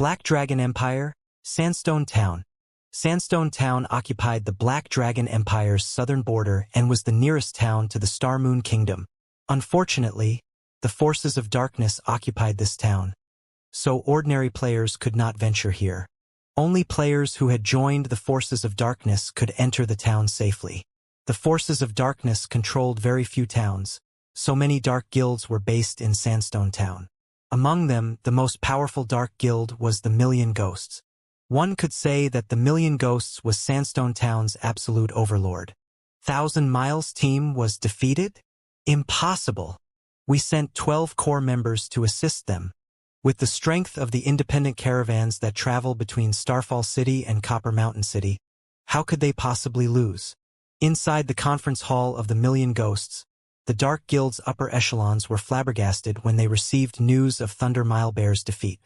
Black Dragon Empire, Sandstone Town. Sandstone Town occupied the Black Dragon Empire's southern border and was the nearest town to the Star Moon Kingdom. Unfortunately, the forces of darkness occupied this town, so ordinary players could not venture here. Only players who had joined the forces of darkness could enter the town safely. The forces of darkness controlled very few towns, so many dark guilds were based in Sandstone Town. Among them, the most powerful dark guild was the Million Ghosts. One could say that the Million Ghosts was Sandstone Town's absolute overlord. 1,000 Miles' team was defeated? Impossible. We sent 12 core members to assist them. With the strength of the independent caravans that travel between Starfall City and Copper Mountain City, how could they possibly lose? Inside the conference hall of the Million Ghosts, the Dark Guild's upper echelons were flabbergasted when they received news of Thunder Milebear's defeat.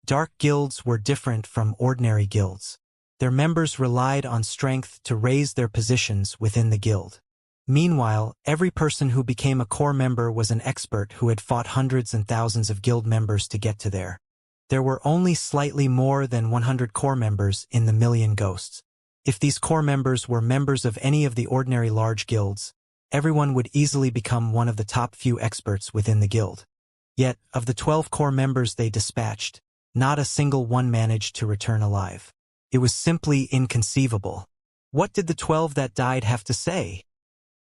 Dark guilds were different from ordinary guilds. Their members relied on strength to raise their positions within the guild. Meanwhile, every person who became a core member was an expert who had fought hundreds and thousands of guild members to get to there. There were only slightly more than 100 core members in the Million Ghosts. If these core members were members of any of the ordinary large guilds, everyone would easily become one of the top few experts within the guild. Yet, of the 12 core members they dispatched, not a single one managed to return alive. It was simply inconceivable. What did the 12 that died have to say?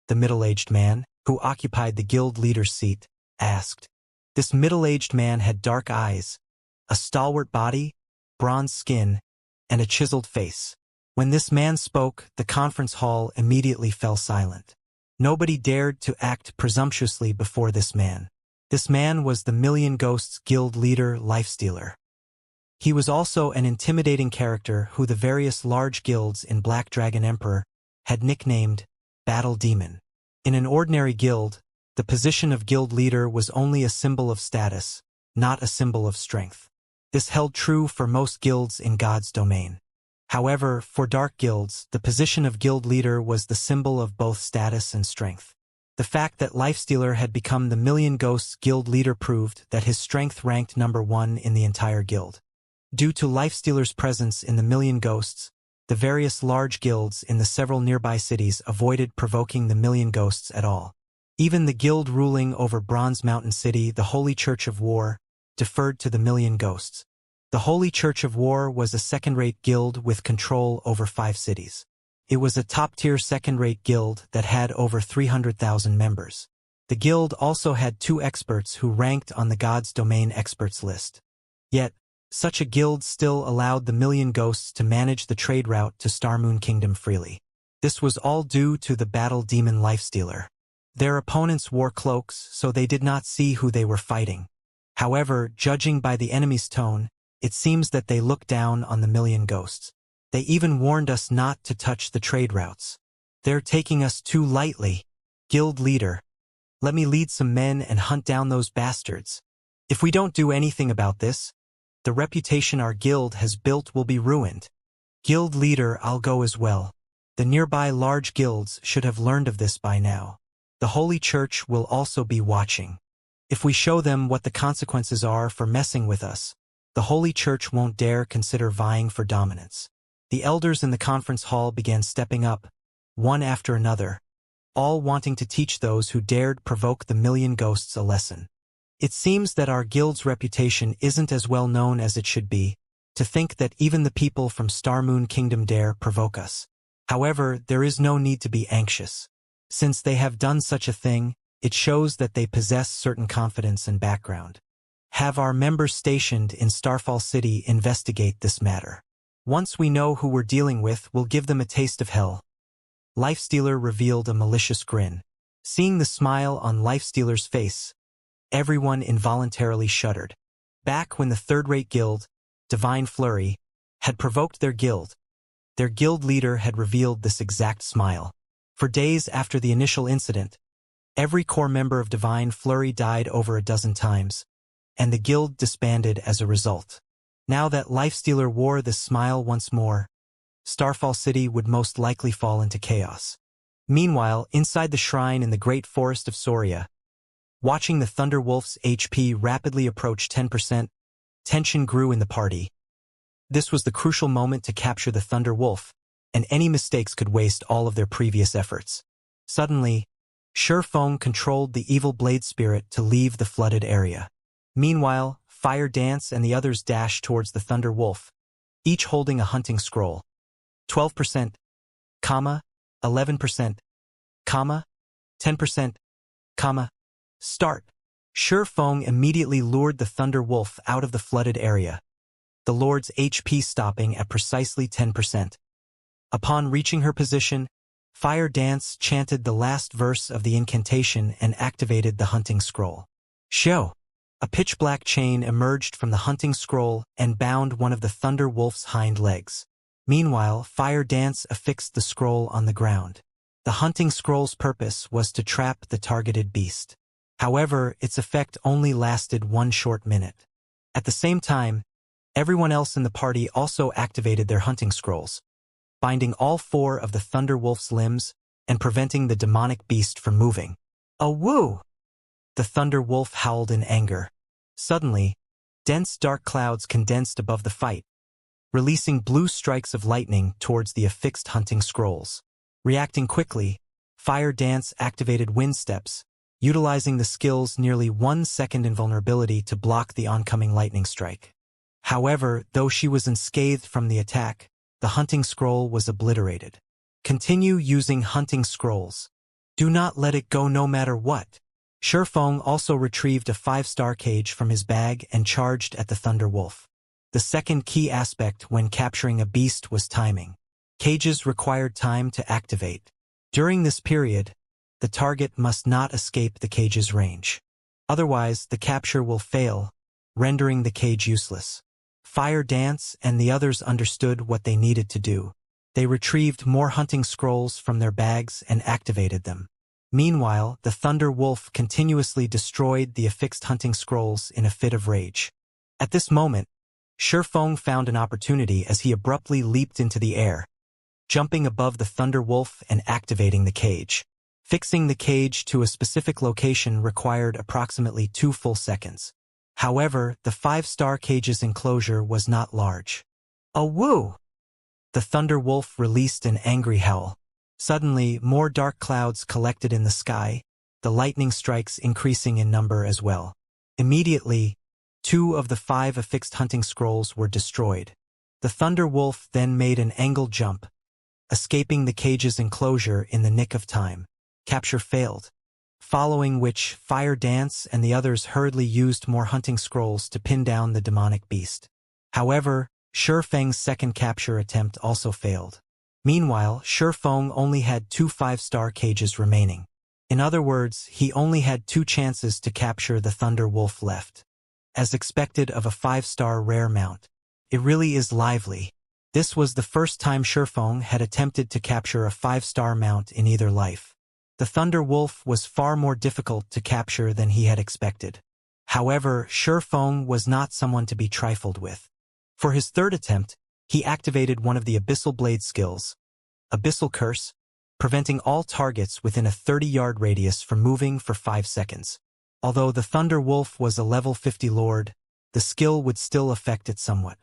The middle-aged man, who occupied the guild leader's seat, asked. This middle-aged man had dark eyes, a stalwart body, bronze skin, and a chiseled face. When this man spoke, the conference hall immediately fell silent. Nobody dared to act presumptuously before this man. This man was the Million Ghosts guild leader, Lifestealer. He was also an intimidating character who the various large guilds in Black Dragon Emperor had nicknamed Battle Demon. In an ordinary guild, the position of guild leader was only a symbol of status, not a symbol of strength. This held true for most guilds in God's domain. However, for dark guilds, the position of guild leader was the symbol of both status and strength. The fact that Lifestealer had become the Million Ghosts guild leader proved that his strength ranked number 1 in the entire guild. Due to Lifestealer's presence in the Million Ghosts, the various large guilds in the several nearby cities avoided provoking the Million Ghosts at all. Even the guild ruling over Bronze Mountain City, the Holy Church of War, deferred to the Million Ghosts. The Holy Church of War was a second-rate guild with control over 5 cities. It was a top-tier second-rate guild that had over 300,000 members. The guild also had 2 experts who ranked on the God's Domain experts list. Yet, such a guild still allowed the Million Ghosts to manage the trade route to Star Moon Kingdom freely. This was all due to the Battle Demon Lifestealer. Their opponents wore cloaks, so they did not see who they were fighting. However, judging by the enemy's tone, it seems that they looked down on the Million Ghosts. They even warned us not to touch the trade routes. They're taking us too lightly. Guild leader, let me lead some men and hunt down those bastards. If we don't do anything about this, the reputation our guild has built will be ruined. Guild leader, I'll go as well. The nearby large guilds should have learned of this by now. The Holy Church will also be watching. If we show them what the consequences are for messing with us, the Holy Church won't dare consider vying for dominance. The elders in the conference hall began stepping up, one after another, all wanting to teach those who dared provoke the Million Ghosts a lesson. It seems that our guild's reputation isn't as well known as it should be, to think that even the people from Star Moon Kingdom dare provoke us. However, there is no need to be anxious. Since they have done such a thing, it shows that they possess certain confidence and background. Have our members stationed in Starfall City investigate this matter. Once we know who we're dealing with, we'll give them a taste of hell. Lifestealer revealed a malicious grin. Seeing the smile on Lifestealer's face, everyone involuntarily shuddered. Back when the third-rate guild, Divine Flurry, had provoked their guild leader had revealed this exact smile. For days after the initial incident, every core member of Divine Flurry died over a dozen times, and the guild disbanded as a result. Now that Lifestealer wore this smile once more, Starfall City would most likely fall into chaos. Meanwhile, inside the shrine in the Great Forest of Soria, watching the Thunderwolf's HP rapidly approach 10%, tension grew in the party. This was the crucial moment to capture the Thunder Wolf, and any mistakes could waste all of their previous efforts. Suddenly, Shifeng controlled the evil blade spirit to leave the flooded area. Meanwhile, Fire Dance and the others dashed towards the Thunder Wolf, each holding a hunting scroll. 12%, 11%, 10%, start. Shifeng immediately lured the Thunder Wolf out of the flooded area, the Lord's HP stopping at precisely 10%. Upon reaching her position, Fire Dance chanted the last verse of the incantation and activated the hunting scroll. Show! A pitch-black chain emerged from the hunting scroll and bound one of the Thunder Wolf's hind legs. Meanwhile, Fire Dance affixed the scroll on the ground. The hunting scroll's purpose was to trap the targeted beast. However, its effect only lasted 1 short minute. At the same time, everyone else in the party also activated their hunting scrolls, binding all 4 of the Thunder Wolf's limbs and preventing the demonic beast from moving. "A woo!" The Thunder Wolf howled in anger. Suddenly, dense dark clouds condensed above the fight, releasing blue strikes of lightning towards the affixed hunting scrolls. Reacting quickly, Fire Dance activated Wind Steps, utilizing the skill's nearly 1 second invulnerability to block the oncoming lightning strike. However, though she was unscathed from the attack, the hunting scroll was obliterated. Continue using hunting scrolls. Do not let it go no matter what. Shifeng also retrieved a 5-star cage from his bag and charged at the Thunder Wolf. The second key aspect when capturing a beast was timing. Cages required time to activate. During this period, the target must not escape the cage's range. Otherwise, the capture will fail, rendering the cage useless. Fire Dance and the others understood what they needed to do. They retrieved more hunting scrolls from their bags and activated them. Meanwhile, the Thunder Wolf continuously destroyed the affixed hunting scrolls in a fit of rage. At this moment, Shifeng found an opportunity as he abruptly leaped into the air, jumping above the Thunder Wolf and activating the cage. Fixing the cage to a specific location required approximately 2 full seconds. However, the 5-star cage's enclosure was not large. "A woo!" The Thunder Wolf released an angry howl. Suddenly, more dark clouds collected in the sky, the lightning strikes increasing in number as well. Immediately, 2 of the 5 affixed hunting scrolls were destroyed. The Thunder Wolf then made an angled jump, escaping the cage's enclosure in the nick of time. Capture failed. Following which, Fire Dance and the others hurriedly used more hunting scrolls to pin down the demonic beast. However, Shifeng's second capture attempt also failed. Meanwhile, Shifeng only had 2 5-star cages remaining. In other words, he only had 2 chances to capture the Thunder Wolf left. As expected of a 5-star rare mount, it really is lively. This was the first time Shifeng had attempted to capture a 5-star mount in either life. The Thunder Wolf was far more difficult to capture than he had expected. However, Shifeng was not someone to be trifled with. For his third attempt, he activated one of the Abyssal Blade skills, Abyssal Curse, preventing all targets within a 30-yard radius from moving for 5 seconds. Although the Thunder Wolf was a level 50 lord, the skill would still affect it somewhat.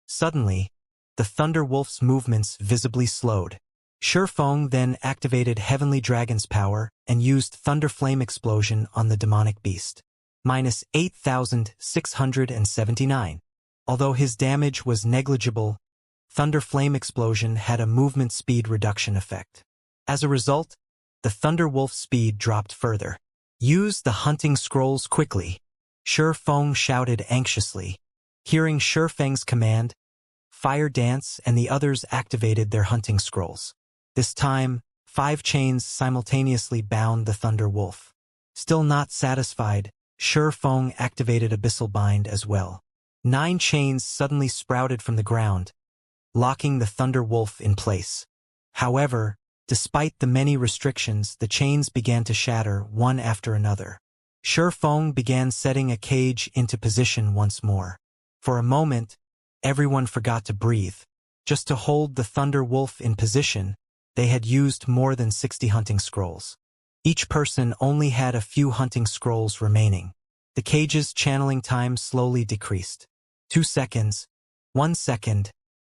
Suddenly, the Thunder Wolf's movements visibly slowed. Shifeng then activated Heavenly Dragon's power and used Thunder Flame Explosion on the demonic beast. Minus 8,679. Although his damage was negligible, Thunder Flame Explosion had a movement speed reduction effect. As a result, the Thunder Wolf's speed dropped further. "Use the hunting scrolls quickly," Shifeng shouted anxiously. Hearing Shifeng's command, Fire Dance and the others activated their hunting scrolls. This time, 5 chains simultaneously bound the Thunder Wolf. Still not satisfied, Shifeng activated Abyssal Bind as well. 9 chains suddenly sprouted from the ground, locking the Thunder Wolf in place. However, despite the many restrictions, the chains began to shatter one after another. Shifeng began setting a cage into position once more. For a moment, everyone forgot to breathe. Just to hold the Thunder Wolf in position, they had used more than 60 hunting scrolls. Each person only had a few hunting scrolls remaining. The cage's channeling time slowly decreased. 2 seconds, 1 second.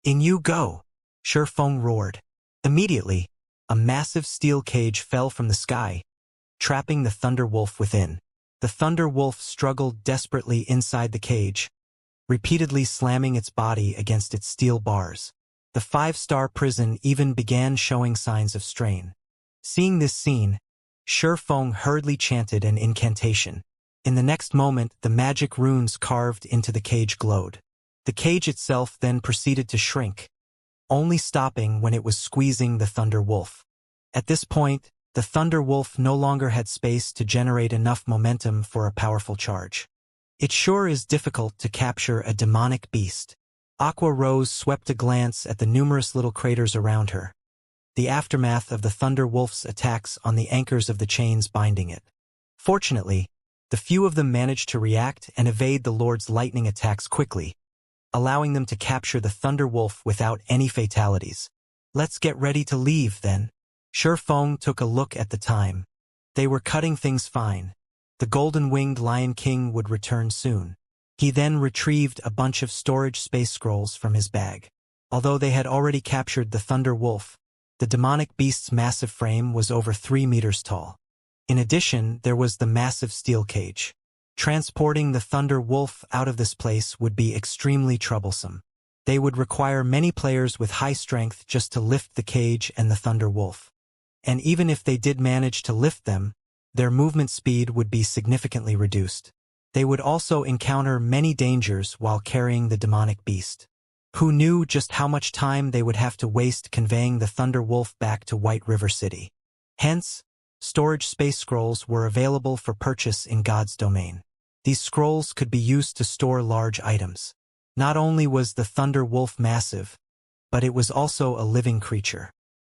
In you go! Shi Feng roared. Immediately, a massive steel cage fell from the sky, trapping the Thunder Wolf within. The Thunder Wolf struggled desperately inside the cage, repeatedly slamming its body against its steel bars. The 5-star prison even began showing signs of strain. Seeing this scene, Shi Feng hurriedly chanted an incantation. In the next moment, the magic runes carved into the cage glowed. The cage itself then proceeded to shrink, only stopping when it was squeezing the Thunder Wolf. At this point, the Thunder Wolf no longer had space to generate enough momentum for a powerful charge. It sure is difficult to capture a demonic beast. Aqua Rose swept a glance at the numerous little craters around her, the aftermath of the Thunder Wolf's attacks on the anchors of the chains binding it. Fortunately, the few of them managed to react and evade the Lord's lightning attacks quickly, allowing them to capture the Thunder Wolf without any fatalities. Let's get ready to leave, then. Shi Feng took a look at the time. They were cutting things fine. The golden-winged Lion King would return soon. He then retrieved a bunch of storage space scrolls from his bag. Although they had already captured the Thunder Wolf, the demonic beast's massive frame was over 3 meters tall. In addition, there was the massive steel cage. Transporting the Thunder Wolf out of this place would be extremely troublesome. They would require many players with high strength just to lift the cage and the Thunder Wolf. And even if they did manage to lift them, their movement speed would be significantly reduced. They would also encounter many dangers while carrying the demonic beast. Who knew just how much time they would have to waste conveying the Thunder Wolf back to White River City? Hence, storage space scrolls were available for purchase in God's domain. These scrolls could be used to store large items. Not only was the Thunder Wolf massive, but it was also a living creature.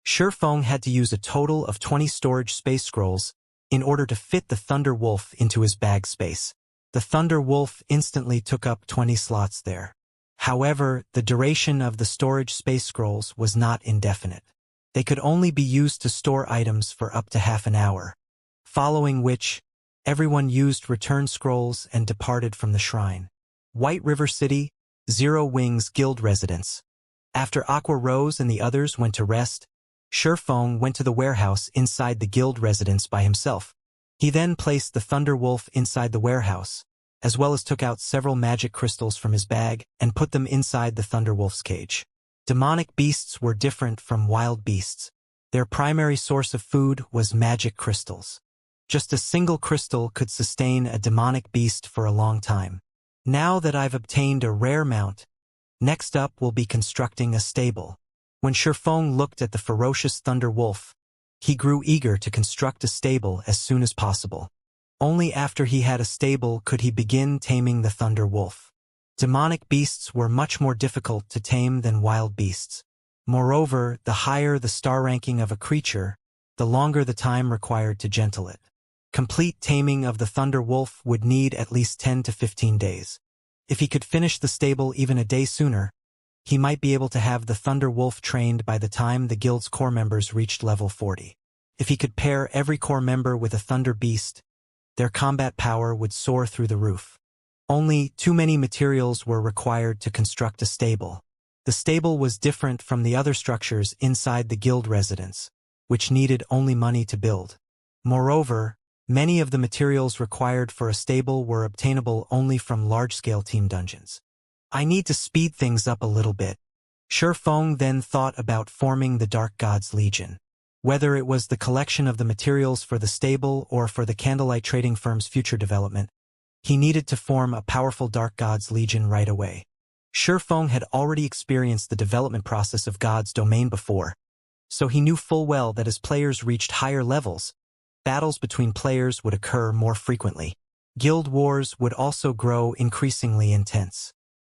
Shi Feng had to use a total of 20 storage space scrolls in order to fit the Thunder Wolf into his bag space. The Thunder Wolf instantly took up 20 slots there. However, the duration of the storage space scrolls was not indefinite. They could only be used to store items for up to half an hour, following which, everyone used return scrolls and departed from the shrine. White River City, Zero Wings Guild residence. After Aqua Rose and the others went to rest, Shi Feng went to the warehouse inside the guild residence by himself. He then placed the Thunder Wolf inside the warehouse, as well as took out several magic crystals from his bag and put them inside the Thunder Wolf's cage. Demonic beasts were different from wild beasts. Their primary source of food was magic crystals. Just a single crystal could sustain a demonic beast for a long time. Now that I've obtained a rare mount, next up will be constructing a stable. When Shi Feng looked at the ferocious Thunder Wolf, he grew eager to construct a stable as soon as possible. Only after he had a stable could he begin taming the Thunder Wolf. Demonic beasts were much more difficult to tame than wild beasts. Moreover, the higher the star ranking of a creature, the longer the time required to gentle it. Complete taming of the Thunder Wolf would need at least 10 to 15 days. If he could finish the stable even a day sooner, he might be able to have the Thunder Wolf trained by the time the guild's core members reached level 40. If he could pair every core member with a Thunder Beast, their combat power would soar through the roof. Only too many materials were required to construct a stable. The stable was different from the other structures inside the guild residence, which needed only money to build. Moreover, many of the materials required for a stable were obtainable only from large-scale team dungeons. I need to speed things up a little bit. Shi Feng then thought about forming the Dark Gods Legion. Whether it was the collection of the materials for the stable or for the Candlelight Trading Firm's future development, he needed to form a powerful Dark Gods Legion right away. Shi Feng had already experienced the development process of God's domain before, so he knew full well that as players reached higher levels, battles between players would occur more frequently. Guild wars would also grow increasingly intense.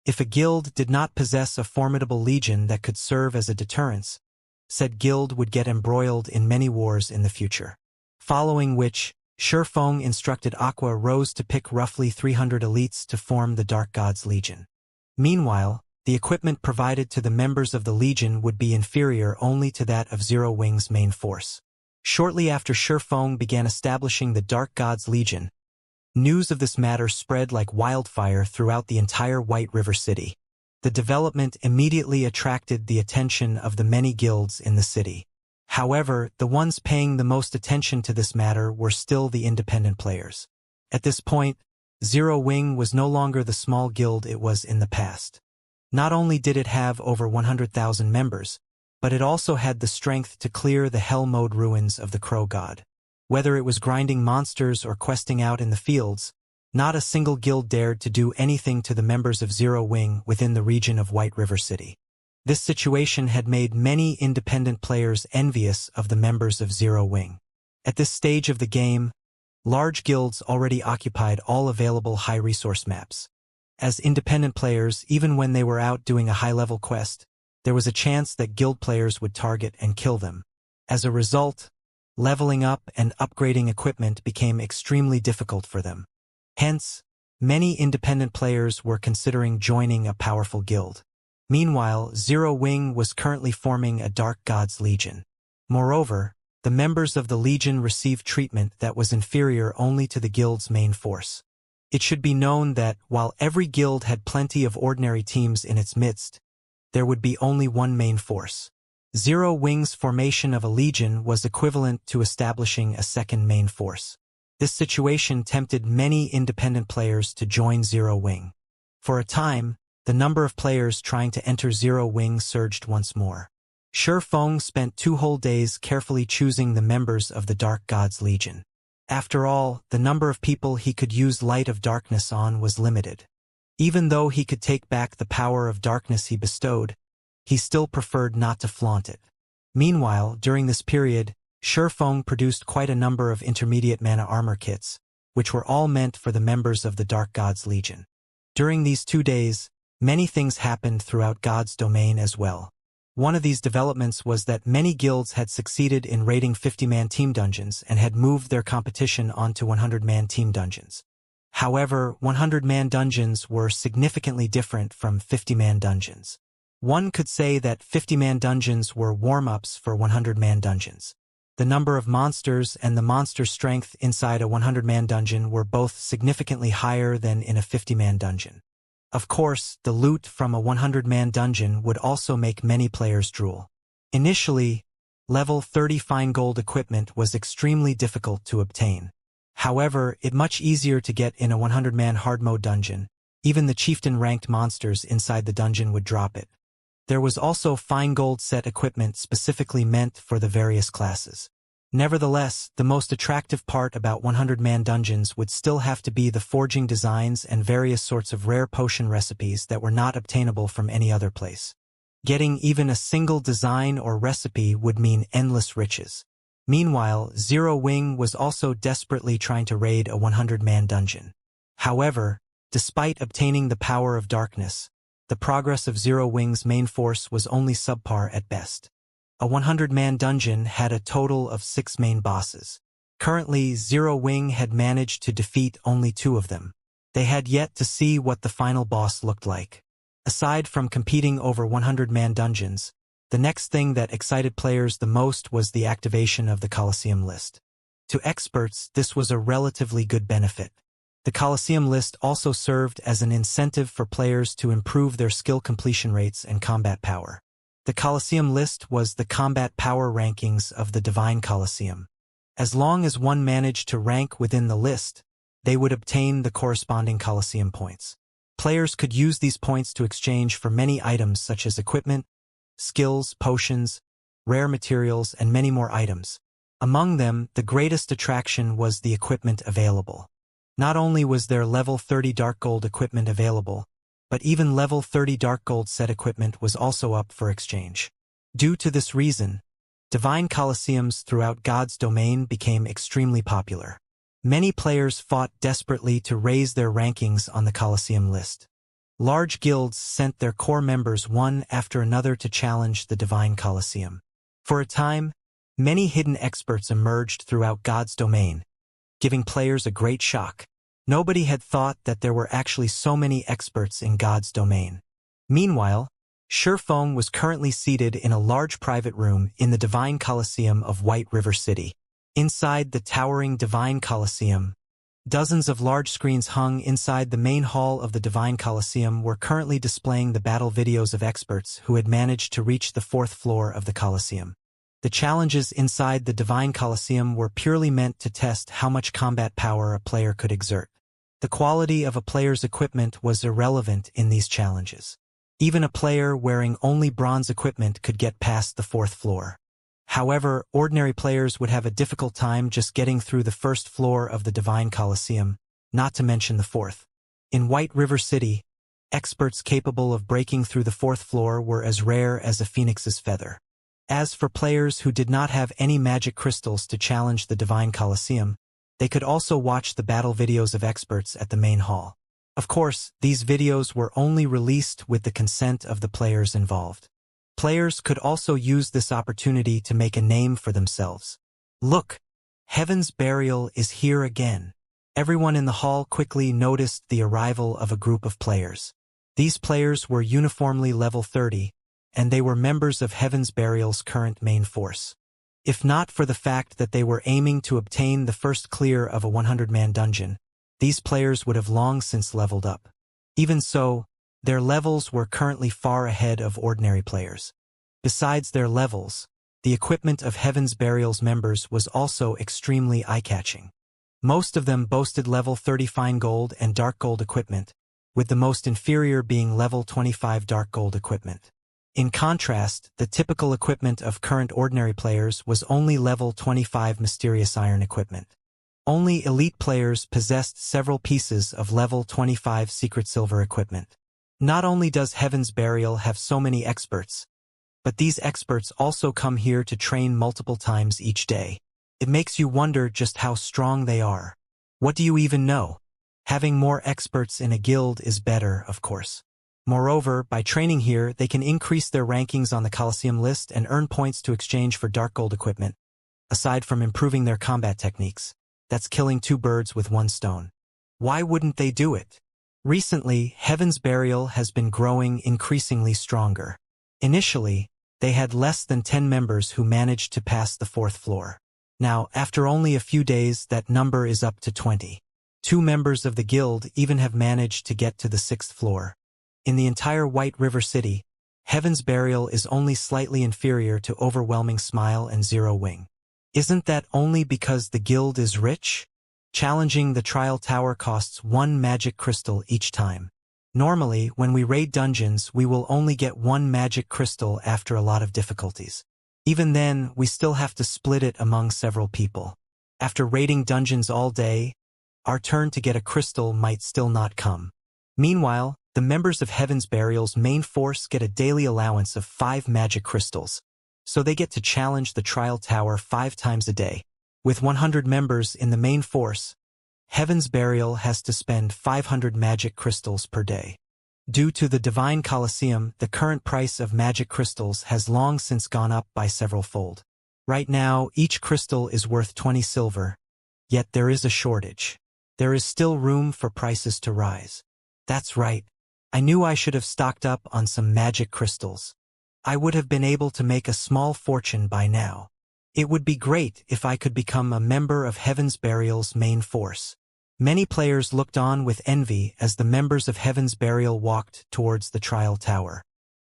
If a guild did not possess a formidable legion that could serve as a deterrence, said guild would get embroiled in many wars in the future. Following which, Shi Feng instructed Aqua Rose to pick roughly 300 elites to form the Dark Gods Legion. Meanwhile, the equipment provided to the members of the Legion would be inferior only to that of Zero Wing's main force. Shortly after Shi Feng began establishing the Dark Gods Legion, news of this matter spread like wildfire throughout the entire White River City. The development immediately attracted the attention of the many guilds in the city. However, the ones paying the most attention to this matter were still the independent players. At this point, Zero Wing was no longer the small guild it was in the past. Not only did it have over 100,000 members, but it also had the strength to clear the hell mode ruins of the Crow God. Whether it was grinding monsters or questing out in the fields, not a single guild dared to do anything to the members of Zero Wing within the region of White River City. This situation had made many independent players envious of the members of Zero Wing. At this stage of the game, large guilds already occupied all available high-resource maps. As independent players, even when they were out doing a high-level quest, there was a chance that guild players would target and kill them. As a result, leveling up and upgrading equipment became extremely difficult for them. Hence, many independent players were considering joining a powerful guild. Meanwhile, Zero Wing was currently forming a Dark Gods Legion. Moreover, the members of the Legion received treatment that was inferior only to the guild's main force. It should be known that, while every guild had plenty of ordinary teams in its midst, there would be only one main force. Zero Wing's formation of a legion was equivalent to establishing a second main force. This situation tempted many independent players to join Zero Wing. For a time, the number of players trying to enter Zero Wing surged once more. Shi Feng spent 2 whole days carefully choosing the members of the Dark Gods Legion. After all, the number of people he could use Light of Darkness on was limited. Even though he could take back the power of darkness he bestowed, he still preferred not to flaunt it. Meanwhile, during this period, Shi Feng produced quite a number of intermediate mana armor kits, which were all meant for the members of the Dark Gods Legion. During these 2 days, many things happened throughout God's domain as well. One of these developments was that many guilds had succeeded in raiding 50-man team dungeons and had moved their competition onto 100-man team dungeons. However, 100-man dungeons were significantly different from 50-man dungeons. One could say that 50-man dungeons were warm-ups for 100-man dungeons. The number of monsters and the monster strength inside a 100-man dungeon were both significantly higher than in a 50-man dungeon. Of course, the loot from a 100-man dungeon would also make many players drool. Initially, level 30 fine gold equipment was extremely difficult to obtain. However, it much easier to get in a 100-man hard mode dungeon. Even the chieftain-ranked monsters inside the dungeon would drop it. There was also fine gold set equipment specifically meant for the various classes. Nevertheless, the most attractive part about 100-man dungeons would still have to be the forging designs and various sorts of rare potion recipes that were not obtainable from any other place. Getting even a single design or recipe would mean endless riches. Meanwhile, Zero Wing was also desperately trying to raid a 100-man dungeon. However, despite obtaining the power of darkness, the progress of Zero Wing's main force was only subpar at best. A 100-man dungeon had a total of 6 main bosses. Currently, Zero Wing had managed to defeat only 2 of them. They had yet to see what the final boss looked like. Aside from competing over 100-man dungeons, the next thing that excited players the most was the activation of the Colosseum list. To experts, this was a relatively good benefit. The Colosseum list also served as an incentive for players to improve their skill completion rates and combat power. The Colosseum list was the combat power rankings of the Divine Colosseum. As long as one managed to rank within the list, they would obtain the corresponding Colosseum points. Players could use these points to exchange for many items such as equipment, skills, potions, rare materials, and many more items. Among them, the greatest attraction was the equipment available. Not only was there level 30 dark gold equipment available, but even level 30 dark gold set equipment was also up for exchange. Due to this reason, Divine Colosseums throughout God's domain became extremely popular. Many players fought desperately to raise their rankings on the Colosseum list. Large guilds sent their core members one after another to challenge the Divine Colosseum. For a time, many hidden experts emerged throughout God's domain, giving players a great shock. Nobody had thought that there were actually so many experts in God's domain. Meanwhile, Shi Feng was currently seated in a large private room in the Divine Colosseum of White River City. Inside the towering Divine Colosseum, Dozens of large screens hung inside the main hall of the Divine Colosseum were currently displaying the battle videos of experts who had managed to reach the 4th floor of the Colosseum. The challenges inside the Divine Colosseum were purely meant to test how much combat power a player could exert. The quality of a player's equipment was irrelevant in these challenges. Even a player wearing only bronze equipment could get past the 4th floor. However, ordinary players would have a difficult time just getting through the 1st floor of the Divine Colosseum, not to mention the 4th. In White River City, experts capable of breaking through the 4th floor were as rare as a phoenix's feather. As for players who did not have any magic crystals to challenge the Divine Colosseum, they could also watch the battle videos of experts at the main hall. Of course, these videos were only released with the consent of the players involved. Players could also use this opportunity to make a name for themselves. Look, Heaven's Burial is here again. Everyone in the hall quickly noticed the arrival of a group of players. These players were uniformly level 30, and they were members of Heaven's Burial's current main force. If not for the fact that they were aiming to obtain the first clear of a 100-man dungeon, these players would have long since leveled up. Even so, their levels were currently far ahead of ordinary players. Besides their levels, the equipment of Heaven's Burial's members was also extremely eye-catching. Most of them boasted level 30 fine gold and dark gold equipment, with the most inferior being level 25 dark gold equipment. In contrast, the typical equipment of current ordinary players was only level 25 mysterious iron equipment. Only elite players possessed several pieces of level 25 secret silver equipment. Not only does Heaven's Burial have so many experts, but these experts also come here to train multiple times each day. It makes you wonder just how strong they are. What do you even know? Having more experts in a guild is better, of course. Moreover, by training here, they can increase their rankings on the Colosseum list and earn points to exchange for dark gold equipment. Aside from improving their combat techniques, that's killing 2 birds with 1 stone. Why wouldn't they do it? Recently, Heaven's Burial has been growing increasingly stronger. Initially, they had less than 10 members who managed to pass the 4th floor. Now, after only a few days, that number is up to 20. 2 members of the guild even have managed to get to the 6th floor. In the entire White River City, Heaven's Burial is only slightly inferior to Overwhelming Smile and Zero Wing. Isn't that only because the guild is rich? Challenging the trial tower costs 1 magic crystal each time. Normally, when we raid dungeons, we will only get 1 magic crystal after a lot of difficulties. Even then, we still have to split it among several people. After raiding dungeons all day, our turn to get a crystal might still not come. Meanwhile, the members of Heaven's Burial's main force get a daily allowance of 5 magic crystals, so they get to challenge the trial tower 5 times a day. With 100 members in the main force, Heaven's Burial has to spend 500 magic crystals per day. Due to the Divine Colosseum, the current price of magic crystals has long since gone up by several fold. Right now, each crystal is worth 20 silver, yet there is a shortage. There is still room for prices to rise. That's right. I knew I should have stocked up on some magic crystals. I would have been able to make a small fortune by now. It would be great if I could become a member of Heaven's Burial's main force. Many players looked on with envy as the members of Heaven's Burial walked towards the trial tower.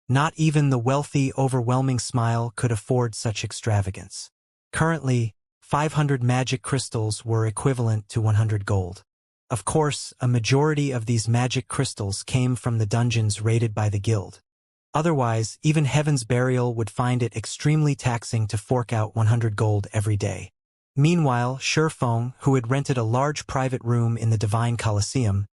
Not even the wealthy, Overwhelming Smile could afford such extravagance. Currently, 500 magic crystals were equivalent to 100 gold. Of course, a majority of these magic crystals came from the dungeons raided by the guild. Otherwise, even Heaven's Burial would find it extremely taxing to fork out 100 gold every day. Meanwhile, Shurfeng, who had rented a large private room in the Divine Colosseum,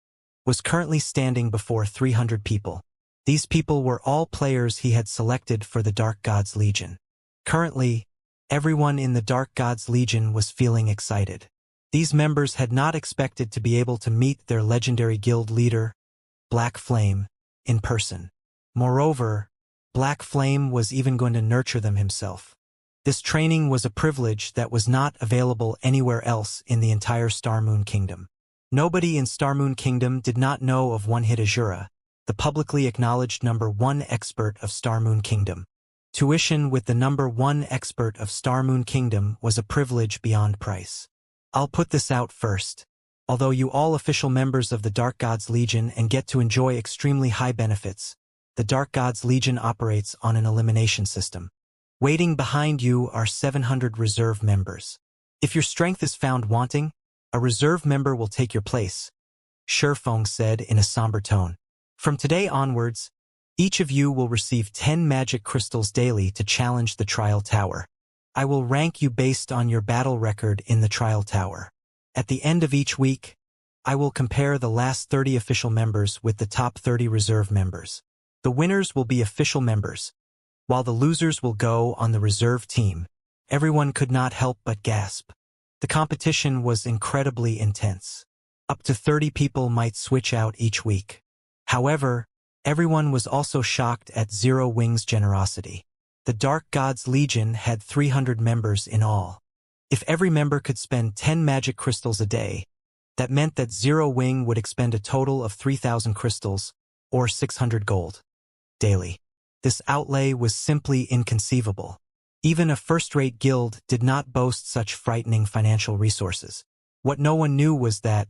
was currently standing before 300 people. These people were all players he had selected for the Dark Gods Legion. Currently, everyone in the Dark Gods Legion was feeling excited. These members had not expected to be able to meet their legendary guild leader, Black Flame, in person. Moreover, Black Flame was even going to nurture them himself. This training was a privilege that was not available anywhere else in the entire Starmoon Kingdom. Nobody in Starmoon Kingdom did not know of One-Hit Azura, the publicly acknowledged #1 expert of Starmoon Kingdom. Tuition with the #1 expert of Starmoon Kingdom was a privilege beyond price. I'll put this out first. Although you all official members of the Dark Gods Legion and get to enjoy extremely high benefits, the Dark Gods Legion operates on an elimination system. Waiting behind you are 700 reserve members. If your strength is found wanting, a reserve member will take your place, Shifeng said in a somber tone. From today onwards, each of you will receive 10 magic crystals daily to challenge the trial tower. I will rank you based on your battle record in the trial tower. At the end of each week, I will compare the last 30 official members with the top 30 reserve members. The winners will be official members, while the losers will go on the reserve team. Everyone could not help but gasp. The competition was incredibly intense. Up to 30 people might switch out each week. However, everyone was also shocked at Zero Wing's generosity. The Dark Gods Legion had 300 members in all. If every member could spend 10 magic crystals a day, that meant that Zero Wing would expend a total of 3,000 crystals, or 600 gold, daily. This outlay was simply inconceivable. Even a first-rate guild did not boast such frightening financial resources. What no one knew was that,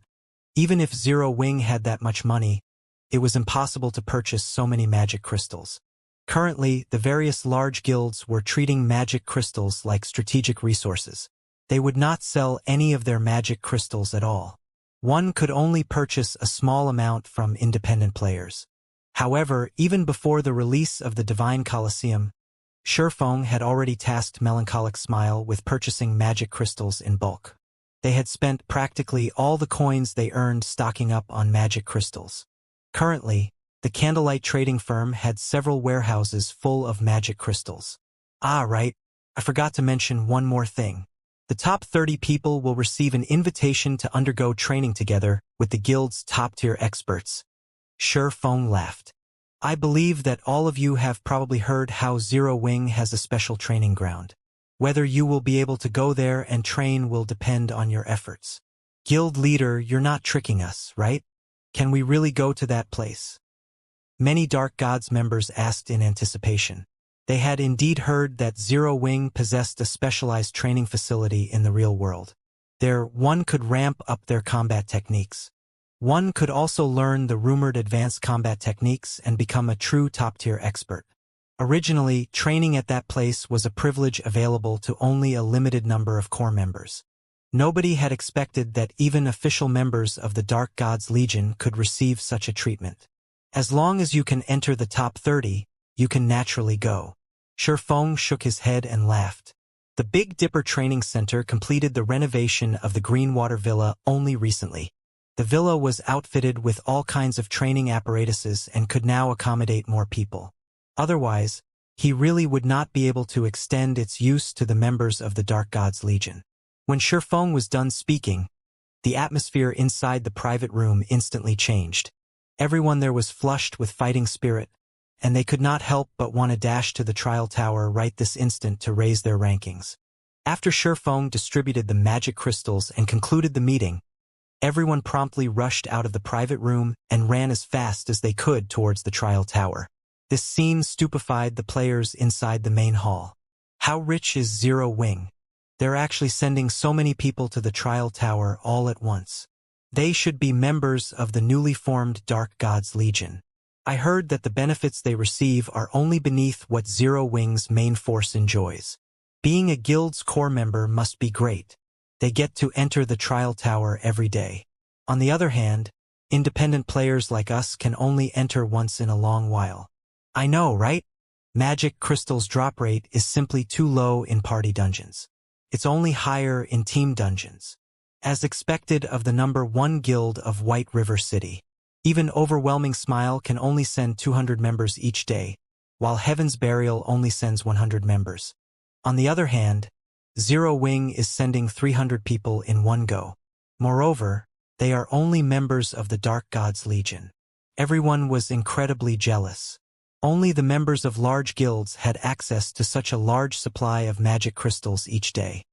even if Zero Wing had that much money, it was impossible to purchase so many magic crystals. Currently, the various large guilds were treating magic crystals like strategic resources. They would not sell any of their magic crystals at all. One could only purchase a small amount from independent players. However, even before the release of the Divine Colosseum, Shifeng had already tasked Melancholic Smile with purchasing magic crystals in bulk. They had spent practically all the coins they earned stocking up on magic crystals. Currently, the Candlelight trading firm had several warehouses full of magic crystals. Ah, right, I forgot to mention one more thing. The top 30 people will receive an invitation to undergo training together with the guild's top-tier experts. Shifeng laughed. I believe that all of you have probably heard how Zero Wing has a special training ground. Whether you will be able to go there and train will depend on your efforts. Guild leader, you're not tricking us, right? Can we really go to that place? Many Dark Gods members asked in anticipation. They had indeed heard that Zero Wing possessed a specialized training facility in the real world. There, one could ramp up their combat techniques. One could also learn the rumored advanced combat techniques and become a true top-tier expert. Originally, training at that place was a privilege available to only a limited number of core members. Nobody had expected that even official members of the Dark Gods Legion could receive such a treatment. As long as you can enter the top 30, you can naturally go. Shifeng shook his head and laughed. The Big Dipper Training Center completed the renovation of the Greenwater Villa only recently. The villa was outfitted with all kinds of training apparatuses and could now accommodate more people. Otherwise, he really would not be able to extend its use to the members of the Dark Gods Legion. When Shifeng was done speaking, the atmosphere inside the private room instantly changed. Everyone there was flushed with fighting spirit, and they could not help but want to dash to the trial tower right this instant to raise their rankings. After Shifeng distributed the magic crystals and concluded the meeting, everyone promptly rushed out of the private room and ran as fast as they could towards the trial tower. This scene stupefied the players inside the main hall. How rich is Zero Wing? They're actually sending so many people to the trial tower all at once. They should be members of the newly formed Dark Gods Legion. I heard that the benefits they receive are only beneath what Zero Wing's main force enjoys. Being a guild's core member must be great. They get to enter the trial tower every day. On the other hand, independent players like us can only enter once in a long while. I know, right? Magic Crystal's drop rate is simply too low in party dungeons. It's only higher in team dungeons. As expected of the number 1 guild of White River City. Even Overwhelming Smile can only send 200 members each day, while Heaven's Burial only sends 100 members. On the other hand, Zero Wing is sending 300 people in one go. Moreover, they are only members of the Dark Gods Legion. Everyone was incredibly jealous. Only the members of large guilds had access to such a large supply of magic crystals each day.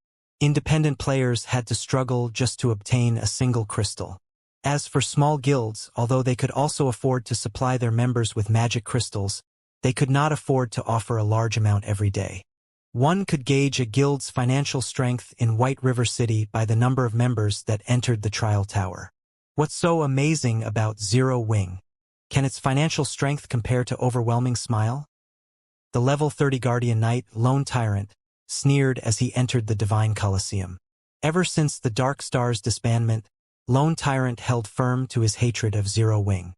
Independent players had to struggle just to obtain a single crystal. As for small guilds, although they could also afford to supply their members with magic crystals, they could not afford to offer a large amount every day. One could gauge a guild's financial strength in White River City by the number of members that entered the trial tower. What's so amazing about Zero Wing? Can its financial strength compare to overwhelming Smile? The level 30 Guardian Knight, Lone Tyrant, sneered as he entered the Divine Colosseum. Ever since the Dark Star's disbandment, Lone Tyrant held firm to his hatred of Zero Wing.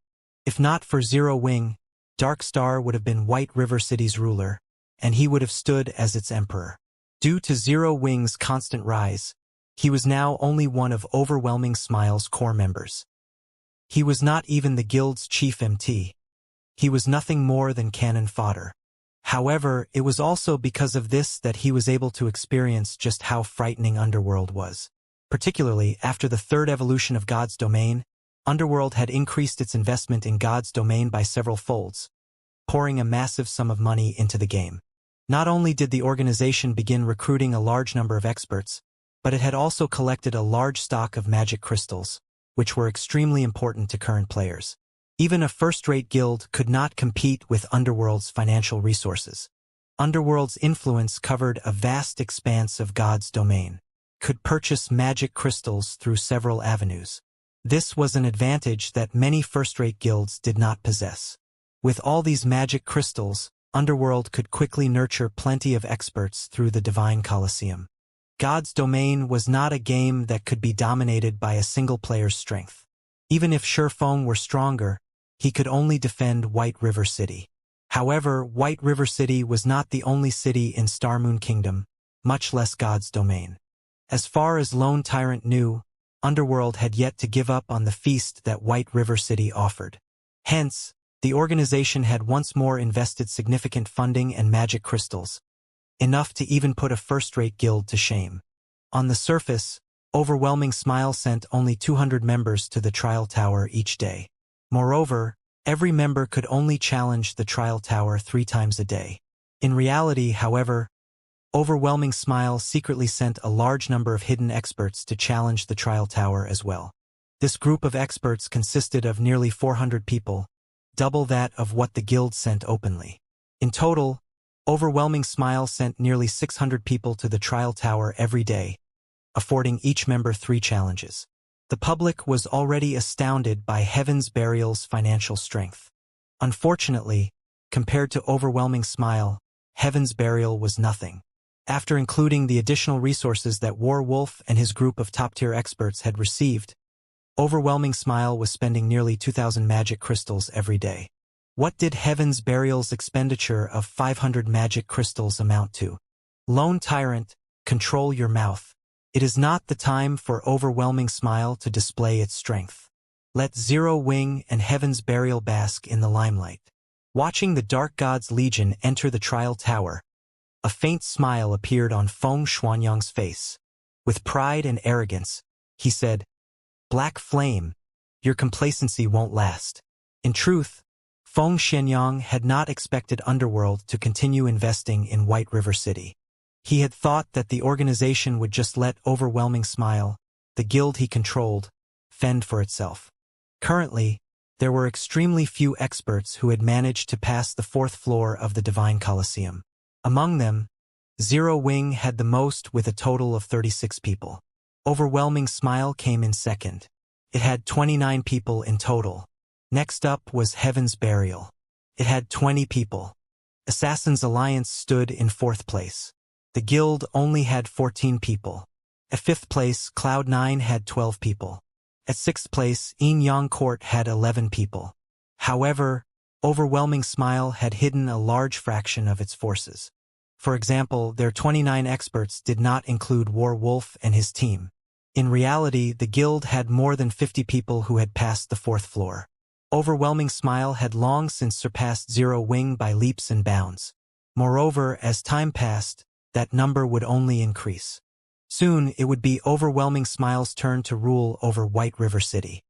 If not for Zero Wing, Dark Star would have been White River City's ruler, and he would have stood as its emperor. Due to Zero Wing's constant rise, he was now only one of Overwhelming Smile's core members. He was not even the guild's chief MT. He was nothing more than cannon fodder. However, it was also because of this that he was able to experience just how frightening Underworld was. Particularly after the third evolution of God's Domain, Underworld had increased its investment in God's Domain by several folds, pouring a massive sum of money into the game. Not only did the organization begin recruiting a large number of experts, but it had also collected a large stock of magic crystals, which were extremely important to current players. Even a first-rate guild could not compete with Underworld's financial resources. Underworld's influence covered a vast expanse of God's Domain, could purchase magic crystals through several avenues. This was an advantage that many first-rate guilds did not possess. With all these magic crystals, Underworld could quickly nurture plenty of experts through the Divine Colosseum. God's Domain was not a game that could be dominated by a single player's strength. Even if Shurfeng were stronger, he could only defend White River City. However, White River City was not the only city in Starmoon Kingdom, much less God's Domain. As far as Lone Tyrant knew, Underworld had yet to give up on the feast that White River City offered. Hence, the organization had once more invested significant funding and magic crystals, enough to even put a first-rate guild to shame. On the surface, Overwhelming Smile sent only 200 members to the Trial Tower each day. Moreover, every member could only challenge the Trial Tower 3 times a day. In reality, however, Overwhelming Smile secretly sent a large number of hidden experts to challenge the Trial Tower as well. This group of experts consisted of nearly 400 people, double that of what the guild sent openly. In total, Overwhelming Smile sent nearly 600 people to the Trial Tower every day, affording each member 3 challenges. The public was already astounded by Heaven's Burial's financial strength. Unfortunately, compared to Overwhelming Smile, Heaven's Burial was nothing. After including the additional resources that Warwolf and his group of top-tier experts had received, Overwhelming Smile was spending nearly 2,000 magic crystals every day. What did Heaven's Burial's expenditure of 500 magic crystals amount to? Lone Tyrant, control your mouth. It is not the time for Overwhelming Smile to display its strength. Let Zero Wing and Heaven's Burial bask in the limelight. Watching the Dark God's Legion enter the Trial Tower, a faint smile appeared on Feng Xuanyang's face. With pride and arrogance, he said, "Black Flame, your complacency won't last." In truth, Feng Xuanyang had not expected Underworld to continue investing in White River City. He had thought that the organization would just let Overwhelming Smile, the guild he controlled, fend for itself. Currently, there were extremely few experts who had managed to pass the 4th floor of the Divine Colosseum. Among them, Zero Wing had the most with a total of 36 people. Overwhelming Smile came in second. It had 29 people in total. Next up was Heaven's Burial. It had 20 people. Assassin's Alliance stood in 4th place. The guild only had 14 people. At 5th place, Cloud9 had 12 people. At 6th place, Yin Yang Court had 11 people. However, Overwhelming Smile had hidden a large fraction of its forces. For example, their 29 experts did not include Warwolf and his team. In reality, the guild had more than 50 people who had passed the 4th floor. Overwhelming Smile had long since surpassed Zero Wing by leaps and bounds. Moreover, as time passed, that number would only increase. Soon, it would be Overwhelming Smile's turn to rule over White River City.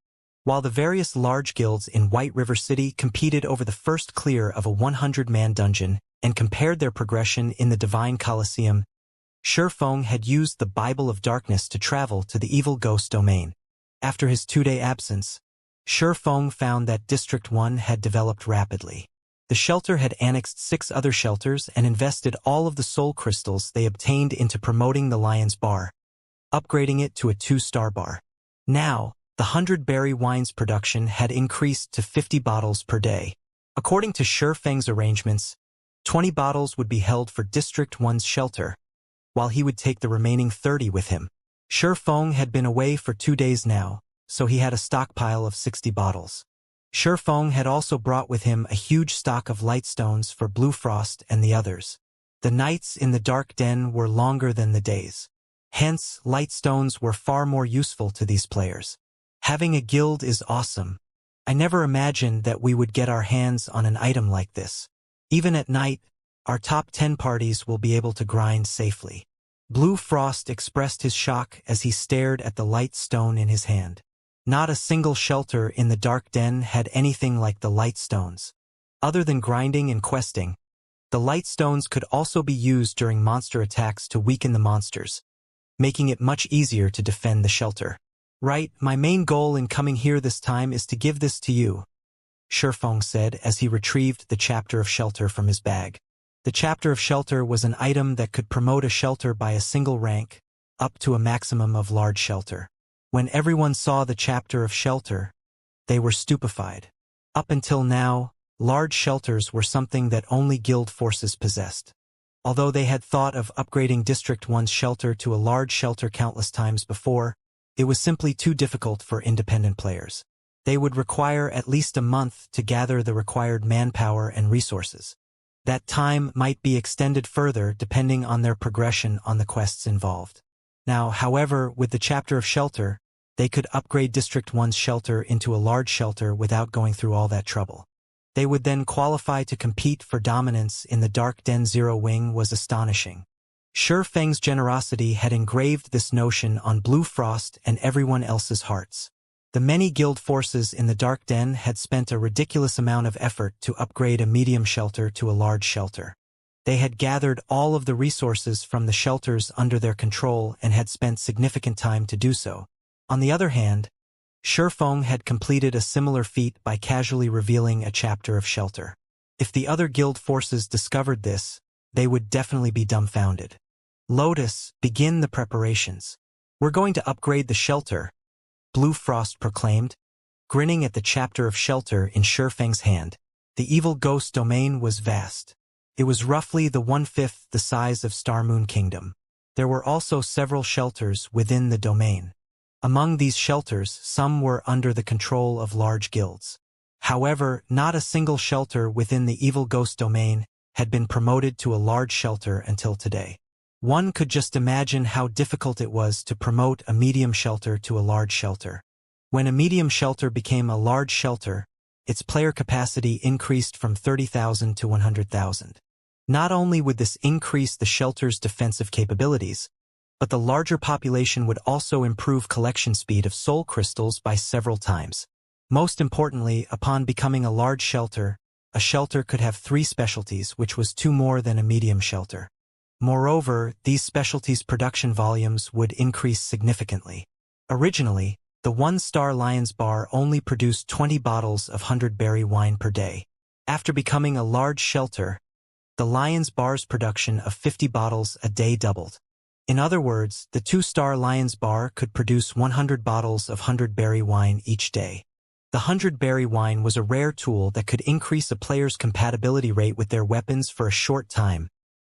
While the various large guilds in White River City competed over the first clear of a 100-man dungeon and compared their progression in the Divine Colosseum, Shurfeng had used the Bible of Darkness to travel to the Evil Ghost Domain. After his 2-day absence, Shurfeng found that District 1 had developed rapidly. The shelter had annexed 6 other shelters and invested all of the soul crystals they obtained into promoting the Lion's Bar, upgrading it to a 2-star bar. Now, the 100-berry wine's production had increased to 50 bottles per day. According to Shifeng's arrangements, 20 bottles would be held for District 1's shelter, while he would take the remaining 30 with him. Shifeng had been away for 2 days now, so he had a stockpile of 60 bottles. Shifeng had also brought with him a huge stock of lightstones for Blue Frost and the others. The nights in the dark den were longer than the days. Hence, lightstones were far more useful to these players. Having a guild is awesome. I never imagined that we would get our hands on an item like this. Even at night, our top 10 parties will be able to grind safely. Blue Frost expressed his shock as he stared at the light stone in his hand. Not a single shelter in the dark den had anything like the light stones. Other than grinding and questing, the light stones could also be used during monster attacks to weaken the monsters, making it much easier to defend the shelter. Right, my main goal in coming here this time is to give this to you, Shifeng said as he retrieved the chapter of shelter from his bag. The chapter of shelter was an item that could promote a shelter by a single rank, up to a maximum of large shelter. When everyone saw the chapter of shelter, they were stupefied. Up until now, large shelters were something that only guild forces possessed. Although they had thought of upgrading District 1's shelter to a large shelter countless times before, it was simply too difficult for independent players. They would require at least a month to gather the required manpower and resources. That time might be extended further depending on their progression on the quests involved. Now, however, with the chapter of shelter, they could upgrade District 1's shelter into a large shelter without going through all that trouble. They would then qualify to compete for dominance in the Dark Den Zero Wing was astonishing. Shifeng's generosity had engraved this notion on Blue Frost and everyone else's hearts. The many guild forces in the Dark Den had spent a ridiculous amount of effort to upgrade a medium shelter to a large shelter. They had gathered all of the resources from the shelters under their control and had spent significant time to do so. On the other hand, Shifeng had completed a similar feat by casually revealing a chapter of shelter. If the other guild forces discovered this, they would definitely be dumbfounded. Lotus, begin the preparations. We're going to upgrade the shelter, Blue Frost proclaimed, grinning at the chapter of shelter in Shifeng's hand. The evil ghost domain was vast. It was roughly the 1/5 the size of Starmoon Kingdom. There were also several shelters within the domain. Among these shelters, some were under the control of large guilds. However, not a single shelter within the evil ghost domain had been promoted to a large shelter until today. One could just imagine how difficult it was to promote a medium shelter to a large shelter. When a medium shelter became a large shelter, its player capacity increased from 30,000 to 100,000. Not only would this increase the shelter's defensive capabilities, but the larger population would also improve collection speed of soul crystals by several times. Most importantly, upon becoming a large shelter, a shelter could have 3 specialties, which was 2 more than a medium shelter. Moreover, these specialties' production volumes would increase significantly. Originally, the 1-star Lion's Bar only produced 20 bottles of 100-berry wine per day. After becoming a large shelter, the Lion's Bar's production of 50 bottles a day doubled. In other words, the 2-star Lion's Bar could produce 100 bottles of 100-berry wine each day. The 100-berry wine was a rare tool that could increase a player's compatibility rate with their weapons for a short time,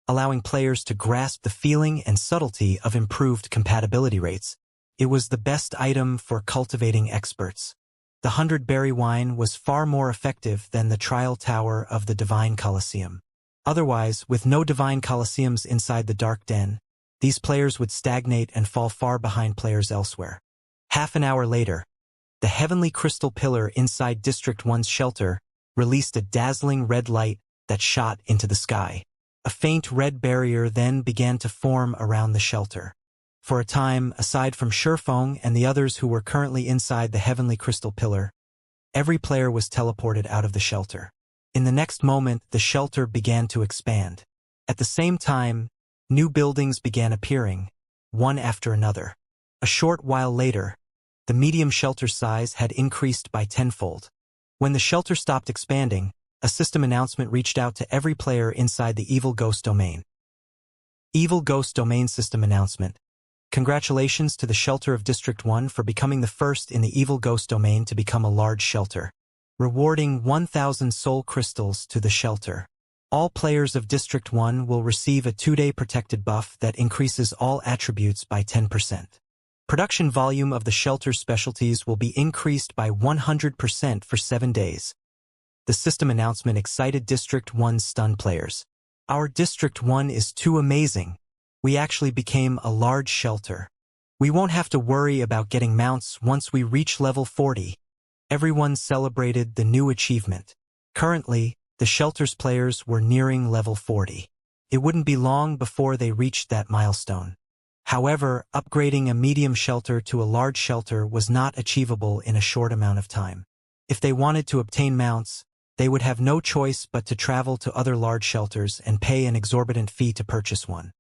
allowing players to grasp the feeling and subtlety of improved compatibility rates. It was the best item for cultivating experts. The 100-berry wine was far more effective than the Trial Tower of the Divine Colosseum. Otherwise, with no Divine Colosseums inside the Dark Den, these players would stagnate and fall far behind players elsewhere. Half an hour later, the heavenly crystal pillar inside District 1's shelter released a dazzling red light that shot into the sky. A faint red barrier then began to form around the shelter. For a time, aside from Shifeng and the others who were currently inside the heavenly crystal pillar, every player was teleported out of the shelter. In the next moment, the shelter began to expand. At the same time, new buildings began appearing, one after another. A short while later, the medium shelter size had increased by 10-fold. When the shelter stopped expanding, a system announcement reached out to every player inside the Evil Ghost domain. Evil Ghost domain system announcement. Congratulations to the shelter of District 1 for becoming the first in the Evil Ghost domain to become a large shelter. Rewarding 1,000 soul crystals to the shelter. All players of District 1 will receive a 2-day protected buff that increases all attributes by 10%. Production volume of the shelter's specialties will be increased by 100% for 7 days. The system announcement excited District 1's stunned players. Our District 1 is too amazing. We actually became a large shelter. We won't have to worry about getting mounts once we reach level 40. Everyone celebrated the new achievement. Currently, the shelter's players were nearing level 40. It wouldn't be long before they reached that milestone. However, upgrading a medium shelter to a large shelter was not achievable in a short amount of time. If they wanted to obtain mounts, they would have no choice but to travel to other large shelters and pay an exorbitant fee to purchase one.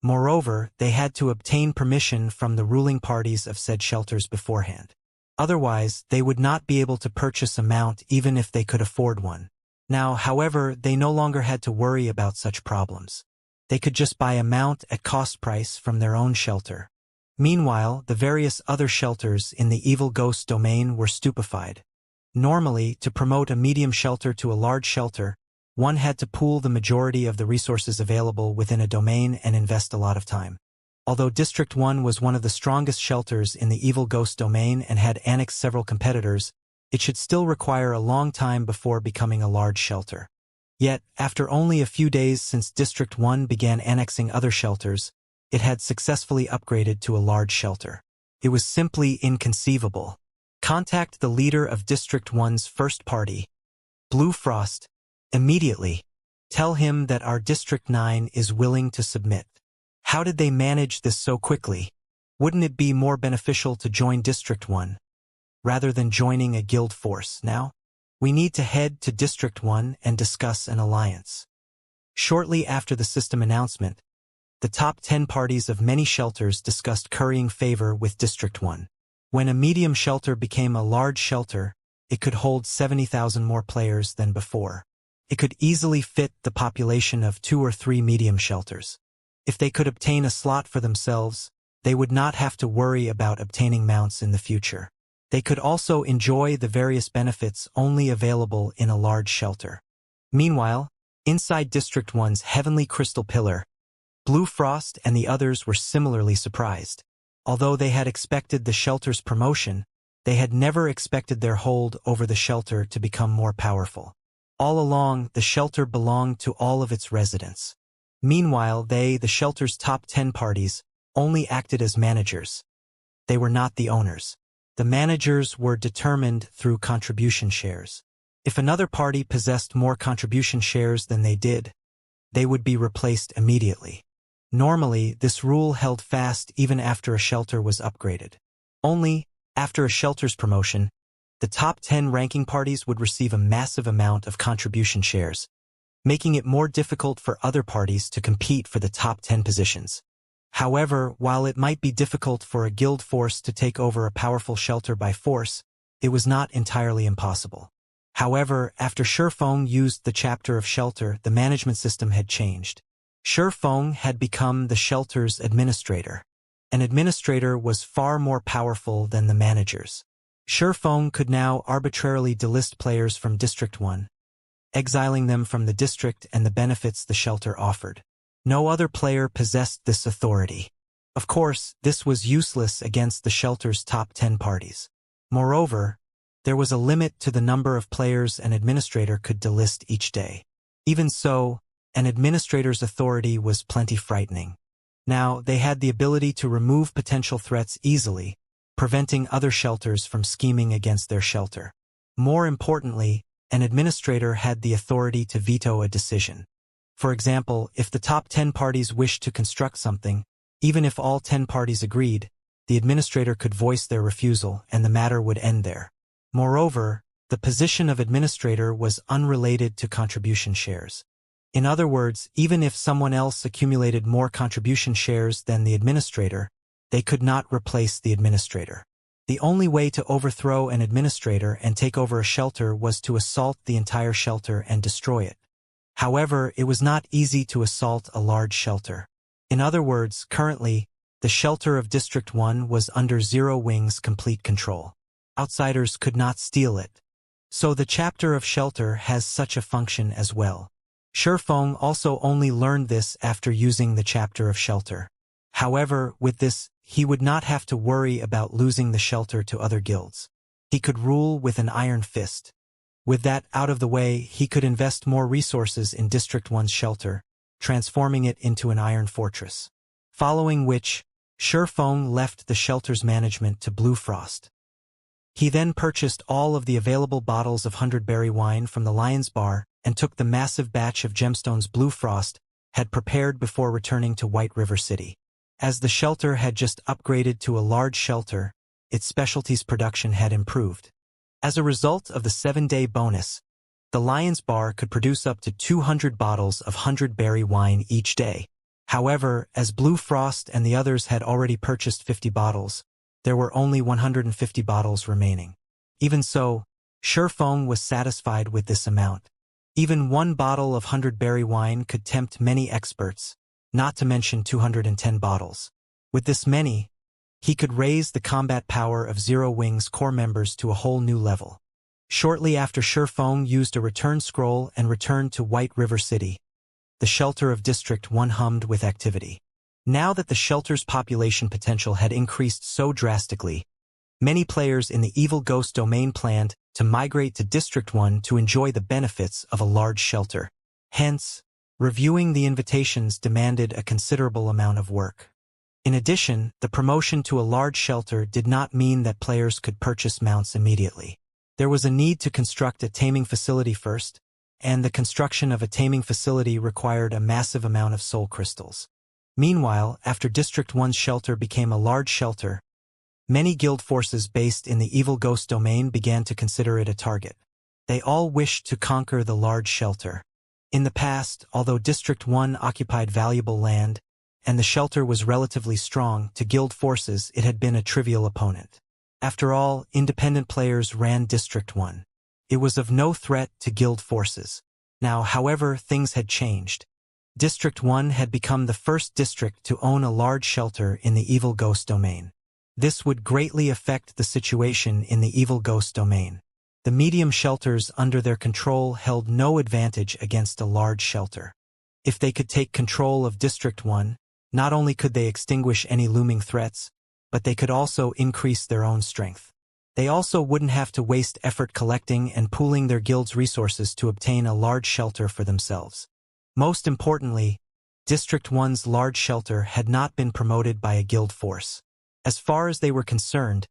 Moreover, they had to obtain permission from the ruling parties of said shelters beforehand. Otherwise, they would not be able to purchase a mount even if they could afford one. Now, however, they no longer had to worry about such problems. They could just buy a mount at cost price from their own shelter. Meanwhile, the various other shelters in the Evil Ghost domain were stupefied. Normally, to promote a medium shelter to a large shelter, one had to pool the majority of the resources available within a domain and invest a lot of time. Although District 1 was one of the strongest shelters in the Evil Ghost domain and had annexed several competitors, it should still require a long time before becoming a large shelter. Yet, after only a few days since District 1 began annexing other shelters, it had successfully upgraded to a large shelter. It was simply inconceivable. Contact the leader of District 1's first party, Blue Frost, immediately. Tell him that our District 9 is willing to submit. How did they manage this so quickly? Wouldn't it be more beneficial to join District 1, rather than joining a guild force now? We need to head to District 1 and discuss an alliance. Shortly after the system announcement, the top 10 parties of many shelters discussed currying favor with District 1. When a medium shelter became a large shelter, it could hold 70,000 more players than before. It could easily fit the population of 2 or 3 medium shelters. If they could obtain a slot for themselves, they would not have to worry about obtaining mounts in the future. They could also enjoy the various benefits only available in a large shelter. Meanwhile, inside District 1's Heavenly Crystal Pillar, Blue Frost and the others were similarly surprised. Although they had expected the shelter's promotion, they had never expected their hold over the shelter to become more powerful. All along, the shelter belonged to all of its residents. Meanwhile, they, the shelter's top 10 parties, only acted as managers. They were not the owners. The managers were determined through contribution shares. If another party possessed more contribution shares than they did, they would be replaced immediately. Normally, this rule held fast even after a shelter was upgraded. Only, after a shelter's promotion, the top 10 ranking parties would receive a massive amount of contribution shares, making it more difficult for other parties to compete for the top 10 positions. However, while it might be difficult for a guild force to take over a powerful shelter by force, it was not entirely impossible. However, after Shurfeng used the chapter of shelter, the management system had changed. Shurfeng had become the shelter's administrator. An administrator was far more powerful than the managers. Shurfeng could now arbitrarily delist players from District 1, exiling them from the district and the benefits the shelter offered. No other player possessed this authority. Of course, this was useless against the shelter's top 10 parties. Moreover, there was a limit to the number of players an administrator could delist each day. Even so, an administrator's authority was plenty frightening. Now, they had the ability to remove potential threats easily, preventing other shelters from scheming against their shelter. More importantly, an administrator had the authority to veto a decision. For example, if the top 10 parties wished to construct something, even if all 10 parties agreed, the administrator could voice their refusal and the matter would end there. Moreover, the position of administrator was unrelated to contribution shares. In other words, even if someone else accumulated more contribution shares than the administrator, they could not replace the administrator. The only way to overthrow an administrator and take over a shelter was to assault the entire shelter and destroy it. However, it was not easy to assault a large shelter. In other words, currently, The shelter of District 1 was under Zero Wing's complete control. Outsiders could not steal it. So the chapter of shelter has such a function as well. Shifeng also only learned this after using the chapter of shelter. However, with this, he would not have to worry about losing the shelter to other guilds. He could rule with an iron fist. With that out of the way, he could invest more resources in District 1's shelter, transforming it into an iron fortress. Following which, Shifeng left the shelter's management to Blue Frost. He then purchased all of the available bottles of 100-berry wine from the Lion's Bar and took the massive batch of gemstones Blue Frost had prepared before returning to White River City. As the shelter had just upgraded to a large shelter, its specialties production had improved. As a result of the 7-day bonus, the Lion's Bar could produce up to 200 bottles of 100-berry wine each day. However, as Blue Frost and the others had already purchased 50 bottles, there were only 150 bottles remaining. Even so, Shifeng was satisfied with this amount. Even one bottle of 100-berry wine could tempt many experts, not to mention 210 bottles. With this many, he could raise the combat power of Zero Wing's core members to a whole new level. Shortly after Shifeng used a return scroll and returned to White River City, the shelter of District 1 hummed with activity. Now that the shelter's population potential had increased so drastically, many players in the Evil Ghost domain planned to migrate to District 1 to enjoy the benefits of a large shelter. Hence, reviewing the invitations demanded a considerable amount of work. In addition, the promotion to a large shelter did not mean that players could purchase mounts immediately. There was a need to construct a taming facility first, and the construction of a taming facility required a massive amount of soul crystals. Meanwhile, after District 1's shelter became a large shelter, many guild forces based in the Evil Ghost domain began to consider it a target. They all wished to conquer the large shelter. In the past, although District 1 occupied valuable land, and the shelter was relatively strong, to guild forces it had been a trivial opponent. After all, independent players ran District 1. It was of no threat to guild forces. Now, however, things had changed. District 1 had become the first district to own a large shelter in the Evil Ghost domain. This would greatly affect the situation in the Evil Ghost domain. The medium shelters under their control held no advantage against a large shelter. If they could take control of District 1, not only could they extinguish any looming threats, but they could also increase their own strength. They also wouldn't have to waste effort collecting and pooling their guild's resources to obtain a large shelter for themselves. Most importantly, District 1's large shelter had not been promoted by a guild force. As far as they were concerned,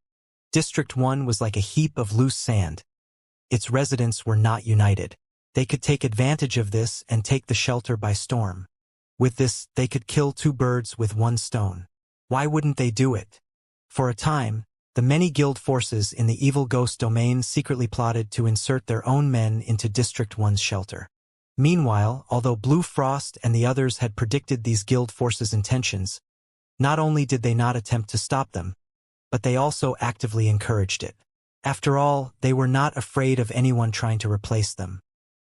District 1 was like a heap of loose sand. Its residents were not united. They could take advantage of this and take the shelter by storm. With this, they could kill 2 birds with 1 stone. Why wouldn't they do it? For a time, the many guild forces in the Evil Ghost domain secretly plotted to insert their own men into District 1's shelter. Meanwhile, although Blue Frost and the others had predicted these guild forces' intentions, not only did they not attempt to stop them, but they also actively encouraged it. After all, they were not afraid of anyone trying to replace them.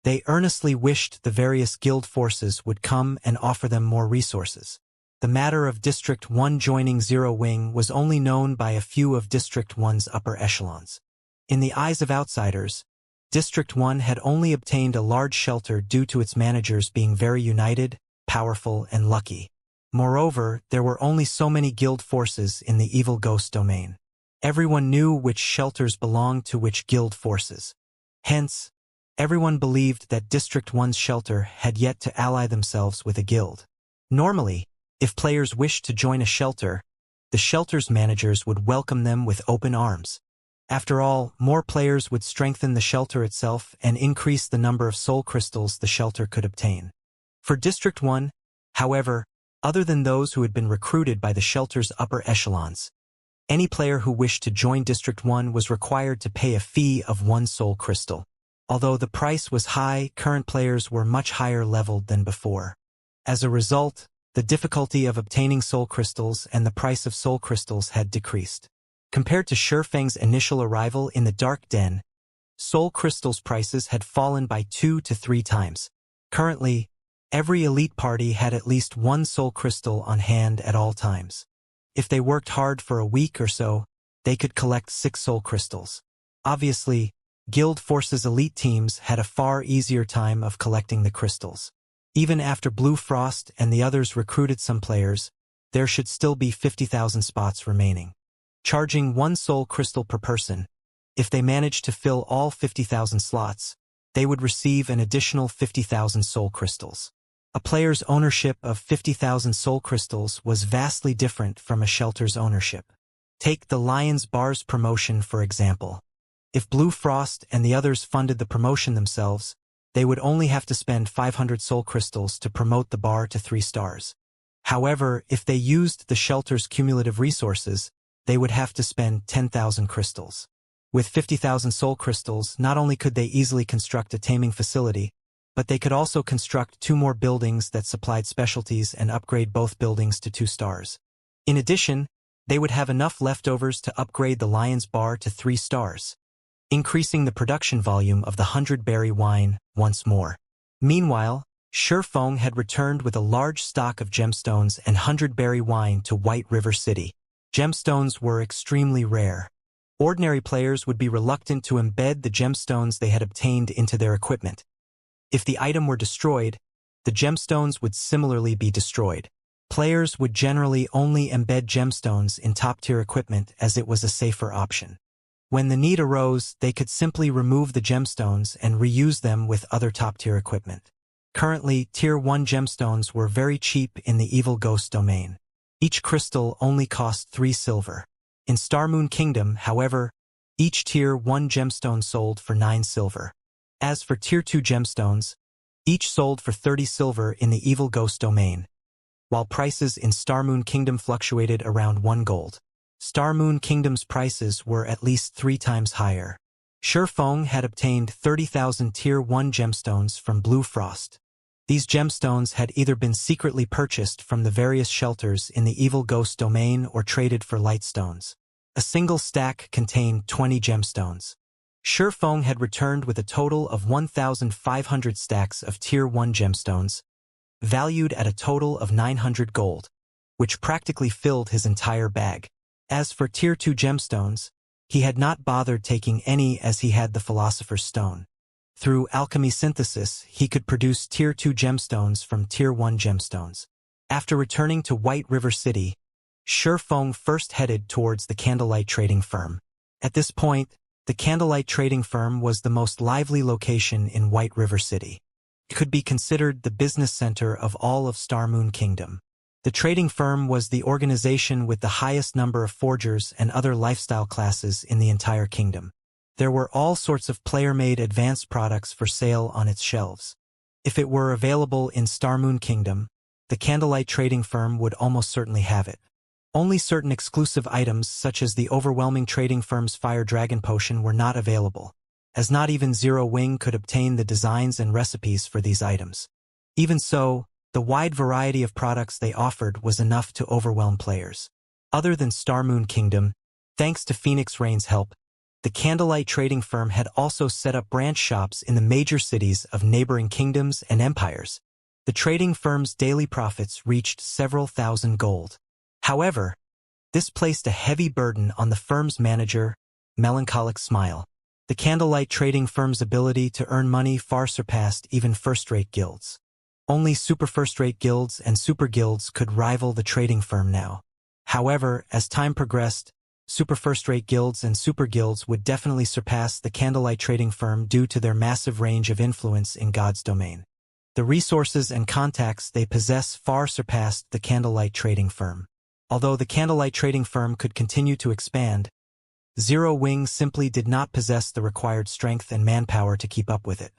They earnestly wished the various guild forces would come and offer them more resources. The matter of District 1 joining Zero Wing was only known by a few of District 1's upper echelons. In the eyes of outsiders, District 1 had only obtained a large shelter due to its managers being very united, powerful, and lucky. Moreover, there were only so many guild forces in the Evil Ghost domain. Everyone knew which shelters belonged to which guild forces. Hence, everyone believed that District 1's shelter had yet to ally themselves with a guild. Normally, if players wished to join a shelter, the shelter's managers would welcome them with open arms. After all, more players would strengthen the shelter itself and increase the number of soul crystals the shelter could obtain. For District 1, however, other than those who had been recruited by the shelter's upper echelons, any player who wished to join District 1 was required to pay a fee of 1 soul crystal. Although the price was high, current players were much higher leveled than before. As a result, the difficulty of obtaining soul crystals and the price of soul crystals had decreased. Compared to Shifeng's initial arrival in the Dark Den, soul crystals prices had fallen by 2 to 3 times. Currently, every elite party had at least 1 soul crystal on hand at all times. If they worked hard for a week or so, they could collect 6 soul crystals. Obviously, Guild Force's elite teams had a far easier time of collecting the crystals. Even after Blue Frost and the others recruited some players, there should still be 50,000 spots remaining. Charging 1 soul crystal per person, if they managed to fill all 50,000 slots, they would receive an additional 50,000 soul crystals. A player's ownership of 50,000 soul crystals was vastly different from a shelter's ownership. Take the Lion's Bars promotion for example. If Blue Frost and the others funded the promotion themselves, they would only have to spend 500 soul crystals to promote the bar to 3 stars. However, if they used the shelter's cumulative resources, they would have to spend 10,000 crystals. With 50,000 soul crystals, not only could they easily construct a taming facility, but they could also construct 2 more buildings that supplied specialties and upgrade both buildings to 2 stars. In addition, they would have enough leftovers to upgrade the Lion's Bar to 3 stars, increasing the production volume of the 100-berry wine once more. Meanwhile, Shifeng had returned with a large stock of gemstones and 100-berry wine to White River City. Gemstones were extremely rare. Ordinary players would be reluctant to embed the gemstones they had obtained into their equipment. If the item were destroyed, the gemstones would similarly be destroyed. Players would generally only embed gemstones in top-tier equipment as it was a safer option. When the need arose, they could simply remove the gemstones and reuse them with other top-tier equipment. Currently, Tier 1 gemstones were very cheap in the Evil Ghost domain. Each crystal only cost 3 silver. In Starmoon Kingdom, however, each Tier 1 gemstone sold for 9 silver. As for Tier 2 gemstones, each sold for 30 silver in the Evil Ghost domain, while prices in Starmoon Kingdom fluctuated around 1 gold. Starmoon Kingdom's prices were at least 3 times higher. Shifeng had obtained 30,000 Tier 1 gemstones from Blue Frost. These gemstones had either been secretly purchased from the various shelters in the Evil Ghost domain or traded for lightstones. A single stack contained 20 gemstones. Shifeng had returned with a total of 1,500 stacks of Tier 1 gemstones, valued at a total of 900 gold, which practically filled his entire bag. As for Tier 2 gemstones, he had not bothered taking any as he had the Philosopher's Stone. Through alchemy synthesis, he could produce Tier 2 gemstones from Tier 1 gemstones. After returning to White River City, Shifeng first headed towards the Candlelight Trading Firm. At this point, the Candlelight Trading Firm was the most lively location in White River City. It could be considered the business center of all of Starmoon Kingdom. The trading firm was the organization with the highest number of forgers and other lifestyle classes in the entire kingdom. There were all sorts of player-made advanced products for sale on its shelves. If it were available in Starmoon Kingdom, the Candlelight Trading Firm would almost certainly have it. Only certain exclusive items such as the overwhelming trading firm's Fire Dragon Potion were not available, as not even Zero Wing could obtain the designs and recipes for these items. Even so, the wide variety of products they offered was enough to overwhelm players. Other than Starmoon Kingdom, thanks to Phoenix Rain's help, the Candlelight Trading Firm had also set up branch shops in the major cities of neighboring kingdoms and empires. The trading firm's daily profits reached several thousand gold. However, this placed a heavy burden on the firm's manager, Melancholic Smile. The Candlelight Trading Firm's ability to earn money far surpassed even first-rate guilds. Only super first-rate guilds and super guilds could rival the trading firm now. However, as time progressed, super first-rate guilds and super guilds would definitely surpass the Candlelight Trading Firm due to their massive range of influence in God's domain. The resources and contacts they possess far surpassed the Candlelight Trading Firm. Although the Candlelight Trading Firm could continue to expand, Zero Wing simply did not possess the required strength and manpower to keep up with it.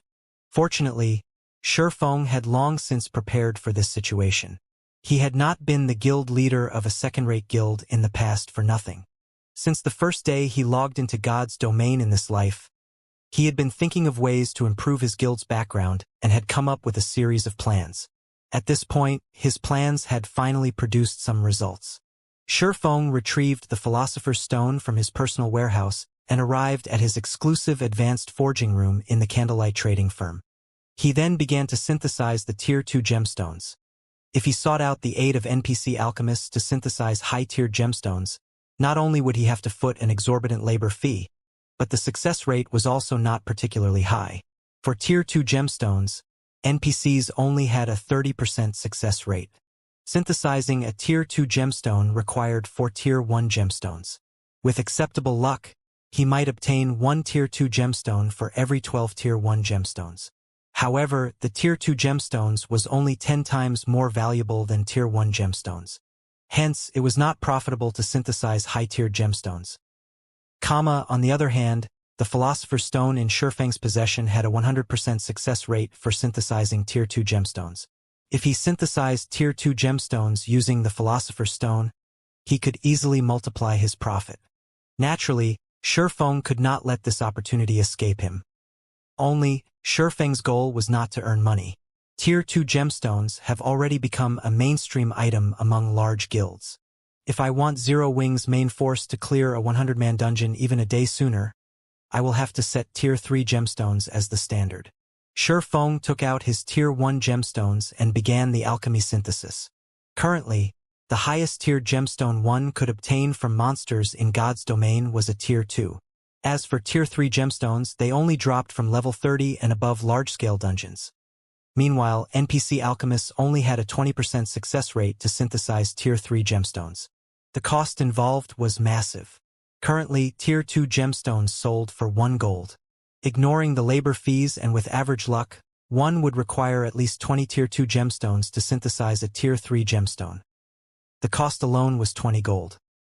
Fortunately, Shifeng had long since prepared for this situation. He had not been the guild leader of a second-rate guild in the past for nothing. Since the first day he logged into God's domain in this life, he had been thinking of ways to improve his guild's background and had come up with a series of plans. At this point, his plans had finally produced some results. Shifeng retrieved the Philosopher's Stone from his personal warehouse and arrived at his exclusive advanced forging room in the Candlelight Trading Firm. He then began to synthesize the Tier 2 gemstones. If he sought out the aid of NPC alchemists to synthesize high-tiered gemstones, not only would he have to foot an exorbitant labor fee, but the success rate was also not particularly high. For Tier 2 gemstones, NPCs only had a 30% success rate. Synthesizing a Tier 2 gemstone required 4 Tier 1 gemstones. With acceptable luck, he might obtain 1 Tier 2 gemstone for every 12 Tier 1 gemstones. However, the Tier 2 gemstones was only 10 times more valuable than Tier 1 gemstones. Hence, it was not profitable to synthesize high-tiered gemstones. On the other hand, the Philosopher's Stone in Shurfeng's possession had a 100% success rate for synthesizing Tier 2 gemstones. If he synthesized Tier 2 gemstones using the Philosopher's Stone, he could easily multiply his profit. Naturally, Shurfeng could not let this opportunity escape him. Only, Shurfeng's goal was not to earn money. Tier 2 gemstones have already become a mainstream item among large guilds. If I want Zero Wing's main force to clear a 100-man dungeon even a day sooner, I will have to set Tier 3 gemstones as the standard. Shurfeng took out his Tier 1 gemstones and began the alchemy synthesis. Currently, the highest tiered gemstone one could obtain from monsters in God's domain was a Tier 2. As for Tier 3 gemstones, they only dropped from level 30 and above large-scale dungeons. Meanwhile, NPC alchemists only had a 20% success rate to synthesize Tier 3 gemstones. The cost involved was massive. Currently, Tier 2 gemstones sold for 1 gold. Ignoring the labor fees and with average luck, one would require at least 20 Tier 2 gemstones to synthesize a Tier 3 gemstone. The cost alone was 20 gold.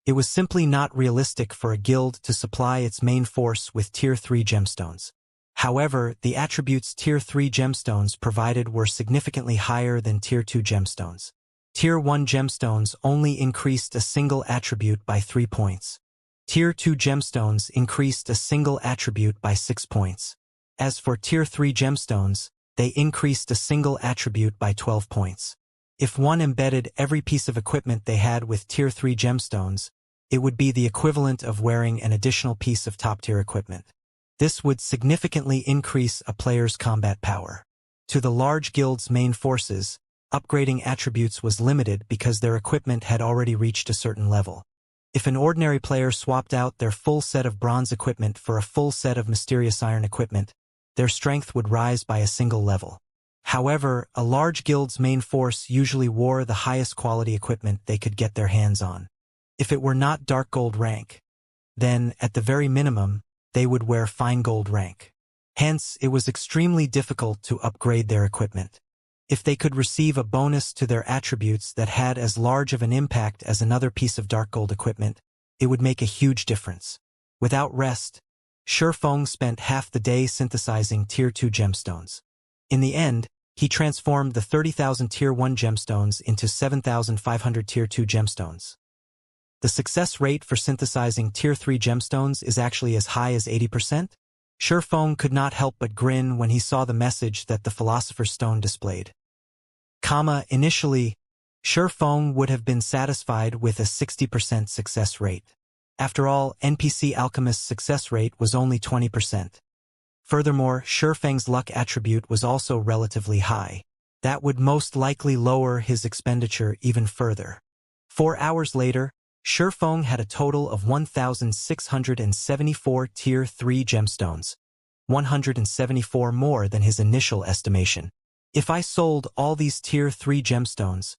It was simply not realistic for a guild to supply its main force with Tier 3 gemstones. However, the attributes Tier 3 gemstones provided were significantly higher than Tier 2 gemstones. Tier 1 gemstones only increased a single attribute by 3 points. Tier 2 gemstones increased a single attribute by 6 points. As for Tier 3 gemstones, they increased a single attribute by 12 points. If one embedded every piece of equipment they had with Tier 3 gemstones, it would be the equivalent of wearing an additional piece of top-tier equipment. This would significantly increase a player's combat power. To the large guild's main forces, upgrading attributes was limited because their equipment had already reached a certain level. If an ordinary player swapped out their full set of bronze equipment for a full set of mysterious iron equipment, their strength would rise by a single level. However, a large guild's main force usually wore the highest quality equipment they could get their hands on. If it were not dark gold rank, then, at the very minimum, they would wear fine gold rank. Hence, it was extremely difficult to upgrade their equipment. If they could receive a bonus to their attributes that had as large of an impact as another piece of dark gold equipment, it would make a huge difference. Without rest, Shurfeng spent half the day synthesizing Tier 2 gemstones. In the end, he transformed the 30,000 Tier 1 gemstones into 7,500 Tier 2 gemstones. The success rate for synthesizing Tier 3 gemstones is actually as high as 80%. Shurfeng could not help but grin when he saw the message that the Philosopher's Stone displayed. Initially, Shurfeng would have been satisfied with a 60% success rate. After all, NPC alchemist's success rate was only 20%. Furthermore, Shurfeng's luck attribute was also relatively high. That would most likely lower his expenditure even further. 4 hours later, Shurfeng had a total of 1,674 Tier 3 gemstones, 174 more than his initial estimation. If I sold all these Tier 3 gemstones,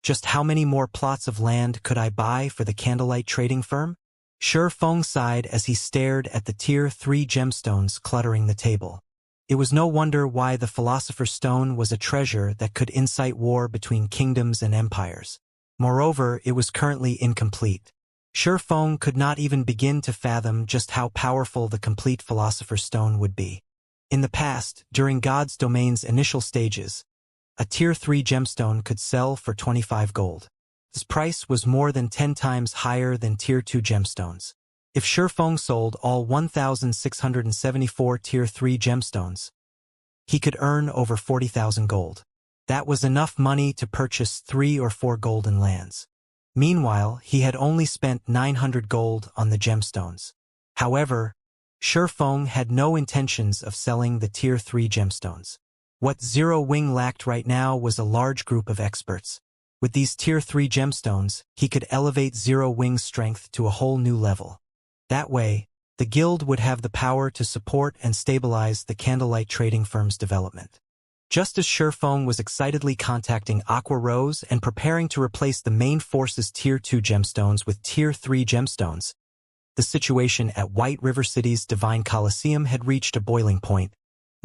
just how many more plots of land could I buy for the candlelight trading firm? Shurfeng sighed as he stared at the Tier 3 gemstones cluttering the table. It was no wonder why the Philosopher's Stone was a treasure that could incite war between kingdoms and empires. Moreover, it was currently incomplete. Shurfeng could not even begin to fathom just how powerful the complete Philosopher's Stone would be. In the past, during God's domain's initial stages, a Tier 3 gemstone could sell for 25 gold. This price was more than 10 times higher than Tier 2 gemstones. If Shurfeng sold all 1,674 Tier 3 gemstones, he could earn over 40,000 gold. That was enough money to purchase 3 or 4 golden lands. Meanwhile, he had only spent 900 gold on the gemstones. However, Shurfeng had no intentions of selling the Tier 3 gemstones. What Zero Wing lacked right now was a large group of experts. With these Tier 3 gemstones, he could elevate Zero Wing's strength to a whole new level. That way, the guild would have the power to support and stabilize the Candlelight trading firm's development. Just as Shurfeng was excitedly contacting Aqua Rose and preparing to replace the main force's Tier 2 gemstones with Tier 3 gemstones, the situation at White River City's Divine Coliseum had reached a boiling point.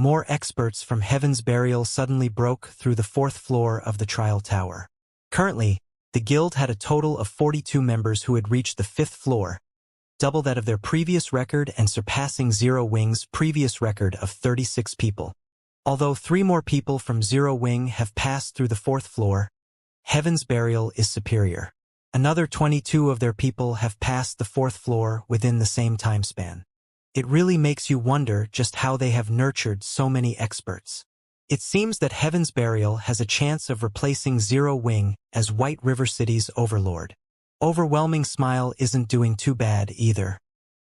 More experts from Heaven's Burial suddenly broke through the 4th floor of the trial tower. Currently, the guild had a total of 42 members who had reached the 5th floor, double that of their previous record and surpassing Zero Wing's previous record of 36 people. Although 3 more people from Zero Wing have passed through the 4th floor, Heaven's Burial is superior. Another 22 of their people have passed the 4th floor within the same time span. It really makes you wonder just how they have nurtured so many experts. It seems that Heaven's Burial has a chance of replacing Zero Wing as White River City's overlord. Overwhelming Smile isn't doing too bad either.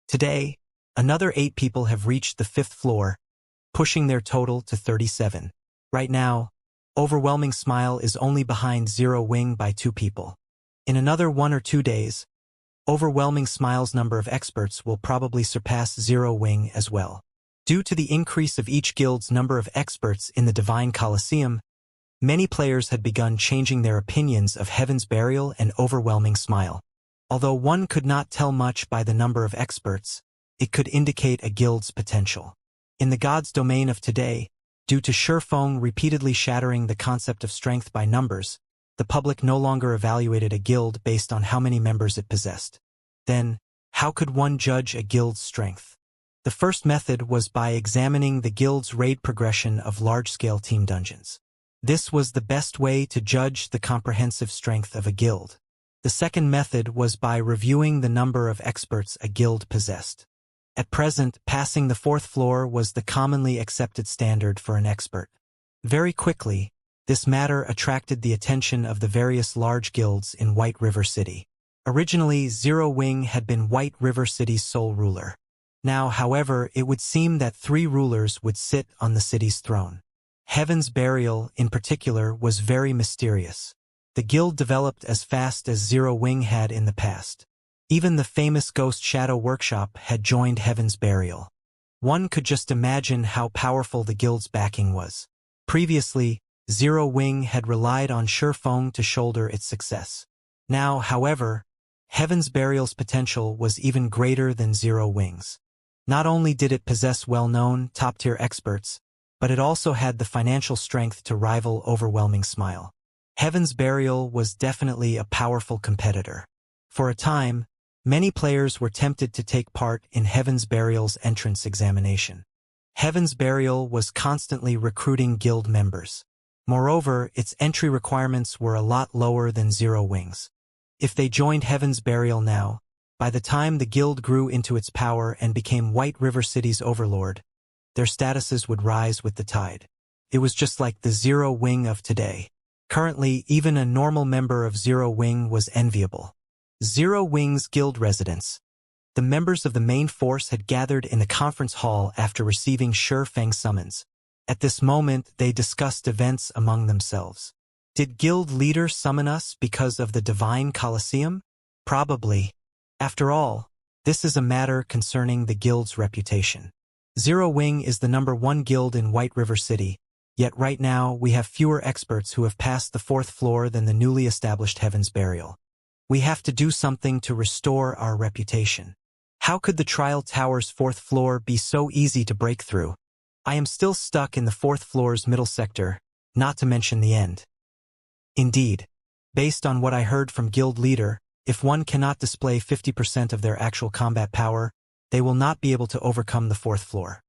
Today, another 8 people have reached the 5th floor, pushing their total to 37. Right now, Overwhelming Smile is only behind Zero Wing by 2 people. In another 1 or 2 days, Overwhelming Smile's number of experts will probably surpass Zero Wing as well. Due to the increase of each guild's number of experts in the Divine Coliseum, many players had begun changing their opinions of Heaven's Burial and Overwhelming Smile. Although one could not tell much by the number of experts, it could indicate a guild's potential. In the God's domain of today, due to Shurfeng repeatedly shattering the concept of strength by numbers, the public no longer evaluated a guild based on how many members it possessed. Then, how could one judge a guild's strength? The first method was by examining the guild's raid progression of large-scale team dungeons. This was the best way to judge the comprehensive strength of a guild. The second method was by reviewing the number of experts a guild possessed. At present, passing the 4th floor was the commonly accepted standard for an expert. Very quickly, this matter attracted the attention of the various large guilds in White River City. Originally, Zero Wing had been White River City's sole ruler. Now, however, it would seem that 3 rulers would sit on the city's throne. Heaven's Burial, in particular, was very mysterious. The guild developed as fast as Zero Wing had in the past. Even the famous Ghost Shadow Workshop had joined Heaven's Burial. One could just imagine how powerful the guild's backing was. Previously, Zero Wing had relied on Shurfeng to shoulder its success. Now, however, Heaven's Burial's potential was even greater than Zero Wing's. Not only did it possess well-known, top-tier experts, but it also had the financial strength to rival Overwhelming Smile. Heaven's Burial was definitely a powerful competitor. For a time, many players were tempted to take part in Heaven's Burial's entrance examination. Heaven's Burial was constantly recruiting guild members. Moreover, its entry requirements were a lot lower than Zero Wing's. If they joined Heaven's Burial now, by the time the guild grew into its power and became White River City's overlord, their statuses would rise with the tide. It was just like the Zero Wing of today. Currently, even a normal member of Zero Wing was enviable. Zero Wing's guild residence. The members of the main force had gathered in the conference hall after receiving Shurfeng's summons. At this moment, they discussed events among themselves. Did guild leader summon us because of the Divine Coliseum? Probably. After all, this is a matter concerning the guild's reputation. Zero Wing is the #1 guild in White River City, yet right now we have fewer experts who have passed the 4th floor than the newly established Heaven's Burial. We have to do something to restore our reputation. How could the trial tower's 4th floor be so easy to break through? I am still stuck in the 4th floor's middle sector, not to mention the end. Indeed, based on what I heard from guild leader, if one cannot display 50% of their actual combat power, they will not be able to overcome the 4th floor.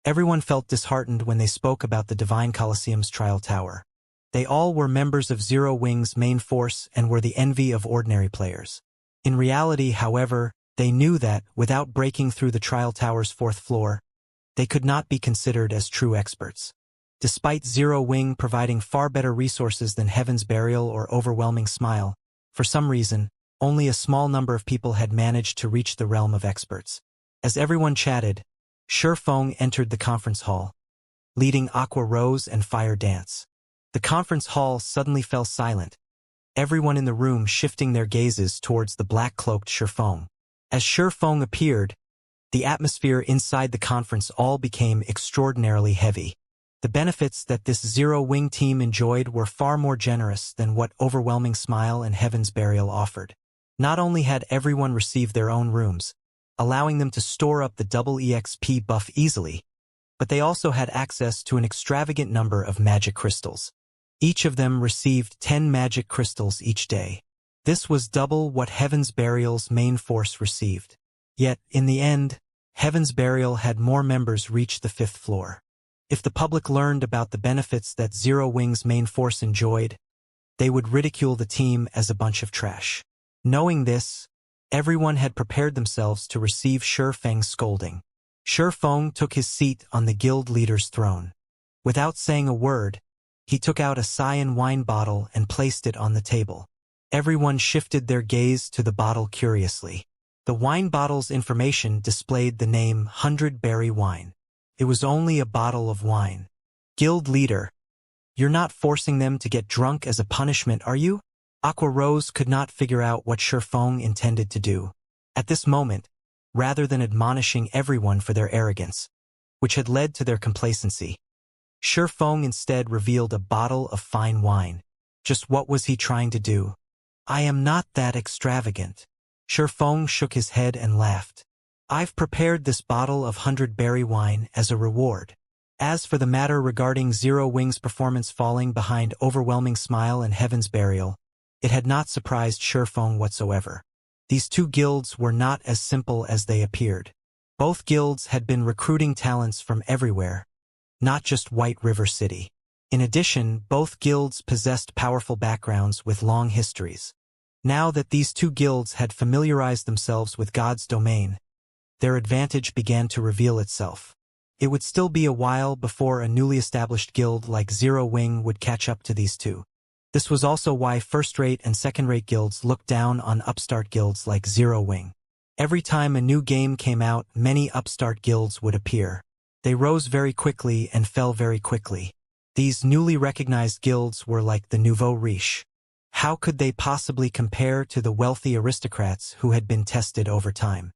Everyone felt disheartened when they spoke about the Divine Coliseum's trial tower. They all were members of Zero Wing's main force and were the envy of ordinary players. In reality, however, they knew that, without breaking through the trial tower's 4th floor, they could not be considered as true experts. Despite Zero Wing providing far better resources than Heaven's Burial or Overwhelming Smile, for some reason, only a small number of people had managed to reach the realm of experts. As everyone chatted, Shurfeng entered the conference hall. leading Aqua Rose and Fire Dance. The conference hall suddenly fell silent, everyone in the room shifting their gazes towards the black-cloaked Shifeng. As Shifeng appeared, the atmosphere inside the conference hall became extraordinarily heavy. The benefits that this Zero-Wing team enjoyed were far more generous than what Overwhelming Smile and Heaven's Burial offered. Not only had everyone received their own rooms, allowing them to store up the double EXP buff easily, but they also had access to an extravagant number of magic crystals. Each of them received 10 magic crystals each day. This was double what Heaven's Burial's main force received. Yet, in the end, Heaven's Burial had more members reach the 5th floor. If the public learned about the benefits that Zero Wing's main force enjoyed, they would ridicule the team as a bunch of trash. Knowing this, everyone had prepared themselves to receive Shifeng's scolding. Shifeng took his seat on the guild leader's throne. Without saying a word, he took out a cyan wine bottle and placed it on the table. Everyone shifted their gaze to the bottle curiously. The wine bottle's information displayed the name 100 Berry Wine. It was only a bottle of wine. Guild leader, you're not forcing them to get drunk as a punishment, are you? Aqua Rose could not figure out what Shifeng intended to do. At this moment, rather than admonishing everyone for their arrogance, which had led to their complacency, Shifeng instead revealed a bottle of fine wine. Just what was he trying to do? I am not that extravagant. Shifeng shook his head and laughed. I've prepared this bottle of 100 Berry Wine as a reward. As for the matter regarding Zero Wing's performance falling behind Overwhelming Smile and Heaven's Burial, it had not surprised Shifeng whatsoever. These two guilds were not as simple as they appeared. Both guilds had been recruiting talents from everywhere, not just White River City. In addition, both guilds possessed powerful backgrounds with long histories. Now that these two guilds had familiarized themselves with God's domain, their advantage began to reveal itself. It would still be a while before a newly established guild like Zero Wing would catch up to these two. This was also why first-rate and second-rate guilds looked down on upstart guilds like Zero Wing. Every time a new game came out, many upstart guilds would appear. They rose very quickly and fell very quickly. These newly recognized guilds were like the nouveau riche. How could they possibly compare to the wealthy aristocrats who had been tested over time?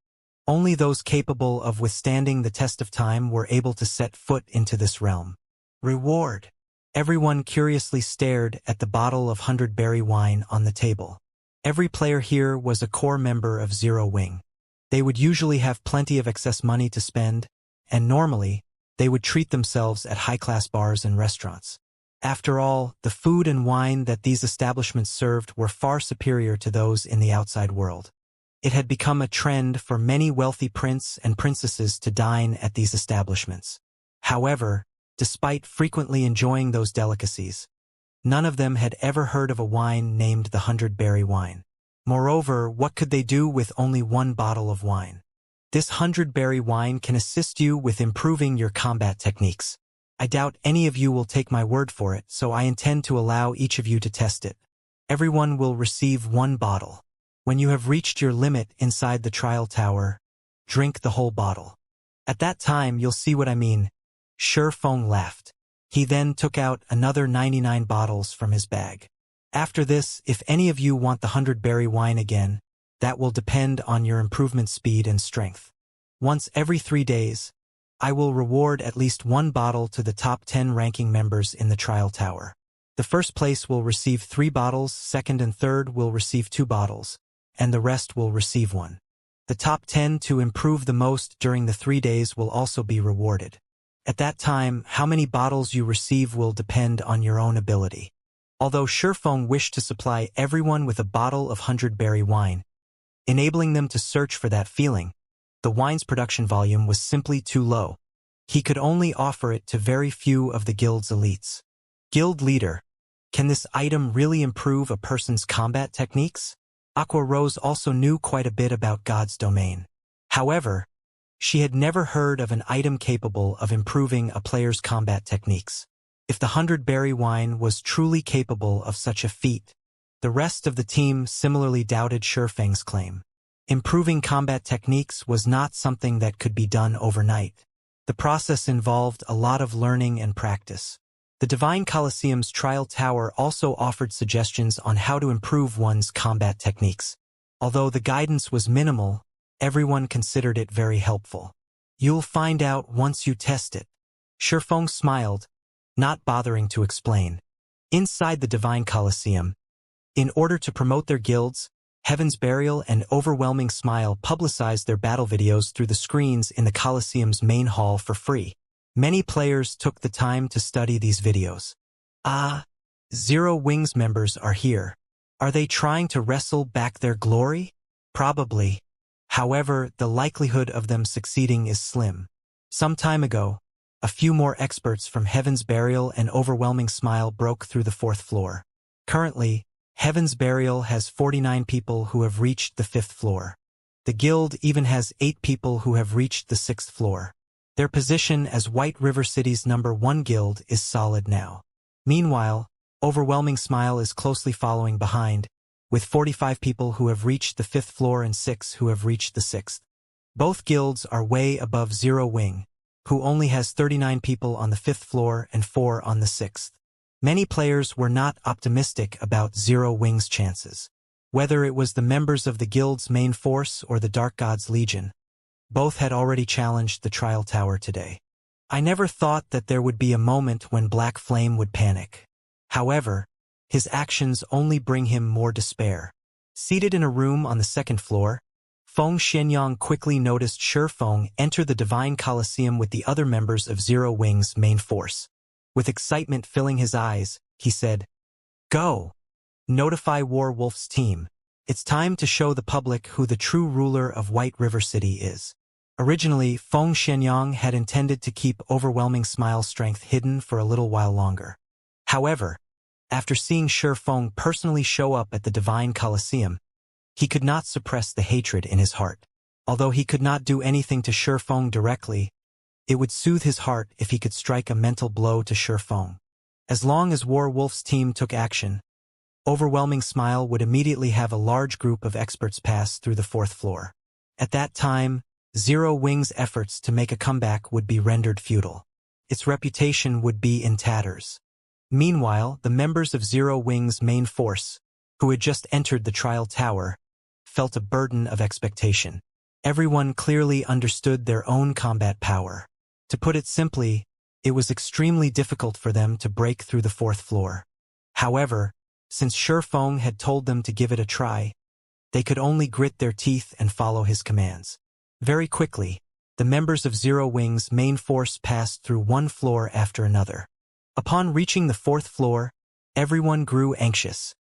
Only those capable of withstanding the test of time were able to set foot into this realm. Reward. Everyone curiously stared at the bottle of 100 Berry Wine on the table. Every player here was a core member of Zero Wing. They would usually have plenty of excess money to spend, and normally, they would treat themselves at high-class bars and restaurants. After all, the food and wine that these establishments served were far superior to those in the outside world. It had become a trend for many wealthy princes and princesses to dine at these establishments. However, despite frequently enjoying those delicacies, none of them had ever heard of a wine named the 100 Berry Wine. Moreover, what could they do with only one bottle of wine? This 100 Berry Wine can assist you with improving your combat techniques. I doubt any of you will take my word for it, so I intend to allow each of you to test it. Everyone will receive one bottle. When you have reached your limit inside the trial tower, drink the whole bottle. At that time, you'll see what I mean. Shifeng laughed. He then took out another 99 bottles from his bag. After this, if any of you want the 100 Berry Wine again, that will depend on your improvement speed and strength. Once every 3 days, I will reward at least one bottle to the top 10 ranking members in the trial tower. The first place will receive 3 bottles, second and third will receive 2 bottles, and the rest will receive 1. The top 10 to improve the most during the 3 days will also be rewarded. At that time, how many bottles you receive will depend on your own ability. Although Shifeng wished to supply everyone with a bottle of 100 Berry Wine, enabling them to search for that feeling, the wine's production volume was simply too low. He could only offer it to very few of the guild's elites. Guild leader, can this item really improve a person's combat techniques? Aqua Rose also knew quite a bit about God's domain. However, she had never heard of an item capable of improving a player's combat techniques. If the 100 Berry Wine was truly capable of such a feat, the rest of the team similarly doubted Shifeng's claim. Improving combat techniques was not something that could be done overnight. The process involved a lot of learning and practice. The Divine Colosseum's Trial Tower also offered suggestions on how to improve one's combat techniques. Although the guidance was minimal, everyone considered it very helpful. You'll find out once you test it. Shifeng smiled, not bothering to explain. Inside the Divine Colosseum, in order to promote their guilds, Heaven's Burial and Overwhelming Smile publicized their battle videos through the screens in the Colosseum's main hall for free. Many players took the time to study these videos. Zero Wings members are here. Are they trying to wrestle back their glory? Probably. However, the likelihood of them succeeding is slim. Some time ago, a few more experts from Heaven's Burial and Overwhelming Smile broke through the 4th floor. Currently, Heaven's Burial has 49 people who have reached the 5th floor. The guild even has 8 people who have reached the 6th floor. Their position as White River City's #1 guild is solid now. Meanwhile, Overwhelming Smile is closely following behind, with 45 people who have reached the 5th floor and 6 who have reached the 6th. Both guilds are way above Zero Wing, who only has 39 people on the 5th floor and 4 on the 6th. Many players were not optimistic about Zero Wing's chances. Whether it was the members of the guild's main force or the Dark God's Legion, both had already challenged the Trial Tower today. I never thought that there would be a moment when Black Flame would panic. However, his actions only bring him more despair. Seated in a room on the 2nd floor, Feng Xianyang quickly noticed Shifeng enter the Divine Colosseum with the other members of Zero Wing's main force. With excitement filling his eyes, he said, "Go! Notify Warwolf's team. It's time to show the public who the true ruler of White River City is." Originally, Feng Xianyang had intended to keep Overwhelming Smile's strength hidden for a little while longer. However, after seeing Shifeng personally show up at the Divine Colosseum, he could not suppress the hatred in his heart. Although he could not do anything to Shifeng directly, it would soothe his heart if he could strike a mental blow to Shifeng. As long as Warwolf's team took action, Overwhelming Smile would immediately have a large group of experts pass through the 4th floor. At that time, Zero Wing's efforts to make a comeback would be rendered futile. Its reputation would be in tatters. Meanwhile, the members of Zero Wing's main force, who had just entered the Trial Tower, felt a burden of expectation. Everyone clearly understood their own combat power. To put it simply, it was extremely difficult for them to break through the 4th floor. However, since Shifeng had told them to give it a try, they could only grit their teeth and follow his commands. Very quickly, the members of Zero Wing's main force passed through one floor after another. Upon reaching the 4th floor, everyone grew anxious.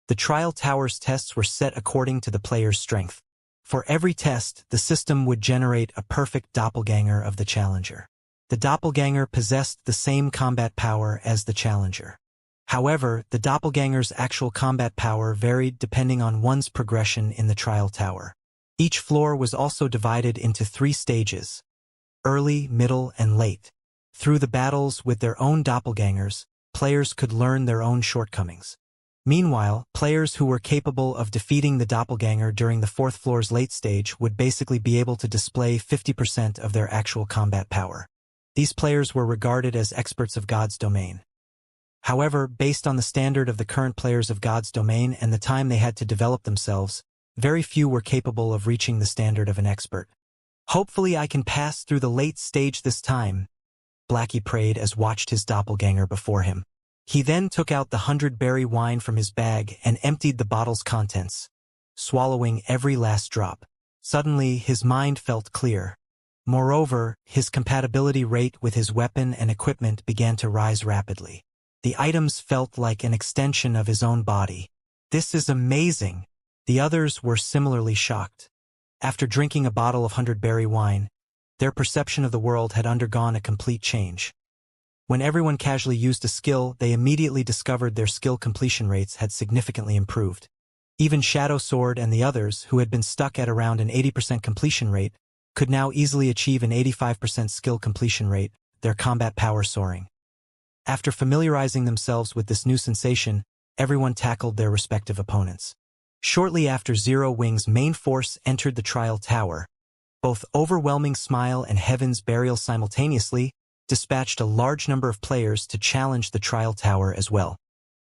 The Trial Tower's tests were set according to the player's strength. For every test, the system would generate a perfect doppelganger of the challenger. The doppelganger possessed the same combat power as the challenger. However, the doppelganger's actual combat power varied depending on one's progression in the Trial Tower. Each floor was also divided into 3 stages: early, middle, and late. Through the battles with their own doppelgangers, players could learn their own shortcomings. Meanwhile, players who were capable of defeating the doppelganger during the 4th floor's late stage would basically be able to display 50% of their actual combat power. These players were regarded as experts of God's domain. However, based on the standard of the current players of God's domain and the time they had to develop themselves, very few were capable of reaching the standard of an expert. "Hopefully I can pass through the late stage this time," Blackie prayed as watched his doppelganger before him. He then took out the 100-berry wine from his bag and emptied the bottle's contents, swallowing every last drop. Suddenly, his mind felt clear. Moreover, his compatibility rate with his weapon and equipment began to rise rapidly. The items felt like an extension of his own body. "This is amazing!" The others were similarly shocked. After drinking a bottle of 100-berry wine, their perception of the world had undergone a complete change. When everyone casually used a skill, they immediately discovered their skill completion rates had significantly improved. Even Shadow Sword and the others, who had been stuck at around an 80% completion rate, could now easily achieve an 85% skill completion rate, their combat power soaring. After familiarizing themselves with this new sensation, everyone tackled their respective opponents. Shortly after Zero Wing's main force entered the Trial Tower, both Overwhelming Smile and Heaven's Burial simultaneously dispatched a large number of players to challenge the trial tower as well.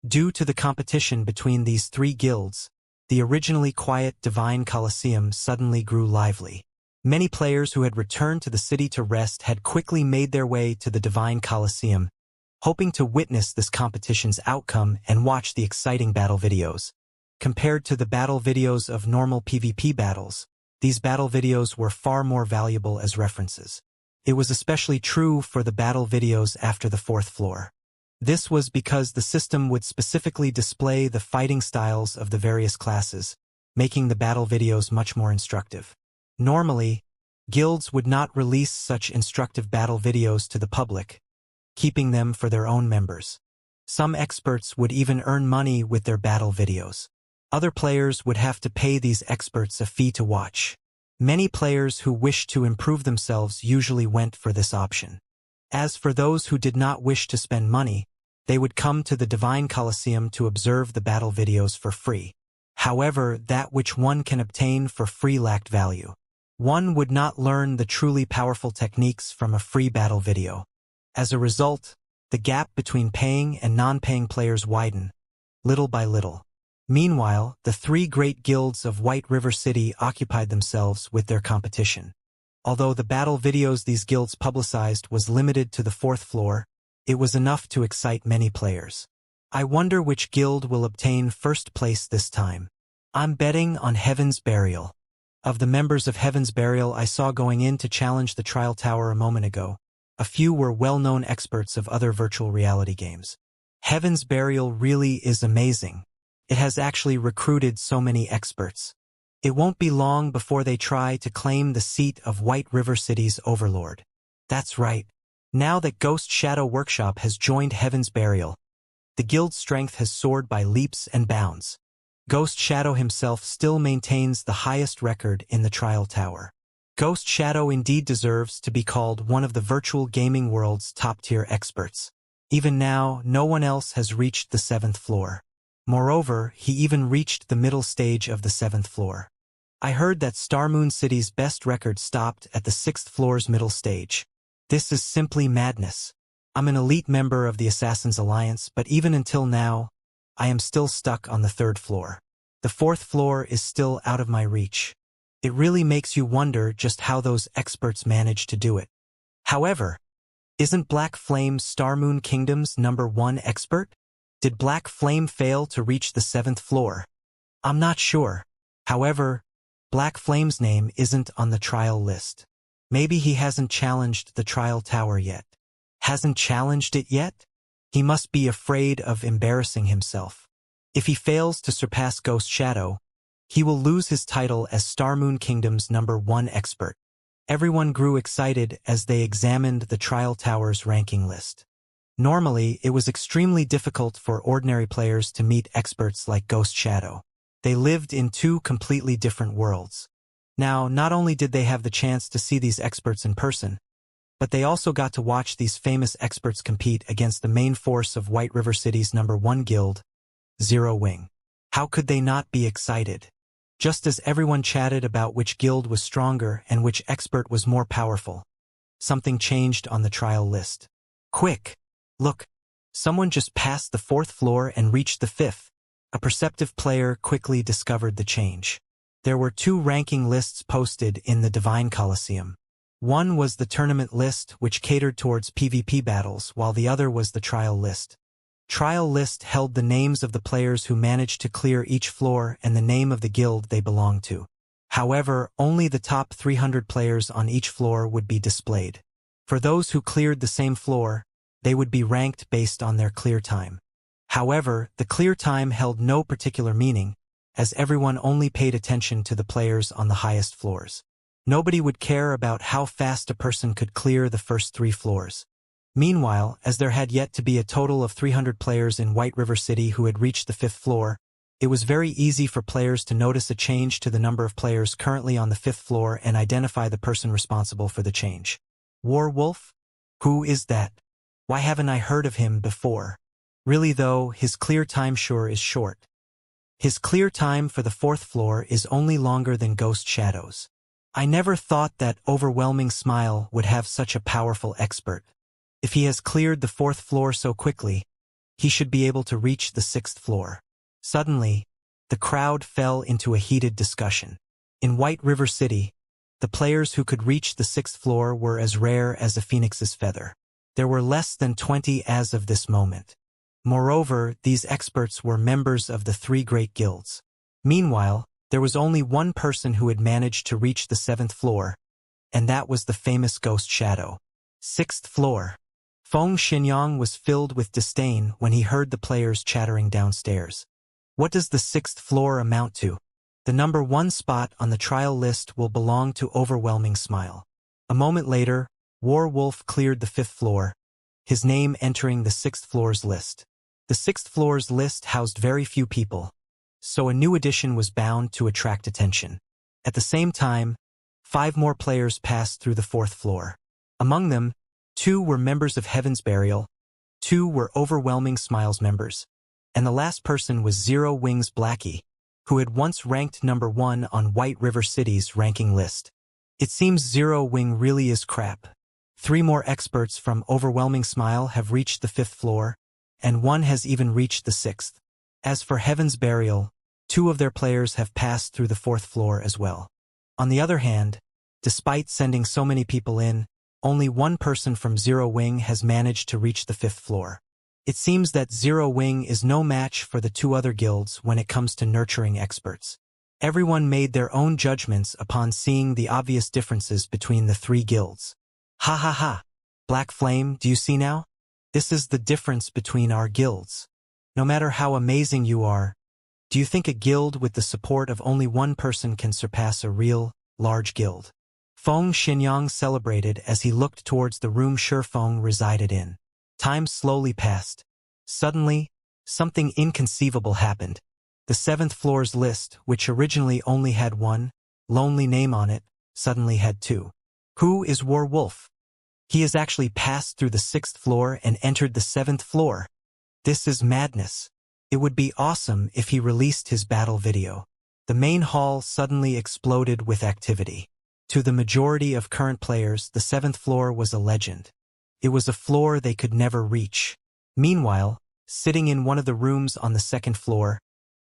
Due to the competition between these three guilds, the originally quiet Divine Colosseum suddenly grew lively. Many players who had returned to the city to rest had quickly made their way to the Divine Colosseum, hoping to witness this competition's outcome and watch the exciting battle videos. Compared to the battle videos of normal PvP battles, these battle videos were far more valuable as references. It was especially true for the battle videos after the fourth floor. This was because the system would specifically display the fighting styles of the various classes, making the battle videos much more instructive. Normally, guilds would not release such instructive battle videos to the public, keeping them for their own members. Some experts would even earn money with their battle videos. Other players would have to pay these experts a fee to watch. Many players who wished to improve themselves usually went for this option. As for those who did not wish to spend money, they would come to the Divine Colosseum to observe the battle videos for free. However, that which one can obtain for free lacked value. One would not learn the truly powerful techniques from a free battle video. As a result, the gap between paying and non-paying players widened, little by little. Meanwhile, the three great guilds of White River City occupied themselves with their competition. Although the battle videos these guilds publicized was limited to the fourth floor, it was enough to excite many players. I wonder which guild will obtain first place this time. I'm betting on Heaven's Burial. Of the members of Heaven's Burial I saw going in to challenge the trial tower a moment ago, a few were well-known experts of other virtual reality games. Heaven's Burial really is amazing. It has actually recruited so many experts. It won't be long before they try to claim the seat of White River City's overlord. That's right. Now that Ghost Shadow Workshop has joined Heaven's Burial, the guild's strength has soared by leaps and bounds. Ghost Shadow himself still maintains the highest record in the trial tower. Ghost Shadow indeed deserves to be called one of the virtual gaming world's top-tier experts. Even now, no one else has reached the 7th floor. Moreover, he even reached the middle stage of the 7th floor. I heard that Star Moon City's best record stopped at the 6th floor's middle stage. This is simply madness. I'm an elite member of the Assassin's Alliance, but even until now, I am still stuck on the 3rd floor. The 4th floor is still out of my reach. It really makes you wonder just how those experts manage to do it. However, isn't Black Flame Star Moon Kingdom's #1 expert? Did Black Flame fail to reach the 7th floor? I'm not sure. However, Black Flame's name isn't on the trial list. Maybe he hasn't challenged the trial tower yet. Hasn't challenged it yet? He must be afraid of embarrassing himself. If he fails to surpass Ghost Shadow, he will lose his title as Star Moon Kingdom's #1 expert. Everyone grew excited as they examined the trial tower's ranking list. Normally, it was extremely difficult for ordinary players to meet experts like Ghost Shadow. They lived in two completely different worlds. Now, not only did they have the chance to see these experts in person, but they also got to watch these famous experts compete against the main force of White River City's #1 guild, Zero Wing. How could they not be excited? Just as everyone chatted about which guild was stronger and which expert was more powerful, something changed on the trial list. Quick! Look, someone just passed the 4th floor and reached the 5th. A perceptive player quickly discovered the change. There were two ranking lists posted in the Divine Colosseum. One was the tournament list, which catered towards PvP battles, while the other was the trial list. Trial list held the names of the players who managed to clear each floor and the name of the guild they belonged to. However, only the top 300 players on each floor would be displayed. For those who cleared the same floor, they would be ranked based on their clear time. However, the clear time held no particular meaning, as everyone only paid attention to the players on the highest floors. Nobody would care about how fast a person could clear the first 3 floors. Meanwhile, as there had yet to be a total of 300 players in White River City who had reached the 5th floor, it was very easy for players to notice a change to the number of players currently on the 5th floor and identify the person responsible for the change. Warwolf? Who is that? Why haven't I heard of him before? Really though, his clear time sure is short. His clear time for the 4th floor is only longer than Ghost Shadow's. I never thought that overwhelming smile would have such a powerful expert. If he has cleared the 4th floor so quickly, he should be able to reach the 6th floor. Suddenly, the crowd fell into a heated discussion. In White River City, the players who could reach the 6th floor were as rare as a phoenix's feather. There were less than 20 as of this moment. Moreover, these experts were members of the 3 great guilds. Meanwhile, there was only one person who had managed to reach the 7th floor, and that was the famous Ghost Shadow. 6th floor. Feng Xinyang was filled with disdain when he heard the players chattering downstairs. What does the 6th floor amount to? The number 1 spot on the trial list will belong to Overwhelming Smile. A moment later, Warwolf cleared the 5th floor, his name entering the 6th floor's list. The 6th floor's list housed very few people, so a new addition was bound to attract attention. At the same time, 5 more players passed through the 4th floor. Among them, 2 were members of Heaven's Burial, 2 were Overwhelming Smiles members, and the last person was Zero Wings Blackie, who had once ranked number 1 on White River City's ranking list. It seems Zero Wing really is crap. 3 more experts from Overwhelming Smile have reached the 5th floor, and 1 has even reached the 6th. As for Heaven's Burial, 2 of their players have passed through the 4th floor as well. On the other hand, despite sending so many people in, only 1 person from Zero Wing has managed to reach the 5th floor. It seems that Zero Wing is no match for the 2 other guilds when it comes to nurturing experts. Everyone made their own judgments upon seeing the obvious differences between the 3 guilds. Ha ha ha! Black Flame, do you see now? This is the difference between our guilds. No matter how amazing you are, do you think a guild with the support of only 1 person can surpass a real, large guild? Feng Xinyang celebrated as he looked towards the room Shifeng resided in. Time slowly passed. Suddenly, something inconceivable happened. The 7th floor's list, which originally only had 1 lonely name on it, suddenly had 2. Who is Warwolf? He has actually passed through the 6th floor and entered the 7th floor. This is madness. It would be awesome if he released his battle video. The main hall suddenly exploded with activity. To the majority of current players, the 7th floor was a legend. It was a floor they could never reach. Meanwhile, sitting in one of the rooms on the 2nd floor,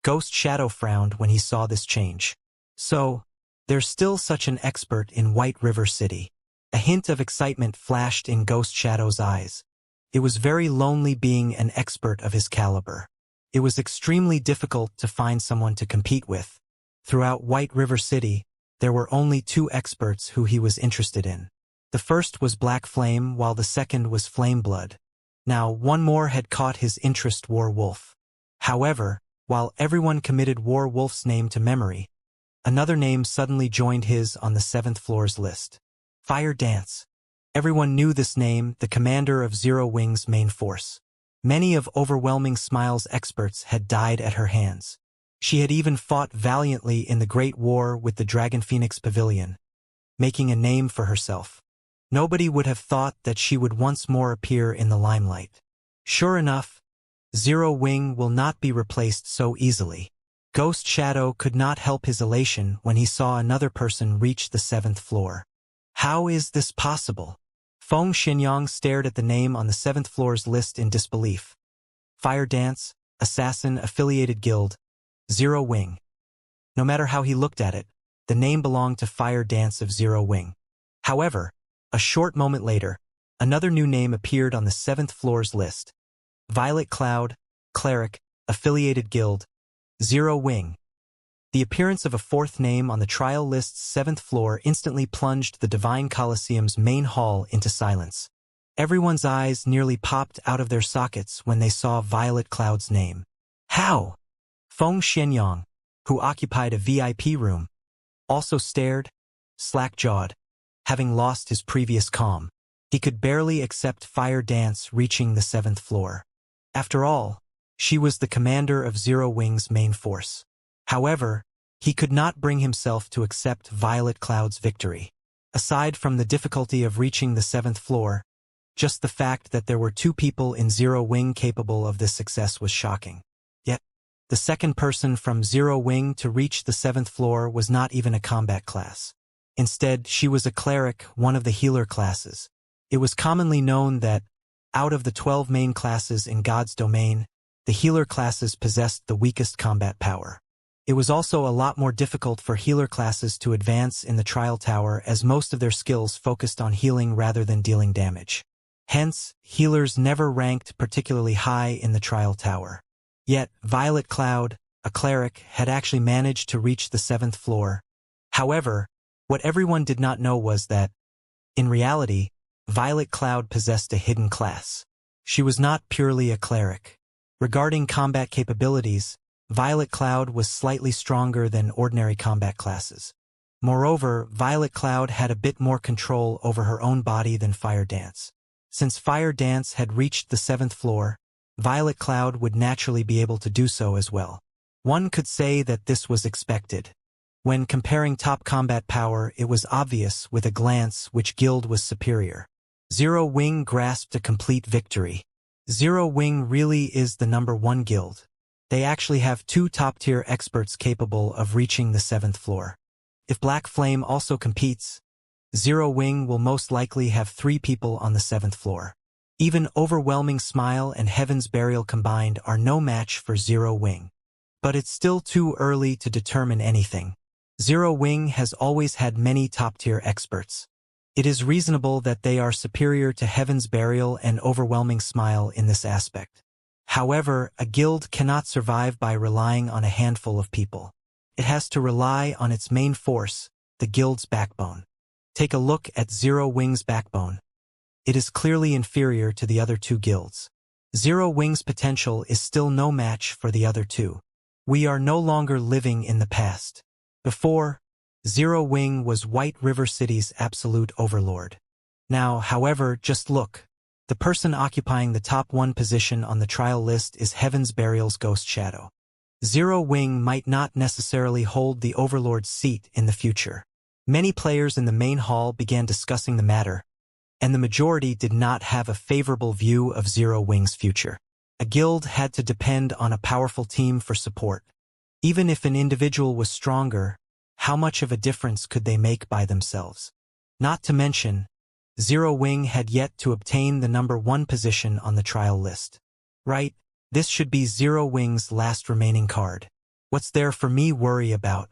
Ghost Shadow frowned when he saw this change. So, there's still such an expert in White River City. A hint of excitement flashed in Ghost Shadow's eyes. It was very lonely being an expert of his caliber. It was extremely difficult to find someone to compete with. Throughout White River City, there were only 2 experts who he was interested in. The first was Black Flame, while the second was Flameblood. Now, 1 more had caught his interest, Warwolf. However, while everyone committed Warwolf's name to memory, another name suddenly joined his on the 7th floor's list. Fire Dance. Everyone knew this name, the commander of Zero Wing's main force. Many of Overwhelming Smile's experts had died at her hands. She had even fought valiantly in the Great War with the Dragon Phoenix Pavilion, making a name for herself. Nobody would have thought that she would once more appear in the limelight. Sure enough, Zero Wing will not be replaced so easily. Ghost Shadow could not help his elation when he saw another person reach the 7th floor. How is this possible? Feng Xinyang stared at the name on the 7th floor's list in disbelief. Fire Dance, Assassin Affiliated Guild, Zero Wing. No matter how he looked at it, the name belonged to Fire Dance of Zero Wing. However, a short moment later, another new name appeared on the 7th floor's list. Violet Cloud, Cleric, Affiliated Guild, Zero Wing. The appearance of a 4th name on the trial list's 7th floor instantly plunged the Divine Colosseum's main hall into silence. Everyone's eyes nearly popped out of their sockets when they saw Violet Cloud's name. How? Feng Xinyang, who occupied a VIP room, also stared, slack-jawed, having lost his previous calm. He could barely accept Fire Dance reaching the 7th floor. After all, she was the commander of Zero Wing's main force. However, he could not bring himself to accept Violet Cloud's victory. Aside from the difficulty of reaching the 7th floor, just the fact that there were 2 people in Zero Wing capable of this success was shocking. Yet, the second person from Zero Wing to reach the 7th floor was not even a combat class. Instead, she was a cleric, one of the healer classes. It was commonly known that, out of the 12 main classes in God's domain, the healer classes possessed the weakest combat power. It was also a lot more difficult for healer classes to advance in the trial tower as most of their skills focused on healing rather than dealing damage. Hence, healers never ranked particularly high in the trial tower. Yet, Violet Cloud, a cleric, had actually managed to reach the 7th floor. However, what everyone did not know was that, in reality, Violet Cloud possessed a hidden class. She was not purely a cleric. Regarding combat capabilities, Violet Cloud was slightly stronger than ordinary combat classes. Moreover, Violet Cloud had a bit more control over her own body than Fire Dance. Since Fire Dance had reached the 7th floor, Violet Cloud would naturally be able to do so as well. One could say that this was expected. When comparing top combat power, it was obvious with a glance which guild was superior. Zero Wing grasped a complete victory. Zero Wing really is the #1 guild. They actually have 2 top-tier experts capable of reaching the 7th floor. If Black Flame also competes, Zero Wing will most likely have 3 people on the 7th floor. Even Overwhelming Smile and Heaven's Burial combined are no match for Zero Wing. But it's still too early to determine anything. Zero Wing has always had many top-tier experts. It is reasonable that they are superior to Heaven's Burial and Overwhelming Smile in this aspect. However, a guild cannot survive by relying on a handful of people. It has to rely on its main force, the guild's backbone. Take a look at Zero Wing's backbone. It is clearly inferior to the other 2 guilds. Zero Wing's potential is still no match for the other 2. We are no longer living in the past. Before, Zero Wing was White River City's absolute overlord. Now, however, just look. The person occupying the top 1 position on the trial list is Heaven's Burial's Ghost Shadow. Zero Wing might not necessarily hold the overlord's seat in the future. Many players in the main hall began discussing the matter, and the majority did not have a favorable view of Zero Wing's future. A guild had to depend on a powerful team for support. Even if an individual was stronger, how much of a difference could they make by themselves? Not to mention, Zero Wing had yet to obtain the #1 position on the trial list. Right, this should be Zero Wing's last remaining card. What's there for me worry about?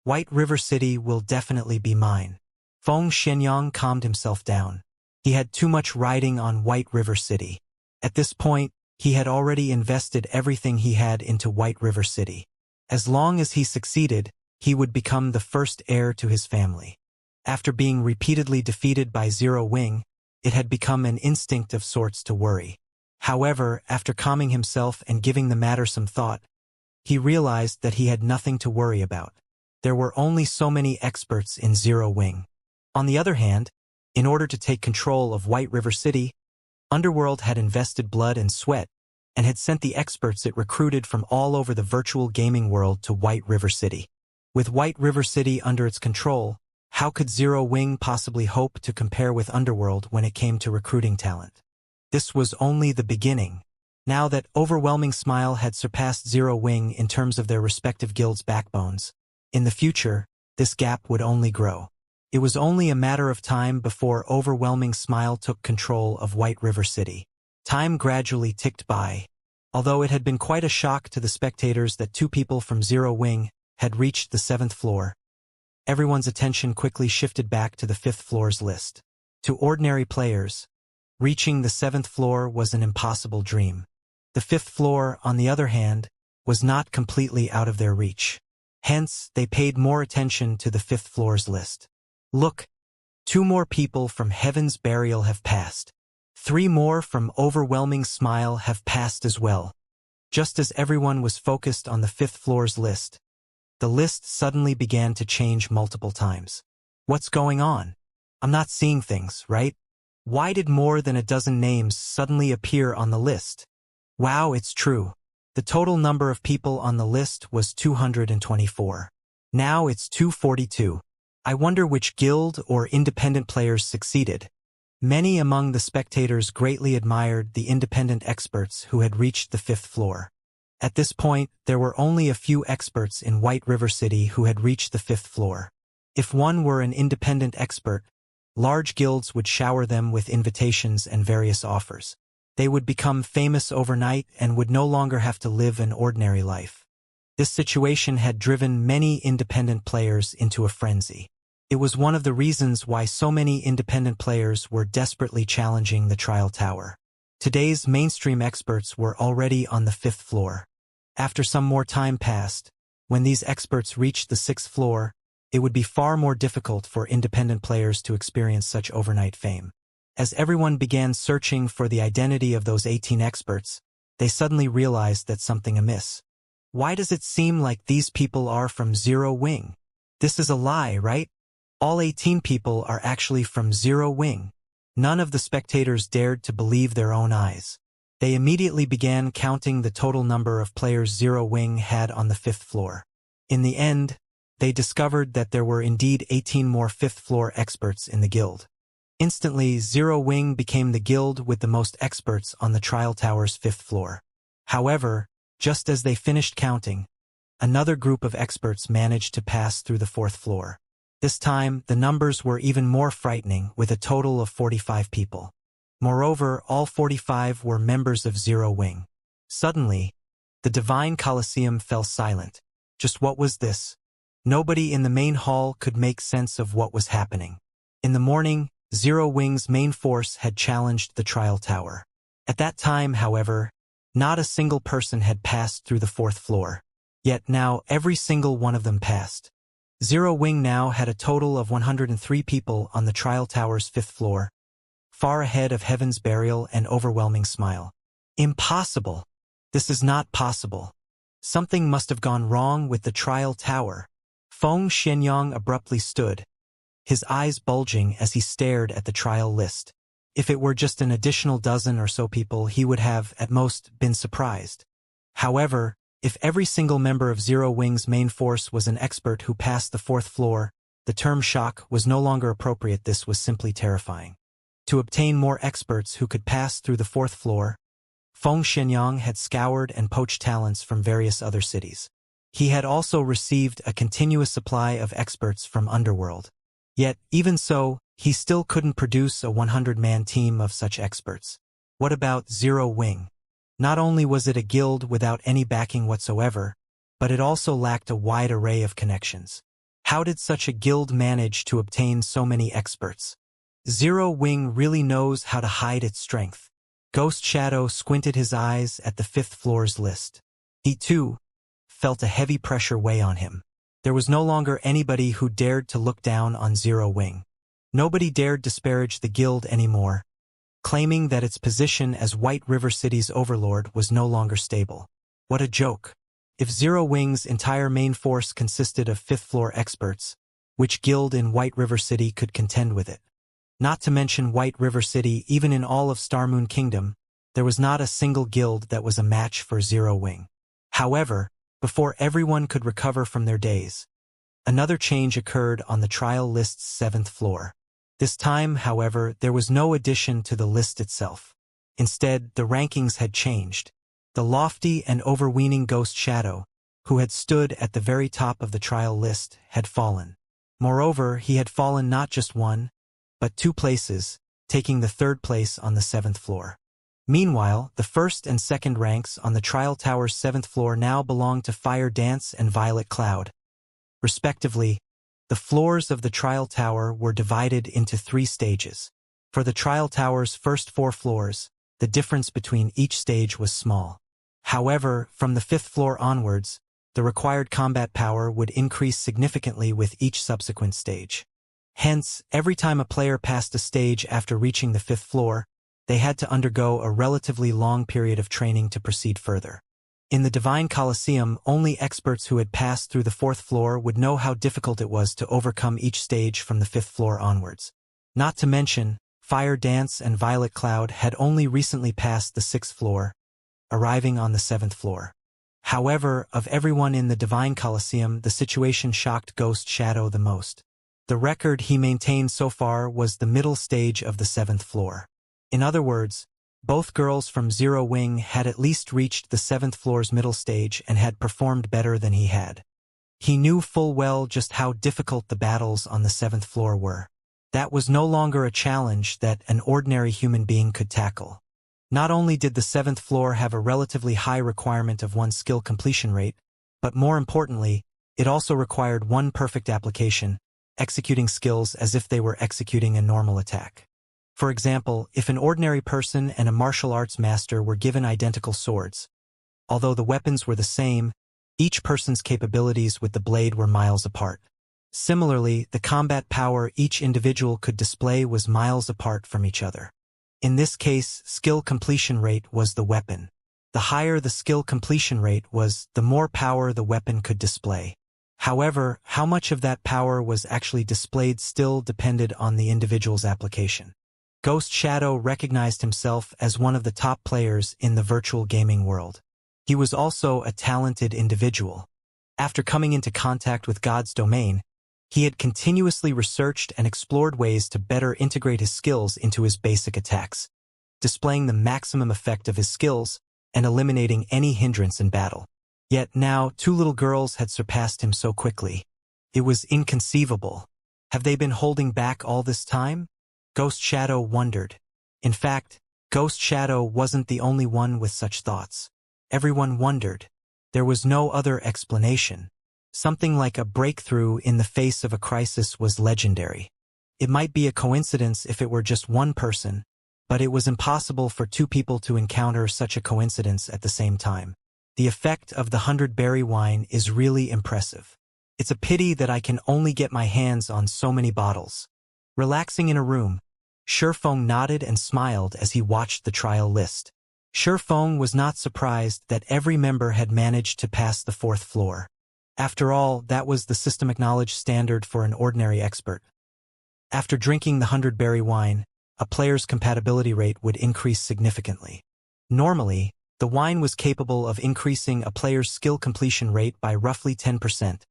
White River City will definitely be mine. Feng Shenyang calmed himself down. He had too much riding on White River City. At this point, he had already invested everything he had into White River City. As long as he succeeded, he would become the first heir to his family. After being repeatedly defeated by Zero Wing, it had become an instinct of sorts to worry. However, after calming himself and giving the matter some thought, he realized that he had nothing to worry about. There were only so many experts in Zero Wing. On the other hand, in order to take control of White River City, Underworld had invested blood and sweat, and had sent the experts it recruited from all over the virtual gaming world to White River City. With White River City under its control, how could Zero Wing possibly hope to compare with Underworld when it came to recruiting talent? This was only the beginning. Now that Overwhelming Smile had surpassed Zero Wing in terms of their respective guilds' backbones, in the future, this gap would only grow. It was only a matter of time before Overwhelming Smile took control of White River City. Time gradually ticked by. Although it had been quite a shock to the spectators that 2 people from Zero Wing had reached the 7th floor, everyone's attention quickly shifted back to the 5th floor's list. To ordinary players, reaching the 7th floor was an impossible dream. The 5th floor, on the other hand, was not completely out of their reach. Hence, they paid more attention to the 5th floor's list. Look, 2 more people from Heaven's Burial have passed. 3 more from Overwhelming Smile have passed as well. Just as everyone was focused on the 5th floor's list, the list suddenly began to change multiple times. What's going on? I'm not seeing things, right? Why did more than a dozen names suddenly appear on the list? Wow, it's true. The total number of people on the list was 224. Now it's 242. I wonder which guild or independent players succeeded. Many among the spectators greatly admired the independent experts who had reached the 5th floor. At this point, there were only a few experts in White River City who had reached the 5th floor. If one were an independent expert, large guilds would shower them with invitations and various offers. They would become famous overnight and would no longer have to live an ordinary life. This situation had driven many independent players into a frenzy. It was one of the reasons why so many independent players were desperately challenging the trial tower. Today's mainstream experts were already on the 5th floor. After some more time passed, when these experts reached the 6th floor, it would be far more difficult for independent players to experience such overnight fame. As everyone began searching for the identity of those 18 experts, they suddenly realized that something amiss. Why does it seem like these people are from Zero Wing? This is a lie, right? All 18 people are actually from Zero Wing. None of the spectators dared to believe their own eyes. They immediately began counting the total number of players Zero Wing had on the 5th floor. In the end, they discovered that there were indeed 18 more 5th floor experts in the guild. Instantly, Zero Wing became the guild with the most experts on the trial tower's 5th floor. However, just as they finished counting, another group of experts managed to pass through the 4th floor. This time, the numbers were even more frightening, with a total of 45 people. Moreover, all 45 were members of Zero Wing. Suddenly, the Divine Colosseum fell silent. Just what was this? Nobody in the main hall could make sense of what was happening. In the morning, Zero Wing's main force had challenged the trial tower. At that time, however, not a single person had passed through the 4th floor. Yet now every single one of them passed. Zero Wing now had a total of 103 people on the trial tower's 5th floor, far ahead of Heaven's Burial and Overwhelming Smile. Impossible! This is not possible. Something must have gone wrong with the trial tower. Feng Xianyang abruptly stood, his eyes bulging as he stared at the trial list. If it were just an additional dozen or so people, he would have, at most, been surprised. However, if every single member of Zero Wing's main force was an expert who passed the 4th floor, the term shock was no longer appropriate. This was simply terrifying. To obtain more experts who could pass through the 4th floor, Feng Xianyang had scoured and poached talents from various other cities. He had also received a continuous supply of experts from Underworld. Yet, even so, he still couldn't produce a 100-man team of such experts. What about Zero Wing? Not only was it a guild without any backing whatsoever, but it also lacked a wide array of connections. How did such a guild manage to obtain so many experts? Zero Wing really knows how to hide its strength. Ghost Shadow squinted his eyes at the 5th floor's list. He, too, felt a heavy pressure weigh on him. There was no longer anybody who dared to look down on Zero Wing. Nobody dared disparage the guild anymore, claiming that its position as White River City's overlord was no longer stable. What a joke. If Zero Wing's entire main force consisted of 5th floor experts, which guild in White River City could contend with it? Not to mention White River City, even in all of Starmoon Kingdom, there was not a single guild that was a match for Zero Wing. However, before everyone could recover from their daze, another change occurred on the trial list's 7th floor. This time, however, there was no addition to the list itself. Instead, the rankings had changed. The lofty and overweening Ghost Shadow, who had stood at the very top of the trial list, had fallen. Moreover, he had fallen not just one, but 2 places, taking the 3rd place on the 7th floor. Meanwhile, the 1st and 2nd ranks on the trial tower's 7th floor now belonged to Fire Dance and Violet Cloud. Respectively, the floors of the trial tower were divided into 3 stages. For the trial tower's first 4 floors, the difference between each stage was small. However, from the 5th floor onwards, the required combat power would increase significantly with each subsequent stage. Hence, every time a player passed a stage after reaching the 5th floor, they had to undergo a relatively long period of training to proceed further. In the Divine Colosseum, only experts who had passed through the 4th floor would know how difficult it was to overcome each stage from the 5th floor onwards. Not to mention, Fire Dance and Violet Cloud had only recently passed the 6th floor, arriving on the 7th floor. However, of everyone in the Divine Colosseum, the situation shocked Ghost Shadow the most. The record he maintained so far was the middle stage of the 7th floor. In other words, both girls from Zero Wing had at least reached the 7th floor's middle stage and had performed better than he had. He knew full well just how difficult the battles on the 7th floor were. That was no longer a challenge that an ordinary human being could tackle. Not only did the 7th floor have a relatively high requirement of 1 skill completion rate, but more importantly, it also required 1 perfect application, executing skills as if they were executing a normal attack. For example, if an ordinary person and a martial arts master were given identical swords, although the weapons were the same, each person's capabilities with the blade were miles apart. Similarly, the combat power each individual could display was miles apart from each other. In this case, skill completion rate was the weapon. The higher the skill completion rate was, the more power the weapon could display. However, how much of that power was actually displayed still depended on the individual's application. Ghost Shadow recognized himself as one of the top players in the virtual gaming world. He was also a talented individual. After coming into contact with God's domain, he had continuously researched and explored ways to better integrate his skills into his basic attacks, displaying the maximum effect of his skills and eliminating any hindrance in battle. Yet now 2 little girls had surpassed him so quickly. It was inconceivable. Have they been holding back all this time? Ghost Shadow wondered. In fact, Ghost Shadow wasn't the only one with such thoughts. Everyone wondered. There was no other explanation. Something like a breakthrough in the face of a crisis was legendary. It might be a coincidence if it were just one person, but it was impossible for 2 people to encounter such a coincidence at the same time. The effect of the 100-berry wine is really impressive. It's a pity that I can only get my hands on so many bottles. Relaxing in a room, Shifeng nodded and smiled as he watched the trial list. Shifeng was not surprised that every member had managed to pass the 4th floor. After all, that was the system-acknowledged standard for an ordinary expert. After drinking the 100-berry wine, a player's compatibility rate would increase significantly. Normally, the wine was capable of increasing a player's skill completion rate by roughly 10%,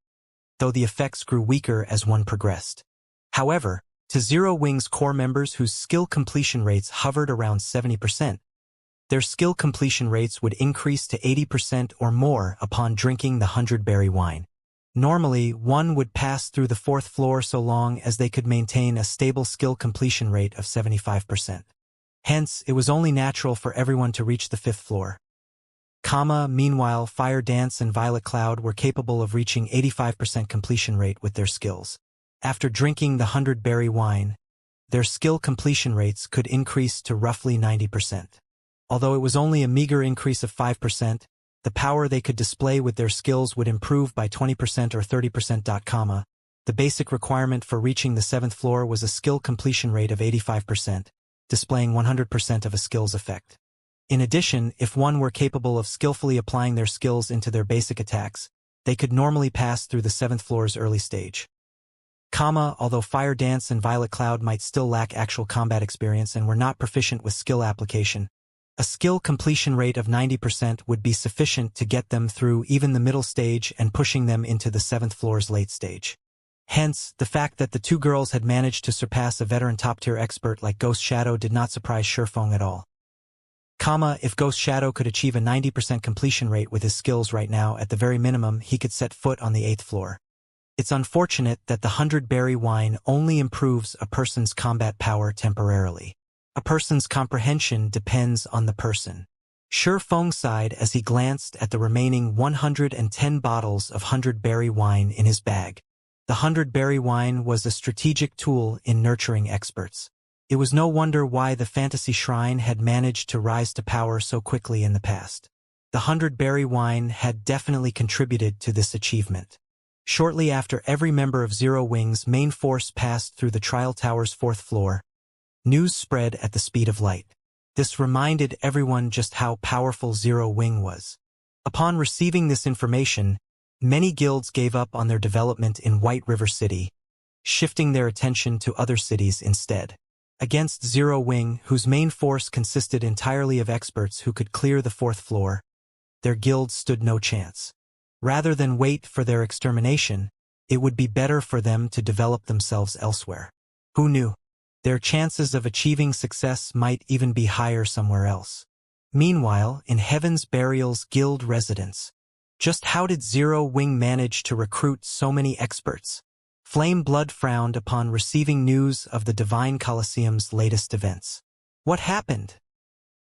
though the effects grew weaker as one progressed. However, to Zero Wing's core members whose skill completion rates hovered around 70%, their skill completion rates would increase to 80% or more upon drinking the 100-berry wine. Normally, one would pass through the 4th floor so long as they could maintain a stable skill completion rate of 75%. Hence, it was only natural for everyone to reach the 5th floor. Meanwhile, Fire Dance and Violet Cloud were capable of reaching 85% completion rate with their skills. After drinking the 100-berry wine, their skill completion rates could increase to roughly 90%. Although it was only a meager increase of 5%, the power they could display with their skills would improve by 20% or 30%. The basic requirement for reaching the 7th floor was a skill completion rate of 85%, displaying 100% of a skill's effect. In addition, if one were capable of skillfully applying their skills into their basic attacks, they could normally pass through the 7th floor's early stage. Although Fire Dance and Violet Cloud might still lack actual combat experience and were not proficient with skill application, a skill completion rate of 90% would be sufficient to get them through even the middle stage and pushing them into the 7th floor's late stage. Hence, the fact that the 2 girls had managed to surpass a veteran top-tier expert like Ghost Shadow did not surprise Shifeng at all. If Ghost Shadow could achieve a 90% completion rate with his skills right now, at the very minimum, he could set foot on the 8th floor. It's unfortunate that the 100-berry wine only improves a person's combat power temporarily. A person's comprehension depends on the person. Shifeng sighed as he glanced at the remaining 110 bottles of 100-berry wine in his bag. The 100-berry wine was a strategic tool in nurturing experts. It was no wonder why the fantasy shrine had managed to rise to power so quickly in the past. The 100-berry wine had definitely contributed to this achievement. Shortly after every member of Zero Wing's main force passed through the trial tower's 4th floor, news spread at the speed of light. This reminded everyone just how powerful Zero Wing was. Upon receiving this information, many guilds gave up on their development in White River City, shifting their attention to other cities instead. Against Zero Wing, whose main force consisted entirely of experts who could clear the 4th floor, their guilds stood no chance. Rather than wait for their extermination, it would be better for them to develop themselves elsewhere. Who knew? Their chances of achieving success might even be higher somewhere else. Meanwhile, in Heaven's Burial's guild residence, Just how did Zero Wing manage to recruit so many experts? Flame Blood frowned upon receiving news of the Divine Colosseum's latest events. What happened?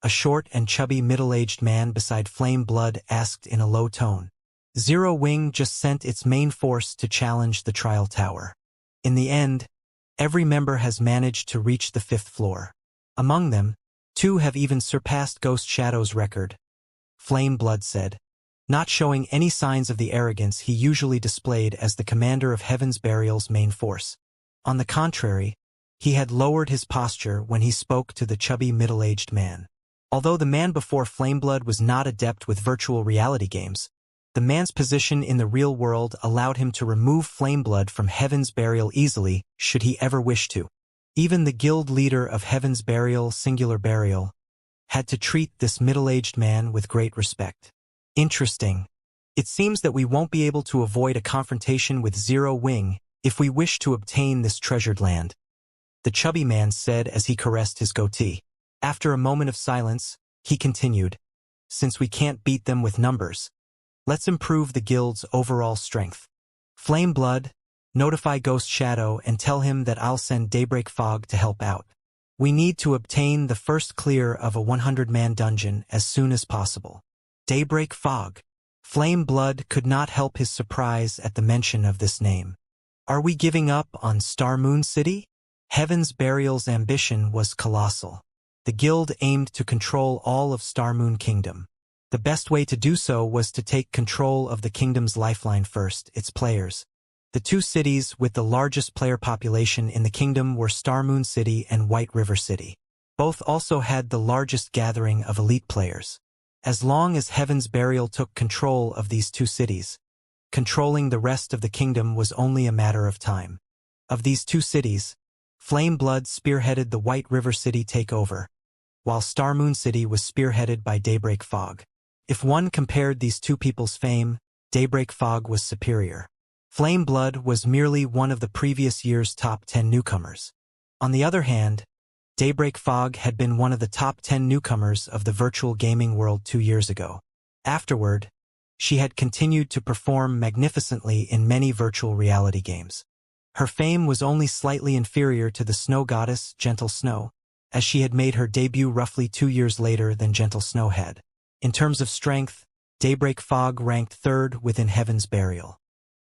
A short and chubby middle-aged man beside Flame Blood asked in a low tone. Zero Wing just sent its main force to challenge the trial tower. In the end, every member has managed to reach the 5th floor. Among them, 2 have even surpassed Ghost Shadow's record, Flame Blood said, not showing any signs of the arrogance he usually displayed as the commander of Heaven's Burial's main force. On the contrary, he had lowered his posture when he spoke to the chubby middle-aged man. Although the man before Flameblood was not adept with virtual reality games, the man's position in the real world allowed him to remove Flameblood from Heaven's Burial easily, should he ever wish to. Even the guild leader of Heaven's Burial, Singular Burial, had to treat this middle-aged man with great respect. Interesting. It seems that we won't be able to avoid a confrontation with Zero Wing if we wish to obtain this treasured land, the chubby man said as he caressed his goatee. After a moment of silence, he continued, since we can't beat them with numbers, let's improve the guild's overall strength. Flame Blood, notify Ghost Shadow and tell him that I'll send Daybreak Fog to help out. We need to obtain the first clear of a 100-man dungeon as soon as possible. Daybreak Fog. Flame Blood could not help his surprise at the mention of this name. Are we giving up on Star Moon City? Heaven's Burial's ambition was colossal. The guild aimed to control all of Star Moon Kingdom. The best way to do so was to take control of the kingdom's lifeline first, its players. The 2 cities with the largest player population in the kingdom were Star Moon City and White River City. Both also had the largest gathering of elite players. As long as Heaven's Burial took control of these 2 cities, controlling the rest of the kingdom was only a matter of time. Of these 2 cities, Flame Blood spearheaded the White River City takeover, while Star Moon City was spearheaded by Daybreak Fog. If one compared these 2 people's fame, Daybreak Fog was superior. Flame Blood was merely one of the previous year's top 10 newcomers. On the other hand, Daybreak Fog had been one of the top 10 newcomers of the virtual gaming world 2 years ago. Afterward, she had continued to perform magnificently in many virtual reality games. Her fame was only slightly inferior to the snow goddess, Gentle Snow, as she had made her debut roughly 2 years later than Gentle Snow had. In terms of strength, Daybreak Fog ranked 3rd within Heaven's Burial.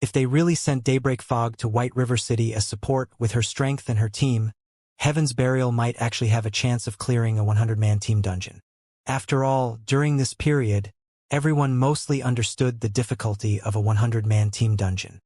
If they really sent Daybreak Fog to White River City as support with her strength and her team, Heaven's Burial might actually have a chance of clearing a 100-man team dungeon. After all, during this period, everyone mostly understood the difficulty of a 100-man team dungeon.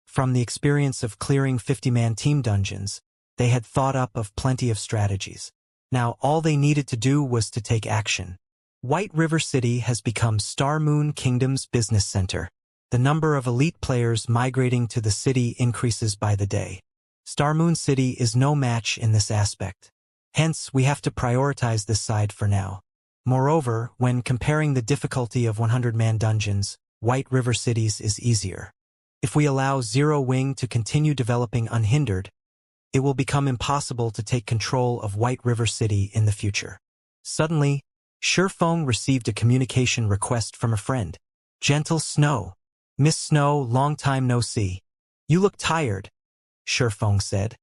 From the experience of clearing 50-man team dungeons, they had thought up of plenty of strategies. Now all they needed to do was to take action. White River City has become Star Moon Kingdom's business center. The number of elite players migrating to the city increases by the day. Star Moon City is no match in this aspect. Hence, we have to prioritize this side for now. Moreover, when comparing the difficulty of 100-man dungeons, White River Cities is easier. If we allow Zero Wing to continue developing unhindered, it will become impossible to take control of White River City in the future. Suddenly, Shurfeng received a communication request from a friend. Gentle Snow. Miss Snow, long time no see. You look tired, Shurfeng said,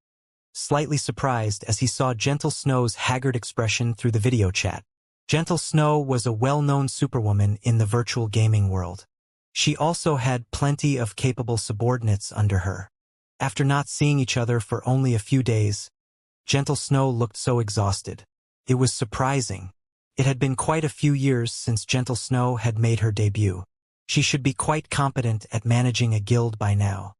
slightly surprised as he saw Gentle Snow's haggard expression through the video chat. Gentle Snow was a well-known superwoman in the virtual gaming world. She also had plenty of capable subordinates under her. After not seeing each other for only a few days, Gentle Snow looked so exhausted. It was surprising. It had been quite a few years since Gentle Snow had made her debut. She should be quite competent at managing a guild by now.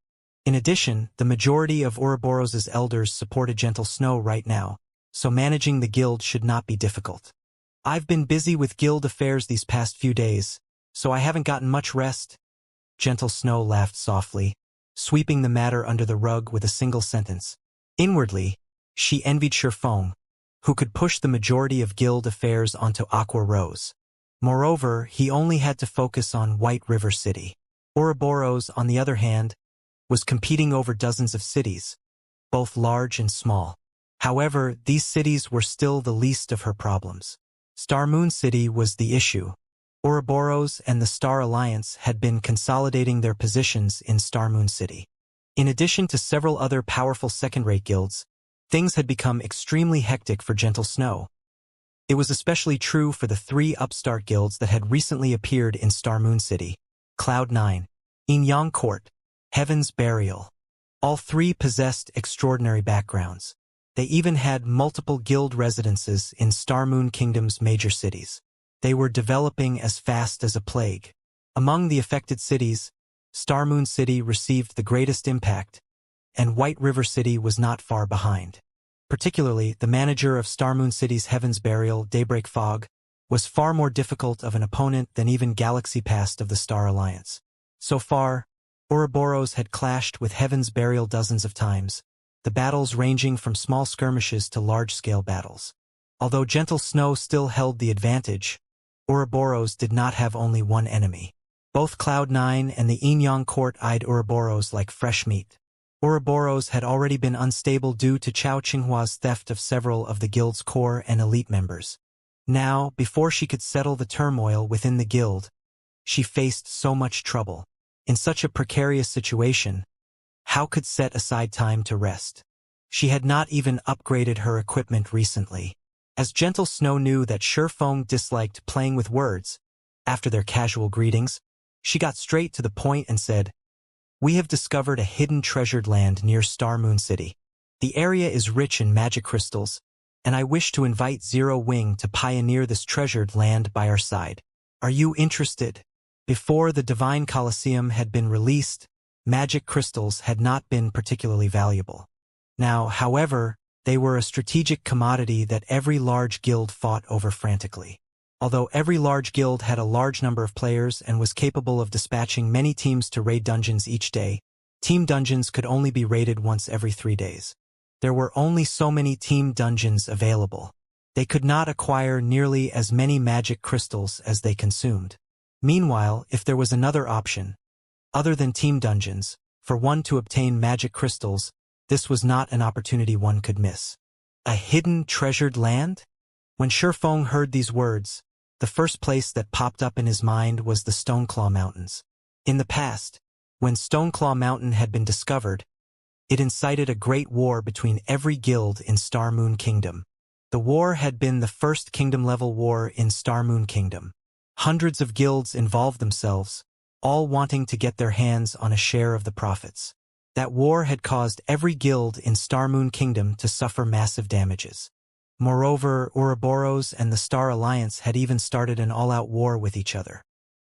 In addition, the majority of Ouroboros' elders supported Gentle Snow right now, so managing the guild should not be difficult. I've been busy with guild affairs these past few days, so I haven't gotten much rest. Gentle Snow laughed softly, sweeping the matter under the rug with a single sentence. Inwardly, she envied Shurfeng, who could push the majority of guild affairs onto Aqua Rose. Moreover, he only had to focus on White River City. Ouroboros, on the other hand, was competing over dozens of cities, both large and small. However, these cities were still the least of her problems. Star Moon City was the issue, Ouroboros and the Star Alliance had been consolidating their positions in Starmoon City. In addition to several other powerful second-rate guilds, things had become extremely hectic for Gentle Snow. It was especially true for the three upstart guilds that had recently appeared in Starmoon City: Cloud9, Inyang Court, Heaven's Burial. All three possessed extraordinary backgrounds. They even had multiple guild residences in Starmoon Kingdom's major cities. They were developing as fast as a plague. Among the affected cities, Starmoon City received the greatest impact, and White River City was not far behind. Particularly, the manager of Starmoon City's Heaven's Burial, Daybreak Fog, was far more difficult of an opponent than even Galaxy Past of the Star Alliance. So far, Ouroboros had clashed with Heaven's Burial dozens of times, the battles ranging from small skirmishes to large-scale battles. Although Gentle Snow still held the advantage, Ouroboros did not have only one enemy. Both Cloud9 and the Inyang Court eyed Ouroboros like fresh meat. Ouroboros had already been unstable due to Chao Qinghua's theft of several of the guild's core and elite members. Now, before she could settle the turmoil within the guild, she faced so much trouble. In such a precarious situation, how could set aside time to rest? She had not even upgraded her equipment recently. As Gentle Snow knew that Shifeng disliked playing with words, after their casual greetings, she got straight to the point and said, "We have discovered a hidden treasured land near Starmoon City. The area is rich in magic crystals, and I wish to invite Zero Wing to pioneer this treasured land by our side. Are you interested?" Before the Divine Colosseum had been released, magic crystals had not been particularly valuable. Now, however, they were a strategic commodity that every large guild fought over frantically. Although every large guild had a large number of players and was capable of dispatching many teams to raid dungeons each day, team dungeons could only be raided once every 3 days. There were only so many team dungeons available. They could not acquire nearly as many magic crystals as they consumed. Meanwhile, if there was another option, other than team dungeons, for one to obtain magic crystals, this was not an opportunity one could miss. A hidden treasured land? When Shifeng heard these words, the first place that popped up in his mind was the Stoneclaw Mountains. In the past, when Stoneclaw Mountain had been discovered, it incited a great war between every guild in Starmoon Kingdom. The war had been the first kingdom-level war in Starmoon Kingdom. Hundreds of guilds involved themselves, all wanting to get their hands on a share of the profits. That war had caused every guild in Starmoon Kingdom to suffer massive damages. Moreover, Ouroboros and the Star Alliance had even started an all-out war with each other.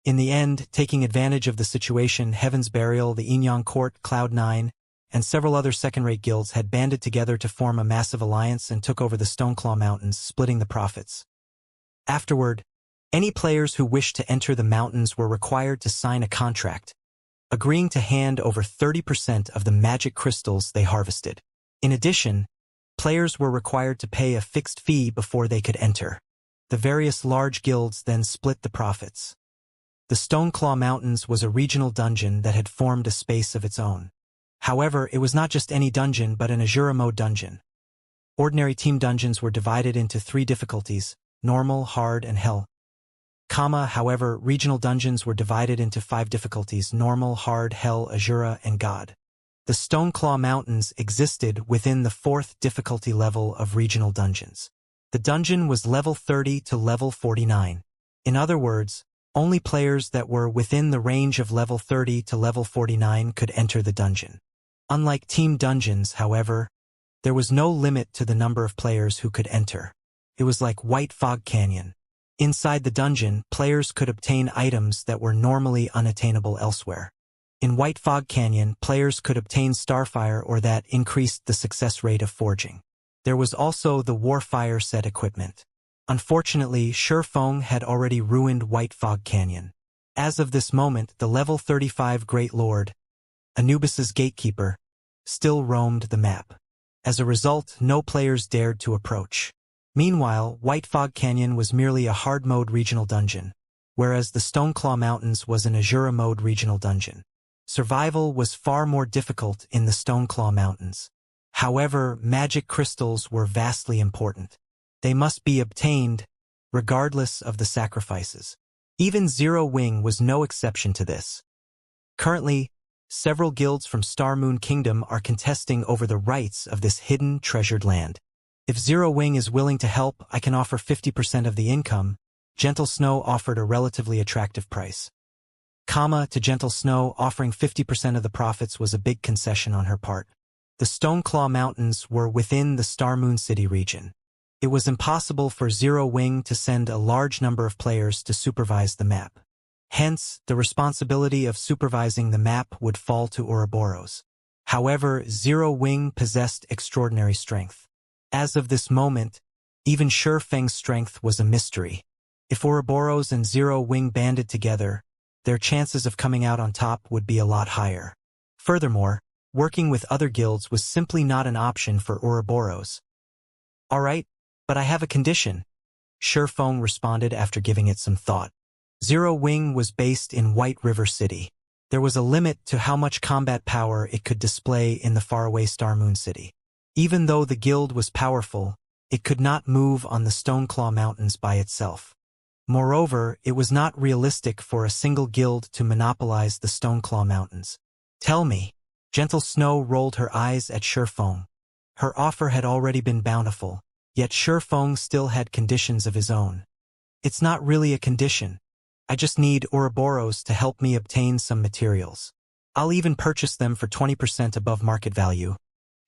In the end, taking advantage of the situation, Heaven's Burial, the Inyang Court, Cloud9, and several other second-rate guilds had banded together to form a massive alliance and took over the Stoneclaw Mountains, splitting the profits. Afterward, any players who wished to enter the mountains were required to sign a contract, agreeing to hand over 30% of the magic crystals they harvested. In addition, players were required to pay a fixed fee before they could enter. The various large guilds then split the profits. The Stoneclaw Mountains was a regional dungeon that had formed a space of its own. However, it was not just any dungeon but an Azura mode dungeon. Ordinary team dungeons were divided into 3 difficulties: normal, hard, and hell. However, regional dungeons were divided into 5 difficulties: normal, hard, hell, Azura, and God. The Stoneclaw Mountains existed within the 4th difficulty level of regional dungeons. The dungeon was level 30 to level 49. In other words, only players that were within the range of level 30 to level 49 could enter the dungeon. Unlike team dungeons, however, there was no limit to the number of players who could enter. It was like White Fog Canyon. Inside the dungeon, players could obtain items that were normally unattainable elsewhere. In White Fog Canyon, players could obtain Starfire, or that increased the success rate of forging. There was also the Warfire set equipment. Unfortunately, Shifeng had already ruined White Fog Canyon. As of this moment, the level 35 Great Lord, Anubis's gatekeeper, still roamed the map. As a result, no players dared to approach. Meanwhile, White Fog Canyon was merely a hard mode regional dungeon, whereas the Stoneclaw Mountains was an Azura mode regional dungeon. Survival was far more difficult in the Stoneclaw Mountains. However, magic crystals were vastly important. They must be obtained, regardless of the sacrifices. Even Zero Wing was no exception to this. Currently, several guilds from Star Moon Kingdom are contesting over the rights of this hidden, treasured land. If Zero Wing is willing to help, I can offer 50% of the income. Gentle Snow offered a relatively attractive price. To Gentle Snow, offering 50% of the profits was a big concession on her part. The Stoneclaw Mountains were within the Star Moon City region. It was impossible for Zero Wing to send a large number of players to supervise the map. Hence, the responsibility of supervising the map would fall to Ouroboros. However, Zero Wing possessed extraordinary strength. As of this moment, even Shifeng's strength was a mystery. If Ouroboros and Zero Wing banded together, their chances of coming out on top would be a lot higher. Furthermore, working with other guilds was simply not an option for Ouroboros. Alright, but I have a condition, Shifeng responded after giving it some thought. Zero Wing was based in White River City. There was a limit to how much combat power it could display in the faraway Star Moon City. Even though the guild was powerful, it could not move on the Stoneclaw Mountains by itself. Moreover, it was not realistic for a single guild to monopolize the Stoneclaw Mountains. Tell me. Gentle Snow rolled her eyes at Shifeng. Her offer had already been bountiful, yet Shifeng still had conditions of his own. It's not really a condition. I just need Ouroboros to help me obtain some materials. I'll even purchase them for 20% above market value.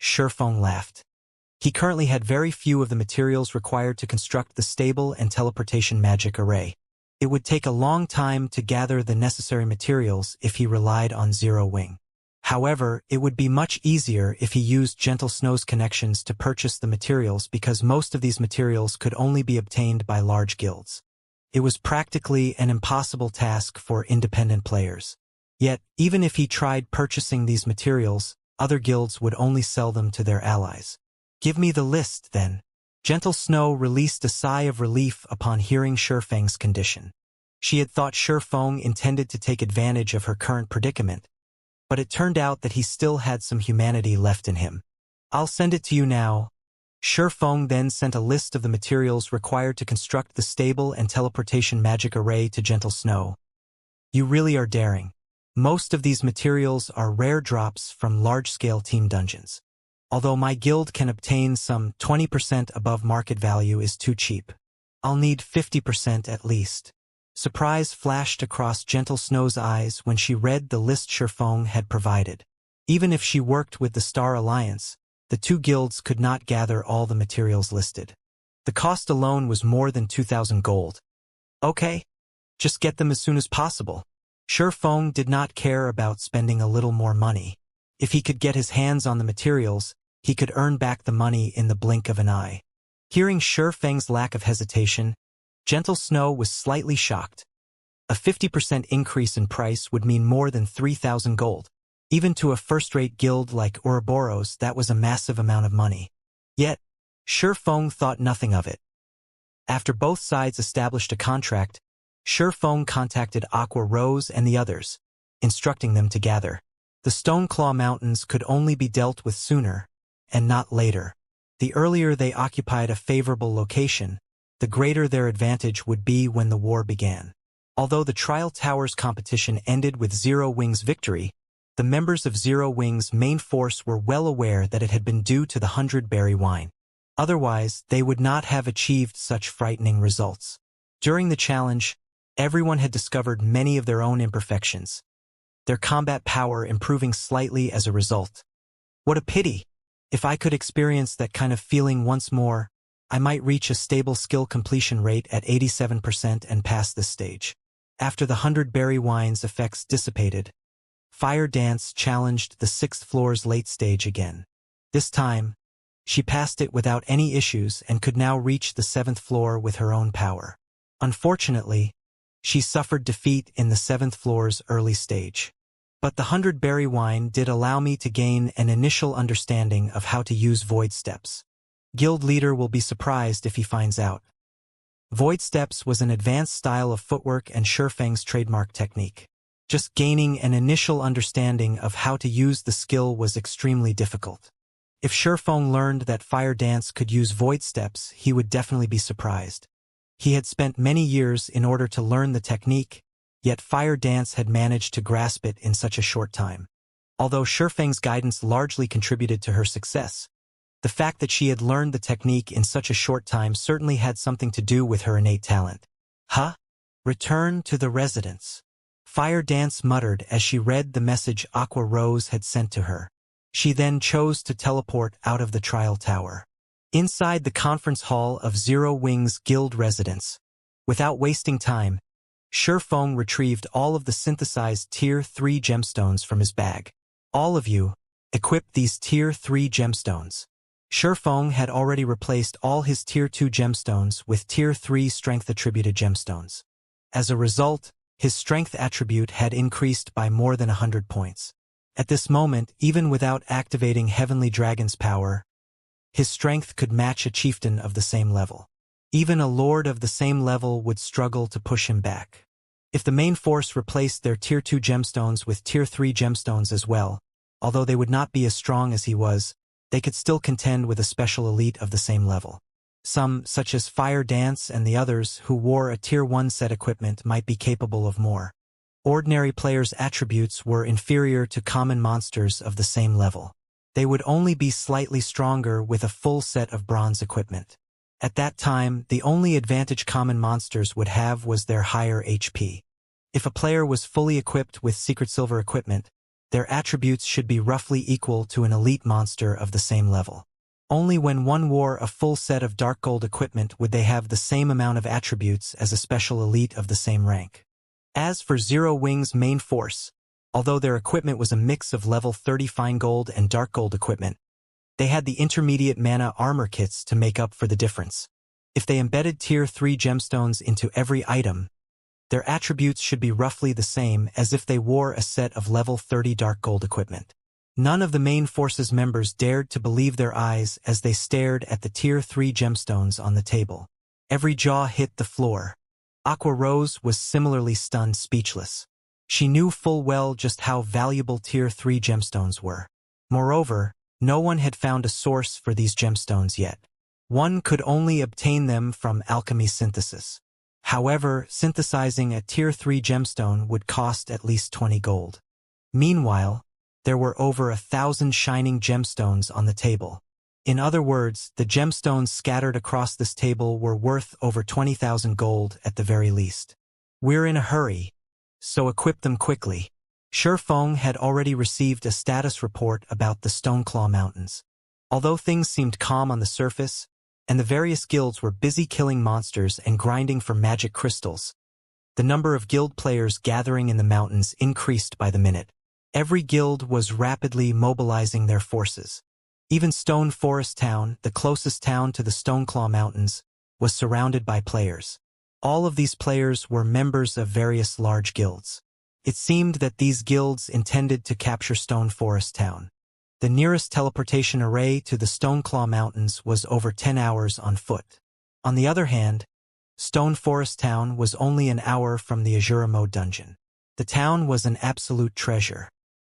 Shifeng laughed. He currently had very few of the materials required to construct the stable and teleportation magic array. It would take a long time to gather the necessary materials if he relied on Zero Wing. However, it would be much easier if he used Gentle Snow's connections to purchase the materials because most of these materials could only be obtained by large guilds. It was practically an impossible task for independent players. Yet, even if he tried purchasing these materials, other guilds would only sell them to their allies. Give me the list, then. Gentle Snow released a sigh of relief upon hearing Shifeng's condition. She had thought Shifeng intended to take advantage of her current predicament, but it turned out that he still had some humanity left in him. I'll send it to you now. Shifeng then sent a list of the materials required to construct the stable and teleportation magic array to Gentle Snow. You really are daring. Most of these materials are rare drops from large-scale team dungeons. Although my guild can obtain some 20% above market value is too cheap. I'll need 50% at least. Surprise flashed across Gentle Snow's eyes when she read the list Shifeng had provided. Even if she worked with the Star Alliance, the two guilds could not gather all the materials listed. The cost alone was more than 2,000 gold. Okay, just get them as soon as possible. Shifeng did not care about spending a little more money. If he could get his hands on the materials, he could earn back the money in the blink of an eye. Hearing Shifeng's lack of hesitation, Gentle Snow was slightly shocked. A 50% increase in price would mean more than 3,000 gold. Even to a first-rate guild like Ouroboros, that was a massive amount of money. Yet, Shifeng thought nothing of it. After both sides established a contract, Shifeng contacted Aqua Rose and the others, instructing them to gather. The Stoneclaw Mountains could only be dealt with sooner, and not later. The earlier they occupied a favorable location, the greater their advantage would be when the war began. Although the Trial Towers competition ended with Zero Wing's victory, the members of Zero Wing's main force were well aware that it had been due to the 100-berry wine. Otherwise, they would not have achieved such frightening results. During the challenge, everyone had discovered many of their own imperfections, their combat power improving slightly as a result. What a pity! If I could experience that kind of feeling once more, I might reach a stable skill completion rate at 87% and pass this stage. After the 100-berry wine's effects dissipated, Fire Dance challenged the 6th floor's late stage again. This time, she passed it without any issues and could now reach the 7th floor with her own power. Unfortunately, she suffered defeat in the 7th floor's early stage. But the 100-berry wine did allow me to gain an initial understanding of how to use void steps. Guild leader will be surprised if he finds out. Void steps was an advanced style of footwork and Shifeng's trademark technique. Just gaining an initial understanding of how to use the skill was extremely difficult. If Shifeng learned that Fire Dance could use void steps, he would definitely be surprised. He had spent many years in order to learn the technique, yet Fire Dance had managed to grasp it in such a short time. Although Shifeng's guidance largely contributed to her success, the fact that she had learned the technique in such a short time certainly had something to do with her innate talent. Huh? Return to the residence. Fire Dance muttered as she read the message Aqua Rose had sent to her. She then chose to teleport out of the trial tower. Inside the conference hall of Zero Wings Guild residence, without wasting time, Shifeng retrieved all of the synthesized Tier 3 gemstones from his bag. All of you, equip these Tier 3 gemstones. Shifeng had already replaced all his Tier 2 gemstones with Tier 3 strength attributed gemstones. As a result, his strength attribute had increased by more than 100 points. At this moment, even without activating Heavenly Dragon's power, his strength could match a chieftain of the same level. Even a lord of the same level would struggle to push him back. If the main force replaced their Tier 2 gemstones with Tier 3 gemstones as well, although they would not be as strong as he was, they could still contend with a special elite of the same level. Some, such as Fire Dance and the others who wore a Tier 1 set equipment, might be capable of more. Ordinary players' attributes were inferior to common monsters of the same level. They would only be slightly stronger with a full set of bronze equipment. At that time, the only advantage common monsters would have was their higher HP. If a player was fully equipped with Secret Silver equipment, their attributes should be roughly equal to an elite monster of the same level. Only when one wore a full set of Dark Gold equipment would they have the same amount of attributes as a special elite of the same rank. As for Zero Wing's main force, although their equipment was a mix of level 30 fine gold and dark gold equipment, they had the intermediate mana armor kits to make up for the difference. If they embedded Tier 3 gemstones into every item, their attributes should be roughly the same as if they wore a set of level 30 dark gold equipment. None of the main force's members dared to believe their eyes as they stared at the Tier 3 gemstones on the table. Every jaw hit the floor. Aqua Rose was similarly stunned, speechless. She knew full well just how valuable Tier 3 gemstones were. Moreover, no one had found a source for these gemstones yet. One could only obtain them from alchemy synthesis. However, synthesizing a Tier 3 gemstone would cost at least 20 gold. Meanwhile, there were over 1,000 shining gemstones on the table. In other words, the gemstones scattered across this table were worth over 20,000 gold at the very least. We're in a hurry, so equip them quickly. Shifeng had already received a status report about the Stoneclaw Mountains. Although things seemed calm on the surface, and the various guilds were busy killing monsters and grinding for magic crystals, the number of guild players gathering in the mountains increased by the minute. Every guild was rapidly mobilizing their forces. Even Stone Forest Town, the closest town to the Stoneclaw Mountains, was surrounded by players. All of these players were members of various large guilds. It seemed that these guilds intended to capture Stone Forest Town. The nearest teleportation array to the Stoneclaw Mountains was over 10 hours on foot. On the other hand, Stone Forest Town was only an hour from the Azura Mode dungeon. The town was an absolute treasure.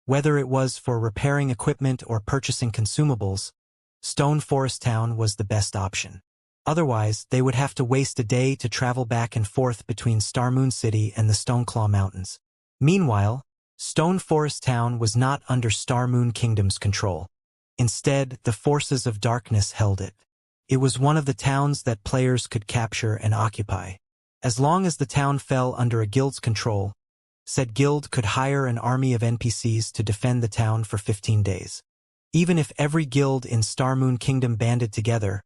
Whether it was for repairing equipment or purchasing consumables, Stone Forest Town was the best option. Otherwise, they would have to waste a day to travel back and forth between Starmoon City and the Stoneclaw Mountains. Meanwhile, Stone Forest Town was not under Starmoon Kingdom's control. Instead, the forces of darkness held it. It was one of the towns that players could capture and occupy. As long as the town fell under a guild's control, said guild could hire an army of NPCs to defend the town for 15 days. Even if every guild in Starmoon Kingdom banded together,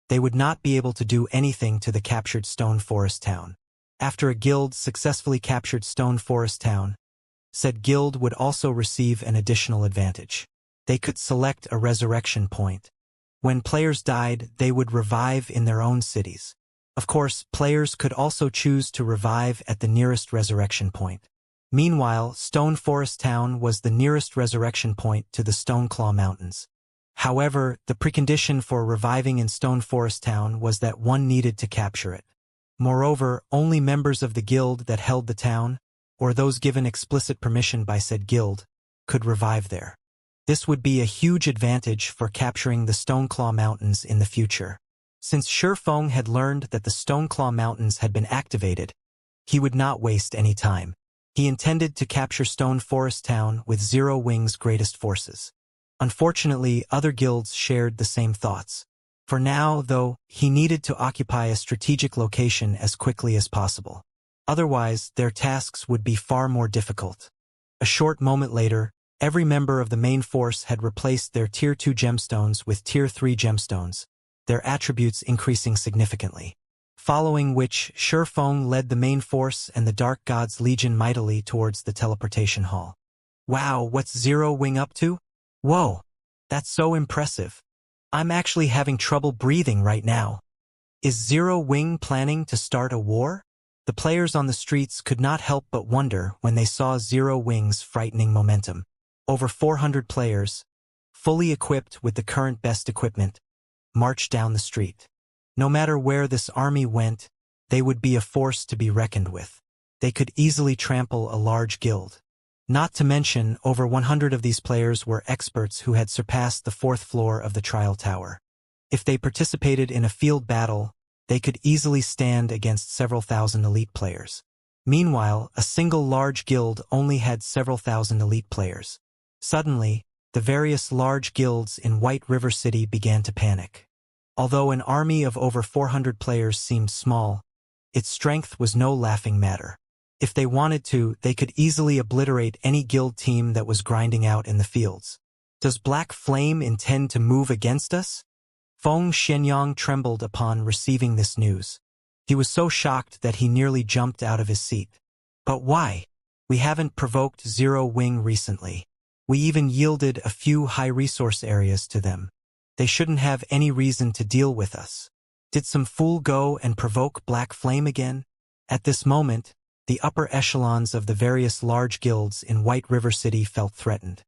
they would not be able to do anything to the captured Stone Forest Town. After a guild successfully captured Stone Forest Town, said guild would also receive an additional advantage. They could select a resurrection point. When players died, they would revive in their own cities. Of course, players could also choose to revive at the nearest resurrection point. Meanwhile, Stone Forest Town was the nearest resurrection point to the Stoneclaw Mountains. However, the precondition for reviving in Stone Forest Town was that one needed to capture it. Moreover, only members of the guild that held the town, or those given explicit permission by said guild, could revive there. This would be a huge advantage for capturing the Stoneclaw Mountains in the future. Since Feng had learned that the Stoneclaw Mountains had been activated, he would not waste any time. He intended to capture Stone Forest Town with Zero Wing's greatest forces. Unfortunately, other guilds shared the same thoughts. For now, though, he needed to occupy a strategic location as quickly as possible. Otherwise, their tasks would be far more difficult. A short moment later, every member of the main force had replaced their Tier 2 gemstones with Tier 3 gemstones, their attributes increasing significantly. Following which, Feng led the main force and the Dark God's Legion mightily towards the teleportation hall. Wow, what's Zero Wing up to? Whoa, that's so impressive. I'm actually having trouble breathing right now. Is Zero Wing planning to start a war? The players on the streets could not help but wonder when they saw Zero Wing's frightening momentum. Over 400 players, fully equipped with the current best equipment, marched down the street. No matter where this army went, they would be a force to be reckoned with. They could easily trample a large guild. Not to mention, over 100 of these players were experts who had surpassed the 4th floor of the trial tower. If they participated in a field battle, they could easily stand against several thousand elite players. Meanwhile, a single large guild only had several thousand elite players. Suddenly, the various large guilds in White River City began to panic. Although an army of over 400 players seemed small, its strength was no laughing matter. If they wanted to, they could easily obliterate any guild team that was grinding out in the fields. Does Black Flame intend to move against us? Feng Xianyang trembled upon receiving this news. He was so shocked that he nearly jumped out of his seat. But why? We haven't provoked Zero Wing recently. We even yielded a few high-resource areas to them. They shouldn't have any reason to deal with us. Did some fool go and provoke Black Flame again? At this moment, the upper echelons of the various large guilds in White River City felt threatened.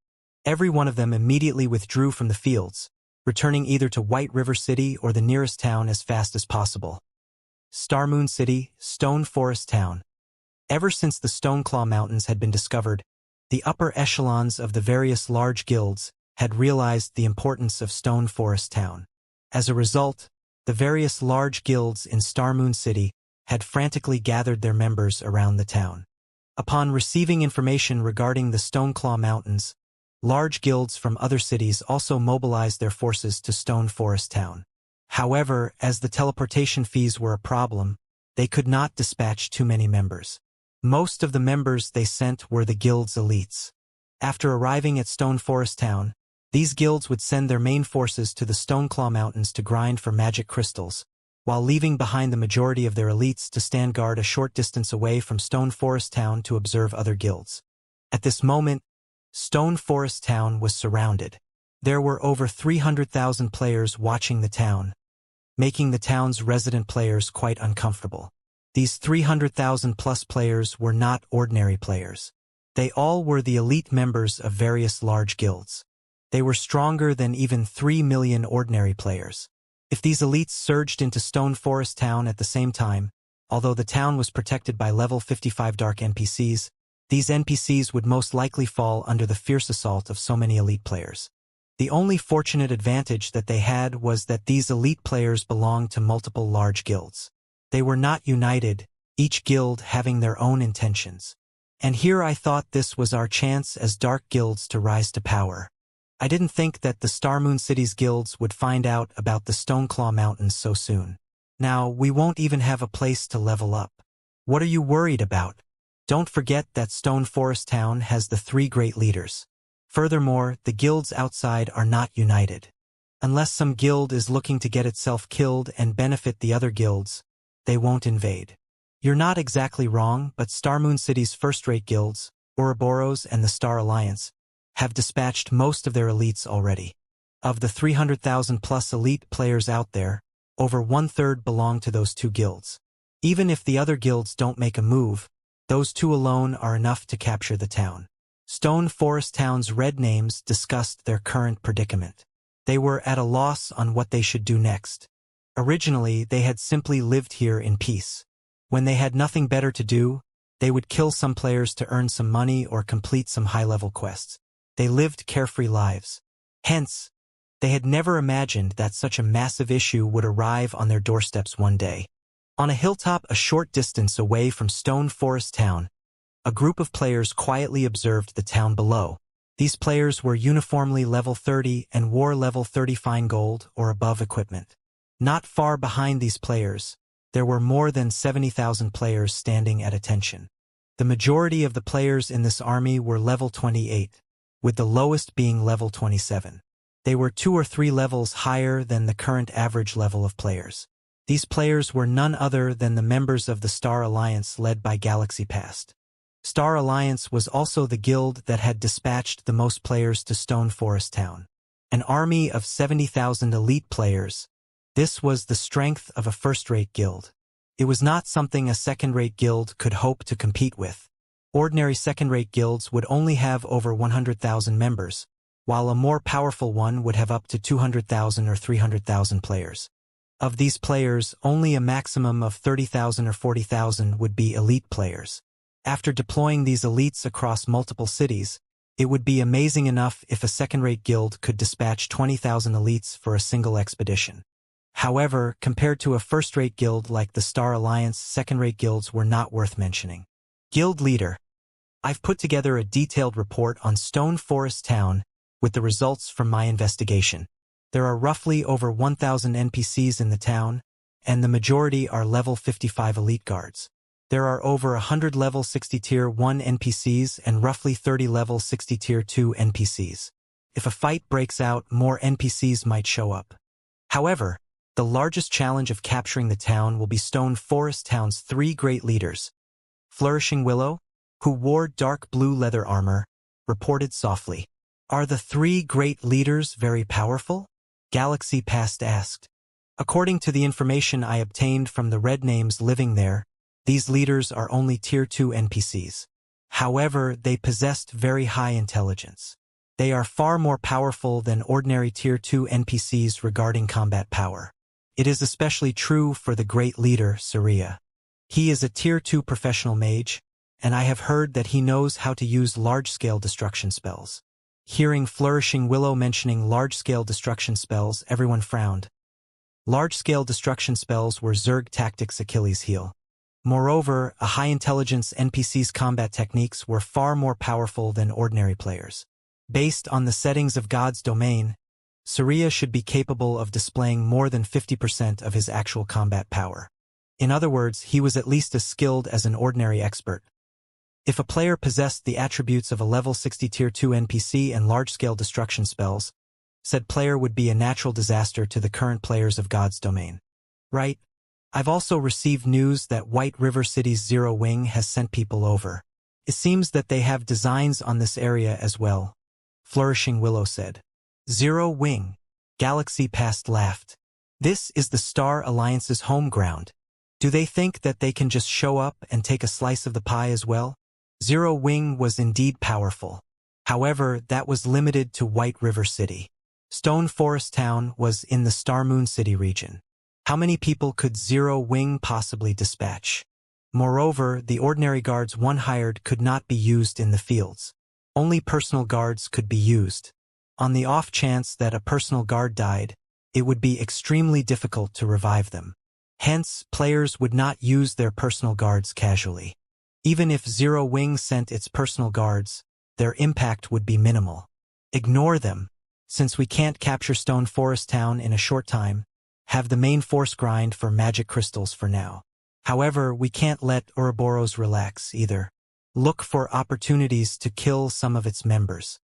Every one of them immediately withdrew from the fields, returning either to White River City or the nearest town as fast as possible. Starmoon City, Stone Forest Town. Ever since the Stoneclaw Mountains had been discovered, the upper echelons of the various large guilds had realized the importance of Stone Forest Town. As a result, the various large guilds in Starmoon City had frantically gathered their members around the town. Upon receiving information regarding the Stoneclaw Mountains, large guilds from other cities also mobilized their forces to Stone Forest Town. However, as the teleportation fees were a problem, they could not dispatch too many members. Most of the members they sent were the guild's elites. After arriving at Stone Forest Town, these guilds would send their main forces to the Stoneclaw Mountains to grind for magic crystals, while leaving behind the majority of their elites to stand guard a short distance away from Stone Forest Town to observe other guilds. At this moment, Stone Forest Town was surrounded. There were over 300,000 players watching the town, making the town's resident players quite uncomfortable. These 300,000-plus players were not ordinary players. They all were the elite members of various large guilds. They were stronger than even 3 million ordinary players. If these elites surged into Stone Forest Town at the same time, although the town was protected by level 55 dark NPCs, these NPCs would most likely fall under the fierce assault of so many elite players. The only fortunate advantage that they had was that these elite players belonged to multiple large guilds. They were not united, each guild having their own intentions. And here I thought this was our chance as dark guilds to rise to power. I didn't think that the Starmoon City's guilds would find out about the Stoneclaw Mountains so soon. Now, we won't even have a place to level up. What are you worried about? Don't forget that Stone Forest Town has the 3 great leaders. Furthermore, the guilds outside are not united. Unless some guild is looking to get itself killed and benefit the other guilds, they won't invade. You're not exactly wrong, but Starmoon City's first-rate guilds, Ouroboros and the Star Alliance, have dispatched most of their elites already. Of the 300,000-plus elite players out there, over 1/3 belong to those 2 guilds. Even if the other guilds don't make a move, those 2 alone are enough to capture the town. Stone Forest Town's red names discussed their current predicament. They were at a loss on what they should do next. Originally, they had simply lived here in peace. When they had nothing better to do, they would kill some players to earn some money or complete some high-level quests. They lived carefree lives. Hence, They had never imagined that such a massive issue would arrive on their doorsteps one day. On a hilltop a short distance away from Stone Forest Town, a group of players quietly observed the town below. These players were uniformly level 30 and wore level 30 fine gold or above equipment. Not far behind these players, there were more than 70,000 players standing at attention. The majority of the players in this army were level 28, with the lowest being level 27. They were 2 or 3 levels higher than the current average level of players. These players were none other than the members of the Star Alliance led by Galaxy Past. Star Alliance was also the guild that had dispatched the most players to Stone Forest Town. An army of 70,000 elite players. This was the strength of a first-rate guild. It was not something a second-rate guild could hope to compete with. Ordinary second-rate guilds would only have over 100,000 members, while a more powerful one would have up to 200,000 or 300,000 players. Of these players, only a maximum of 30,000 or 40,000 would be elite players. After deploying these elites across multiple cities, it would be amazing enough if a second-rate guild could dispatch 20,000 elites for a single expedition. However, compared to a first-rate guild like the Star Alliance, second-rate guilds were not worth mentioning. Guild Leader. I've put together a detailed report on Stone Forest Town with the results from my investigation. There are roughly over 1,000 NPCs in the town, and the majority are level 55 elite guards. There are over 100 level 60 tier 1 NPCs and roughly 30 level 60 tier 2 NPCs. If a fight breaks out, more NPCs might show up. However, the largest challenge of capturing the town will be Stone Forest Town's 3 great leaders. Flourishing Willow, who wore dark blue leather armor, reported softly. Are the 3 great leaders very powerful? Galaxy Past asked. According to the information I obtained from the red names living there, these leaders are only tier 2 NPCs. However, they possessed very high intelligence. They are far more powerful than ordinary tier 2 NPCs regarding combat power. It is especially true for the great leader, Saria. He is a tier 2 professional mage, and I have heard that he knows how to use large-scale destruction spells. Hearing Flourishing Willow mentioning large-scale destruction spells, everyone frowned. Large-scale destruction spells were Zerg Tactics' Achilles' heel. Moreover, a high-intelligence NPC's combat techniques were far more powerful than ordinary players. Based on the settings of God's domain, Saria should be capable of displaying more than 50% of his actual combat power. In other words, he was at least as skilled as an ordinary expert. If a player possessed the attributes of a level 60 tier 2 NPC and large-scale destruction spells, said player would be a natural disaster to the current players of God's domain. Right? I've also received news that White River City's Zero Wing has sent people over. It seems that they have designs on this area as well, Flourishing Willow said. Zero Wing. Galaxy Past laughed. This is the Star Alliance's home ground. Do they think that they can just show up and take a slice of the pie as well? Zero Wing was indeed powerful. However, that was limited to White River City. Stone Forest Town was in the Star Moon City region. How many people could Zero Wing possibly dispatch? Moreover, the ordinary guards one hired could not be used in the fields. Only personal guards could be used. On the off chance that a personal guard died, it would be extremely difficult to revive them. Hence, players would not use their personal guards casually. Even if Zero Wing sent its personal guards, their impact would be minimal. Ignore them. Since we can't capture Stone Forest Town in a short time, have the main force grind for magic crystals for now. However, we can't let Ouroboros relax either. Look for opportunities to kill some of its members.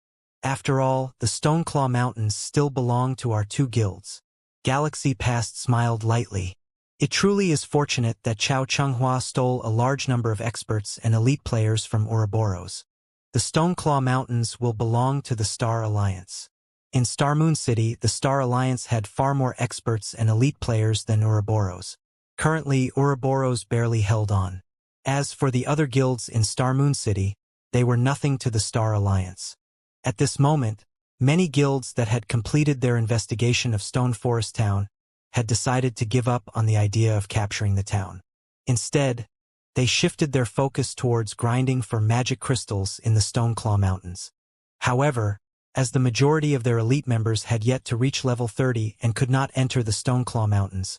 After all, the Stoneclaw Mountains still belong to our 2 guilds. Galaxy Past smiled lightly. It truly is fortunate that Chao Chunghua stole a large number of experts and elite players from Ouroboros. The Stoneclaw Mountains will belong to the Star Alliance. In Star Moon City, the Star Alliance had far more experts and elite players than Ouroboros. Currently, Ouroboros barely held on. As for the other guilds in Star Moon City, they were nothing to the Star Alliance. At this moment, many guilds that had completed their investigation of Stone Forest Town had decided to give up on the idea of capturing the town. Instead, they shifted their focus towards grinding for magic crystals in the Stoneclaw Mountains. However, as the majority of their elite members had yet to reach level 30 and could not enter the Stoneclaw Mountains.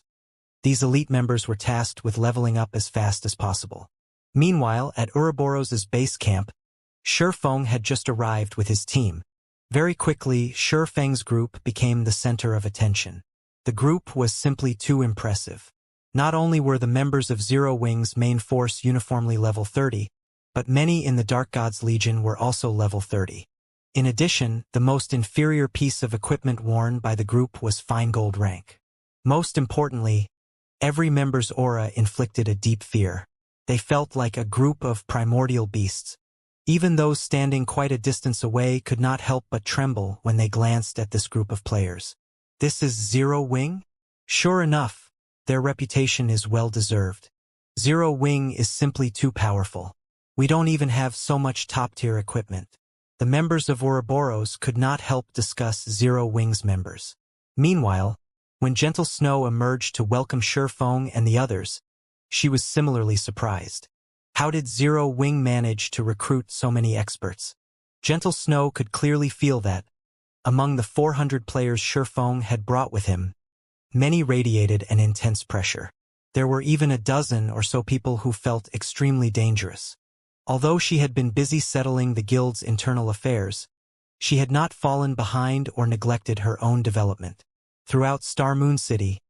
These elite members were tasked with leveling up as fast as possible. Meanwhile, at Ouroboros' base camp, Shi Feng had just arrived with his team. Very quickly, Shi Feng's group became the center of attention. The group was simply too impressive. Not only were the members of Zero Wing's main force uniformly level 30, but many in the Dark God's Legion were also level 30. In addition, the most inferior piece of equipment worn by the group was fine gold rank. Most importantly, every member's aura inflicted a deep fear. They felt like a group of primordial beasts. Even those standing quite a distance away could not help but tremble when they glanced at this group of players. This is Zero Wing? Sure enough, their reputation is well-deserved. Zero Wing is simply too powerful. We don't even have so much top-tier equipment. The members of Ouroboros could not help discuss Zero Wing's members. Meanwhile, when Gentle Snow emerged to welcome Shi Feng and the others, she was similarly surprised. How did Zero Wing manage to recruit so many experts? Gentle Snow could clearly feel that, among the 400 players Shi Feng had brought with him, many radiated an intense pressure. There were even a dozen or so people who felt extremely dangerous. Although she had been busy settling the guild's internal affairs, she had not fallen behind or neglected her own development. Throughout Star Moon City,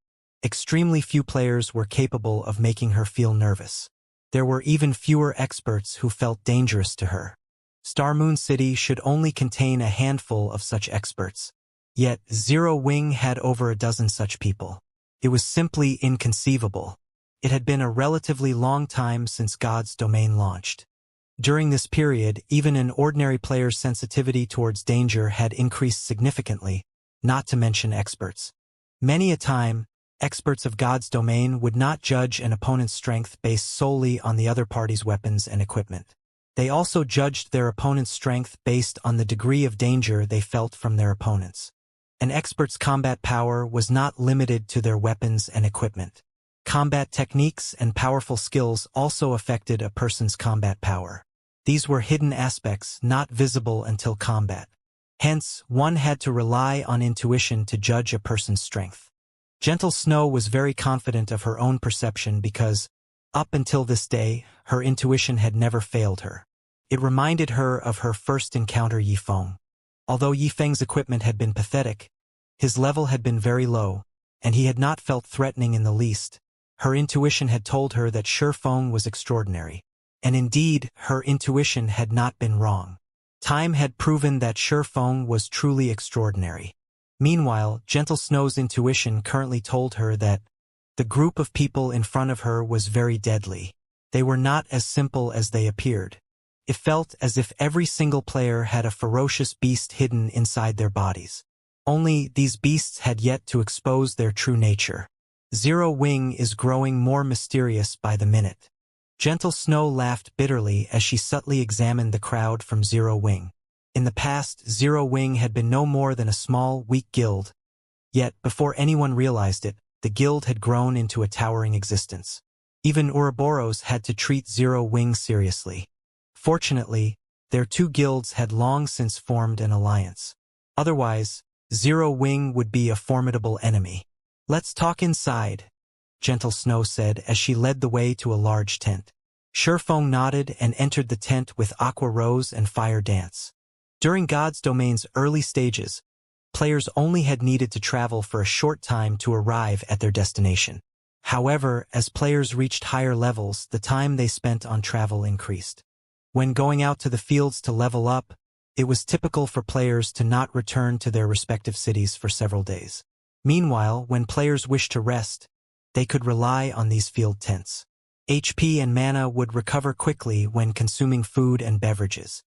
extremely few players were capable of making her feel nervous. There were even fewer experts who felt dangerous to her. Star Moon City should only contain a handful of such experts. Yet Zero Wing had over a dozen such people. It was simply inconceivable. It had been a relatively long time since God's Domain launched. During this period, even an ordinary player's sensitivity towards danger had increased significantly, not to mention experts. Many a time, experts of God's Domain would not judge an opponent's strength based solely on the other party's weapons and equipment. They also judged their opponent's strength based on the degree of danger they felt from their opponents. An expert's combat power was not limited to their weapons and equipment. Combat techniques and powerful skills also affected a person's combat power. These were hidden aspects not visible until combat. Hence, one had to rely on intuition to judge a person's strength. Gentle Snow was very confident of her own perception because, up until this day, her intuition had never failed her. It reminded her of her first encounter Yi Feng. Although Yi Feng's equipment had been pathetic, his level had been very low, and he had not felt threatening in the least. Her intuition had told her that Shi Feng was extraordinary. And indeed, her intuition had not been wrong. Time had proven that Shi Feng was truly extraordinary. Meanwhile, Gentle Snow's intuition currently told her that the group of people in front of her was very deadly. They were not as simple as they appeared. It felt as if every single player had a ferocious beast hidden inside their bodies. Only these beasts had yet to expose their true nature. Zero Wing is growing more mysterious by the minute. Gentle Snow laughed bitterly as she subtly examined the crowd from Zero Wing. In the past, Zero Wing had been no more than a small, weak guild. Yet, before anyone realized it, the guild had grown into a towering existence. Even Ouroboros had to treat Zero Wing seriously. Fortunately, their two guilds had long since formed an alliance. Otherwise, Zero Wing would be a formidable enemy. "Let's talk inside," Gentle Snow said as she led the way to a large tent. Shi Feng nodded and entered the tent with Aqua Rose and Fire Dance. During God's Domain's early stages, players only had needed to travel for a short time to arrive at their destination. However, as players reached higher levels, the time they spent on travel increased. When going out to the fields to level up, it was typical for players to not return to their respective cities for several days. Meanwhile, when players wished to rest, they could rely on these field tents. HP and mana would recover quickly when consuming food and beverages.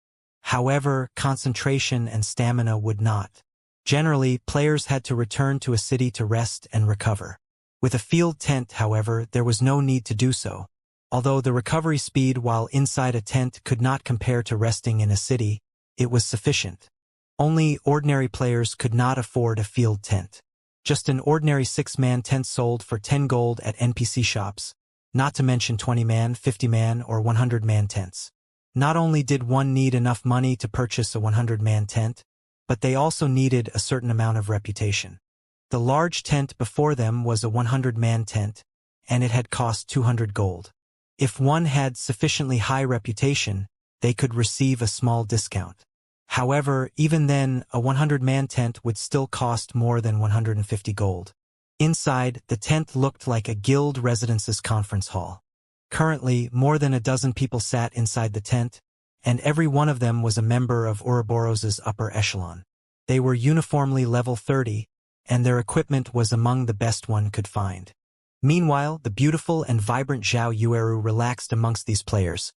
However, concentration and stamina would not. Generally, players had to return to a city to rest and recover. With a field tent, however, there was no need to do so. Although the recovery speed while inside a tent could not compare to resting in a city, it was sufficient. Only ordinary players could not afford a field tent. Just an ordinary 6-man tent sold for 10 gold at NPC shops, not to mention 20-man, 50-man, or 100-man tents. Not only did one need enough money to purchase a 100-man tent, but they also needed a certain amount of reputation. The large tent before them was a 100-man tent, and it had cost 200 gold. If one had sufficiently high reputation, they could receive a small discount. However, even then, a 100-man tent would still cost more than 150 gold. Inside, the tent looked like a guild residence's conference hall. Currently, more than a dozen people sat inside the tent, and every one of them was a member of Ouroboros's upper echelon. They were uniformly level 30, and their equipment was among the best one could find. Meanwhile, the beautiful and vibrant Zhao Yueru relaxed amongst these players,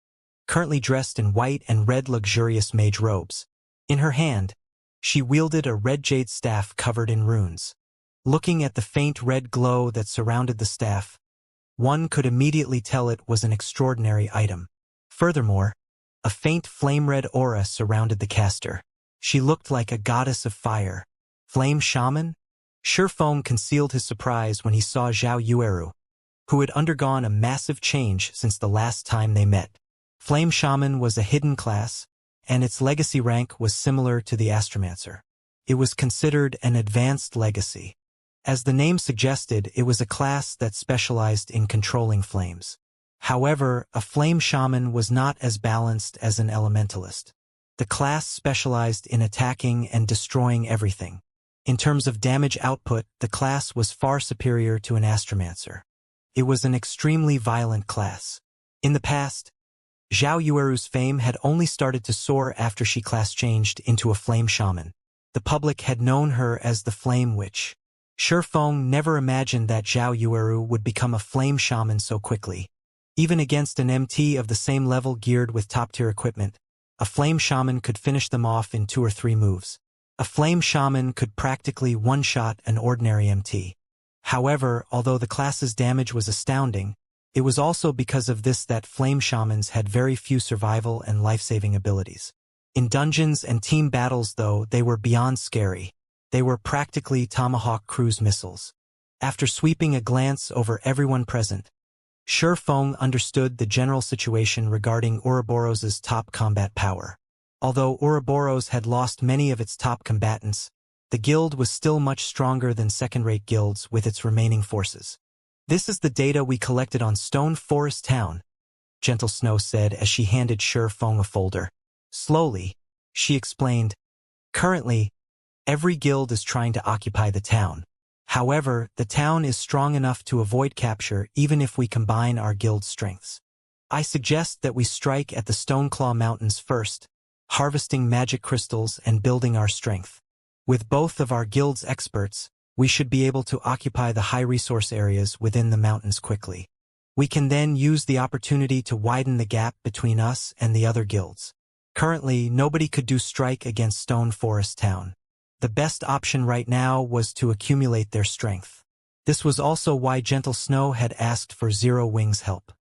currently dressed in white and red luxurious mage robes. In her hand, she wielded a red jade staff covered in runes. Looking at the faint red glow that surrounded the staff, one could immediately tell it was an extraordinary item. Furthermore, a faint flame-red aura surrounded the caster. She looked like a goddess of fire. Flame shaman? Shifeng concealed his surprise when he saw Zhao Yueru, who had undergone a massive change since the last time they met. Flame shaman was a hidden class, and its legacy rank was similar to the astromancer. It was considered an advanced legacy. As the name suggested, it was a class that specialized in controlling flames. However, a flame shaman was not as balanced as an elementalist. The class specialized in attacking and destroying everything. In terms of damage output, the class was far superior to an astromancer. It was an extremely violent class. In the past, Zhao Yueru's fame had only started to soar after she class changed into a flame shaman. The public had known her as the Flame Witch. Shifeng never imagined that Zhao Yueru would become a flame shaman so quickly. Even against an MT of the same level geared with top-tier equipment, a flame shaman could finish them off in 2 or 3 moves. A flame shaman could practically one-shot an ordinary MT. However, although the class's damage was astounding, it was also because of this that flame shamans had very few survival and life-saving abilities. In dungeons and team battles, though, they were beyond scary. They were practically Tomahawk cruise missiles. After sweeping a glance over everyone present, Shifeng understood the general situation regarding Ouroboros's top combat power. Although Ouroboros had lost many of its top combatants, the guild was still much stronger than second-rate guilds with its remaining forces. "This is the data we collected on Stone Forest Town," Gentle Snow said as she handed Shifeng a folder. Slowly, she explained, "Currently, every guild is trying to occupy the town. However, the town is strong enough to avoid capture even if we combine our guild strengths. I suggest that we strike at the Stoneclaw Mountains first, harvesting magic crystals and building our strength. With both of our guild's experts, we should be able to occupy the high-resource areas within the mountains quickly. We can then use the opportunity to widen the gap between us and the other guilds. Currently, nobody could do strike against Stone Forest Town. The best option right now was to accumulate their strength. This was also why Gentle Snow had asked for Zero Wing's help.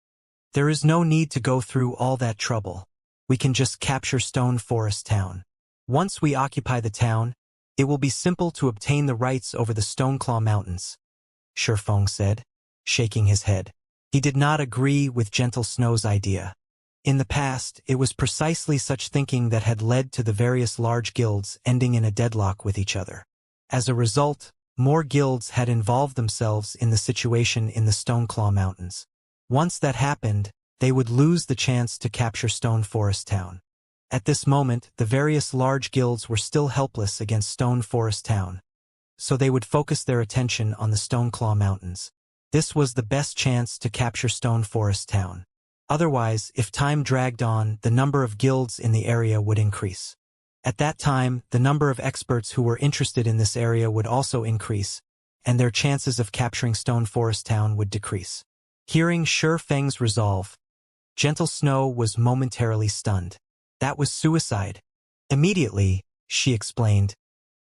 There is no need to go through all that trouble. We can just capture Stone Forest Town. Once we occupy the town, it will be simple to obtain the rights over the Stoneclaw Mountains," Shifeng said, shaking his head. He did not agree with Gentle Snow's idea. In the past, it was precisely such thinking that had led to the various large guilds ending in a deadlock with each other. As a result, more guilds had involved themselves in the situation in the Stoneclaw Mountains. Once that happened, they would lose the chance to capture Stone Forest Town. At this moment, the various large guilds were still helpless against Stone Forest Town, so they would focus their attention on the Stoneclaw Mountains. This was the best chance to capture Stone Forest Town. Otherwise, if time dragged on, the number of guilds in the area would increase. At that time, the number of experts who were interested in this area would also increase, and their chances of capturing Stone Forest Town would decrease. Hearing Shifeng's resolve, Gentle Snow was momentarily stunned. That was suicide. Immediately, she explained,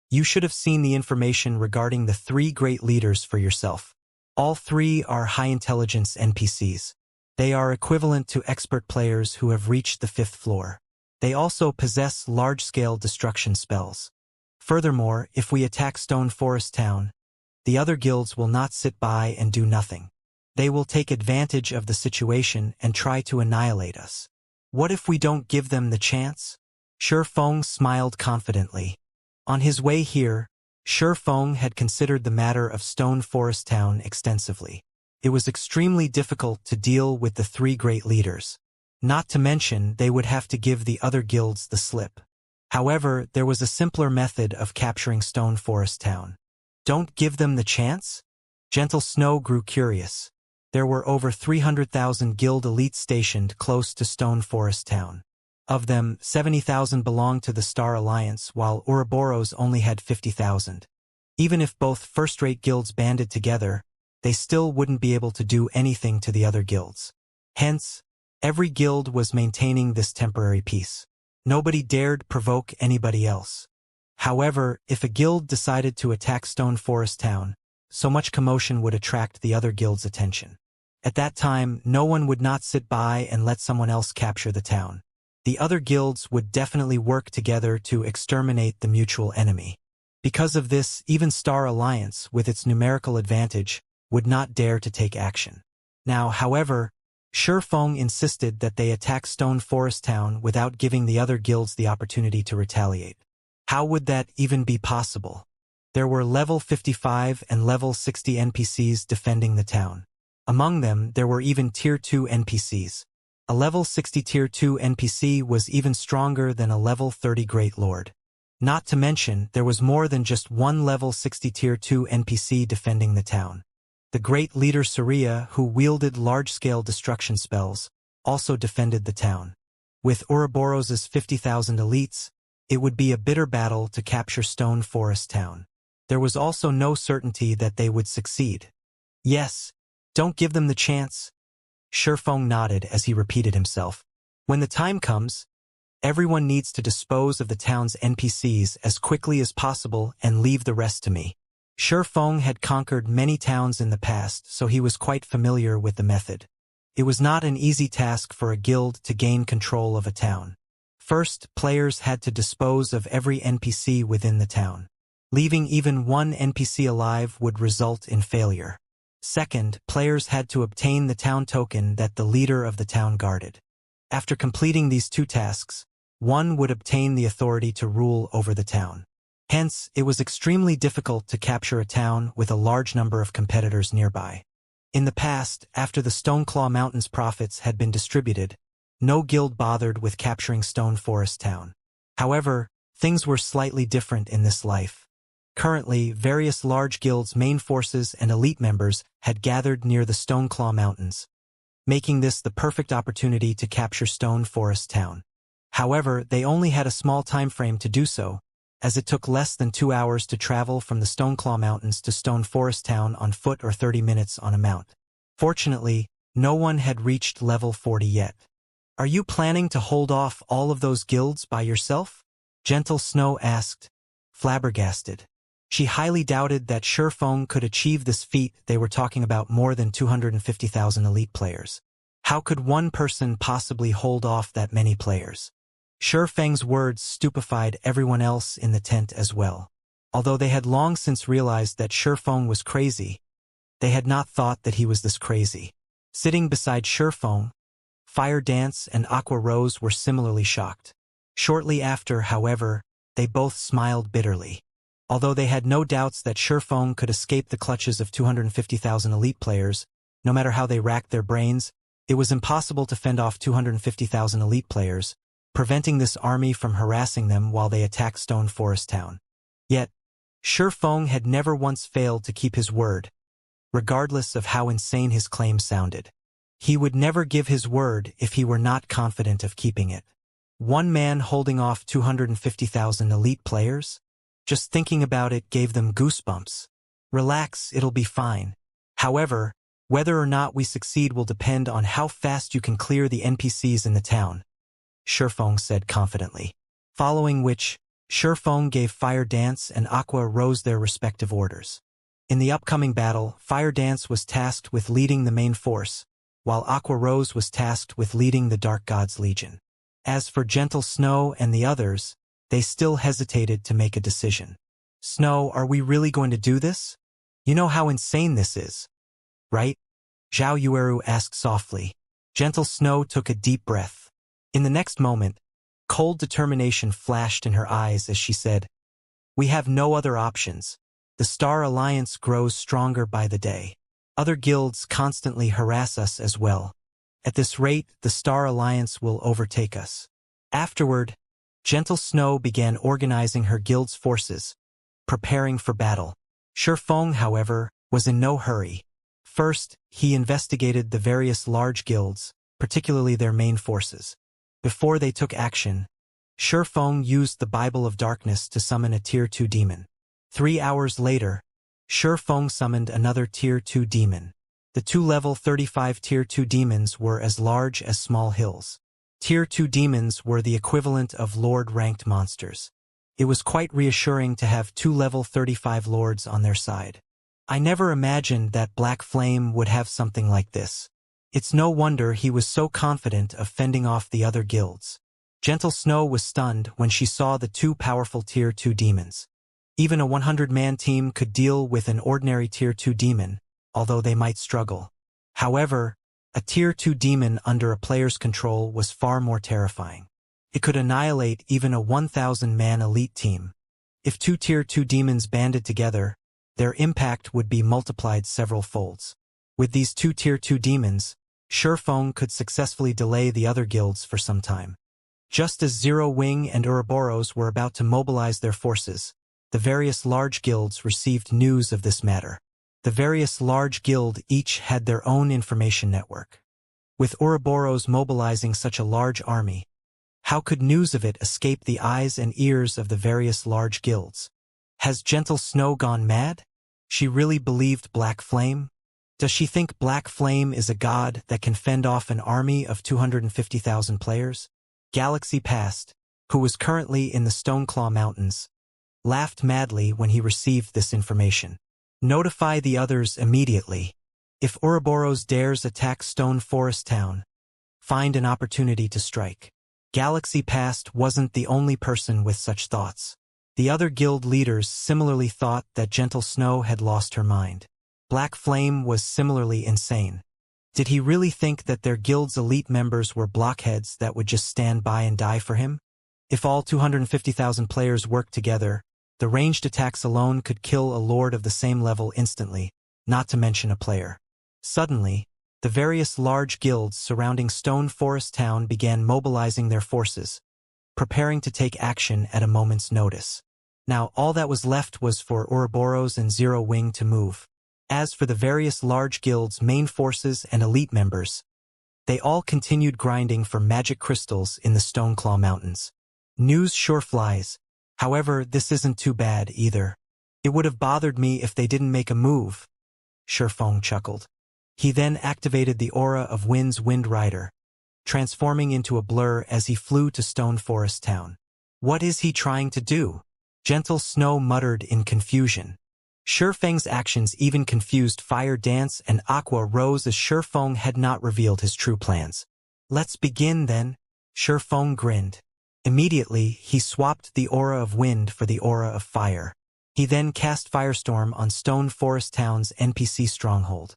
"You should have seen the information regarding the 3 great leaders for yourself. All 3 are high-intelligence NPCs. They are equivalent to expert players who have reached the 5th floor. They also possess large-scale destruction spells. Furthermore, if we attack Stone Forest Town, the other guilds will not sit by and do nothing. They will take advantage of the situation and try to annihilate us. What if we don't give them the chance?" Shifeng smiled confidently. On his way here, Feng had considered the matter of Stone Forest Town extensively. It was extremely difficult to deal with the three great leaders. Not to mention they would have to give the other guilds the slip. However, there was a simpler method of capturing Stone Forest Town. Don't give them the chance? Gentle Snow grew curious. There were over 300,000 guild elites stationed close to Stone Forest Town. Of them, 70,000 belonged to the Star Alliance, while Ouroboros only had 50,000. Even if both first-rate guilds banded together, they still wouldn't be able to do anything to the other guilds. Hence, every guild was maintaining this temporary peace. Nobody dared provoke anybody else. However, if a guild decided to attack Stone Forest Town, so much commotion would attract the other guild's attention. At that time, no one would not sit by and let someone else capture the town. The other guilds would definitely work together to exterminate the mutual enemy. Because of this, even Star Alliance, with its numerical advantage, would not dare to take action. Now, however, Feng insisted that they attack Stone Forest Town without giving the other guilds the opportunity to retaliate. How would that even be possible? There were level 55 and level 60 NPCs defending the town. Among them, there were even Tier 2 NPCs. A level 60 Tier 2 NPC was even stronger than a level 30 Great Lord. Not to mention, there was more than just one level 60 Tier 2 NPC defending the town. The great leader Saria, who wielded large-scale destruction spells, also defended the town. With Ouroboros' 50,000 elites, it would be a bitter battle to capture Stone Forest Town. There was also no certainty that they would succeed. Yes, don't give them the chance. Feng nodded as he repeated himself. When the time comes, everyone needs to dispose of the town's NPCs as quickly as possible and leave the rest to me. Feng had conquered many towns in the past, so he was quite familiar with the method. It was not an easy task for a guild to gain control of a town. First, players had to dispose of every NPC within the town. Leaving even one NPC alive would result in failure. Second, players had to obtain the town token that the leader of the town guarded. After completing these two tasks, one would obtain the authority to rule over the town. Hence, it was extremely difficult to capture a town with a large number of competitors nearby. In the past, after the Stoneclaw Mountains profits had been distributed, no guild bothered with capturing Stone Forest Town. However, things were slightly different in this life. Currently, various large guilds' main forces and elite members had gathered near the Stoneclaw Mountains, making this the perfect opportunity to capture Stone Forest Town. However, they only had a small time frame to do so, as it took less than 2 hours to travel from the Stoneclaw Mountains to Stone Forest Town on foot or 30 minutes on a mount. Fortunately, no one had reached level 40 yet. Are you planning to hold off all of those guilds by yourself? Gentle Snow asked, flabbergasted. She highly doubted that Feng could achieve this feat. They were talking about more than 250,000 elite players. How could one person possibly hold off that many players? Feng's words stupefied everyone else in the tent as well. Although they had long since realized that Feng was crazy, they had not thought that he was this crazy. Sitting beside Feng, Fire Dance and Aqua Rose were similarly shocked. Shortly after, however, they both smiled bitterly. Although they had no doubts that Feng could escape the clutches of 250,000 elite players, no matter how they racked their brains, it was impossible to fend off 250,000 elite players, preventing this army from harassing them while they attacked Stone Forest Town. Yet, Feng had never once failed to keep his word, regardless of how insane his claim sounded. He would never give his word if he were not confident of keeping it. One man holding off 250,000 elite players? Just thinking about it gave them goosebumps. Relax, it'll be fine. However, whether or not we succeed will depend on how fast you can clear the NPCs in the town, Feng said confidently. Following which, Feng gave Fire Dance and Aqua Rose their respective orders. In the upcoming battle, Fire Dance was tasked with leading the main force, while Aqua Rose was tasked with leading the Dark God's Legion. As for Gentle Snow and the others, they still hesitated to make a decision. Snow, are we really going to do this? You know how insane this is, right? Zhao Yueru asked softly. Gentle Snow took a deep breath. In the next moment, cold determination flashed in her eyes as she said, We have no other options. The Star Alliance grows stronger by the day. Other guilds constantly harass us as well. At this rate, the Star Alliance will overtake us. Afterward, Gentle Snow began organizing her guild's forces, preparing for battle. Shifeng, however, was in no hurry. First, he investigated the various large guilds, particularly their main forces. Before they took action, Shifeng used the Bible of Darkness to summon a Tier 2 demon. 3 hours later, Shifeng summoned another Tier 2 demon. The two level 35 Tier 2 demons were as large as small hills. Tier 2 demons were the equivalent of Lord-ranked monsters. It was quite reassuring to have two level 35 lords on their side. I never imagined that Black Flame would have something like this. It's no wonder he was so confident of fending off the other guilds. Gentle Snow was stunned when she saw the two powerful Tier 2 demons. Even a 100-man team could deal with an ordinary Tier 2 demon, although they might struggle. However, a Tier 2 demon under a player's control was far more terrifying. It could annihilate even a 1,000-man elite team. If two Tier 2 demons banded together, their impact would be multiplied several folds. With these two Tier 2 demons, Shifeng could successfully delay the other guilds for some time. Just as Zero Wing and Ouroboros were about to mobilize their forces, the various large guilds received news of this matter. The various large guilds each had their own information network. With Ouroboros mobilizing such a large army, how could news of it escape the eyes and ears of the various large guilds? Has Gentle Snow gone mad? She really believed Black Flame? Does she think Black Flame is a god that can fend off an army of 250,000 players? Galaxy Past, who was currently in the Stoneclaw Mountains, laughed madly when he received this information. Notify the others immediately. If Ouroboros dares attack Stone Forest Town, find an opportunity to strike. Galaxy Past wasn't the only person with such thoughts. The other guild leaders similarly thought that Gentle Snow had lost her mind. Black Flame was similarly insane. Did he really think that their guild's elite members were blockheads that would just stand by and die for him? If all 250,000 players worked together, the ranged attacks alone could kill a lord of the same level instantly, not to mention a player. Suddenly, the various large guilds surrounding Stone Forest Town began mobilizing their forces, preparing to take action at a moment's notice. Now all that was left was for Ouroboros and Zero Wing to move. As for the various large guilds' main forces and elite members, they all continued grinding for magic crystals in the Stoneclaw Mountains. News sure flies. However, this isn't too bad either. It would have bothered me if they didn't make a move. Shifeng chuckled. He then activated the aura of Wind's Wind Rider, transforming into a blur as he flew to Stone Forest Town. What is he trying to do? Gentle Snow muttered in confusion. Shifeng's actions even confused Fire Dance and Aqua Rose as Shifeng had not revealed his true plans. Let's begin then. Shifeng grinned. Immediately, he swapped the aura of wind for the aura of fire. He then cast Firestorm on Stone Forest Town's NPC stronghold.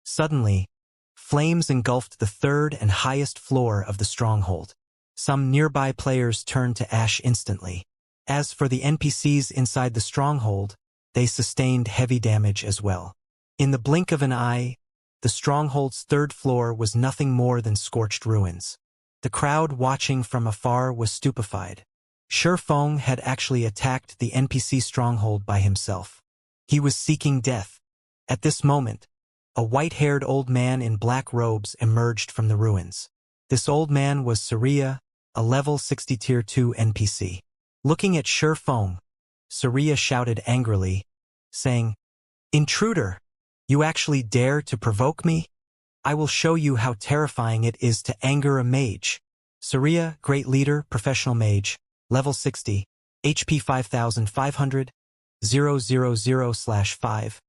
Suddenly, flames engulfed the third and highest floor of the stronghold. Some nearby players turned to ash instantly. As for the NPCs inside the stronghold, they sustained heavy damage as well. In the blink of an eye, the stronghold's third floor was nothing more than scorched ruins. The crowd watching from afar was stupefied. Shifeng had actually attacked the NPC stronghold by himself. He was seeking death. At this moment, a white-haired old man in black robes emerged from the ruins. This old man was Saria, a level 60 Tier 2 NPC. Looking at Shifeng, Saria shouted angrily, saying, "Intruder! You actually dare to provoke me? I will show you how terrifying it is to anger a mage." Saria, Great Leader, Professional Mage, level 60, HP 5500, 000/5,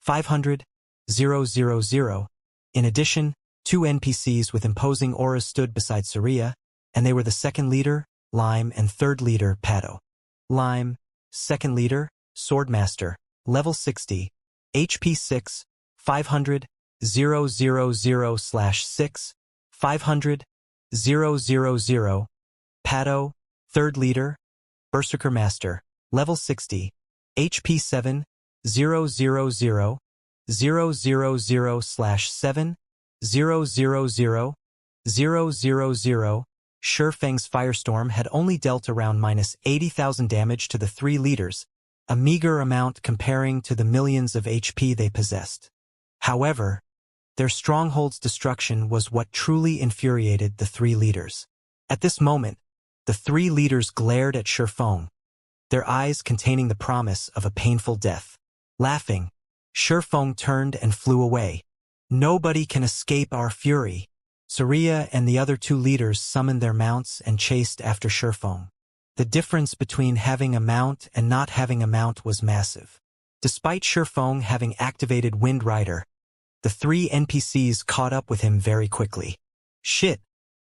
500, 000. In addition, two NPCs with imposing auras stood beside Saria, and they were the second leader, Lime, and third leader, Pato. Lime, second leader, Swordmaster, level 60, HP 6, 500, 000/6, 500, 000. Pato, third leader, Berserker Master, Level 60. HP 7, 000, 000, 7, 000, 000. Shifeng's Firestorm had only dealt around minus 80,000 damage to the 3 leaders, a meager amount comparing to the millions of HP they possessed. However, their stronghold's destruction was what truly infuriated the 3 leaders. At this moment, the 3 leaders glared at Shifeng, their eyes containing the promise of a painful death. Laughing, Shifeng turned and flew away. Nobody can escape our fury. Surya and the other 2 leaders summoned their mounts and chased after Shifeng. The difference between having a mount and not having a mount was massive. Despite Shifeng having activated Wind Rider, the 3 NPCs caught up with him very quickly. Shit,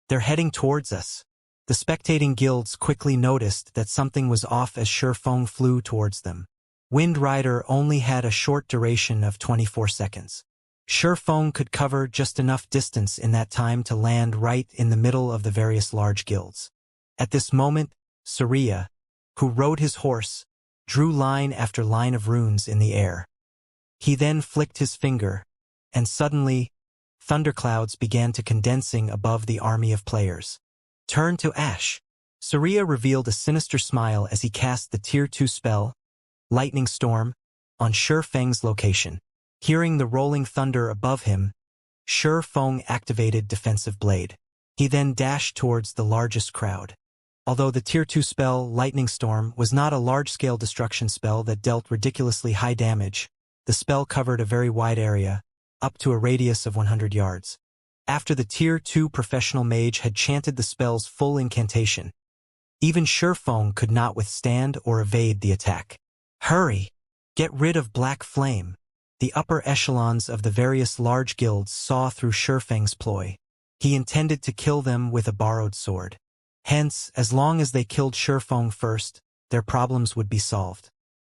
they're heading towards us. The spectating guilds quickly noticed that something was off as Shifeng flew towards them. Wind Rider only had a short duration of 24 seconds. Shifeng could cover just enough distance in that time to land right in the middle of the various large guilds. At this moment, Surya, who rode his horse, drew line after line of runes in the air. He then flicked his finger, and suddenly, thunderclouds began to condensing above the army of players. Turn to ash. Surya revealed a sinister smile as he cast the Tier 2 spell, Lightning Storm, on Shifeng's location. Hearing the rolling thunder above him, Shifeng activated Defensive Blade. He then dashed towards the largest crowd. Although the Tier 2 spell, Lightning Storm, was not a large-scale destruction spell that dealt ridiculously high damage, the spell covered a very wide area, up to a radius of 100 yards. After the Tier 2 professional mage had chanted the spell's full incantation, even Shifeng could not withstand or evade the attack. Hurry! Get rid of Black Flame! The upper echelons of the various large guilds saw through Shifeng's ploy. He intended to kill them with a borrowed sword. Hence, as long as they killed Shifeng first, their problems would be solved.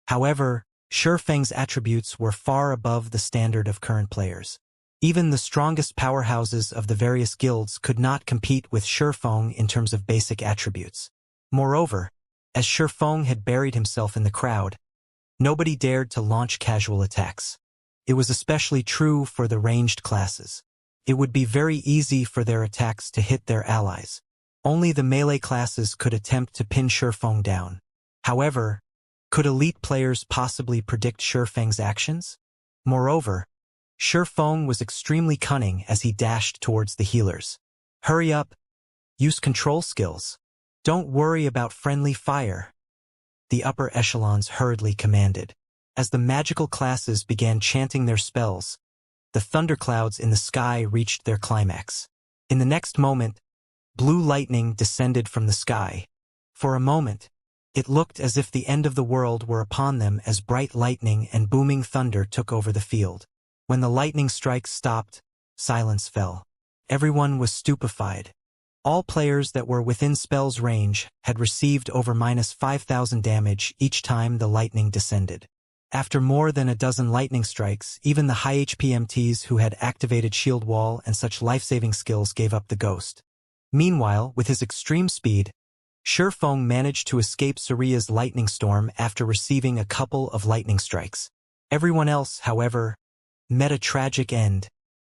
However, Shifeng's attributes were far above the standard of current players. Even the strongest powerhouses of the various guilds could not compete with Shifeng in terms of basic attributes. Moreover, as Shifeng had buried himself in the crowd, nobody dared to launch casual attacks. It was especially true for the ranged classes. It would be very easy for their attacks to hit their allies. Only the melee classes could attempt to pin Shifeng down. However, could elite players possibly predict Shifeng's actions? Moreover, Shifeng was extremely cunning as he dashed towards the healers. Hurry up! Use control skills. Don't worry about friendly fire. The upper echelons hurriedly commanded. As the magical classes began chanting their spells, the thunderclouds in the sky reached their climax. In the next moment, blue lightning descended from the sky. For a moment, it looked as if the end of the world were upon them as bright lightning and booming thunder took over the field. When the lightning strikes stopped, silence fell. Everyone was stupefied. All players that were within spell's range had received over minus 5,000 damage each time the lightning descended. After more than a dozen lightning strikes, even the high HP MTs who had activated Shield Wall and such life-saving skills gave up the ghost. Meanwhile, with his extreme speed, Shifeng managed to escape Surya's lightning storm after receiving a couple of lightning strikes. Everyone else, however, met a tragic end.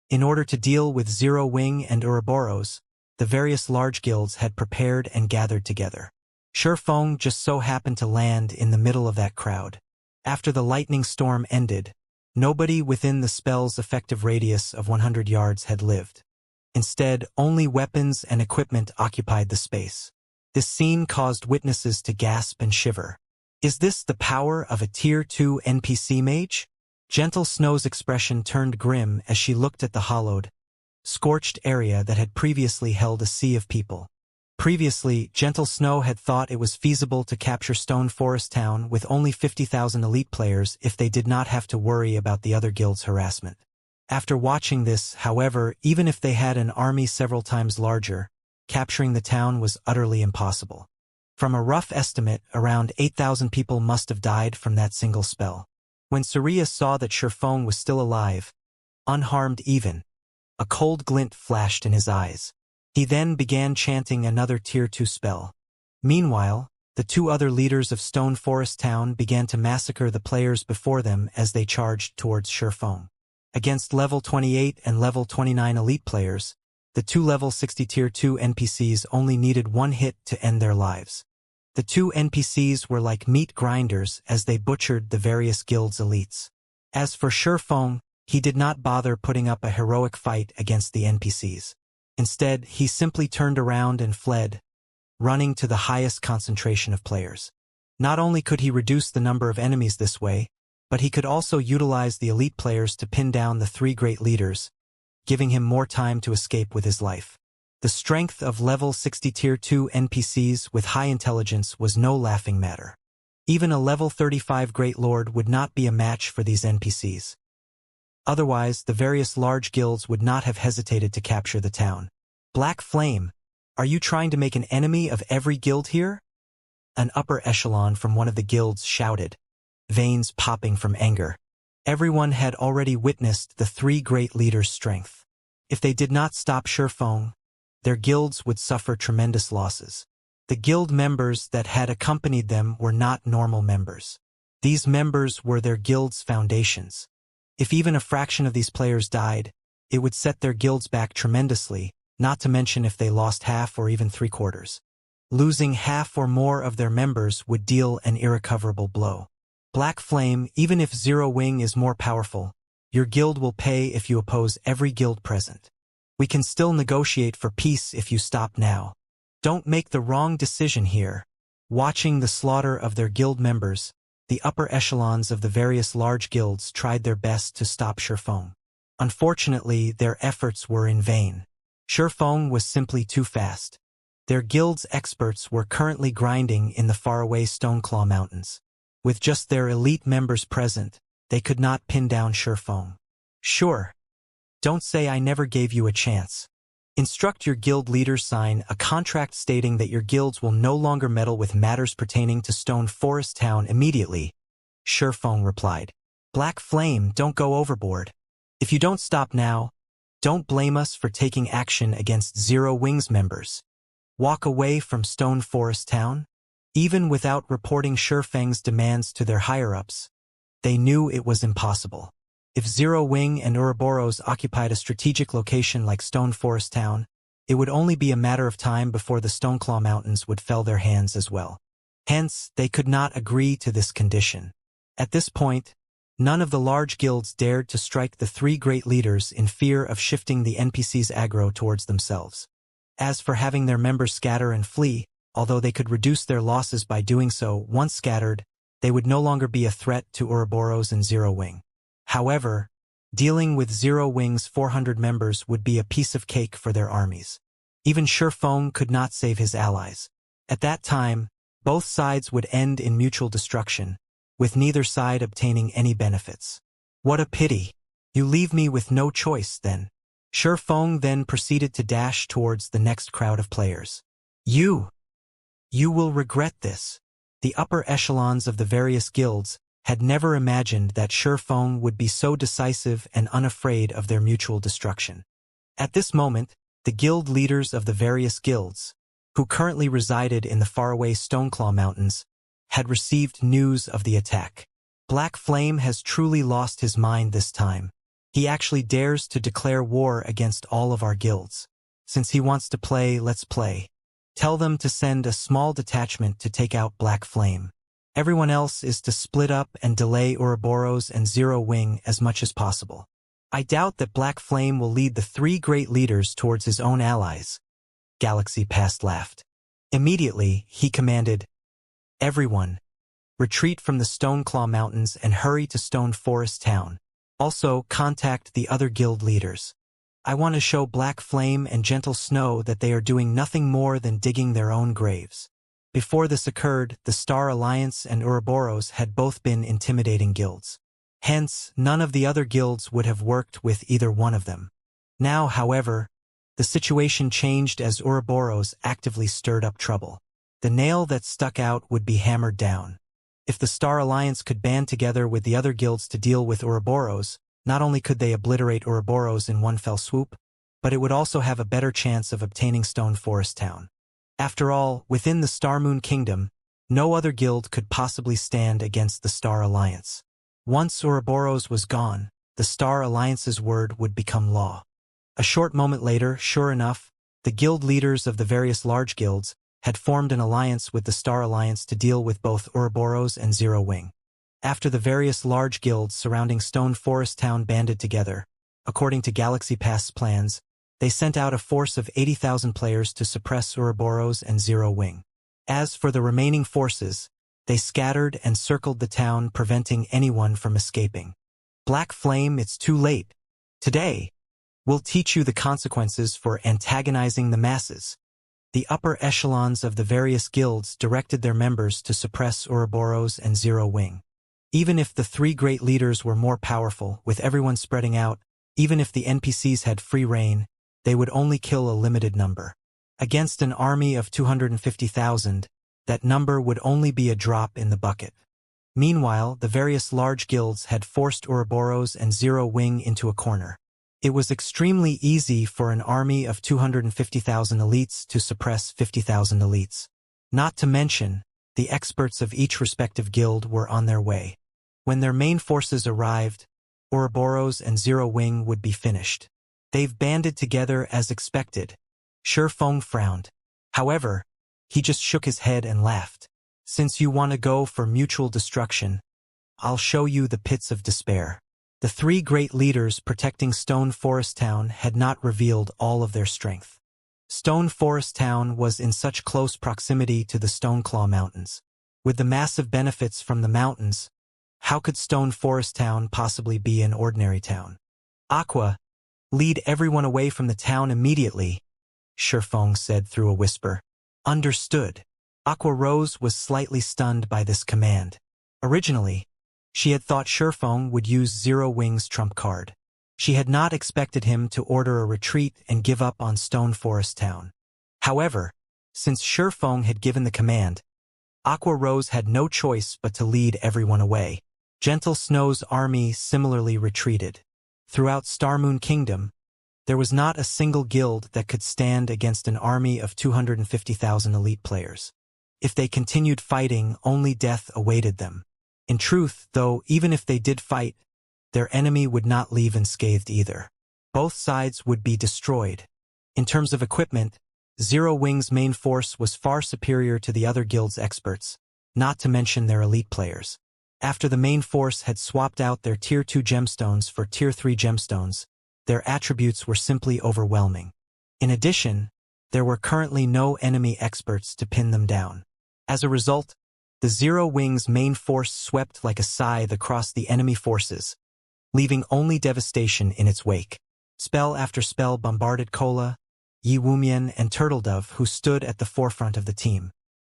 In order to deal with Zero Wing and Ouroboros, the various large guilds had prepared and gathered together. Shifeng just so happened to land in the middle of that crowd. After the lightning storm ended, nobody within the spell's effective radius of 100 yards had lived. Instead, only weapons and equipment occupied the space. This scene caused witnesses to gasp and shiver. Is this the power of a Tier 2 NPC mage? Gentle Snow's expression turned grim as she looked at the hollowed, scorched area that had previously held a sea of people. Previously, Gentle Snow had thought it was feasible to capture Stone Forest Town with only 50,000 elite players if they did not have to worry about the other guilds' harassment. After watching this, however, even if they had an army several times larger, capturing the town was utterly impossible. From a rough estimate, around 8,000 people must have died from that single spell. When Surya saw that Shifeng was still alive, unharmed even, a cold glint flashed in his eyes. He then began chanting another Tier 2 spell. Meanwhile, The two other leaders of Stone Forest Town began to massacre the players before them as they charged towards Shurfeng. Against level 28 and level 29 elite players, the two level 60 tier 2 NPCs only needed one hit to end their lives. The two NPCs were like meat grinders as they butchered the various guilds' elites. As for Shurfeng, he did not bother putting up a heroic fight against the NPCs. Instead, he simply turned around and fled, running to the highest concentration of players. Not only could he reduce the number of enemies this way, but he could also utilize the elite players to pin down the three great leaders, giving him more time to escape with his life. The strength of level 60 tier 2 NPCs with high intelligence was no laughing matter. Even a level 35 Great Lord would not be a match for these NPCs. Otherwise, the various large guilds would not have hesitated to capture the town. Black Flame, are you trying to make an enemy of every guild here? An upper echelon from one of the guilds shouted, veins popping from anger. Everyone had already witnessed the three great leaders' strength. If they did not stop Shurfeng, their guilds would suffer tremendous losses. The guild members that had accompanied them were not normal members. These members were their guild's foundations. If even a fraction of these players died, it would set their guilds back tremendously, not to mention if they lost half or even 3/4. Losing half or more of their members would deal an irrecoverable blow. Black Flame, even if Zero Wing is more powerful, your guild will pay if you oppose every guild present. We can still negotiate for peace if you stop now. Don't make the wrong decision here. Watching the slaughter of their guild members, the upper echelons of the various large guilds tried their best to stop Shurfeng. Unfortunately, their efforts were in vain. Shurfeng was simply too fast. Their guild's experts were currently grinding in the faraway Stoneclaw Mountains. With just their elite members present, they could not pin down Shurfeng. Sure. Don't say I never gave you a chance. Instruct your guild leaders sign a contract stating that your guilds will no longer meddle with matters pertaining to Stone Forest Town immediately, Shurfeng replied. Black Flame, don't go overboard. If you don't stop now, don't blame us for taking action against Zero Wing's members. Walk away from Stone Forest Town? Even without reporting Shurfeng's demands to their higher-ups, they knew it was impossible. If Zero Wing and Ouroboros occupied a strategic location like Stone Forest Town, it would only be a matter of time before the Stoneclaw Mountains would fell their hands as well. Hence, they could not agree to this condition. At this point, none of the large guilds dared to strike the three great leaders in fear of shifting the NPCs' aggro towards themselves. As for having their members scatter and flee, although they could reduce their losses by doing so, once scattered, they would no longer be a threat to Ouroboros and Zero Wing. However, dealing with Zero Wing's 400 members would be a piece of cake for their armies. Even Shurfeng could not save his allies. At that time, both sides would end in mutual destruction, with neither side obtaining any benefits. What a pity. You leave me with no choice, then. Shurfeng then proceeded to dash towards the next crowd of players. You will regret this. The upper echelons of the various guilds had never imagined that Shurfeng would be so decisive and unafraid of their mutual destruction. At this moment, the guild leaders of the various guilds, who currently resided in the faraway Stoneclaw Mountains, had received news of the attack. Black Flame has truly lost his mind this time. He actually dares to declare war against all of our guilds. Since he wants to play, let's play. Tell them to send a small detachment to take out Black Flame. Everyone else is to split up and delay Ouroboros and Zero Wing as much as possible. I doubt that Black Flame will lead the three great leaders towards his own allies. Galaxy Past laughed. Immediately, he commanded, Everyone, retreat from the Stoneclaw Mountains and hurry to Stone Forest Town. Also, contact the other guild leaders. I want to show Black Flame and Gentle Snow that they are doing nothing more than digging their own graves. Before this occurred, the Star Alliance and Ouroboros had both been intimidating guilds. Hence, none of the other guilds would have worked with either one of them. Now, however, the situation changed as Ouroboros actively stirred up trouble. The nail that stuck out would be hammered down. If the Star Alliance could band together with the other guilds to deal with Ouroboros, not only could they obliterate Ouroboros in one fell swoop, but it would also have a better chance of obtaining Stone Forest Town. After all, within the Star Moon Kingdom, No other guild could possibly stand against the Star Alliance. Once Ouroboros was gone, the Star Alliance's word would become law. A short moment later, sure enough, the guild leaders of the various large guilds had formed an alliance with the Star Alliance to deal with both Ouroboros and Zero Wing. After the various large guilds surrounding Stone Forest Town banded together, according to Galaxy Pass's plans, they sent out a force of 80,000 players to suppress Ouroboros and Zero Wing. As for the remaining forces, they scattered and circled the town, preventing anyone from escaping. Black Flame, it's too late. Today, we'll teach you the consequences for antagonizing the masses. The upper echelons of the various guilds directed their members to suppress Ouroboros and Zero Wing. Even if the three great leaders were more powerful, with everyone spreading out, even if the NPCs had free reign, they would only kill a limited number. Against an army of 250,000, that number would only be a drop in the bucket. Meanwhile, the various large guilds had forced Ouroboros and Zero Wing into a corner. It was extremely easy for an army of 250,000 elites to suppress 50,000 elites. Not to mention, the experts of each respective guild were on their way. When their main forces arrived, Ouroboros and Zero Wing would be finished. They've banded together as expected. Shifeng frowned. However, he just shook his head and laughed. Since you want to go for mutual destruction, I'll show you the pits of despair. The three great leaders protecting Stone Forest Town had not revealed all of their strength. Stone Forest Town was in such close proximity to the Stoneclaw Mountains. With the massive benefits from the mountains, how could Stone Forest Town possibly be an ordinary town? Aqua, lead everyone away from the town immediately, Shifeng said through a whisper. Understood. Aqua Rose was slightly stunned by this command. Originally, she had thought Shifeng would use Zero Wing's trump card. She had not expected him to order a retreat and give up on Stone Forest Town. However, since Shifeng had given the command, Aqua Rose had no choice but to lead everyone away. Gentle Snow's army similarly retreated. Throughout Starmoon Kingdom, there was not a single guild that could stand against an army of 250,000 elite players. If they continued fighting, only death awaited them. In truth, though, even if they did fight, their enemy would not leave unscathed either. Both sides would be destroyed. In terms of equipment, Zero Wing's main force was far superior to the other guild's experts, not to mention their elite players. After the main force had swapped out their Tier 2 gemstones for Tier 3 gemstones, their attributes were simply overwhelming. In addition, there were currently no enemy experts to pin them down. As a result, the Zero Wing's main force swept like a scythe across the enemy forces, leaving only devastation in its wake. Spell after spell bombarded Kola, Yi Wumian, and Turtledove, who stood at the forefront of the team.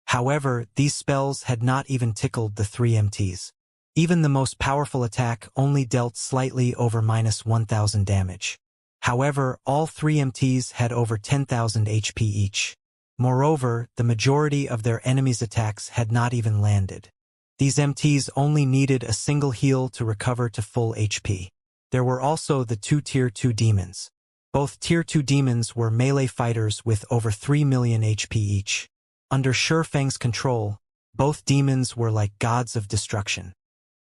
However, these spells had not even tickled the three MTs. Even the most powerful attack only dealt slightly over -1,000 damage. However, all three MTs had over 10,000 HP each. Moreover, the majority of their enemies' attacks had not even landed. These MTs only needed a single heal to recover to full HP. There were also the two Tier 2 demons. Both Tier 2 demons were melee fighters with over 3 million HP each. Under Shifeng's control, both demons were like gods of destruction.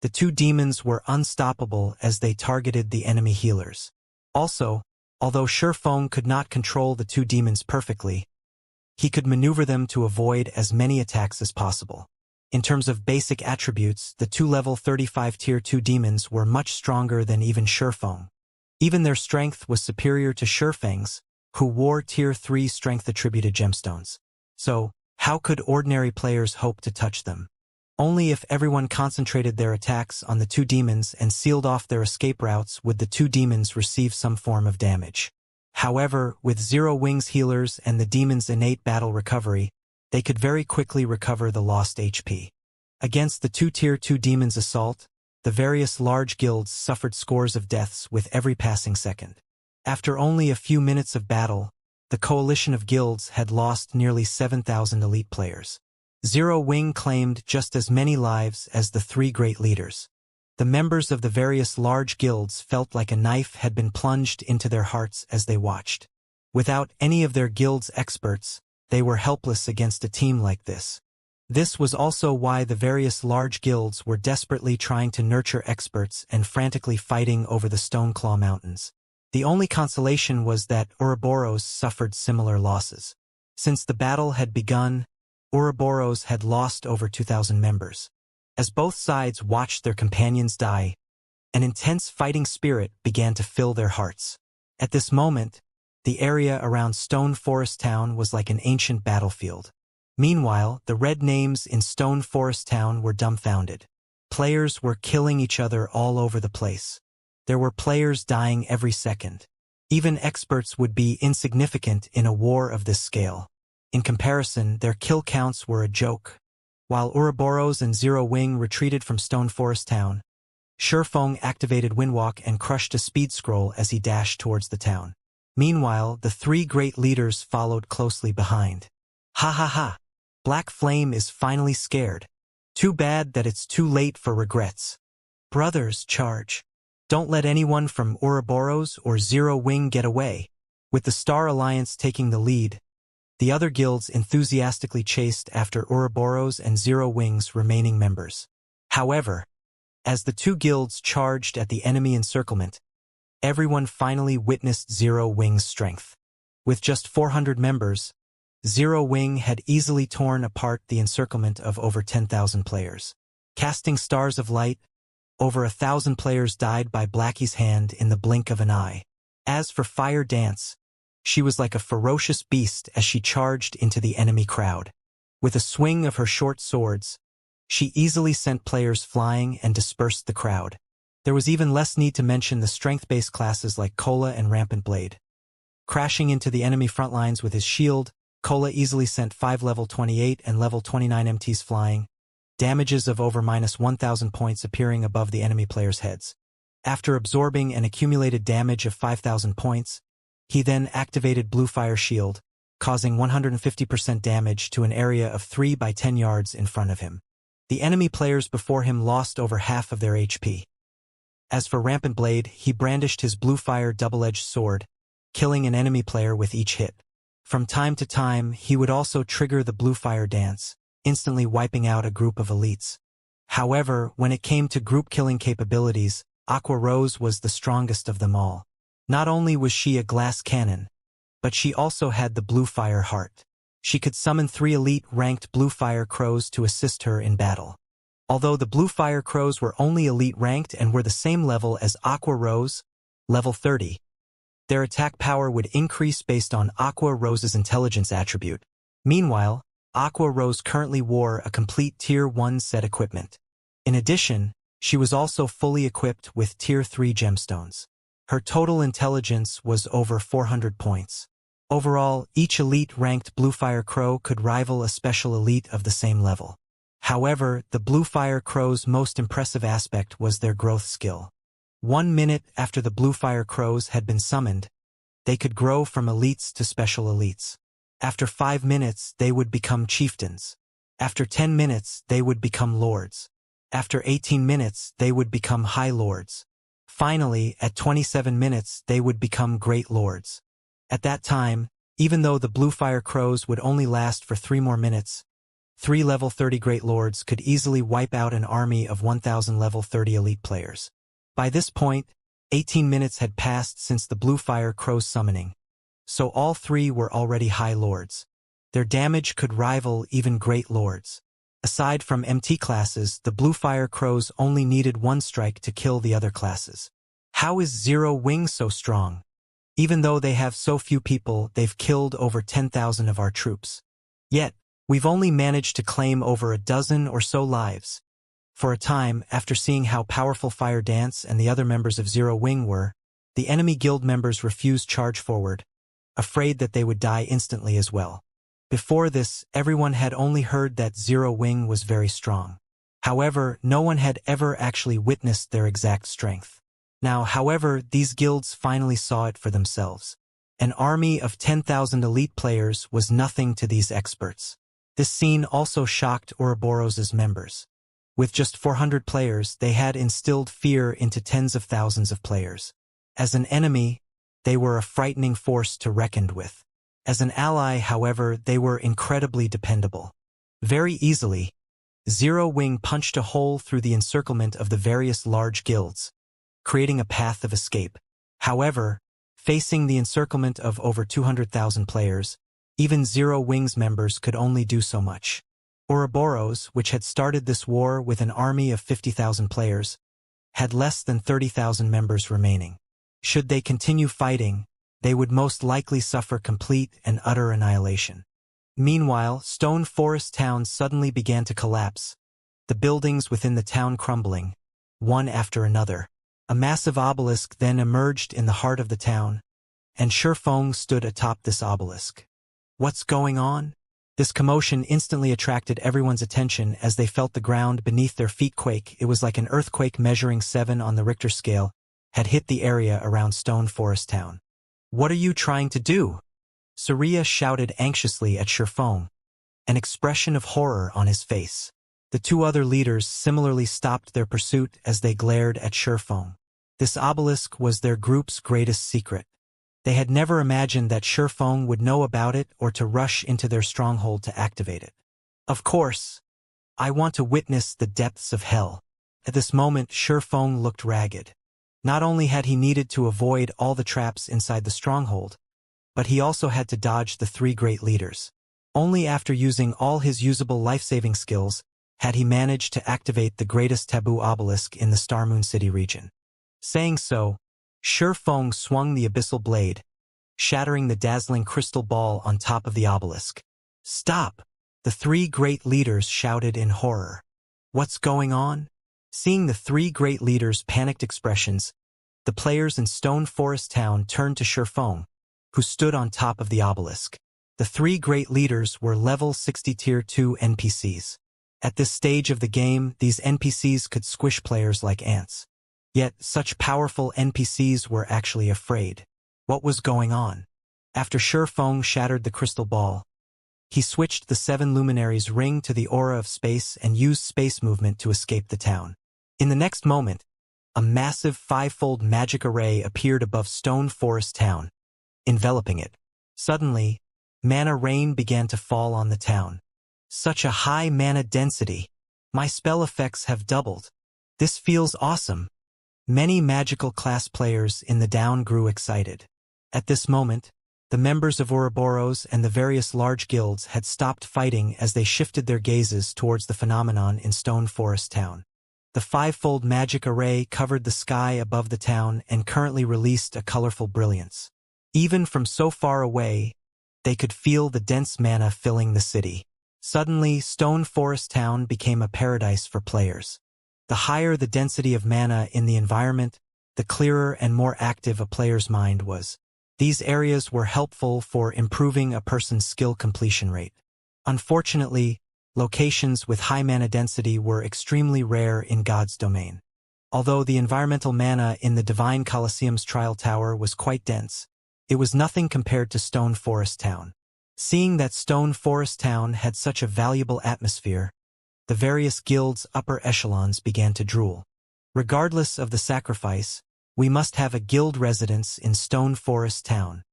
The two demons were unstoppable as they targeted the enemy healers. Also, although Shifeng could not control the two demons perfectly, he could maneuver them to avoid as many attacks as possible. In terms of basic attributes, the two level 35 Tier 2 demons were much stronger than even Shifeng. Even their strength was superior to Shifeng's, who wore Tier 3 strength-attributed gemstones. So, how could ordinary players hope to touch them? Only if everyone concentrated their attacks on the two demons and sealed off their escape routes would the two demons receive some form of damage. However, with Zero Wing's healers and the demons' innate battle recovery, they could very quickly recover the lost HP. Against the two Tier 2 demons' assault, the various large guilds suffered scores of deaths with every passing second. After only a few minutes of battle, the coalition of guilds had lost nearly 7,000 elite players. Zero Wing claimed just as many lives as the three great leaders. The members of the various large guilds felt like a knife had been plunged into their hearts as they watched. Without any of their guild's experts, they were helpless against a team like this. This was also why the various large guilds were desperately trying to nurture experts and frantically fighting over the Stoneclaw Mountains. The only consolation was that Ouroboros suffered similar losses. Since the battle had begun, Ouroboros had lost over 2,000 members. As both sides watched their companions die, an intense fighting spirit began to fill their hearts. At this moment, the area around Stone Forest Town was like an ancient battlefield. Meanwhile, the red names in Stone Forest Town were dumbfounded. Players were killing each other all over the place. There were players dying every second. Even experts would be insignificant in a war of this scale. In comparison, their kill counts were a joke. While Ouroboros and Zero Wing retreated from Stone Forest Town, Shurfeng activated Windwalk and crushed a speed scroll as he dashed towards the town. Meanwhile, the three great leaders followed closely behind. Ha ha ha! Black Flame is finally scared. Too bad that it's too late for regrets. Brothers, charge. Don't let anyone from Ouroboros or Zero Wing get away. With the Star Alliance taking the lead, the other guilds enthusiastically chased after Ouroboros and Zero Wing's remaining members. However, as the two guilds charged at the enemy encirclement, everyone finally witnessed Zero Wing's strength. With just 400 members, Zero Wing had easily torn apart the encirclement of over 10,000 players. Casting stars of light, over 1,000 players died by Blackie's hand in the blink of an eye. As for Fire Dance, she was like a ferocious beast as she charged into the enemy crowd. With a swing of her short swords, she easily sent players flying and dispersed the crowd. There was even less need to mention the strength-based classes like Kola and Rampant Blade. Crashing into the enemy front lines with his shield, Kola easily sent 5 level 28 and level 29 MTs flying, damages of over -1,000 points appearing above the enemy players' heads. After absorbing an accumulated damage of 5,000 points, he then activated Blue Fire Shield, causing 150% damage to an area of 3 by 10 yards in front of him. The enemy players before him lost over half of their HP. As for Rampant Blade, he brandished his Blue Fire double-edged sword, killing an enemy player with each hit. From time to time, he would also trigger the Blue Fire Dance, instantly wiping out a group of elites. However, when it came to group-killing capabilities, Aqua Rose was the strongest of them all. Not only was she a glass cannon, but she also had the Blue Fire Heart. She could summon 3 elite-ranked Blue Fire Crows to assist her in battle. Although the Blue Fire Crows were only elite-ranked and were the same level as Aqua Rose, level 30, their attack power would increase based on Aqua Rose's intelligence attribute. Meanwhile, Aqua Rose currently wore a complete Tier 1 set equipment. In addition, she was also fully equipped with Tier 3 gemstones. Her total intelligence was over 400 points. Overall, each elite-ranked Blue Fire Crow could rival a special elite of the same level. However, the Blue Fire Crow's most impressive aspect was their growth skill. 1 minute after the Blue Fire Crows had been summoned, they could grow from elites to special elites. After 5 minutes, they would become chieftains. After 10 minutes, they would become lords. After 18 minutes, they would become high lords. Finally, at 27 minutes, they would become great lords. At that time, even though the Blue Fire Crows would only last for 3 more minutes, 3 level 30 great lords could easily wipe out an army of 1,000 level 30 elite players. By this point, 18 minutes had passed since the Blue Fire Crow's summoning, so all 3 were already high lords. Their damage could rival even great lords. Aside from MT classes, the Blue Fire Crows only needed 1 strike to kill the other classes. How is Zero Wing so strong? Even though they have so few people, they've killed over 10,000 of our troops. Yet, we've only managed to claim over a dozen or so lives. For a time, after seeing how powerful Fire Dance and the other members of Zero Wing were, the enemy guild members refused charge forward, afraid that they would die instantly as well. Before this, everyone had only heard that Zero Wing was very strong. However, no one had ever actually witnessed their exact strength. Now, however, these guilds finally saw it for themselves. An army of 10,000 elite players was nothing to these experts. This scene also shocked Ouroboros' members. With just 400 players, they had instilled fear into tens of thousands of players. As an enemy, they were a frightening force to reckon with. As an ally, however, they were incredibly dependable. Very easily, Zero Wing punched a hole through the encirclement of the various large guilds, creating a path of escape. However, facing the encirclement of over 200,000 players, even Zero Wing's members could only do so much. Ouroboros, which had started this war with an army of 50,000 players, had less than 30,000 members remaining. Should they continue fighting, they would most likely suffer complete and utter annihilation. Meanwhile, Stone Forest Town suddenly began to collapse, the buildings within the town crumbling, one after another. A massive obelisk then emerged in the heart of the town, and Shifeng stood atop this obelisk. What's going on? This commotion instantly attracted everyone's attention as they felt the ground beneath their feet quake. It was like an earthquake measuring 7 on the Richter scale had hit the area around Stone Forest Town. What are you trying to do? Surya shouted anxiously at Shifeng, an expression of horror on his face. The two other leaders similarly stopped their pursuit as they glared at Shifeng. This obelisk was their group's greatest secret. They had never imagined that Shifeng would know about it or to rush into their stronghold to activate it. Of course, I want to witness the depths of hell. At this moment, Shifeng looked ragged. Not only had he needed to avoid all the traps inside the stronghold, but he also had to dodge the 3 great leaders. Only after using all his usable life-saving skills had he managed to activate the greatest taboo obelisk in the Star Moon City region. Saying so, Shifeng swung the abyssal blade, shattering the dazzling crystal ball on top of the obelisk. Stop! The 3 great leaders shouted in horror. What's going on? Seeing the 3 great leaders' panicked expressions, the players in Stone Forest Town turned to Shifeng, who stood on top of the obelisk. The 3 great leaders were level 60 Tier 2 NPCs. At this stage of the game, these NPCs could squish players like ants. Yet, such powerful NPCs were actually afraid. What was going on? After Shifeng shattered the crystal ball, he switched the 7 luminaries' ring to the aura of space and used space movement to escape the town. In the next moment, a massive 5-fold magic array appeared above Stone Forest Town, enveloping it. Suddenly, mana rain began to fall on the town. Such a high mana density. My spell effects have doubled. This feels awesome. Many magical class players in the town grew excited. At this moment, the members of Ouroboros and the various large guilds had stopped fighting as they shifted their gazes towards the phenomenon in Stone Forest Town. The 5-fold magic array covered the sky above the town and currently released a colorful brilliance. Even from so far away, they could feel the dense mana filling the city. Suddenly, Stone Forest Town became a paradise for players. The higher the density of mana in the environment, the clearer and more active a player's mind was. These areas were helpful for improving a person's skill completion rate. Unfortunately, locations with high mana density were extremely rare in God's domain. Although the environmental mana in the Divine Colosseum's Trial Tower was quite dense, it was nothing compared to Stone Forest Town. Seeing that Stone Forest Town had such a valuable atmosphere, the various guilds' upper echelons began to drool. Regardless of the sacrifice, we must have a guild residence in Stone Forest Town.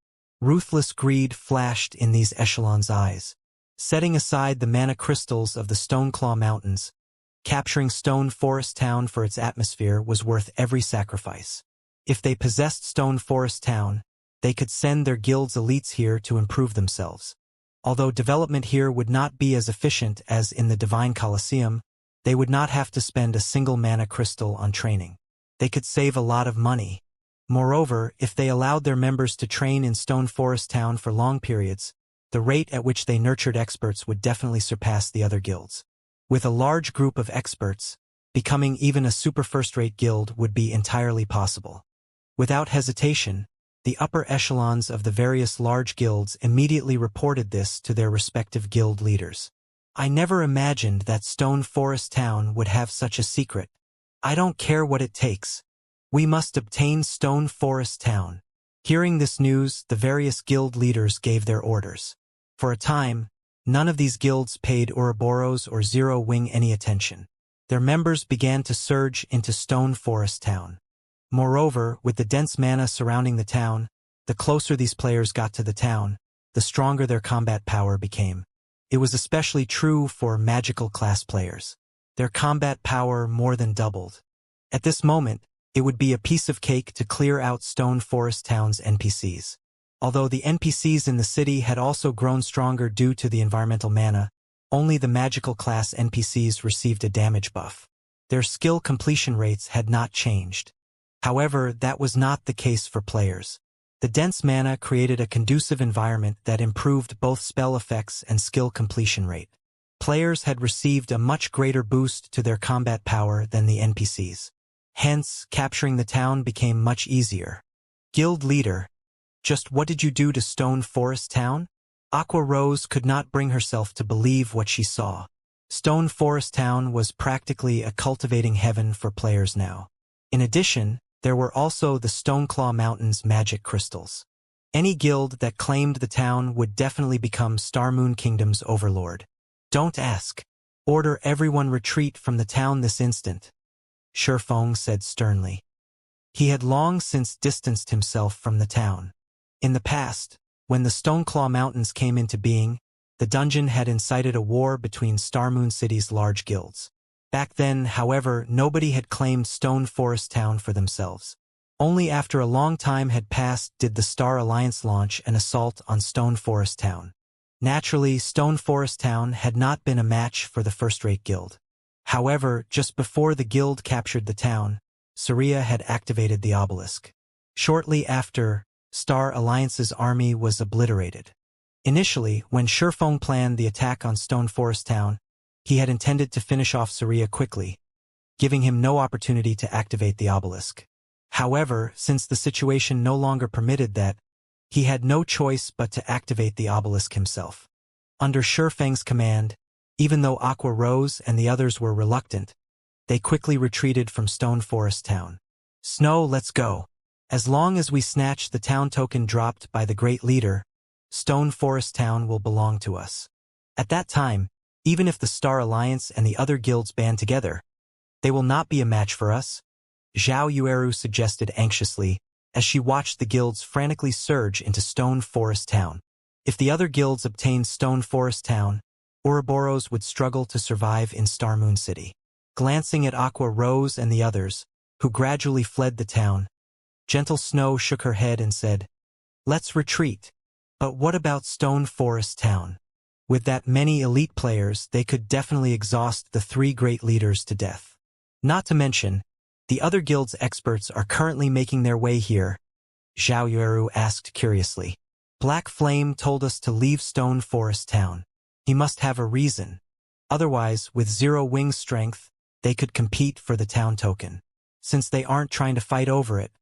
Ruthless greed flashed in these echelons' eyes. Setting aside the mana crystals of the Stoneclaw Mountains, capturing Stone Forest Town for its atmosphere was worth every sacrifice. If they possessed Stone Forest Town, they could send their guild's elites here to improve themselves. Although development here would not be as efficient as in the Divine Colosseum, they would not have to spend a single mana crystal on training. They could save a lot of money. Moreover, if they allowed their members to train in Stone Forest Town for long periods, the rate at which they nurtured experts would definitely surpass the other guilds. With a large group of experts, becoming even a super first-rate guild would be entirely possible. Without hesitation, the upper echelons of the various large guilds immediately reported this to their respective guild leaders. I never imagined that Stone Forest Town would have such a secret. I don't care what it takes. We must obtain Stone Forest Town. Hearing this news, the various guild leaders gave their orders. For a time, none of these guilds paid Ouroboros or Zero Wing any attention. Their members began to surge into Stone Forest Town. Moreover, with the dense mana surrounding the town, the closer these players got to the town, the stronger their combat power became. It was especially true for magical class players. Their combat power more than doubled. At this moment, it would be a piece of cake to clear out Stone Forest Town's NPCs. Although the NPCs in the city had also grown stronger due to the environmental mana, only the magical class NPCs received a damage buff. Their skill completion rates had not changed. However, that was not the case for players. The dense mana created a conducive environment that improved both spell effects and skill completion rate. Players had received a much greater boost to their combat power than the NPCs. Hence, capturing the town became much easier. Guild leader, just what did you do to Stone Forest Town? Aqua Rose could not bring herself to believe what she saw. Stone Forest Town was practically a cultivating heaven for players now. In addition, there were also the Stoneclaw Mountain's magic crystals. Any guild that claimed the town would definitely become Starmoon Kingdom's overlord. Don't ask. Order everyone retreat from the town this instant, Shifeng said sternly. He had long since distanced himself from the town. In the past, when the Stoneclaw Mountains came into being, the dungeon had incited a war between Starmoon City's large guilds. Back then, however, nobody had claimed Stone Forest Town for themselves. Only after a long time had passed did the Star Alliance launch an assault on Stone Forest Town. Naturally, Stone Forest Town had not been a match for the first-rate guild. However, just before the guild captured the town, Saria had activated the obelisk. Shortly after, Star Alliance's army was obliterated. Initially, when Shifeng planned the attack on Stone Forest Town, he had intended to finish off Saria quickly, giving him no opportunity to activate the obelisk. However, since the situation no longer permitted that, he had no choice but to activate the obelisk himself. Under Shifeng's command, even though Aqua Rose and the others were reluctant, they quickly retreated from Stone Forest Town. Snow, let's go. As long as we snatch the town token dropped by the Great Leader, Stone Forest Town will belong to us. At that time, even if the Star Alliance and the other guilds band together, they will not be a match for us, Zhao Yueru suggested anxiously, as she watched the guilds frantically surge into Stone Forest Town. If the other guilds obtained Stone Forest Town, Ouroboros would struggle to survive in Starmoon City. Glancing at Aqua Rose and the others, who gradually fled the town, Gentle Snow shook her head and said, "Let's retreat. But what about Stone Forest Town? With that many elite players, they could definitely exhaust the three great leaders to death. Not to mention, the other guild's experts are currently making their way here," Zhao Yueru asked curiously. "Black Flame told us to leave Stone Forest Town. He must have a reason. Otherwise, with zero wing strength, they could compete for the town token. Since they aren't trying to fight over it,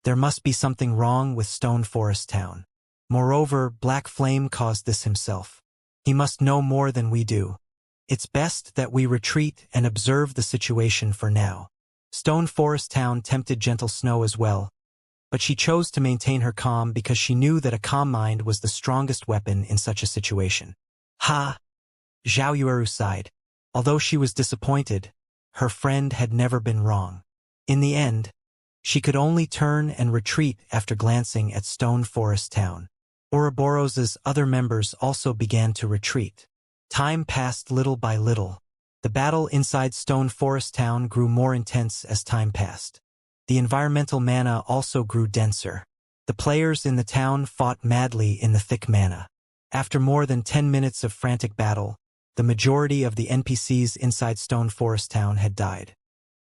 there must be something wrong with Stone Forest Town. Moreover, Black Flame caused this himself. He must know more than we do. It's best that we retreat and observe the situation for now." Stone Forest Town tempted Gentle Snow as well, but she chose to maintain her calm because she knew that a calm mind was the strongest weapon in such a situation. Ha! Zhao Yueru sighed. Although she was disappointed, her friend had never been wrong. In the end, she could only turn and retreat after glancing at Stone Forest Town. Ouroboros's other members also began to retreat. Time passed little by little. The battle inside Stone Forest Town grew more intense as time passed. The environmental mana also grew denser. The players in the town fought madly in the thick mana. After more than 10 minutes of frantic battle, the majority of the NPCs inside Stone Forest Town had died.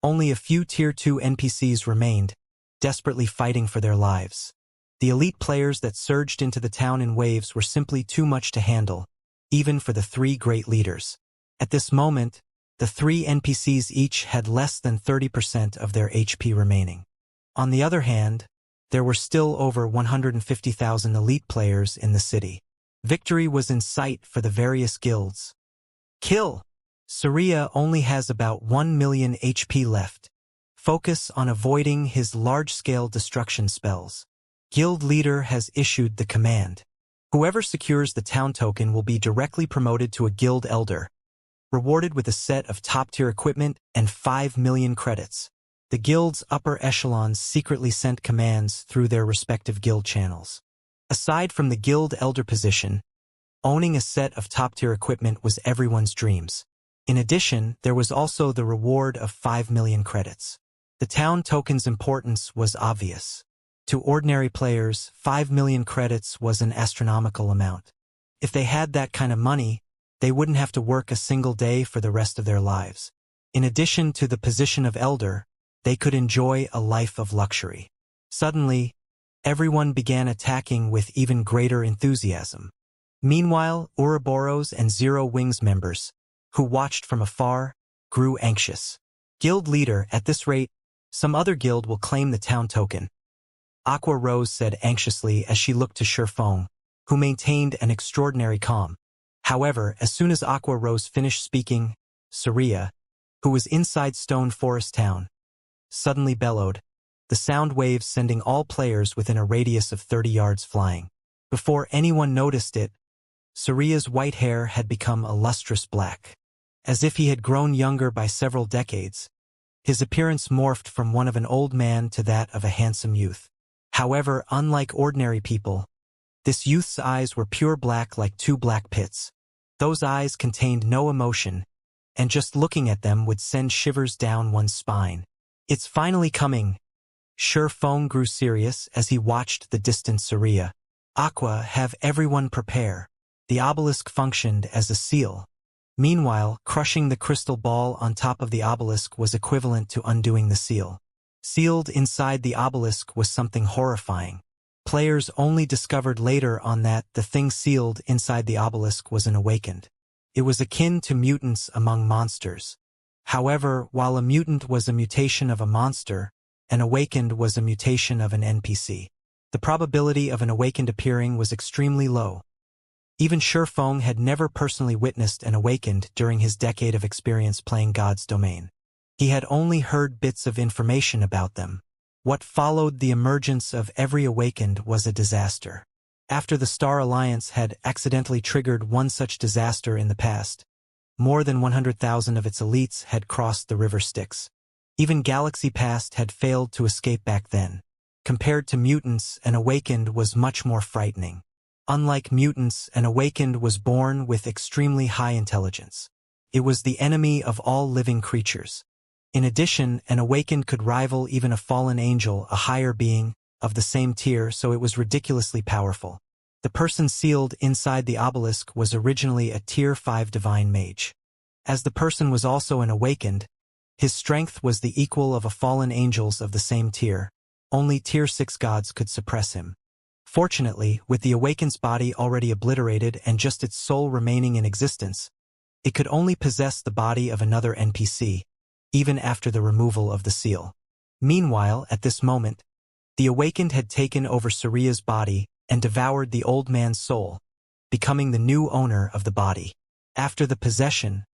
Only a few Tier 2 NPCs remained, desperately fighting for their lives. The elite players that surged into the town in waves were simply too much to handle, even for the three great leaders. At this moment, the three NPCs each had less than 30% of their HP remaining. On the other hand, there were still over 150,000 elite players in the city. Victory was in sight for the various guilds. Kill! Saria only has about 1 million HP left. Focus on avoiding his large-scale destruction spells. Guild leader has issued the command. Whoever secures the town token will be directly promoted to a guild elder, rewarded with a set of top-tier equipment and 5 million credits. The guild's upper echelons secretly sent commands through their respective guild channels. Aside from the guild elder position, Owning a set of top-tier equipment was everyone's dreams. In addition, there was also the reward of 5 million credits. The town token's importance was obvious. To ordinary players, 5 million credits was an astronomical amount. If they had that kind of money, they wouldn't have to work a single day for the rest of their lives. In addition to the position of elder, they could enjoy a life of luxury. Suddenly, everyone began attacking with even greater enthusiasm. Meanwhile, Ouroboros and Zero Wings members, who watched from afar, grew anxious. Guild leader, at this rate, some other guild will claim the town token. Aqua Rose said anxiously as she looked to Shurfeng, who maintained an extraordinary calm. However, as soon as Aqua Rose finished speaking, Saria, who was inside Stone Forest Town, suddenly bellowed, the sound waves sending all players within a radius of 30 yards flying. Before anyone noticed it, Saria's white hair had become a lustrous black. As if he had grown younger by several decades, his appearance morphed from one of an old man to that of a handsome youth. However, unlike ordinary people, this youth's eyes were pure black like two black pits. Those eyes contained no emotion, and just looking at them would send shivers down one's spine. It's finally coming. Shurfeng grew serious as he watched the distant Saria. Aqua, have everyone prepare. The obelisk functioned as a seal. Meanwhile, crushing the crystal ball on top of the obelisk was equivalent to undoing the seal. Sealed inside the obelisk was something horrifying. Players only discovered later on that the thing sealed inside the obelisk was an awakened. It was akin to mutants among monsters. However, while a mutant was a mutation of a monster, an awakened was a mutation of an NPC. The probability of an awakened appearing was extremely low. Even Shurfeng had never personally witnessed an awakened during his decade of experience playing God's Domain. He had only heard bits of information about them. What followed the emergence of every awakened was a disaster. After the Star Alliance had accidentally triggered one such disaster in the past, more than 100,000 of its elites had crossed the river Styx. Even Galaxy Past had failed to escape back then. Compared to mutants, an awakened was much more frightening. Unlike mutants, an awakened was born with extremely high intelligence. It was the enemy of all living creatures. In addition, an awakened could rival even a fallen angel, a higher being, of the same tier, so it was ridiculously powerful. The person sealed inside the obelisk was originally a Tier 5 divine mage. As the person was also an awakened, his strength was the equal of a fallen angels of the same tier. Only Tier 6 gods could suppress him. Fortunately, with the awakened's body already obliterated and just its soul remaining in existence, it could only possess the body of another NPC, even after the removal of the seal. Meanwhile, at this moment, the awakened had taken over Saria's body and devoured the old man's soul, becoming the new owner of the body. After the possession,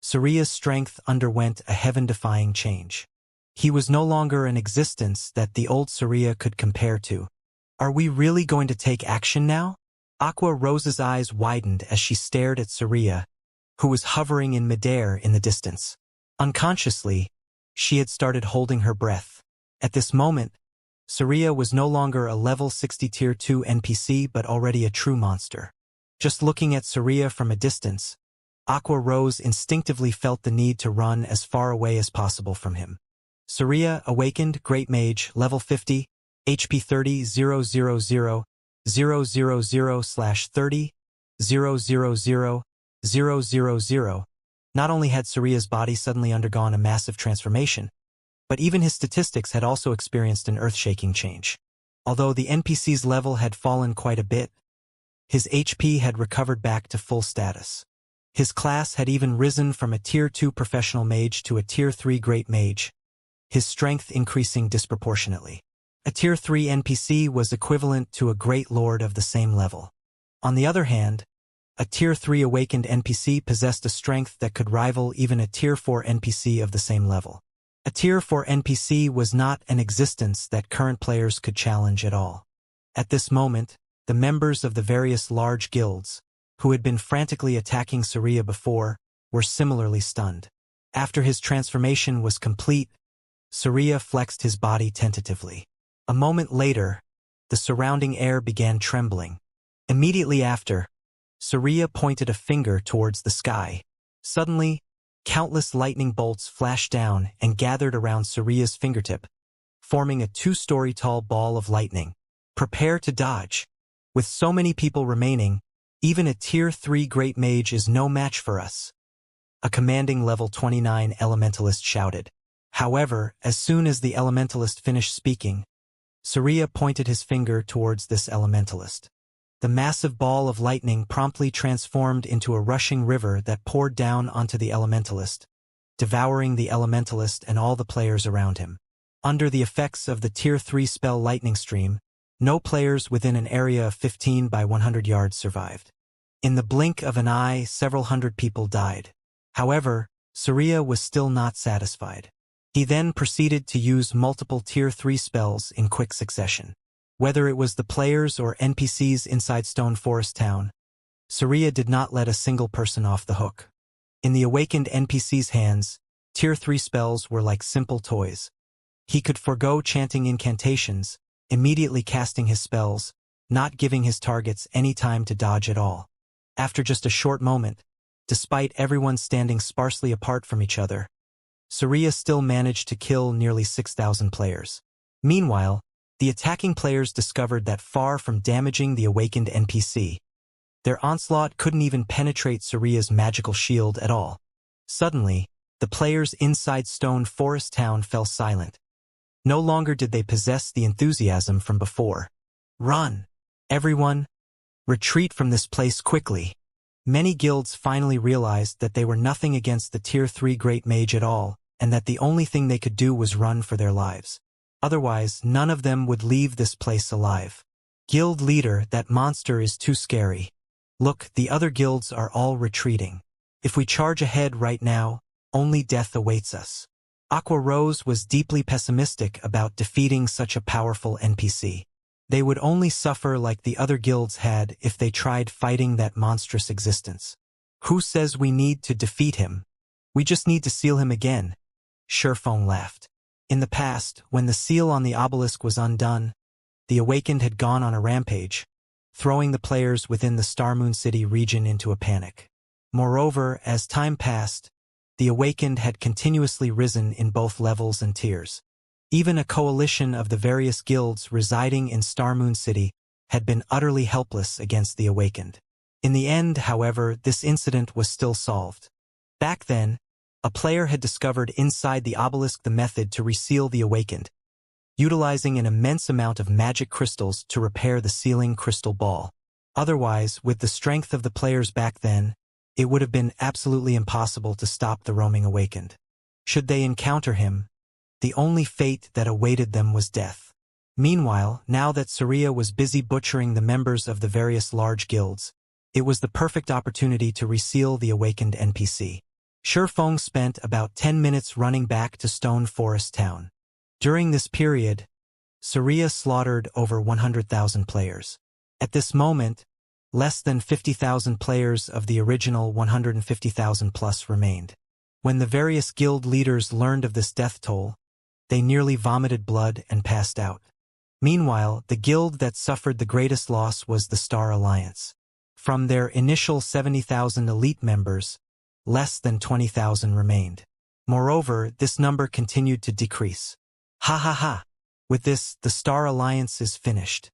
Saria's strength underwent a heaven-defying change. He was no longer an existence that the old Saria could compare to. Are we really going to take action now? Aqua Rose's eyes widened as she stared at Saria, who was hovering in midair in the distance. Unconsciously, she had started holding her breath. At this moment, Saria was no longer a level 60 Tier 2 NPC but already a true monster. Just looking at Saria from a distance, Aqua Rose instinctively felt the need to run as far away as possible from him. Saria, awakened, Great Mage, level 50, HP 30 000 000 /30 000 000. Not only had Saria's body suddenly undergone a massive transformation, but even his statistics had also experienced an earth-shaking change. Although the NPC's level had fallen quite a bit, his HP had recovered back to full status. His class had even risen from a Tier 2 professional mage to a Tier 3 great mage, his strength increasing disproportionately. A Tier 3 NPC was equivalent to a great lord of the same level. On the other hand, a Tier 3 awakened NPC possessed a strength that could rival even a Tier 4 NPC of the same level. A Tier 4 NPC was not an existence that current players could challenge at all. At this moment, the members of the various large guilds, who had been frantically attacking Saria before, were similarly stunned. After his transformation was complete, Saria flexed his body tentatively. A moment later, the surrounding air began trembling. Immediately after, Saria pointed a finger towards the sky. Suddenly, countless lightning bolts flashed down and gathered around Saria's fingertip, forming a 2-story tall ball of lightning. Prepare to dodge. With so many people remaining, even a Tier 3 Great Mage is no match for us, a commanding level 29 elementalist shouted. However, as soon as the elementalist finished speaking, Saria pointed his finger towards this elementalist. The massive ball of lightning promptly transformed into a rushing river that poured down onto the elementalist, devouring the elementalist and all the players around him. Under the effects of the Tier 3 spell lightning stream, no players within an area of 15 by 100 yards survived. In the blink of an eye, several hundred people died. However, Saria was still not satisfied. He then proceeded to use multiple Tier 3 spells in quick succession. Whether it was the players or NPCs inside Stone Forest Town, Saria did not let a single person off the hook. In the awakened NPC's hands, Tier 3 spells were like simple toys. He could forego chanting incantations, immediately casting his spells, not giving his targets any time to dodge at all. After just a short moment, despite everyone standing sparsely apart from each other, Saria still managed to kill nearly 6,000 players. Meanwhile, the attacking players discovered that far from damaging the awakened NPC, their onslaught couldn't even penetrate Saria's magical shield at all. Suddenly, the players inside Stone Forest Town fell silent. No longer did they possess the enthusiasm from before. Run! Everyone! Retreat from this place quickly! Many guilds finally realized that they were nothing against the Tier 3 Great Mage at all, and that the only thing they could do was run for their lives. Otherwise, none of them would leave this place alive. Guild leader, that monster is too scary. Look, the other guilds are all retreating. If we charge ahead right now, only death awaits us. Aqua Rose was deeply pessimistic about defeating such a powerful NPC. They would only suffer like the other guilds had if they tried fighting that monstrous existence. Who says we need to defeat him? We just need to seal him again. Sherfong laughed. In the past, when the seal on the obelisk was undone, the Awakened had gone on a rampage, throwing the players within the Starmoon City region into a panic. Moreover, as time passed, the Awakened had continuously risen in both levels and tiers. Even a coalition of the various guilds residing in Starmoon City had been utterly helpless against the Awakened. In the end, however, this incident was still solved. Back then, a player had discovered inside the obelisk the method to reseal the Awakened, utilizing an immense amount of magic crystals to repair the sealing crystal ball. Otherwise, with the strength of the players back then, it would have been absolutely impossible to stop the roaming Awakened. Should they encounter him, the only fate that awaited them was death. Meanwhile, now that Saria was busy butchering the members of the various large guilds, it was the perfect opportunity to reseal the Awakened NPC. Sherfong spent about 10 minutes running back to Stone Forest Town. During this period, Saria slaughtered over 100,000 players. At this moment, less than 50,000 players of the original 150,000 plus remained. When the various guild leaders learned of this death toll, they nearly vomited blood and passed out. Meanwhile, the guild that suffered the greatest loss was the Star Alliance. From their initial 70,000 elite members, less than 20,000 remained. Moreover, this number continued to decrease. Ha ha ha! With this, the Star Alliance is finished.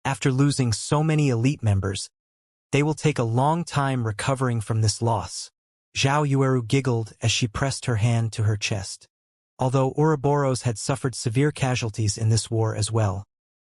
After losing so many elite members, they will take a long time recovering from this loss. Zhao Yueru giggled as she pressed her hand to her chest. Although Ouroboros had suffered severe casualties in this war as well,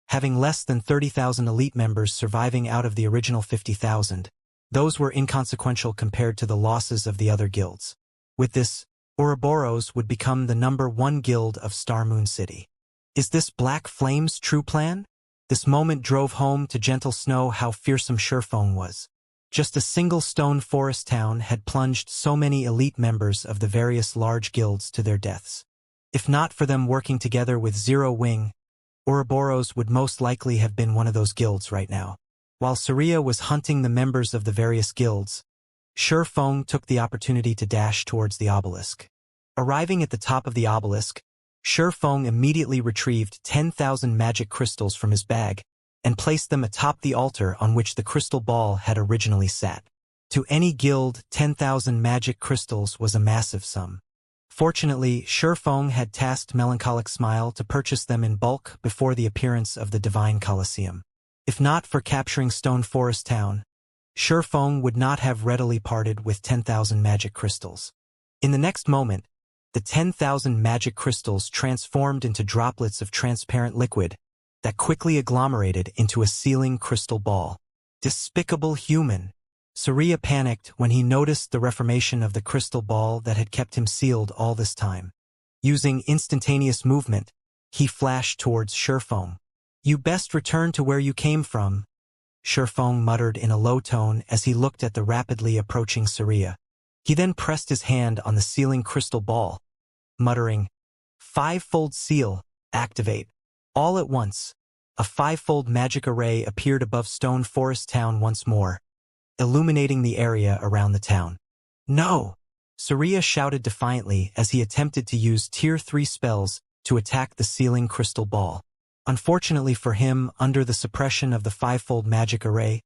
having less than 30,000 elite members surviving out of the original 50,000, those were inconsequential compared to the losses of the other guilds. With this, Ouroboros would become the #1 guild of Starmoon City. Is this Black Flame's true plan? This moment drove home to Gentle Snow how fearsome Sherfong was. Just a single Stone Forest town had plunged so many elite members of the various large guilds to their deaths. If not for them working together with Zero Wing, Ouroboros would most likely have been one of those guilds right now. While Saria was hunting the members of the various guilds, Sherfong took the opportunity to dash towards the obelisk. Arriving at the top of the obelisk, Sherfong immediately retrieved 10,000 magic crystals from his bag and placed them atop the altar on which the crystal ball had originally sat. To any guild, 10,000 magic crystals was a massive sum. Fortunately, Shurfeng had tasked Melancholic Smile to purchase them in bulk before the appearance of the Divine Colosseum. If not for capturing Stone Forest Town, Shurfeng would not have readily parted with 10,000 magic crystals. In the next moment, the 10,000 magic crystals transformed into droplets of transparent liquid that quickly agglomerated into a sealing crystal ball. Despicable human! Surya panicked when he noticed the reformation of the crystal ball that had kept him sealed all this time. Using instantaneous movement, he flashed towards Shurfeng. "You best return to where you came from," Shurfeng muttered in a low tone as he looked at the rapidly approaching Surya. He then pressed his hand on the sealing crystal ball, muttering, "Five-fold seal, activate." All at once, a five-fold magic array appeared above Stone Forest Town once more, illuminating the area around the town. "No!" Surya shouted defiantly as he attempted to use Tier 3 spells to attack the sealing crystal ball. Unfortunately for him, under the suppression of the five-fold magic array,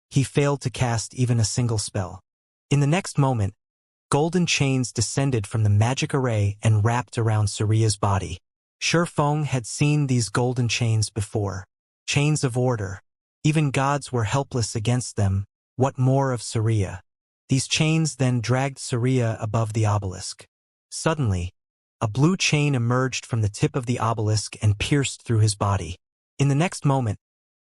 he failed to cast even a single spell. In the next moment, golden chains descended from the magic array and wrapped around Surya's body. Shurfeng had seen these golden chains before. Chains of order. Even gods were helpless against them. What more of Surya? These chains then dragged Surya above the obelisk. Suddenly, a blue chain emerged from the tip of the obelisk and pierced through his body. In the next moment,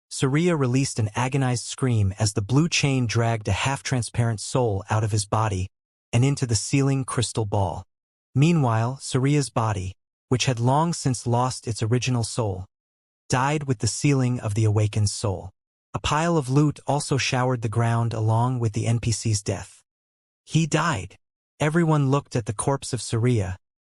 Surya released an agonized scream as the blue chain dragged a half-transparent soul out of his body and into the sealing crystal ball. Meanwhile, Surya's body, which had long since lost its original soul, died with the sealing of the awakened soul. A pile of loot also showered the ground along with the NPC's death. He died. Everyone looked at the corpse of Surya,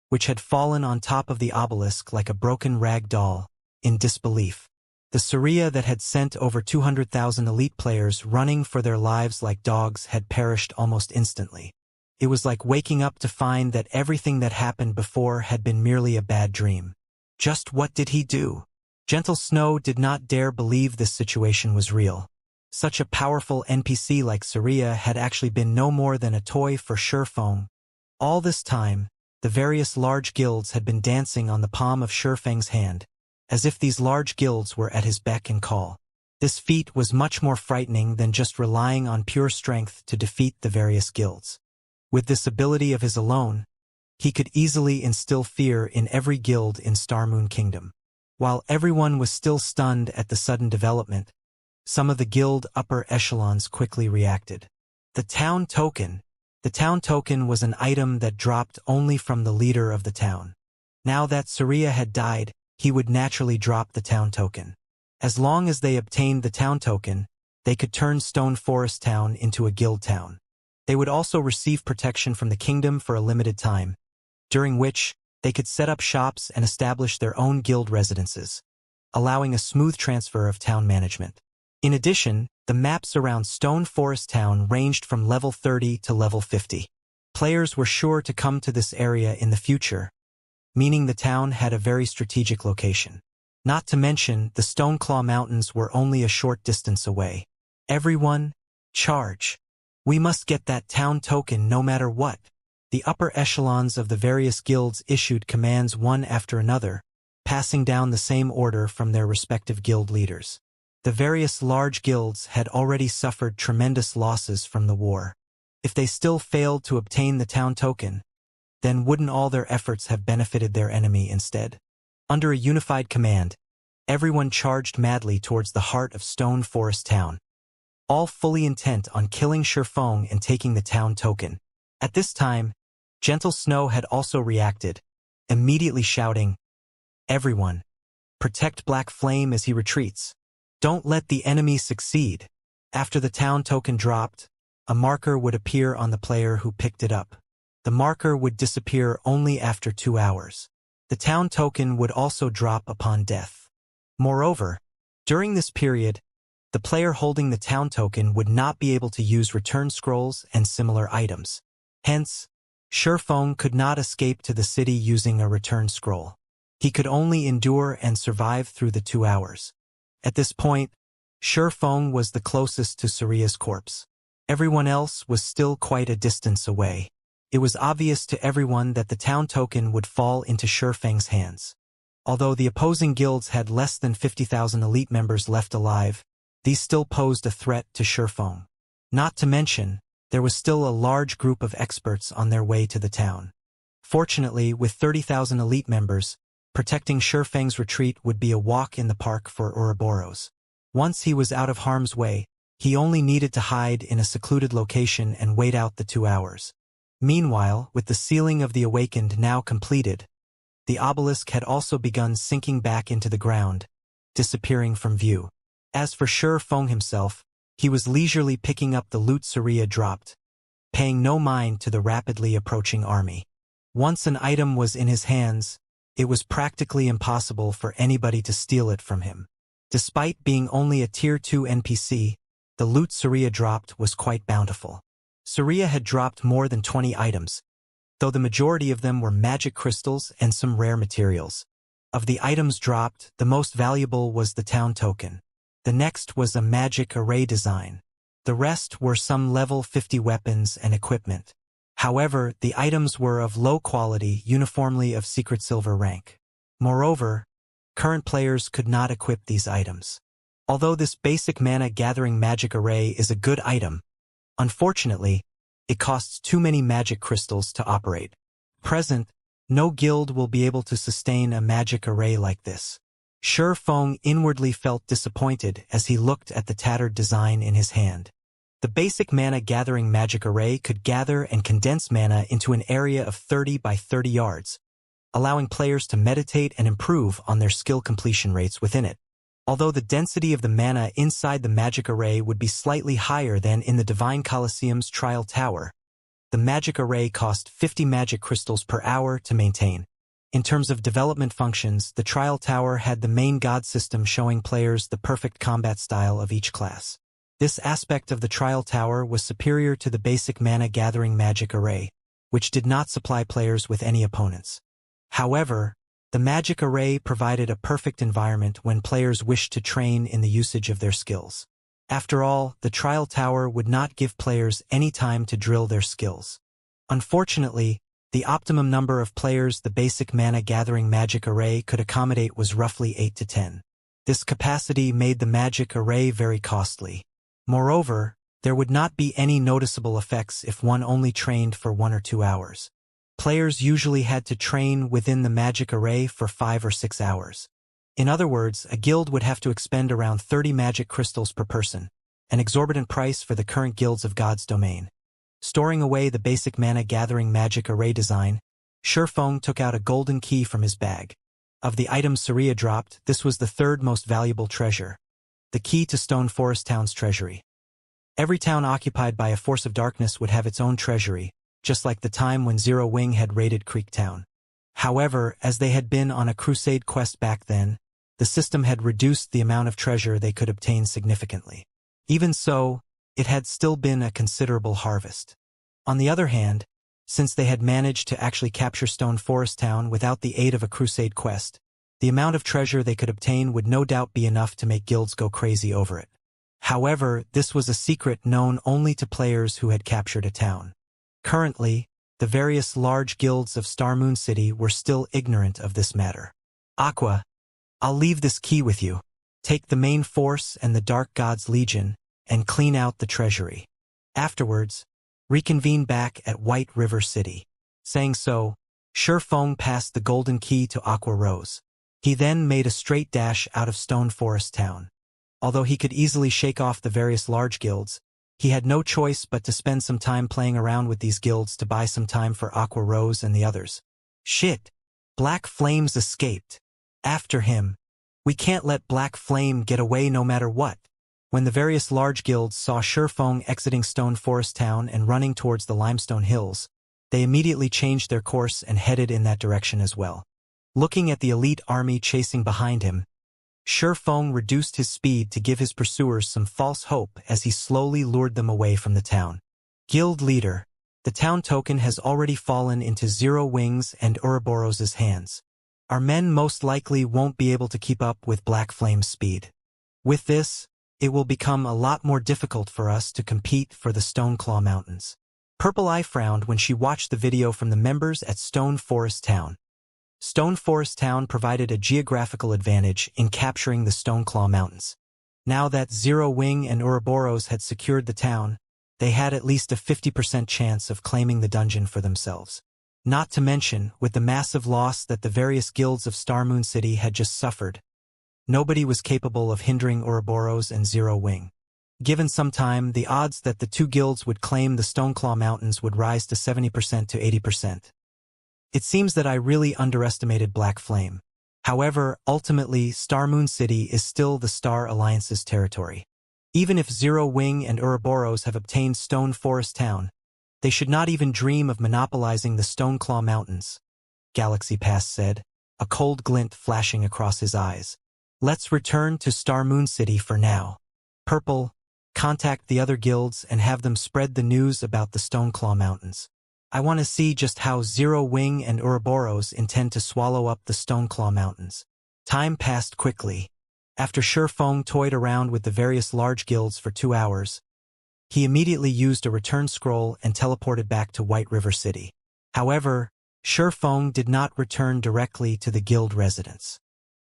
which had fallen on top of the obelisk like a broken rag doll, in disbelief. The Surya that had sent over 200,000 elite players running for their lives like dogs had perished almost instantly. It was like waking up to find that everything that happened before had been merely a bad dream. Just what did he do? Gentle Snow did not dare believe this situation was real. Such a powerful NPC like Surya had actually been no more than a toy for Shurfeng. All this time, the various large guilds had been dancing on the palm of Shurfeng's hand, as if these large guilds were at his beck and call. This feat was much more frightening than just relying on pure strength to defeat the various guilds. With this ability of his alone, he could easily instill fear in every guild in Starmoon Kingdom. While everyone was still stunned at the sudden development, some of the guild upper echelons quickly reacted. The town token. The town token was an item that dropped only from the leader of the town. Now that Surya had died, he would naturally drop the town token. As long as they obtained the town token, they could turn Stone Forest Town into a guild town. They would also receive protection from the kingdom for a limited time, during which they could set up shops and establish their own guild residences, allowing a smooth transfer of town management. In addition, the maps around Stone Forest Town ranged from level 30 to level 50. Players were sure to come to this area in the future, meaning the town had a very strategic location. Not to mention, the Stoneclaw Mountains were only a short distance away. Everyone, charge! We must get that town token no matter what. The upper echelons of the various guilds issued commands one after another, passing down the same order from their respective guild leaders. The various large guilds had already suffered tremendous losses from the war. If they still failed to obtain the town token, then wouldn't all their efforts have benefited their enemy instead? Under a unified command, everyone charged madly towards the heart of Stone Forest Town, all fully intent on killing Shurfeng and taking the town token. At this time, Gentle Snow had also reacted, immediately shouting, "Everyone, protect Black Flame as he retreats. Don't let the enemy succeed." After the town token dropped, a marker would appear on the player who picked it up. The marker would disappear only after 2 hours. The town token would also drop upon death. Moreover, during this period, the player holding the town token would not be able to use return scrolls and similar items. Hence, Shurfeng could not escape to the city using a return scroll. He could only endure and survive through the 2 hours. At this point, Shi Feng was the closest to Suria's corpse. Everyone else was still quite a distance away. It was obvious to everyone that the town token would fall into Shi Feng's hands. Although the opposing guilds had less than 50,000 elite members left alive, these still posed a threat to Shi Feng. Not to mention, there was still a large group of experts on their way to the town. Fortunately, with 30,000 elite members, protecting Shi Feng's retreat would be a walk in the park for Ouroboros. Once he was out of harm's way, he only needed to hide in a secluded location and wait out the 2 hours. Meanwhile, with the sealing of the Awakened now completed, the obelisk had also begun sinking back into the ground, disappearing from view. As for Shi Feng himself, he was leisurely picking up the loot Suria dropped, paying no mind to the rapidly approaching army. Once an item was in his hands, it was practically impossible for anybody to steal it from him. Despite being only a Tier 2 NPC, the loot Suria dropped was quite bountiful. Suria had dropped more than 20 items, though the majority of them were magic crystals and some rare materials. Of the items dropped, the most valuable was the town token. The next was a magic array design. The rest were some level 50 weapons and equipment. However, the items were of low quality, uniformly of secret silver rank. Moreover, current players could not equip these items. Although this basic mana gathering magic array is a good item, unfortunately, it costs too many magic crystals to operate. Present, no guild will be able to sustain a magic array like this. Shi Feng inwardly felt disappointed as he looked at the tattered design in his hand. The basic mana gathering magic array could gather and condense mana into an area of 30 by 30 yards, allowing players to meditate and improve on their skill completion rates within it. Although the density of the mana inside the magic array would be slightly higher than in the Divine Colosseum's Trial Tower, the magic array cost 50 magic crystals per hour to maintain. In terms of development functions, the Trial Tower had the main god system showing players the perfect combat style of each class. This aspect of the Trial Tower was superior to the basic mana gathering magic array, which did not supply players with any opponents. However, the magic array provided a perfect environment when players wished to train in the usage of their skills. After all, the Trial Tower would not give players any time to drill their skills. Unfortunately, the optimum number of players the basic mana gathering magic array could accommodate was roughly 8 to 10. This capacity made the magic array very costly. Moreover, there would not be any noticeable effects if one only trained for 1 or 2 hours. Players usually had to train within the magic array for 5 or 6 hours. In other words, a guild would have to expend around 30 magic crystals per person, an exorbitant price for the current guilds of God's domain. Storing away the basic mana gathering magic array design, Shi Feng took out a golden key from his bag. Of the items Suria dropped, this was the third most valuable treasure, the key to Stone Forest Town's treasury. Every town occupied by a force of darkness would have its own treasury, just like the time when Zero Wing had raided Creek Town. However, as they had been on a crusade quest back then, the system had reduced the amount of treasure they could obtain significantly. Even so, it had still been a considerable harvest. On the other hand, since they had managed to actually capture Stone Forest Town without the aid of a crusade quest, the amount of treasure they could obtain would no doubt be enough to make guilds go crazy over it. However, this was a secret known only to players who had captured a town. Currently, the various large guilds of Star Moon City were still ignorant of this matter. Aqua, I'll leave this key with you. Take the main force and the Dark God's Legion, and clean out the treasury. Afterwards, reconvene back at White River City. Saying so, Shi Feng passed the golden key to Aqua Rose. He then made a straight dash out of Stone Forest Town. Although he could easily shake off the various large guilds, he had no choice but to spend some time playing around with these guilds to buy some time for Aqua Rose and the others. Shit! Black Flame's escaped. After him. We can't let Black Flame get away no matter what. When the various large guilds saw Shi Feng exiting Stone Forest Town and running towards the Limestone Hills, they immediately changed their course and headed in that direction as well. Looking at the elite army chasing behind him, Shi Feng reduced his speed to give his pursuers some false hope as he slowly lured them away from the town. Guild leader, the town token has already fallen into Zero Wings and Ouroboros' hands. Our men most likely won't be able to keep up with Black Flame's speed. With this, it will become a lot more difficult for us to compete for the Stoneclaw Mountains. Purple Eye frowned when she watched the video from the members at Stone Forest Town. Stone Forest Town provided a geographical advantage in capturing the Stoneclaw Mountains. Now that Zero Wing and Ouroboros had secured the town, they had at least a 50% chance of claiming the dungeon for themselves. Not to mention, with the massive loss that the various guilds of Star Moon City had just suffered, nobody was capable of hindering Ouroboros and Zero Wing. Given some time, the odds that the two guilds would claim the Stoneclaw Mountains would rise to 70% to 80%. It seems that I really underestimated Black Flame. However, ultimately, Star Moon City is still the Star Alliance's territory. Even if Zero Wing and Ouroboros have obtained Stone Forest Town, they should not even dream of monopolizing the Stoneclaw Mountains, Galaxy Pass said, a cold glint flashing across his eyes. Let's return to Star Moon City for now. Purple, contact the other guilds and have them spread the news about the Stoneclaw Mountains. I want to see just how Zero Wing and Ouroboros intend to swallow up the Stoneclaw Mountains. Time passed quickly. After Shifeng toyed around with the various large guilds for 2 hours, he immediately used a return scroll and teleported back to White River City. However, Shifeng did not return directly to the guild residence.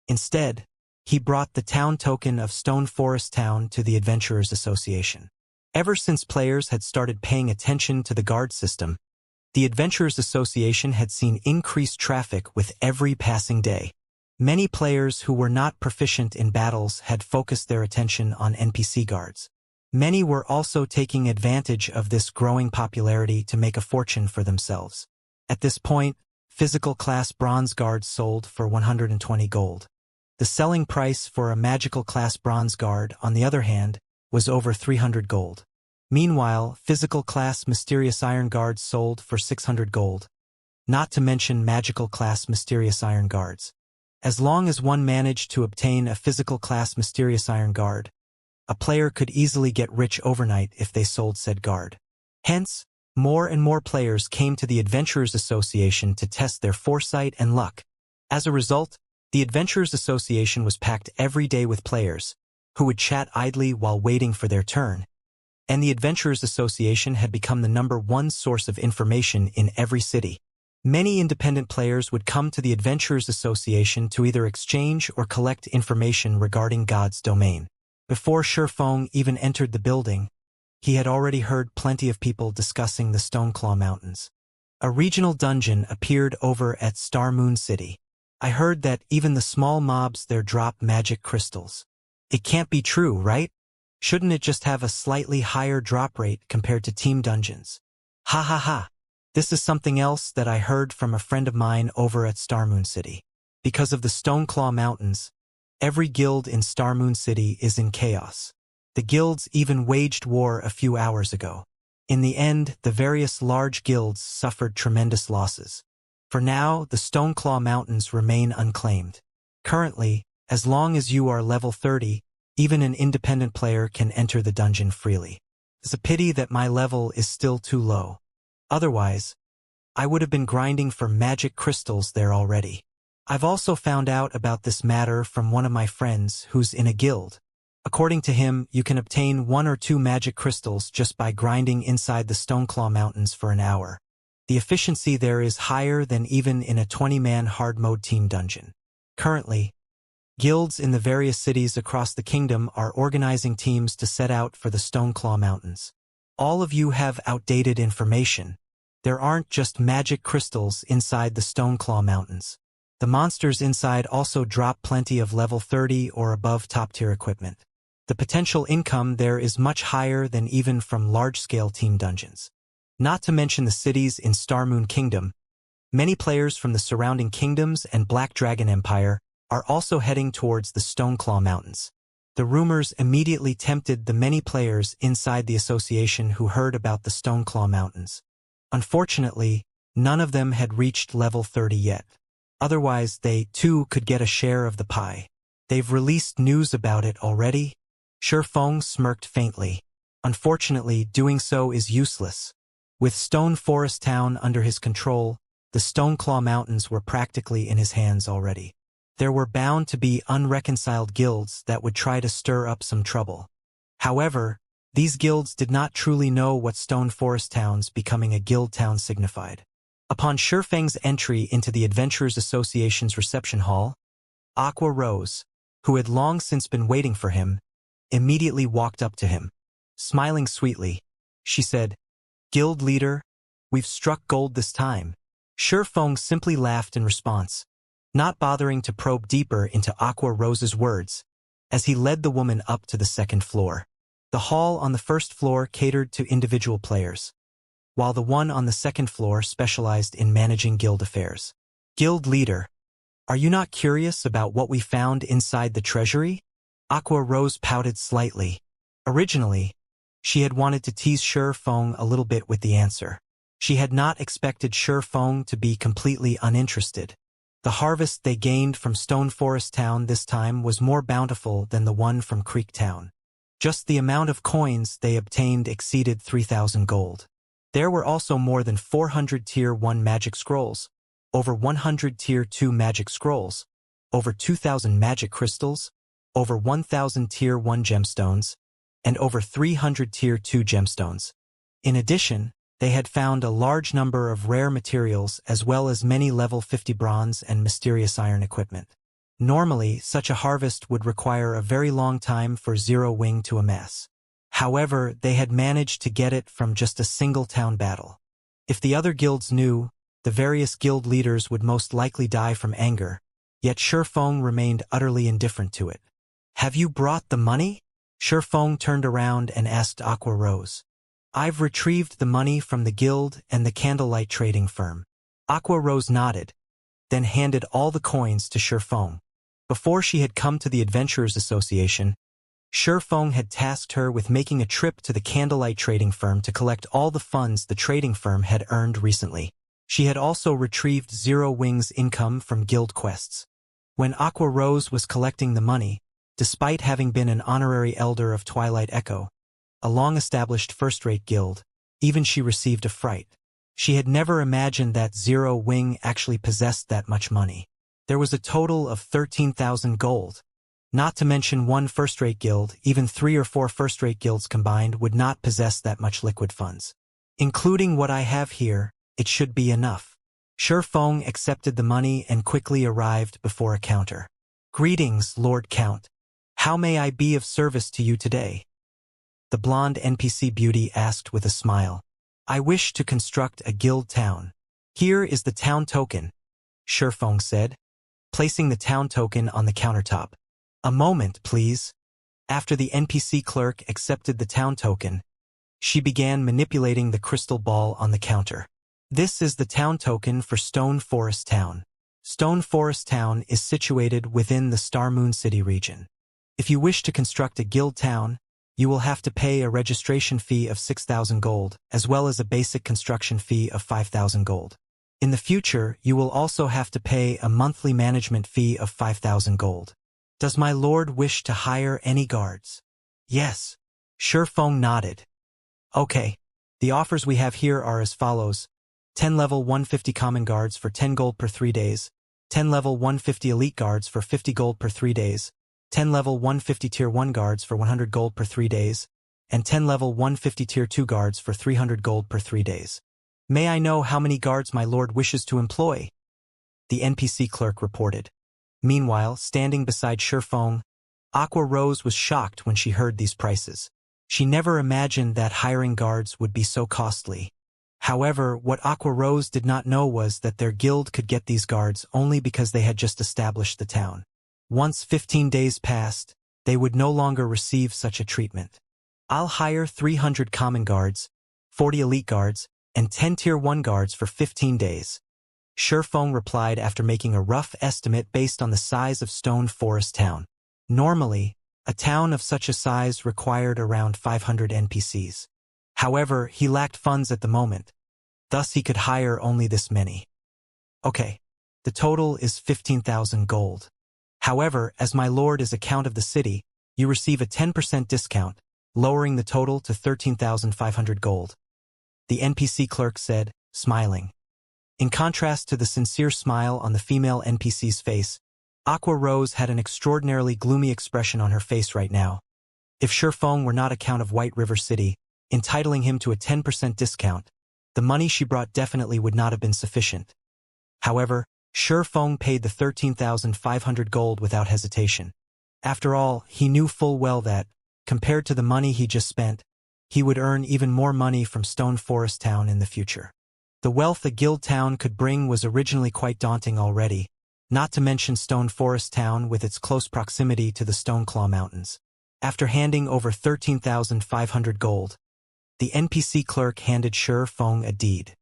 Instead, he brought the town token of Stone Forest Town to the Adventurers Association. Ever since players had started paying attention to the guard system, the Adventurers Association had seen increased traffic with every passing day. Many players who were not proficient in battles had focused their attention on NPC guards. Many were also taking advantage of this growing popularity to make a fortune for themselves. At this point, physical class bronze guards sold for 120 gold. The selling price for a magical class bronze guard, on the other hand, was over 300 gold. Meanwhile, physical class mysterious iron guards sold for 600 gold. Not to mention magical class mysterious iron guards. As long as one managed to obtain a physical class mysterious iron guard, a player could easily get rich overnight if they sold said guard. Hence, more and more players came to the Adventurers Association to test their foresight and luck. As a result, the Adventurers Association was packed every day with players, who would chat idly while waiting for their turn, and the Adventurers Association had become the #1 source of information in every city. Many independent players would come to the Adventurers Association to either exchange or collect information regarding God's domain. Before Shifeng even entered the building, he had already heard plenty of people discussing the Stoneclaw Mountains. A regional dungeon appeared over at Star Moon City. I heard that even the small mobs there drop magic crystals. It can't be true, right? Shouldn't it just have a slightly higher drop rate compared to team dungeons? Ha ha ha. This is something else that I heard from a friend of mine over at Star Moon City. Because of the Stoneclaw Mountains, every guild in Star Moon City is in chaos. The guilds even waged war a few hours ago. In the end, the various large guilds suffered tremendous losses. For now, the Stoneclaw Mountains remain unclaimed. Currently, as long as you are level 30, even an independent player can enter the dungeon freely. It's a pity that my level is still too low. Otherwise, I would have been grinding for magic crystals there already. I've also found out about this matter from one of my friends who's in a guild. According to him, you can obtain 1 or 2 magic crystals just by grinding inside the Stoneclaw Mountains for an hour. The efficiency there is higher than even in a 20-man hard mode team dungeon. Currently, guilds in the various cities across the kingdom are organizing teams to set out for the Stoneclaw Mountains. All of you have outdated information. There aren't just magic crystals inside the Stoneclaw Mountains. The monsters inside also drop plenty of level 30 or above top-tier equipment. The potential income there is much higher than even from large-scale team dungeons. Not to mention the cities in Star Moon Kingdom. Many players from the surrounding kingdoms and Black Dragon Empire are also heading towards the Stoneclaw Mountains. The rumors immediately tempted the many players inside the association who heard about the Stoneclaw Mountains. Unfortunately, none of them had reached level 30 yet. Otherwise, they, too, could get a share of the pie. They've released news about it already? Shifeng smirked faintly. Unfortunately, doing so is useless. With Stone Forest Town under his control, the Stoneclaw Mountains were practically in his hands already. There were bound to be unreconciled guilds that would try to stir up some trouble. However, these guilds did not truly know what stone forest towns becoming a guild town signified. Upon Shifeng's entry into the Adventurers Association's reception hall, Aqua Rose, who had long since been waiting for him, immediately walked up to him. Smiling sweetly, she said, "Guild leader, we've struck gold this time." Shifeng simply laughed in response, not bothering to probe deeper into Aqua Rose's words, as he led the woman up to the second floor. The hall on the first floor catered to individual players, while the one on the second floor specialized in managing guild affairs. "Guild leader, are you not curious about what we found inside the treasury?" Aqua Rose pouted slightly. Originally, she had wanted to tease Shifeng a little bit with the answer. She had not expected Shifeng to be completely uninterested. The harvest they gained from Stone Forest Town this time was more bountiful than the one from Creek Town. Just the amount of coins they obtained exceeded 3,000 gold. There were also more than 400 Tier 1 magic scrolls, over 100 Tier 2 magic scrolls, over 2,000 magic crystals, over 1,000 Tier 1 gemstones, and over 300 Tier 2 gemstones. In addition, they had found a large number of rare materials as well as many level 50 bronze and mysterious iron equipment. Normally, such a harvest would require a very long time for Zero Wing to amass. However, they had managed to get it from just a single town battle. If the other guilds knew, the various guild leaders would most likely die from anger, yet Shifeng remained utterly indifferent to it. "Have you brought the money?" Shifeng turned around and asked Aqua Rose. "I've retrieved the money from the guild and the candlelight trading firm." Aqua Rose nodded, then handed all the coins to Shifeng. Before she had come to the Adventurers Association, Shifeng had tasked her with making a trip to the candlelight trading firm to collect all the funds the trading firm had earned recently. She had also retrieved Zero Wing's income from guild quests. When Aqua Rose was collecting the money, despite having been an honorary elder of Twilight Echo, a long-established first-rate guild, even she received a fright. She had never imagined that Zero Wing actually possessed that much money. There was a total of 13,000 gold. Not to mention one first-rate guild, even 3 or 4 first-rate guilds combined would not possess that much liquid funds. "Including what I have here, it should be enough." Shifeng accepted the money and quickly arrived before a counter. "Greetings, Lord Count. How may I be of service to you today?" The blonde NPC beauty asked with a smile. "I wish to construct a guild town. Here is the town token," Shifeng said, placing the town token on the countertop. "A moment, please." After the NPC clerk accepted the town token, she began manipulating the crystal ball on the counter. "This is the town token for Stone Forest Town. Stone Forest Town is situated within the Star Moon City region. If you wish to construct a guild town, you will have to pay a registration fee of 6,000 gold, as well as a basic construction fee of 5,000 gold. In the future, you will also have to pay a monthly management fee of 5,000 gold. Does my lord wish to hire any guards?" "Yes." Shifeng nodded. "Okay. The offers we have here are as follows. 10 level 150 common guards for 10 gold per 3 days, 10 level 150 elite guards for 50 gold per 3 days, 10 level 150 tier 1 guards for 100 gold per 3 days, and 10 level 150 tier 2 guards for 300 gold per 3 days. May I know how many guards my lord wishes to employ?" The NPC clerk reported. Meanwhile, standing beside Shifeng, Aqua Rose was shocked when she heard these prices. She never imagined that hiring guards would be so costly. However, what Aqua Rose did not know was that their guild could get these guards only because they had just established the town. Once 15 days passed, they would no longer receive such a treatment. "I'll hire 300 common guards, 40 elite guards, and 10 tier 1 guards for 15 days. Shifeng replied after making a rough estimate based on the size of Stone Forest Town. Normally, a town of such a size required around 500 NPCs. However, he lacked funds at the moment, thus he could hire only this many. "Okay, the total is 15,000 gold. However, as my lord is a count of the city, you receive a 10% discount, lowering the total to 13,500 gold." The NPC clerk said, smiling. In contrast to the sincere smile on the female NPC's face, Aqua Rose had an extraordinarily gloomy expression on her face right now. If Shifeng were not a count of White River City, entitling him to a 10% discount, the money she brought definitely would not have been sufficient. However, Shifeng paid the 13,500 gold without hesitation. After all, he knew full well that, compared to the money he just spent, he would earn even more money from Stone Forest Town in the future. The wealth a guild town could bring was originally quite daunting already, not to mention Stone Forest Town with its close proximity to the Stoneclaw Mountains. After handing over 13,500 gold, the NPC clerk handed Shifeng a deed.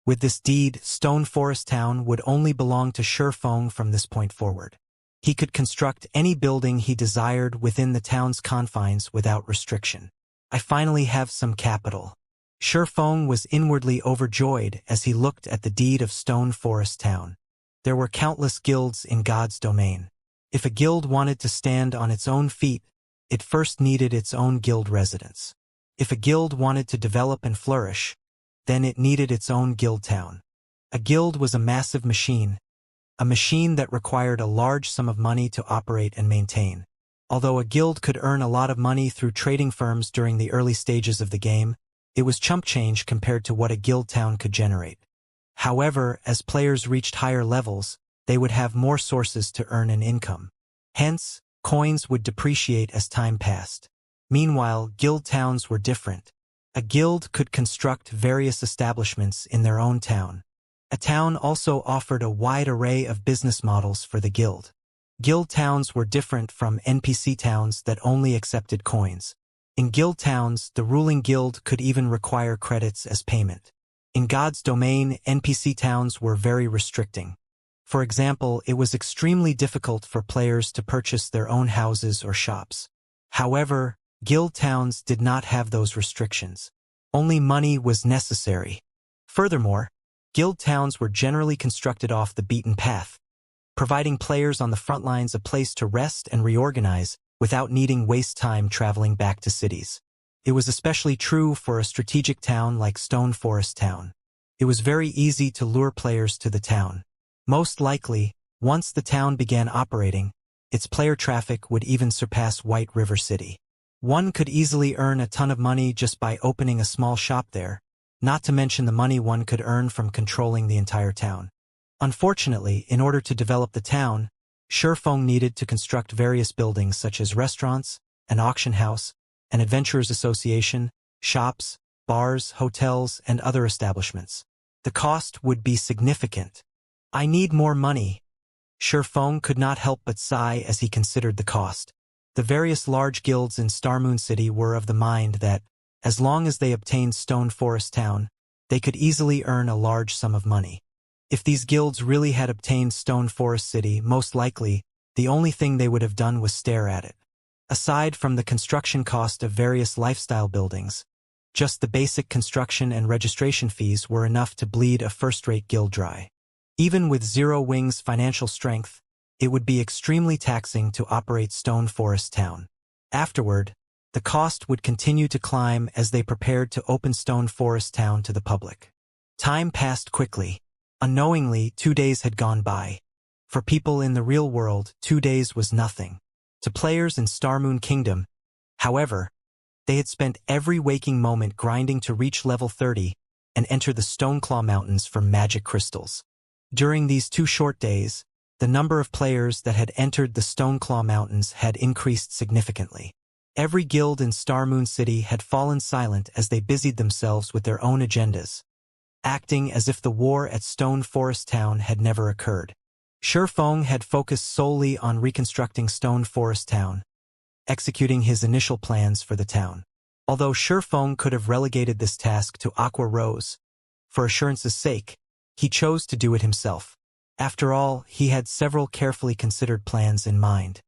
With this deed, Stone Forest Town would only belong to Shifeng from this point forward. He could construct any building he desired within the town's confines without restriction. I finally have some capital. Shifeng was inwardly overjoyed as he looked at the deed of Stone Forest Town. There were countless guilds in God's domain. If a guild wanted to stand on its own feet, it first needed its own guild residents. If a guild wanted to develop and flourish, then it needed its own guild town. A guild was a massive machine, a machine that required a large sum of money to operate and maintain. Although a guild could earn a lot of money through trading firms during the early stages of the game, it was chump change compared to what a guild town could generate. However, as players reached higher levels, they would have more sources to earn an income. Hence, coins would depreciate as time passed. Meanwhile, guild towns were different. A guild could construct various establishments in their own town. A town also offered a wide array of business models for the guild. Guild towns were different from NPC towns that only accepted coins. In guild towns, the ruling guild could even require credits as payment. In God's domain, NPC towns were very restricting. For example, it was extremely difficult for players to purchase their own houses or shops. However, guild towns did not have those restrictions. Only money was necessary. Furthermore, guild towns were generally constructed off the beaten path, providing players on the front lines a place to rest and reorganize without needing waste time traveling back to cities. It was especially true for a strategic town like Stone Forest Town. It was very easy to lure players to the town. Most likely, once the town began operating, its player traffic would even surpass White River City. One could easily earn a ton of money just by opening a small shop there, not to mention the money one could earn from controlling the entire town. Unfortunately, in order to develop the town, Shifeng needed to construct various buildings such as restaurants, an auction house, an adventurers association, shops, bars, hotels, and other establishments. The cost would be significant. I need more money. Shifeng could not help but sigh as he considered the cost. The various large guilds in Starmoon City were of the mind that, as long as they obtained Stone Forest Town, they could easily earn a large sum of money. If these guilds really had obtained Stone Forest City, most likely, the only thing they would have done was stare at it. Aside from the construction cost of various lifestyle buildings, just the basic construction and registration fees were enough to bleed a first-rate guild dry. Even with Zero Wing's financial strength, it would be extremely taxing to operate Stone Forest Town. Afterward, the cost would continue to climb as they prepared to open Stone Forest Town to the public. Time passed quickly. Unknowingly, 2 days had gone by. For people in the real world, 2 days was nothing. To players in Starmoon Kingdom, however, they had spent every waking moment grinding to reach level 30 and enter the Stoneclaw Mountains for magic crystals. During these 2 short days, the number of players that had entered the Stoneclaw Mountains had increased significantly. Every guild in Starmoon City had fallen silent as they busied themselves with their own agendas, acting as if the war at Stone Forest Town had never occurred. Shifeng had focused solely on reconstructing Stone Forest Town, executing his initial plans for the town. Although Shifeng could have relegated this task to Aqua Rose, for assurance's sake, he chose to do it himself. After all, he had several carefully considered plans in mind.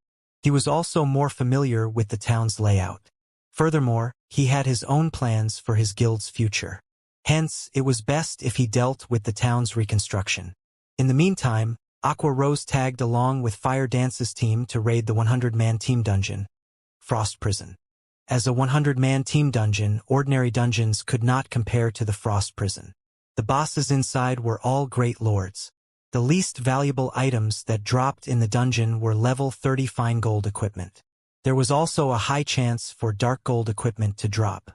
He was also more familiar with the town's layout. Furthermore, he had his own plans for his guild's future. Hence, it was best if he dealt with the town's reconstruction. In the meantime, Aqua Rose tagged along with Fire Dance's team to raid the 100-man team dungeon, Frost Prison. As a 100-man team dungeon, ordinary dungeons could not compare to the Frost Prison. The bosses inside were all great lords. The least valuable items that dropped in the dungeon were level 30 fine gold equipment. There was also a high chance for dark gold equipment to drop.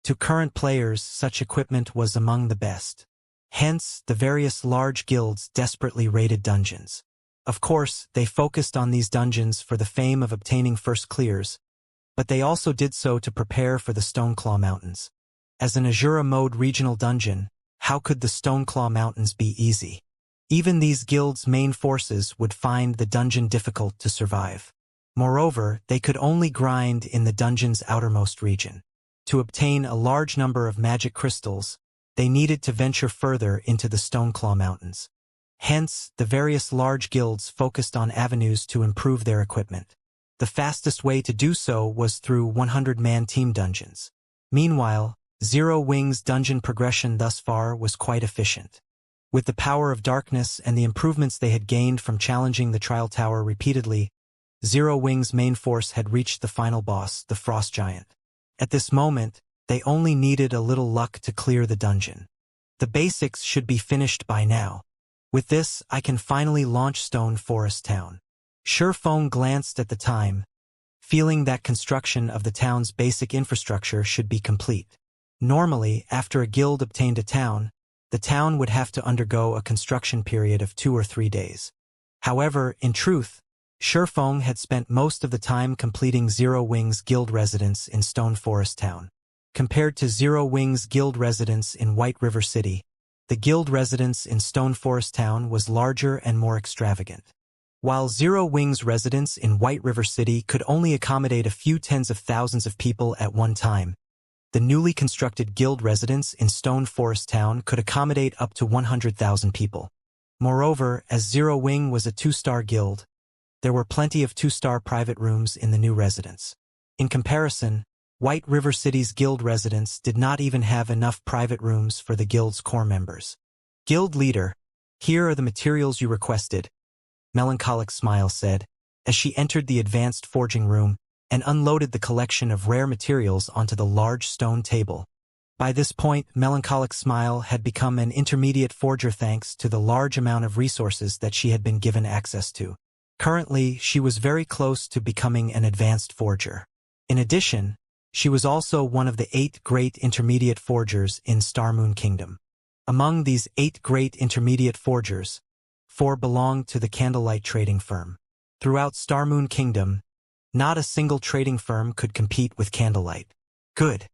To current players, such equipment was among the best. Hence, the various large guilds desperately raided dungeons. Of course, they focused on these dungeons for the fame of obtaining first clears, but they also did so to prepare for the Stoneclaw Mountains. As an Azura mode regional dungeon, how could the Stoneclaw Mountains be easy? Even these guilds' main forces would find the dungeon difficult to survive. Moreover, they could only grind in the dungeon's outermost region. To obtain a large number of magic crystals, they needed to venture further into the Stoneclaw Mountains. Hence, the various large guilds focused on avenues to improve their equipment. The fastest way to do so was through 100-man team dungeons. Meanwhile, Zero Wing's dungeon progression thus far was quite efficient. With the power of darkness and the improvements they had gained from challenging the Trial Tower repeatedly, Zero Wing's main force had reached the final boss, the Frost Giant. At this moment, they only needed a little luck to clear the dungeon. The basics should be finished by now. With this, I can finally launch Stone Forest Town. Shurfeng glanced at the time, feeling that construction of the town's basic infrastructure should be complete. Normally, after a guild obtained a town, the town would have to undergo a construction period of 2 or 3 days. However, in truth, Shurfeng had spent most of the time completing Zero Wing's guild residence in Stone Forest Town. Compared to Zero Wing's guild residence in White River City, the guild residence in Stone Forest Town was larger and more extravagant. While Zero Wing's residence in White River City could only accommodate a few tens of thousands of people at one time, the newly constructed guild residence in Stone Forest Town could accommodate up to 100,000 people. Moreover, as Zero Wing was a 2-star guild, there were plenty of 2-star private rooms in the new residence. In comparison, White River City's guild residence did not even have enough private rooms for the guild's core members. Guild leader, here are the materials you requested, Melancholic Smile said, as she entered the advanced forging room and unloaded the collection of rare materials onto the large stone table. By this point, Melancholic Smile had become an intermediate forger thanks to the large amount of resources that she had been given access to. Currently, she was very close to becoming an advanced forger. In addition, she was also one of the 8 great intermediate forgers in Starmoon Kingdom. Among these 8 great intermediate forgers, 4 belonged to the Candlelight trading firm. Throughout Starmoon Kingdom, not a single trading firm could compete with Candlelight. Good.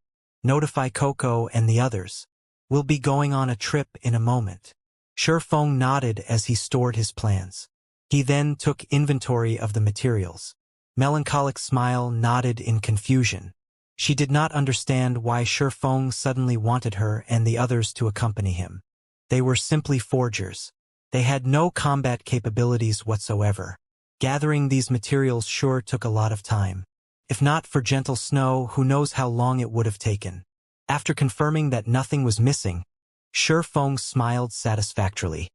Notify Coco and the others. We'll be going on a trip in a moment. Shurfeng nodded as he stored his plans. He then took inventory of the materials. Melancholic Smile nodded in confusion. She did not understand why Shurfeng suddenly wanted her and the others to accompany him. They were simply forgers. They had no combat capabilities whatsoever. Gathering these materials sure took a lot of time. If not for Gentle Snow, who knows how long it would have taken. After confirming that nothing was missing, Shurfeng smiled satisfactorily.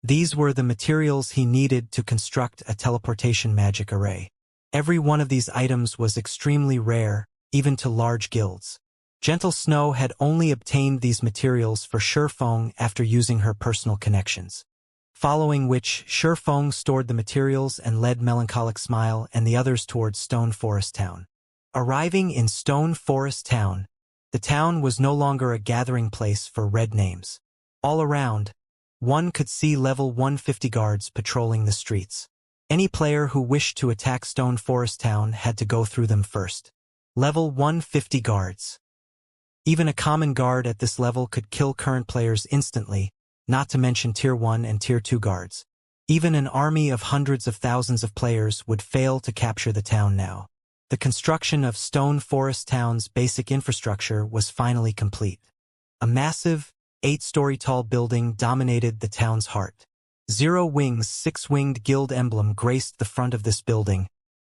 These were the materials he needed to construct a teleportation magic array. Every one of these items was extremely rare, even to large guilds. Gentle Snow had only obtained these materials for Shurfeng after using her personal connections. Following which, Shurfeng stored the materials and led Melancholic Smile and the others towards Stone Forest Town. Arriving in Stone Forest Town, the town was no longer a gathering place for red names. All around, one could see level 150 guards patrolling the streets. Any player who wished to attack Stone Forest Town had to go through them first. Level 150 guards. Even a common guard at this level could kill current players instantly, not to mention Tier 1 and Tier 2 guards. Even an army of hundreds of thousands of players would fail to capture the town now. The construction of Stone Forest Town's basic infrastructure was finally complete. A massive, 8-story tall building dominated the town's heart. Zero Wing's 6-winged guild emblem graced the front of this building,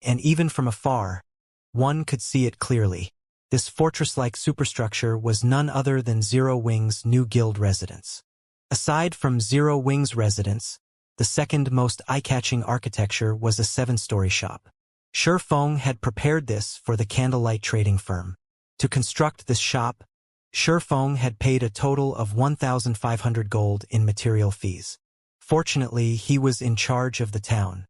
and even from afar, one could see it clearly. This fortress-like superstructure was none other than Zero Wing's new guild residence. Aside from Zero Wing's residence, the second most eye-catching architecture was a 7-story shop. Shurfeng had prepared this for the Candlelight trading firm. To construct this shop, Shurfeng had paid a total of 1,500 gold in material fees. Fortunately, he was in charge of the town.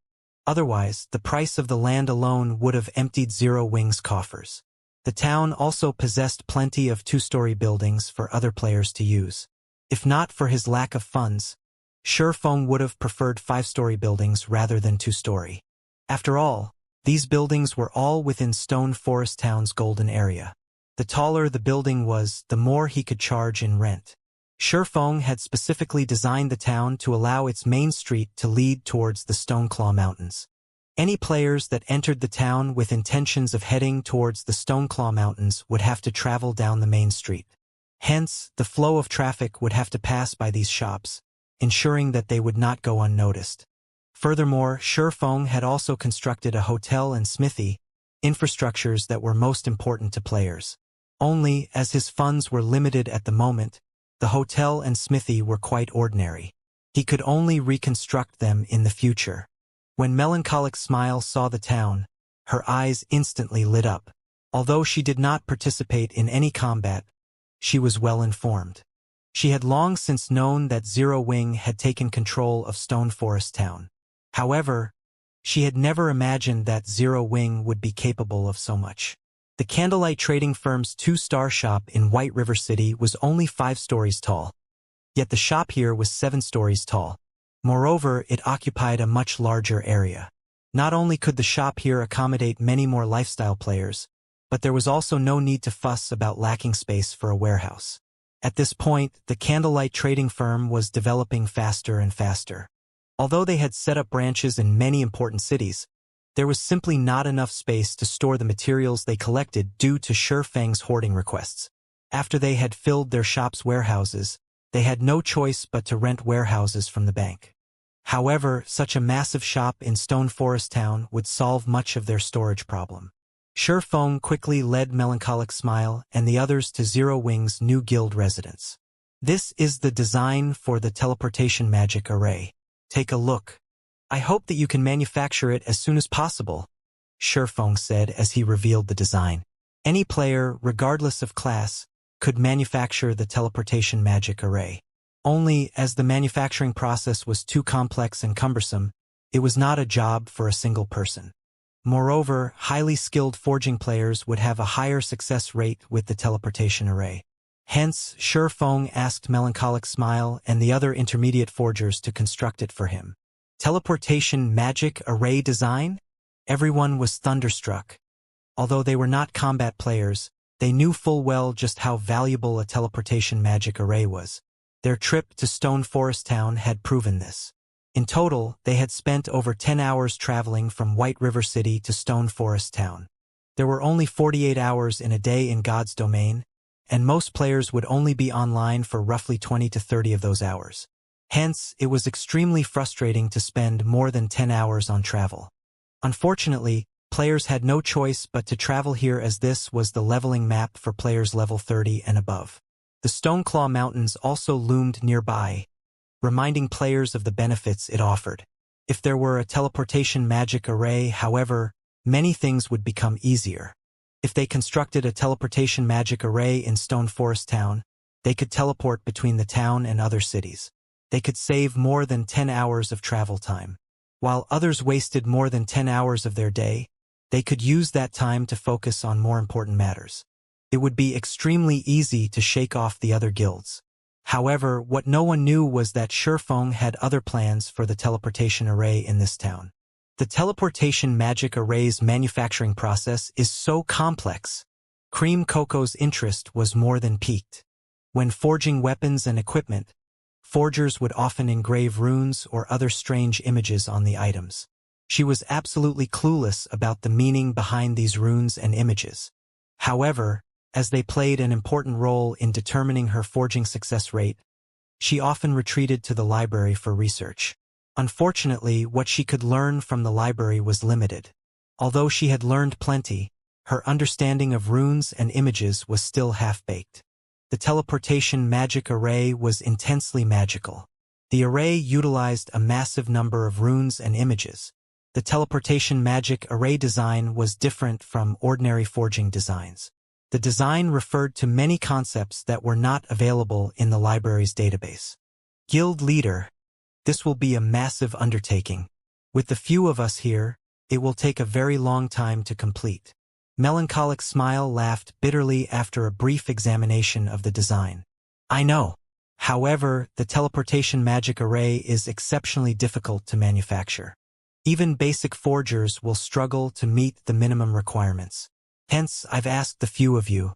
Otherwise, the price of the land alone would have emptied Zero Wing's coffers. The town also possessed plenty of two-story buildings for other players to use. If not for his lack of funds, Shurfeng would have preferred five-story buildings rather than two-story. After all, these buildings were all within Stone Forest Town's golden area. The taller the building was, the more he could charge in rent. Shurfeng had specifically designed the town to allow its main street to lead towards the Stoneclaw Mountains. Any players that entered the town with intentions of heading towards the Stoneclaw Mountains would have to travel down the main street. Hence, the flow of traffic would have to pass by these shops, ensuring that they would not go unnoticed. Furthermore, Shurfeng had also constructed a hotel and smithy, infrastructures that were most important to players. Only, as his funds were limited at the moment, the hotel and smithy were quite ordinary. He could only reconstruct them in the future. When Melancholic Smile saw the town, her eyes instantly lit up. Although she did not participate in any combat, she was well informed. She had long since known that Zero Wing had taken control of Stone Forest Town. However, she had never imagined that Zero Wing would be capable of so much. The Candlelight Trading Firm's two-star shop in White River City was only 5 stories tall. Yet the shop here was 7 stories tall. Moreover, it occupied a much larger area. Not only could the shop here accommodate many more lifestyle players, but there was also no need to fuss about lacking space for a warehouse. At this point, the Candlelight Trading Firm was developing faster and faster. Although they had set up branches in many important cities, there was simply not enough space to store the materials they collected due to Shurfeng's hoarding requests. After they had filled their shop's warehouses, they had no choice but to rent warehouses from the bank. However, such a massive shop in Stone Forest Town would solve much of their storage problem. Shurfeng quickly led Melancholic Smile and the others to Zero Wing's new guild residence. This is the design for the teleportation magic array. Take a look. I hope that you can manufacture it as soon as possible, Shurfeng said as he revealed the design. Any player, regardless of class, could manufacture the teleportation magic array. Only, as the manufacturing process was too complex and cumbersome, it was not a job for a single person. Moreover, highly skilled forging players would have a higher success rate with the teleportation array. Hence, Shurfeng asked Melancholic Smile and the other intermediate forgers to construct it for him. Teleportation magic array design? Everyone was thunderstruck. Although they were not combat players, they knew full well just how valuable a teleportation magic array was. Their trip to Stone Forest Town had proven this. In total, they had spent over 10 hours traveling from White River City to Stone Forest Town. There were only 48 hours in a day in God's domain, and most players would only be online for roughly 20 to 30 of those hours. Hence, it was extremely frustrating to spend more than 10 hours on travel. Unfortunately, players had no choice but to travel here as this was the leveling map for players level 30 and above. The Stoneclaw Mountains also loomed nearby, reminding players of the benefits it offered. If there were a teleportation magic array, however, many things would become easier. If they constructed a teleportation magic array in Stone Forest Town, they could teleport between the town and other cities. They could save more than 10 hours of travel time. While others wasted more than 10 hours of their day, they could use that time to focus on more important matters. It would be extremely easy to shake off the other guilds. However, what no one knew was that Shurfeng had other plans for the teleportation array in this town. The teleportation magic array's manufacturing process is so complex. Cream Coco's interest was more than piqued. When forging weapons and equipment, forgers would often engrave runes or other strange images on the items. She was absolutely clueless about the meaning behind these runes and images. However, as they played an important role in determining her forging success rate, she often retreated to the library for research. Unfortunately, what she could learn from the library was limited. Although she had learned plenty, her understanding of runes and images was still half-baked. The teleportation magic array was intensely magical. The array utilized a massive number of runes and images. The teleportation magic array design was different from ordinary forging designs. The design referred to many concepts that were not available in the library's database. Guild leader, this will be a massive undertaking. With the few of us here, it will take a very long time to complete. Melancholic Smile laughed bitterly after a brief examination of the design. I know. However, the teleportation magic array is exceptionally difficult to manufacture. Even basic forgers will struggle to meet the minimum requirements. Hence, I've asked the few of you,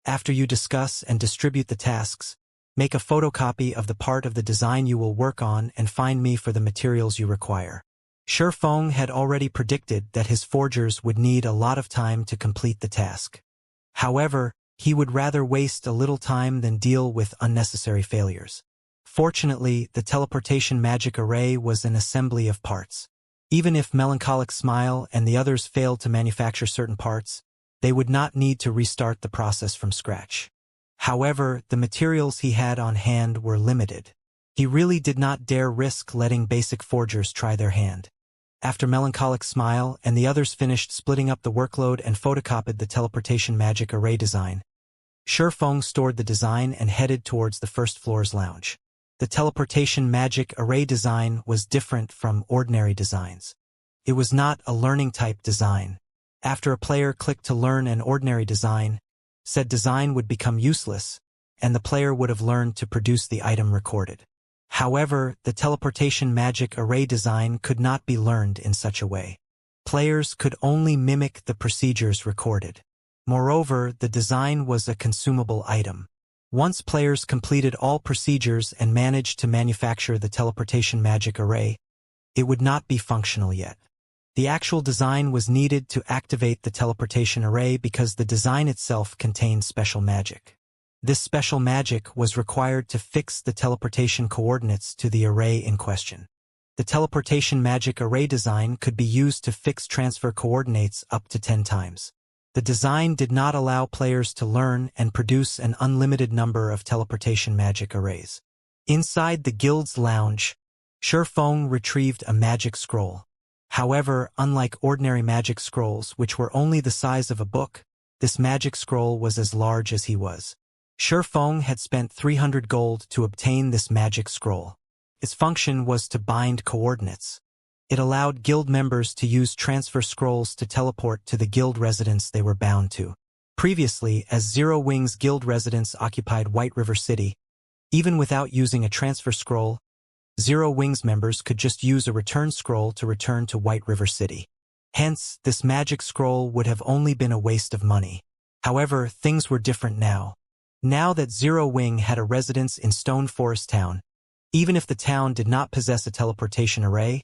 after you discuss and distribute the tasks, make a photocopy of the part of the design you will work on and find me for the materials you require. Shi Feng had already predicted that his forgers would need a lot of time to complete the task. However, he would rather waste a little time than deal with unnecessary failures. Fortunately, the teleportation magic array was an assembly of parts. Even if Melancholic Smile and the others failed to manufacture certain parts, they would not need to restart the process from scratch. However, the materials he had on hand were limited. He really did not dare risk letting basic forgers try their hand. After Melancholic Smile and the others finished splitting up the workload and photocopied the teleportation magic array design, Shi Feng stored the design and headed towards the first floor's lounge. The teleportation magic array design was different from ordinary designs. It was not a learning type design. After a player clicked to learn an ordinary design, said design would become useless, and the player would have learned to produce the item recorded. However, the teleportation magic array design could not be learned in such a way. Players could only mimic the procedures recorded. Moreover, the design was a consumable item. Once players completed all procedures and managed to manufacture the teleportation magic array, it would not be functional yet. The actual design was needed to activate the teleportation array because the design itself contained special magic. This special magic was required to fix the teleportation coordinates to the array in question. The teleportation magic array design could be used to fix transfer coordinates up to 10 times. The design did not allow players to learn and produce an unlimited number of teleportation magic arrays. Inside the guild's lounge, Shi Feng retrieved a magic scroll. However, unlike ordinary magic scrolls, which were only the size of a book, this magic scroll was as large as he was. Shi Feng had spent 300 gold to obtain this magic scroll. Its function was to bind coordinates. It allowed guild members to use transfer scrolls to teleport to the guild residence they were bound to. Previously, as Zero Wing's guild residence occupied White River City, even without using a transfer scroll, Zero Wing's members could just use a return scroll to return to White River City. Hence, this magic scroll would have only been a waste of money. However, things were different now. Now that Zero Wing had a residence in Stone Forest Town, even if the town did not possess a teleportation array,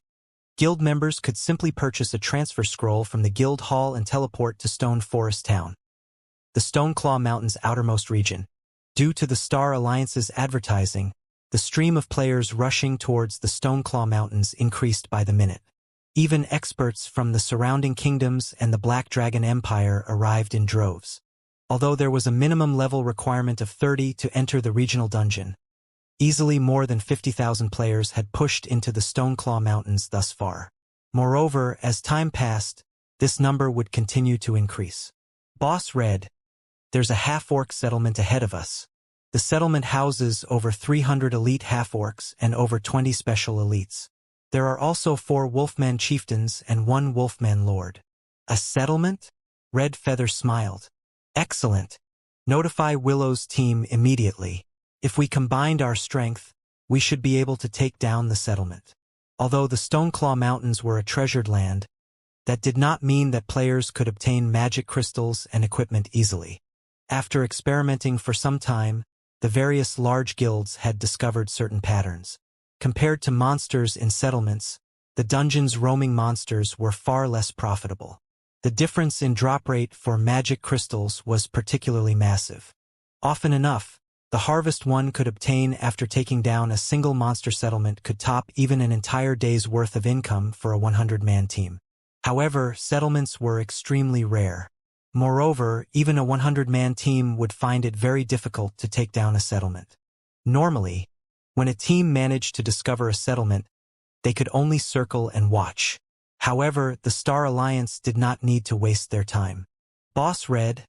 guild members could simply purchase a transfer scroll from the guild hall and teleport to Stone Forest Town, the Stoneclaw Mountains' outermost region. Due to the Star Alliance's advertising, the stream of players rushing towards the Stoneclaw Mountains increased by the minute. Even experts from the surrounding kingdoms and the Black Dragon Empire arrived in droves. Although there was a minimum level requirement of 30 to enter the regional dungeon, easily more than 50,000 players had pushed into the Stoneclaw Mountains thus far. Moreover, as time passed, this number would continue to increase. Boss Red, there's a half-orc settlement ahead of us. The settlement houses over 300 elite half-orcs and over 20 special elites. There are also 4 Wolfman chieftains and 1 Wolfman lord. A settlement? Red Feather smiled. Excellent. Notify Willow's team immediately. If we combined our strength, we should be able to take down the settlement. Although the Stoneclaw Mountains were a treasured land, that did not mean that players could obtain magic crystals and equipment easily. After experimenting for some time, the various large guilds had discovered certain patterns. Compared to monsters in settlements, the dungeon's roaming monsters were far less profitable. The difference in drop rate for magic crystals was particularly massive. Often enough, the harvest one could obtain after taking down a single monster settlement could top even an entire day's worth of income for a 100-man team. However, settlements were extremely rare. Moreover, even a 100-man team would find it very difficult to take down a settlement. Normally, when a team managed to discover a settlement, they could only circle and watch. However, the Star Alliance did not need to waste their time. Boss Red,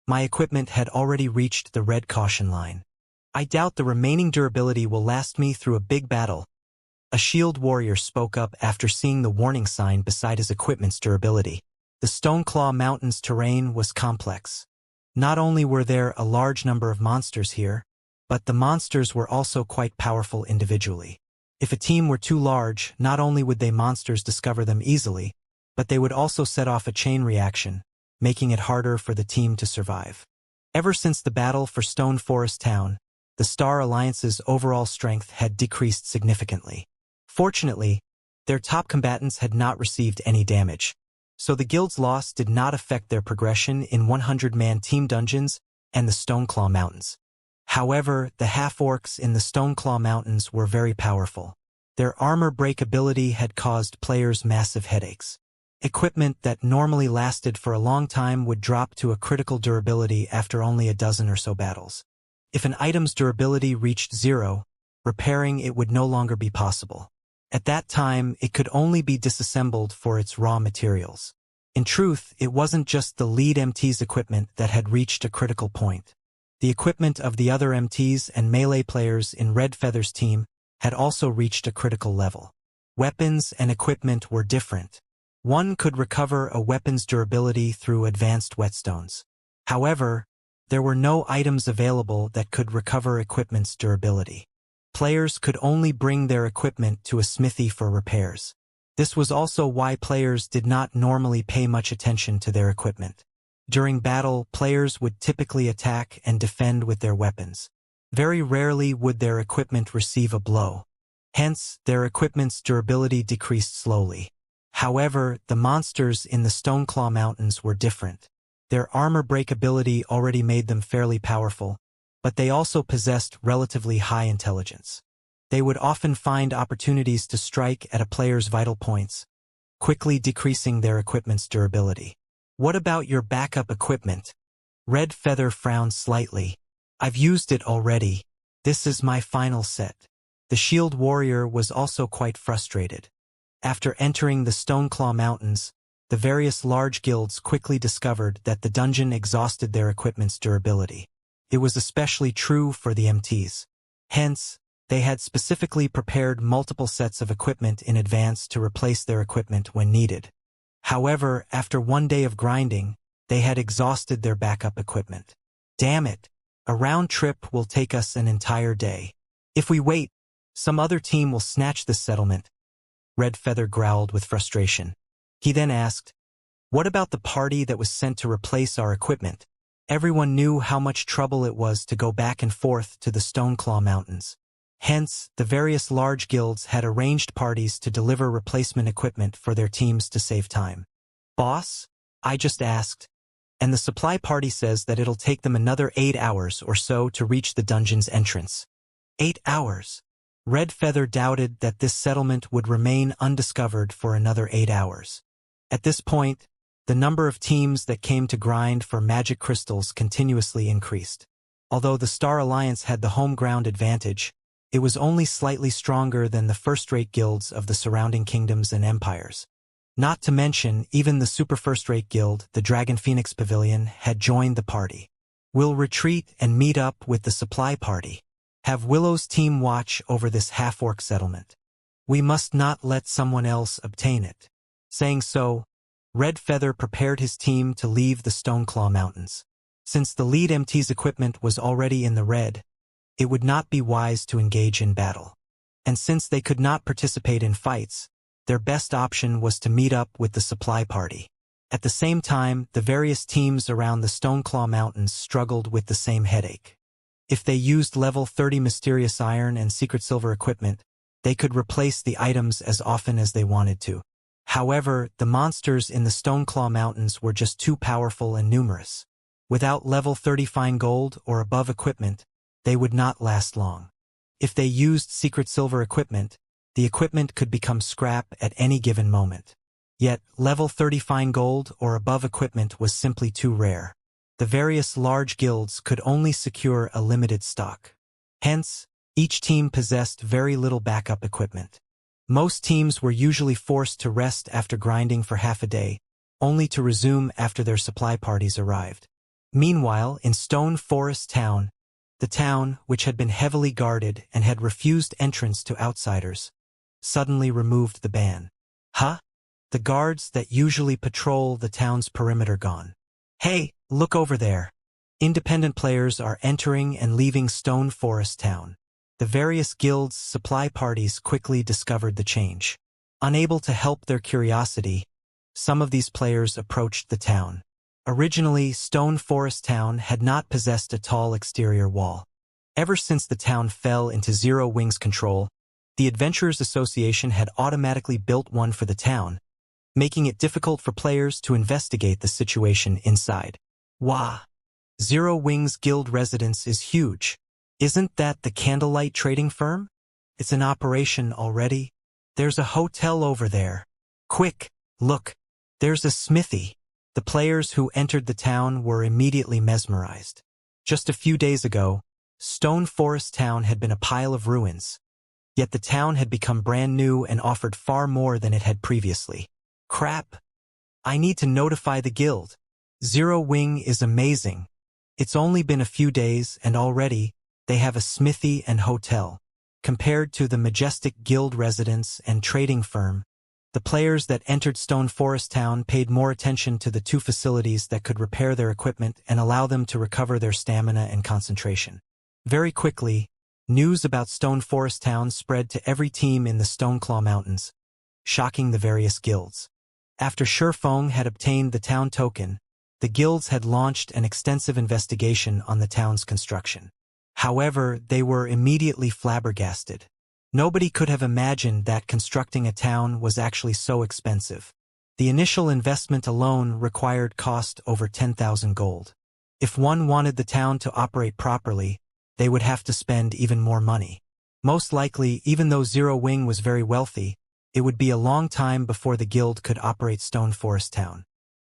my equipment had already reached the red caution line. I doubt the remaining durability will last me through a big battle, A shield warrior spoke up after seeing the warning sign beside his equipment's durability. The Stoneclaw Mountains terrain was complex. Not only were there a large number of monsters here, but the monsters were also quite powerful individually. If a team were too large, not only would they monsters discover them easily, but they would also set off a chain reaction, making it harder for the team to survive. Ever since the battle for Stone Forest Town, the Star Alliance's overall strength had decreased significantly. Fortunately, their top combatants had not received any damage, so the guild's loss did not affect their progression in 100-man team dungeons and the Stoneclaw Mountains. However, the half-orcs in the Stoneclaw Mountains were very powerful. Their armor break ability had caused players massive headaches. Equipment that normally lasted for a long time would drop to a critical durability after only a dozen or so battles. If an item's durability reached 0, repairing it would no longer be possible. At that time, it could only be disassembled for its raw materials. In truth, it wasn't just the lead MT's equipment that had reached a critical point. The equipment of the other MTs and melee players in Red Feather's team had also reached a critical level. Weapons and equipment were different. One could recover a weapon's durability through advanced whetstones. However, there were no items available that could recover equipment's durability. Players could only bring their equipment to a smithy for repairs. This was also why players did not normally pay much attention to their equipment. During battle, players would typically attack and defend with their weapons. Very rarely would their equipment receive a blow. Hence, their equipment's durability decreased slowly. However, the monsters in the Stoneclaw Mountains were different. Their armor break ability already made them fairly powerful, but they also possessed relatively high intelligence. They would often find opportunities to strike at a player's vital points, quickly decreasing their equipment's durability. What about your backup equipment? Red Feather frowned slightly. I've used it already. This is my final set. The shield warrior was also quite frustrated. After entering the Stoneclaw Mountains, the various large guilds quickly discovered that the dungeon exhausted their equipment's durability. It was especially true for the MTs. Hence, they had specifically prepared multiple sets of equipment in advance to replace their equipment when needed. However, after one day of grinding, they had exhausted their backup equipment. Damn it! A round trip will take us an entire day. If we wait, some other team will snatch this settlement. Red Feather growled with frustration. He then asked, "What about the party that was sent to replace our equipment?" Everyone knew how much trouble it was to go back and forth to the Stoneclaw Mountains. Hence, the various large guilds had arranged parties to deliver replacement equipment for their teams to save time. "Boss, I just asked, and the supply party says that it'll take them another 8 hours or so to reach the dungeon's entrance." 8 hours? Red Feather doubted that this settlement would remain undiscovered for another 8 hours. At this point, the number of teams that came to grind for magic crystals continuously increased. Although the Star Alliance had the home ground advantage, it was only slightly stronger than the first-rate guilds of the surrounding kingdoms and empires. Not to mention, even the super first-rate guild, the Dragon Phoenix Pavilion, had joined the party. "We'll retreat and meet up with the supply party. Have Willow's team watch over this half-orc settlement. We must not let someone else obtain it." Saying so, Red Feather prepared his team to leave the Stoneclaw Mountains. Since the lead MT's equipment was already in the red, it would not be wise to engage in battle. And since they could not participate in fights, their best option was to meet up with the supply party. At the same time, the various teams around the Stoneclaw Mountains struggled with the same headache. If they used level 30 mysterious iron and secret silver equipment, they could replace the items as often as they wanted to. However, the monsters in the Stoneclaw Mountains were just too powerful and numerous. Without level 30 fine gold or above equipment, they would not last long. If they used secret silver equipment, the equipment could become scrap at any given moment. Yet, level 30 fine gold or above equipment was simply too rare. The various large guilds could only secure a limited stock. Hence, each team possessed very little backup equipment. Most teams were usually forced to rest after grinding for half a day, only to resume after their supply parties arrived. Meanwhile, in Stone Forest Town, the town, which had been heavily guarded and had refused entrance to outsiders, suddenly removed the ban. Huh? The guards that usually patrol the town's perimeter gone. Hey, look over there. Independent players are entering and leaving Stone Forest Town. The various guilds' supply parties quickly discovered the change. Unable to help their curiosity, some of these players approached the town. Originally, Stone Forest Town had not possessed a tall exterior wall. Ever since the town fell into Zero Wing's control, the Adventurers Association had automatically built one for the town, making it difficult for players to investigate the situation inside. Wah! Zero Wing's guild residence is huge. Isn't that the candlelight trading firm? It's in operation already. There's a hotel over there. Quick, look, there's a smithy. The players who entered the town were immediately mesmerized. Just a few days ago, Stone Forest Town had been a pile of ruins. Yet the town had become brand new and offered far more than it had previously. Crap. I need to notify the guild. Zero Wing is amazing. It's only been a few days and already, they have a smithy and hotel. Compared to the majestic guild residence and trading firm, the players that entered Stone Forest Town paid more attention to the two facilities that could repair their equipment and allow them to recover their stamina and concentration. Very quickly, news about Stone Forest Town spread to every team in the Stoneclaw Mountains, shocking the various guilds. After Shurfeng had obtained the town token, the guilds had launched an extensive investigation on the town's construction. However, they were immediately flabbergasted. Nobody could have imagined that constructing a town was actually so expensive. The initial investment alone required cost over 10,000 gold. If one wanted the town to operate properly, they would have to spend even more money. Most likely, even though Zero Wing was very wealthy, it would be a long time before the guild could operate Stone Forest Town.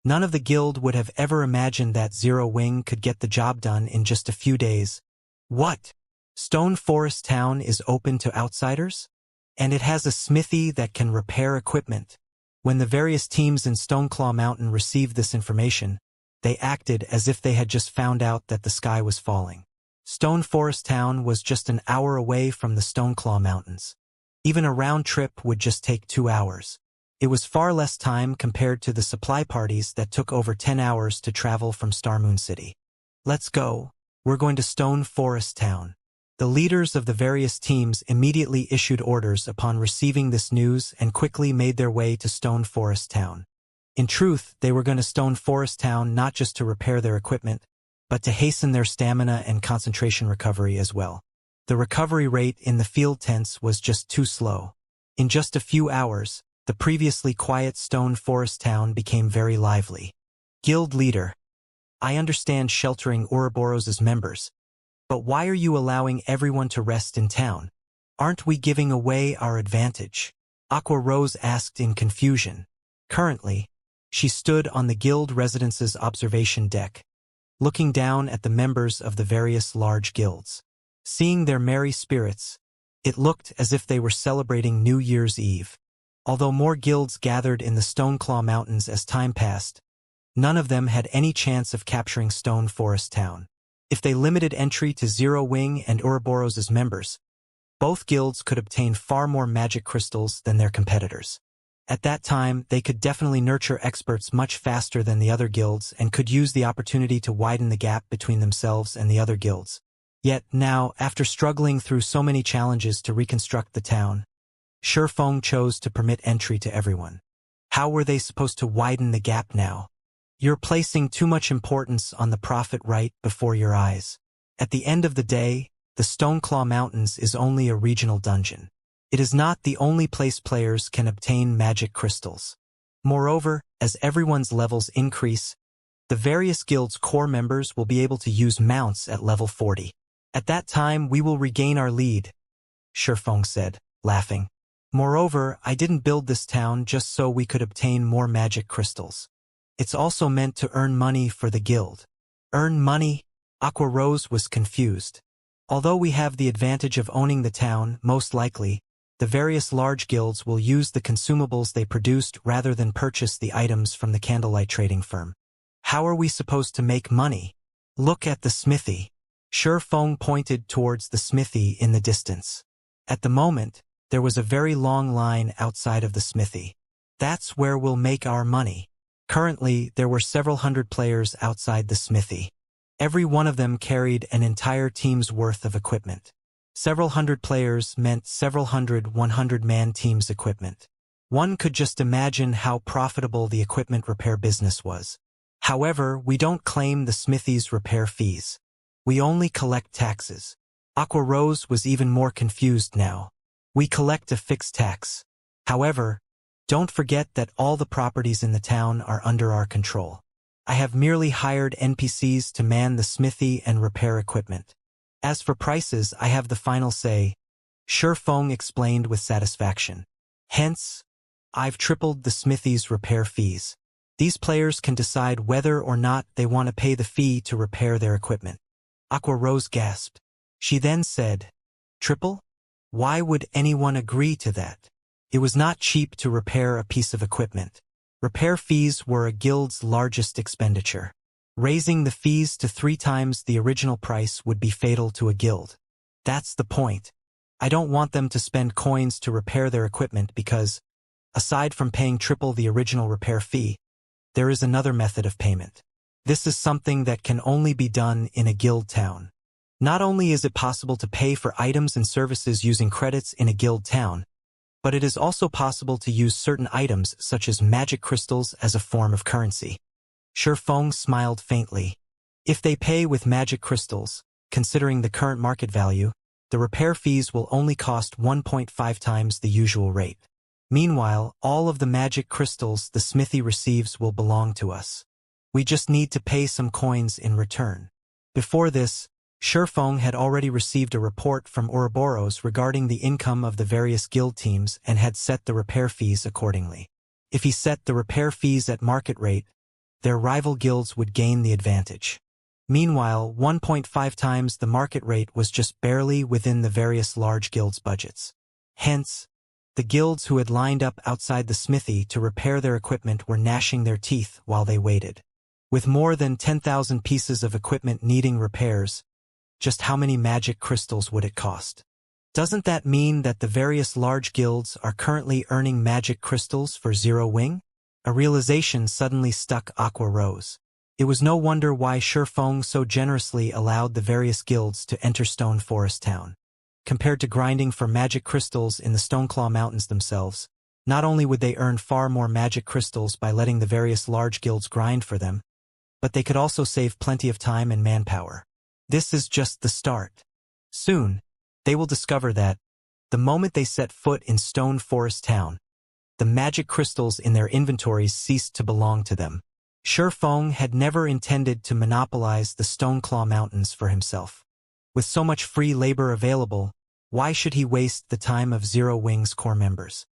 None of the guild would have ever imagined that Zero Wing could get the job done in just a few days. What? Stone Forest Town is open to outsiders? And it has a smithy that can repair equipment. When the various teams in Stoneclaw Mountain received this information, they acted as if they had just found out that the sky was falling. Stone Forest Town was just an hour away from the Stoneclaw Mountains. Even a round trip would just take 2 hours. It was far less time compared to the supply parties that took over 10 hours to travel from Starmoon City. Let's go. We're going to Stone Forest Town. The leaders of the various teams immediately issued orders upon receiving this news and quickly made their way to Stone Forest Town. In truth, they were going to Stone Forest Town not just to repair their equipment, but to hasten their stamina and concentration recovery as well. The recovery rate in the field tents was just too slow. In just a few hours, the previously quiet Stone Forest Town became very lively. Guild leader, I understand sheltering Ouroboros' members, but why are you allowing everyone to rest in town? Aren't we giving away our advantage? Aqua Rose asked in confusion. Currently, she stood on the guild residence's observation deck, looking down at the members of the various large guilds. Seeing their merry spirits, it looked as if they were celebrating New Year's Eve. Although more guilds gathered in the Stoneclaw Mountains as time passed, none of them had any chance of capturing Stone Forest Town. If they limited entry to Zero Wing and Ouroboros' members, both guilds could obtain far more magic crystals than their competitors. At that time, they could definitely nurture experts much faster than the other guilds and could use the opportunity to widen the gap between themselves and the other guilds. Yet now, after struggling through so many challenges to reconstruct the town, Shurfeng chose to permit entry to everyone. How were they supposed to widen the gap now? You're placing too much importance on the profit right before your eyes. At the end of the day, the Stoneclaw Mountains is only a regional dungeon. It is not the only place players can obtain magic crystals. Moreover, as everyone's levels increase, the various guilds' core members will be able to use mounts at level 40. At that time, we will regain our lead, Shurfeng said, laughing. Moreover, I didn't build this town just so we could obtain more magic crystals. It's also meant to earn money for the guild. Earn money? Aqua Rose was confused. Although we have the advantage of owning the town, most likely, the various large guilds will use the consumables they produced rather than purchase the items from the candlelight trading firm. How are we supposed to make money? Look at the smithy. Shurfeng pointed towards the smithy in the distance. At the moment, There was a very long line outside of the smithy. That's where we'll make our money. Currently, there were several hundred players outside the smithy. Every one of them carried an entire team's worth of equipment. Several hundred players meant several hundred 100-man teams' equipment. One could just imagine how profitable the equipment repair business was. However, we don't claim the smithy's repair fees. We only collect taxes. Aqua Rose was even more confused now. We collect a fixed tax. However, don't forget that all the properties in the town are under our control. I have merely hired NPCs to man the smithy and repair equipment. As for prices, I have the final say, Shi Feng explained with satisfaction. Hence, I've tripled the smithy's repair fees. These players can decide whether or not they want to pay the fee to repair their equipment. Aqua Rose gasped. She then said, Triple? Why would anyone agree to that? It was not cheap to repair a piece of equipment. Repair fees were a guild's largest expenditure. Raising the fees to 3 times the original price would be fatal to a guild. That's the point. I don't want them to spend coins to repair their equipment because, aside from paying triple the original repair fee, there is another method of payment. This is something that can only be done in a guild town. Not only is it possible to pay for items and services using credits in a guild town, but it is also possible to use certain items such as magic crystals as a form of currency. Shi Feng smiled faintly. If they pay with magic crystals, considering the current market value, the repair fees will only cost 1.5 times the usual rate. Meanwhile, all of the magic crystals the smithy receives will belong to us. We just need to pay some coins in return. Before this, Shi Feng had already received a report from Ouroboros regarding the income of the various guild teams and had set the repair fees accordingly. If he set the repair fees at market rate, their rival guilds would gain the advantage. Meanwhile, 1.5 times the market rate was just barely within the various large guilds' budgets. Hence, the guilds who had lined up outside the smithy to repair their equipment were gnashing their teeth while they waited. With more than 10,000 pieces of equipment needing repairs, just how many magic crystals would it cost? Doesn't that mean that the various large guilds are currently earning magic crystals for Zero Wing? A realization suddenly struck Aqua Rose. It was no wonder why Shi Feng so generously allowed the various guilds to enter Stone Forest Town. Compared to grinding for magic crystals in the Stoneclaw Mountains themselves, not only would they earn far more magic crystals by letting the various large guilds grind for them, but they could also save plenty of time and manpower. This is just the start. Soon, they will discover that, the moment they set foot in Stone Forest Town, the magic crystals in their inventories ceased to belong to them. Shi Feng had never intended to monopolize the Stoneclaw Mountains for himself. With so much free labor available, why should he waste the time of Zero Wing's core members?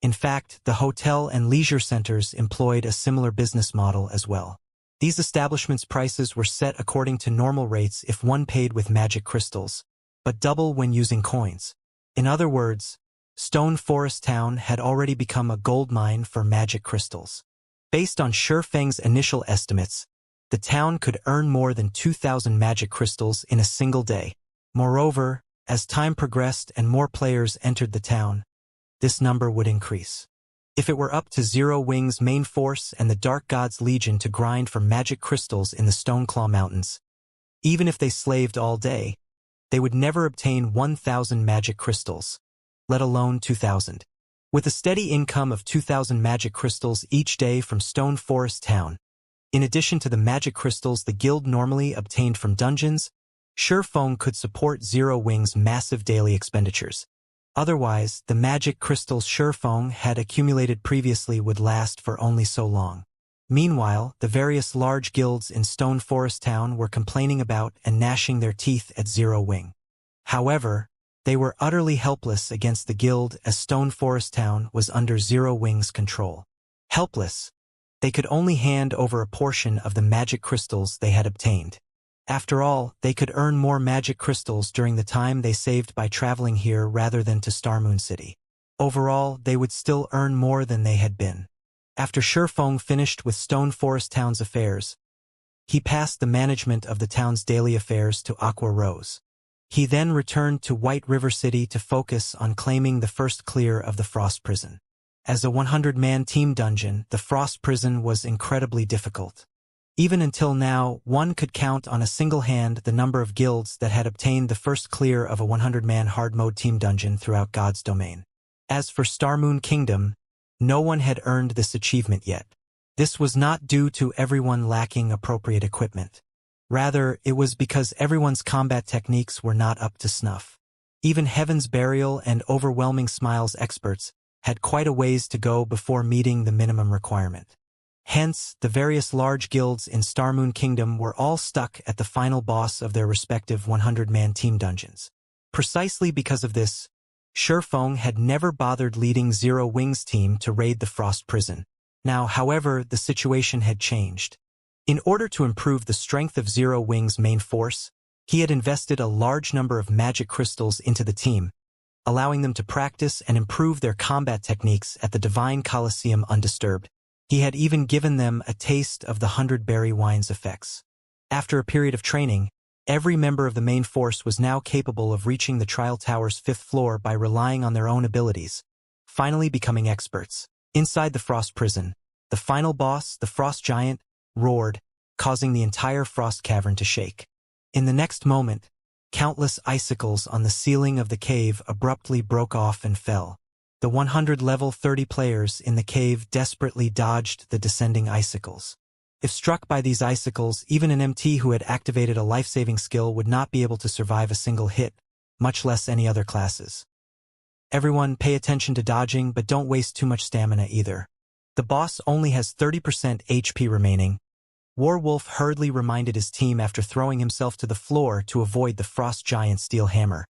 In fact, the hotel and leisure centers employed a similar business model as well. These establishments' prices were set according to normal rates if one paid with magic crystals, but double when using coins. In other words, Stone Forest Town had already become a gold mine for magic crystals. Based on Shi Feng's initial estimates, the town could earn more than 2,000 magic crystals in a single day. Moreover, as time progressed and more players entered the town, this number would increase. If it were up to Zero Wing's main force and the Dark God's Legion to grind for magic crystals in the Stoneclaw Mountains, even if they slaved all day, they would never obtain 1,000 magic crystals, let alone 2,000. With a steady income of 2,000 magic crystals each day from Stone Forest Town, in addition to the magic crystals the guild normally obtained from dungeons, Shi Feng could support Zero Wing's massive daily expenditures. Otherwise, the magic crystals Shi Feng had accumulated previously would last for only so long. Meanwhile, the various large guilds in Stone Forest Town were complaining about and gnashing their teeth at Zero Wing. However, they were utterly helpless against the guild as Stone Forest Town was under Zero Wing's control. Helpless, they could only hand over a portion of the magic crystals they had obtained. After all, they could earn more magic crystals during the time they saved by traveling here rather than to Starmoon City. Overall, they would still earn more than they had been. After Shi Feng finished with Stone Forest Town's affairs, he passed the management of the town's daily affairs to Aqua Rose. He then returned to White River City to focus on claiming the first clear of the Frost Prison. As a 100-man team dungeon, the Frost Prison was incredibly difficult. Even until now, one could count on a single hand the number of guilds that had obtained the first clear of a 100-man hard-mode team dungeon throughout God's domain. As for Starmoon Kingdom, no one had earned this achievement yet. This was not due to everyone lacking appropriate equipment. Rather, it was because everyone's combat techniques were not up to snuff. Even Heaven's Burial and Overwhelming Smiles experts had quite a ways to go before meeting the minimum requirement. Hence, the various large guilds in Starmoon Kingdom were all stuck at the final boss of their respective 100-man team dungeons. Precisely because of this, Shurfeng had never bothered leading Zero Wings' team to raid the Frost Prison. Now, however, the situation had changed. In order to improve the strength of Zero Wings' main force, he had invested a large number of magic crystals into the team, allowing them to practice and improve their combat techniques at the Divine Colosseum undisturbed. He had even given them a taste of the 100-berry wine's effects. After a period of training, every member of the main force was now capable of reaching the Trial Tower's 5th floor by relying on their own abilities, finally becoming experts. Inside the Frost Prison, the final boss, the Frost Giant, roared, causing the entire Frost Cavern to shake. In the next moment, countless icicles on the ceiling of the cave abruptly broke off and fell. The 100 level 30 players in the cave desperately dodged the descending icicles. If struck by these icicles, even an MT who had activated a life-saving skill would not be able to survive a single hit, much less any other classes. Everyone pay attention to dodging, but don't waste too much stamina either. The boss only has 30% HP remaining. Warwolf hurriedly reminded his team after throwing himself to the floor to avoid the Frost Giant's steel hammer.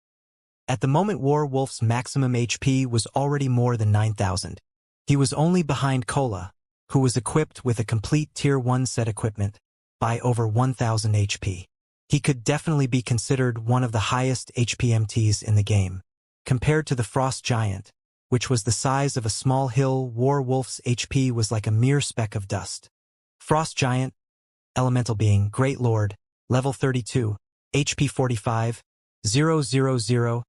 At the moment, Warwolf's maximum HP was already more than 9,000. He was only behind Kola, who was equipped with a complete Tier 1 set equipment, by over 1,000 HP. He could definitely be considered one of the highest HP MTs in the game. Compared to the Frost Giant, which was the size of a small hill, Warwolf's HP was like a mere speck of dust. Frost Giant, Elemental Being, Great Lord, Level 32, HP 45, 000, 000/45,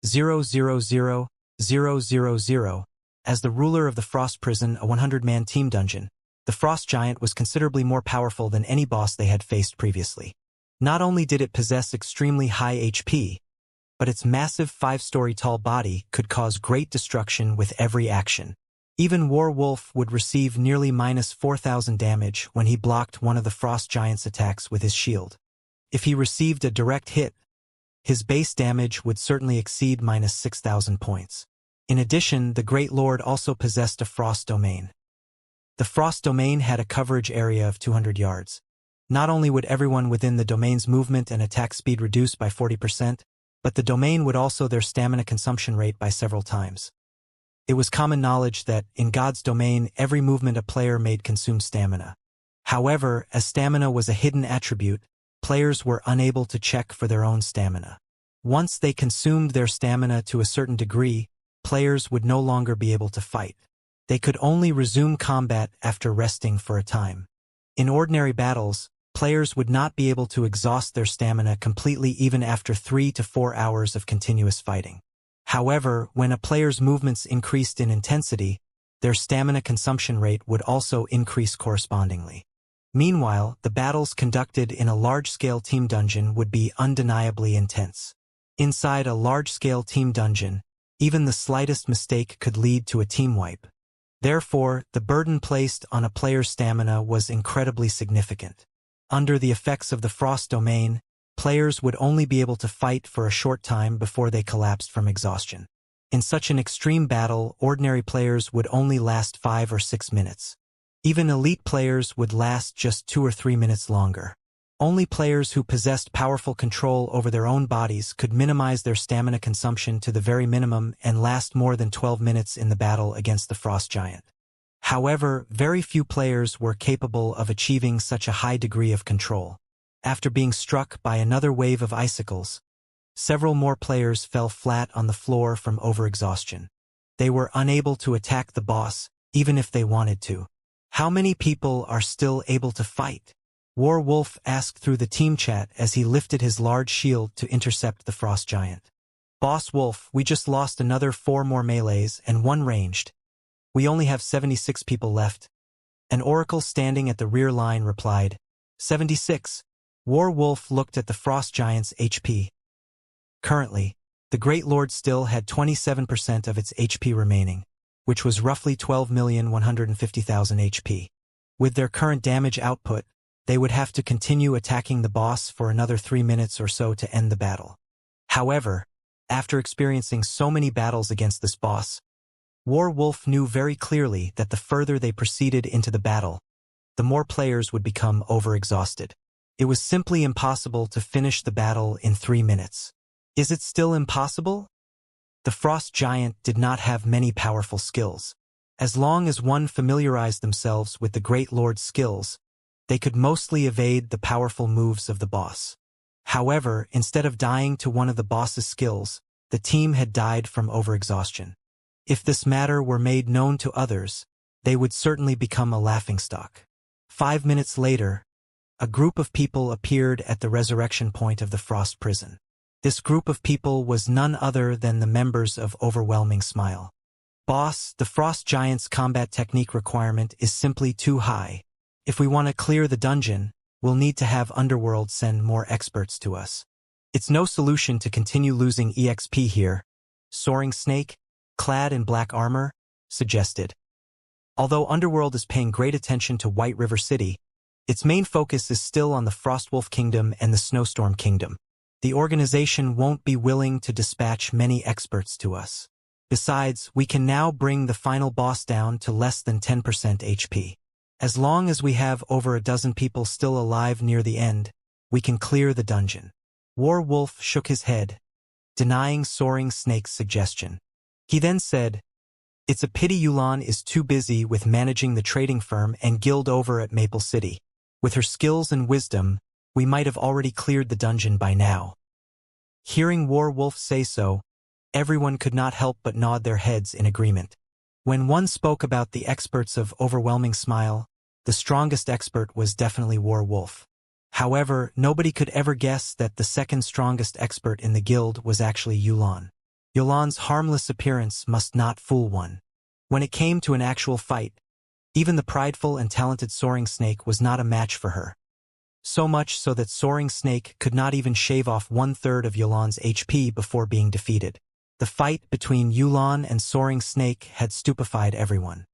000, 000. As the ruler of the Frost Prison, a 100-man team dungeon, the Frost Giant was considerably more powerful than any boss they had faced previously. Not only did it possess extremely high HP, but its massive 5-story tall body could cause great destruction with every action. Even Warwolf would receive nearly minus 4,000 damage when he blocked one of the Frost Giant's attacks with his shield. If he received a direct hit, his base damage would certainly exceed minus 6,000 points. In addition, the Great Lord also possessed a Frost Domain. The Frost Domain had a coverage area of 200 yards. Not only would everyone within the domain's movement and attack speed reduce by 40%, but the domain would also their stamina consumption rate by several times. It was common knowledge that, in God's domain, every movement a player made consumed stamina. However, as stamina was a hidden attribute, players were unable to check for their own stamina. Once they consumed their stamina to a certain degree, players would no longer be able to fight. They could only resume combat after resting for a time. In ordinary battles, players would not be able to exhaust their stamina completely even after 3 to 4 hours of continuous fighting. However, when a player's movements increased in intensity, their stamina consumption rate would also increase correspondingly. Meanwhile, the battles conducted in a large-scale team dungeon would be undeniably intense. Inside a large-scale team dungeon, even the slightest mistake could lead to a team wipe. Therefore, the burden placed on a player's stamina was incredibly significant. Under the effects of the Frost Domain, players would only be able to fight for a short time before they collapsed from exhaustion. In such an extreme battle, ordinary players would only last 5 or 6 minutes. Even elite players would last just 2 or 3 minutes longer. Only players who possessed powerful control over their own bodies could minimize their stamina consumption to the very minimum and last more than 12 minutes in the battle against the Frost Giant. However, very few players were capable of achieving such a high degree of control. After being struck by another wave of icicles, several more players fell flat on the floor from overexhaustion. They were unable to attack the boss, even if they wanted to. How many people are still able to fight? Warwolf asked through the team chat as he lifted his large shield to intercept the frost giant. Boss Wolf, we just lost another 4 more melees and 1 ranged. We only have 76 people left. An oracle standing at the rear line replied. 76. Warwolf looked at the frost giant's HP. Currently, the Great Lord still had 27% of its HP remaining, which was roughly 12,150,000 HP. With their current damage output, they would have to continue attacking the boss for another 3 minutes or so to end the battle. However, after experiencing so many battles against this boss, Warwolf knew very clearly that the further they proceeded into the battle, the more players would become overexhausted. It was simply impossible to finish the battle in 3 minutes. Is it still impossible? The frost giant did not have many powerful skills. As long as one familiarized themselves with the Great Lord's skills, they could mostly evade the powerful moves of the boss. However, instead of dying to one of the boss's skills, the team had died from overexhaustion. If this matter were made known to others, they would certainly become a laughingstock. 5 minutes later, a group of people appeared at the resurrection point of the frost prison. This group of people was none other than the members of Overwhelming Smile. Boss, the frost giant's combat technique requirement is simply too high. If we want to clear the dungeon, we'll need to have Underworld send more experts to us. It's no solution to continue losing EXP here, Soaring Snake, clad in black armor, suggested. Although Underworld is paying great attention to White River City, its main focus is still on the Frostwolf Kingdom and the Snowstorm Kingdom. The organization won't be willing to dispatch many experts to us. Besides, we can now bring the final boss down to less than 10% HP. As long as we have over a dozen people still alive near the end, we can clear the dungeon. Warwolf shook his head, denying Soaring Snake's suggestion. He then said, "It's a pity Yulan is too busy with managing the trading firm and guild over at Maple City. With her skills and wisdom, we might have already cleared the dungeon by now." Hearing Warwolf say so, everyone could not help but nod their heads in agreement. When one spoke about the experts of Overwhelming Smile, the strongest expert was definitely Warwolf. However, nobody could ever guess that the second strongest expert in the guild was actually Yulan. Yulan's harmless appearance must not fool one. When it came to an actual fight, even the prideful and talented Soaring Snake was not a match for her. So much so that Soaring Snake could not even shave off 1/3 of Yulan's HP before being defeated. The fight between Yulan and Soaring Snake had stupefied everyone.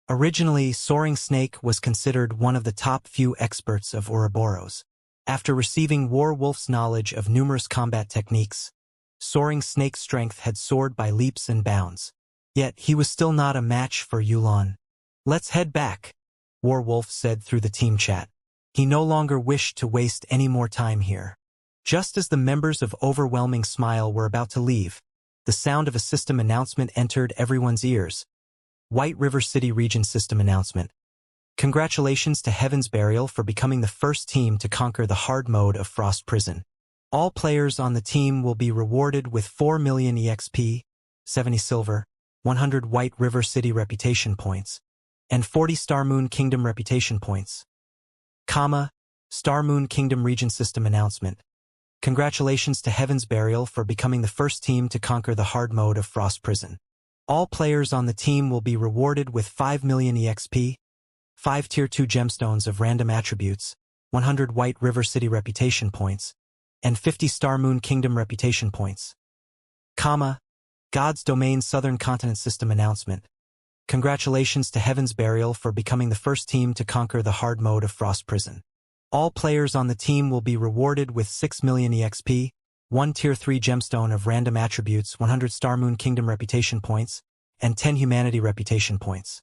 Originally, Soaring Snake was considered one of the top few experts of Ouroboros. After receiving Warwolf's knowledge of numerous combat techniques, Soaring Snake's strength had soared by leaps and bounds. Yet he was still not a match for Yulan. "Let's head back," Warwolf said through the team chat. He no longer wished to waste any more time here. Just as the members of Overwhelming Smile were about to leave, the sound of a system announcement entered everyone's ears. White River City Region System Announcement. Congratulations to Heaven's Burial for becoming the first team to conquer the hard mode of Frost Prison. All players on the team will be rewarded with 4 million EXP, 70 silver, 100 White River City reputation points, and 40 Star Moon Kingdom reputation points. Star Moon Kingdom Region System Announcement. Congratulations to Heaven's Burial for becoming the first team to conquer the hard mode of Frost Prison. All players on the team will be rewarded with 5 million EXP, 5 Tier 2 gemstones of random attributes, 100 White River City reputation points, and 50 Star Moon Kingdom reputation points. God's Domain Southern Continent System Announcement. Congratulations to Heaven's Burial for becoming the first team to conquer the hard mode of Frost Prison. All players on the team will be rewarded with 6 million EXP, 1 Tier 3 gemstone of random attributes, 100 Star Moon Kingdom reputation points, and 10 Humanity reputation points.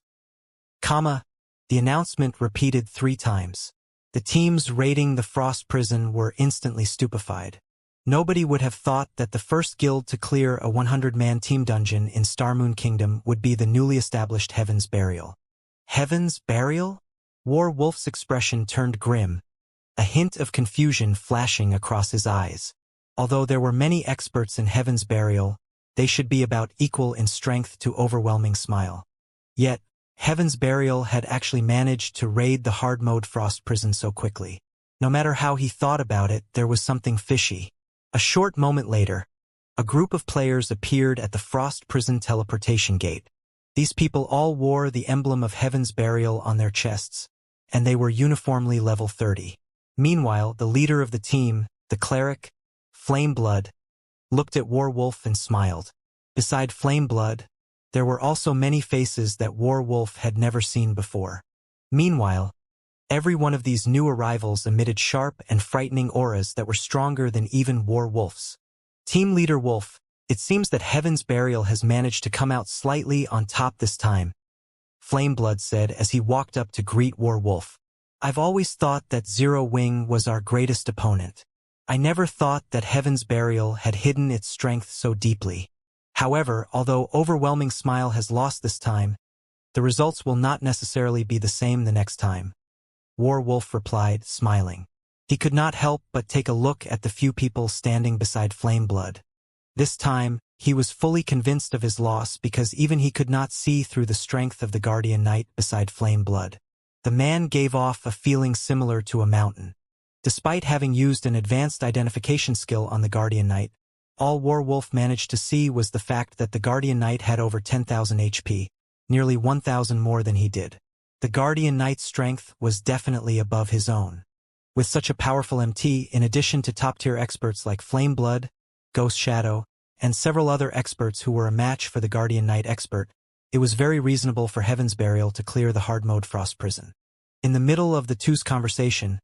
The announcement repeated 3 times. The teams raiding the Frost Prison were instantly stupefied. Nobody would have thought that the first guild to clear a 100-man team dungeon in Star Moon Kingdom would be the newly established Heaven's Burial. Heaven's Burial? Warwolf's expression turned grim, a hint of confusion flashing across his eyes. Although there were many experts in Heaven's Burial, they should be about equal in strength to Overwhelming Smile. Yet, Heaven's Burial had actually managed to raid the hard mode Frost Prison so quickly. No matter how he thought about it, there was something fishy. A short moment later, a group of players appeared at the Frost Prison teleportation gate. These people all wore the emblem of Heaven's Burial on their chests, and they were uniformly level 30. Meanwhile, the leader of the team, the cleric, Flameblood, looked at Warwolf and smiled. Beside Flameblood, there were also many faces that Warwolf had never seen before. Meanwhile, every one of these new arrivals emitted sharp and frightening auras that were stronger than even Warwolf's. Team Leader Wolf, it seems that Heaven's Burial has managed to come out slightly on top this time, Flameblood said as he walked up to greet Warwolf. I've always thought that Zero Wing was our greatest opponent. I never thought that Heaven's Burial had hidden its strength so deeply. However, although Overwhelming Smile has lost this time, the results will not necessarily be the same the next time. Warwolf replied, smiling. He could not help but take a look at the few people standing beside Flameblood. This time, he was fully convinced of his loss because even he could not see through the strength of the Guardian Knight beside Flameblood. The man gave off a feeling similar to a mountain. Despite having used an advanced identification skill on the Guardian Knight, all Warwolf managed to see was the fact that the Guardian Knight had over 10,000 HP, nearly 1,000 more than he did. The Guardian Knight's strength was definitely above his own. With such a powerful MT, in addition to top-tier experts like Flameblood, Ghost Shadow, and several other experts who were a match for the Guardian Knight expert, it was very reasonable for Heaven's Burial to clear the hard-mode Frost Prison. In the middle of the two's conversation,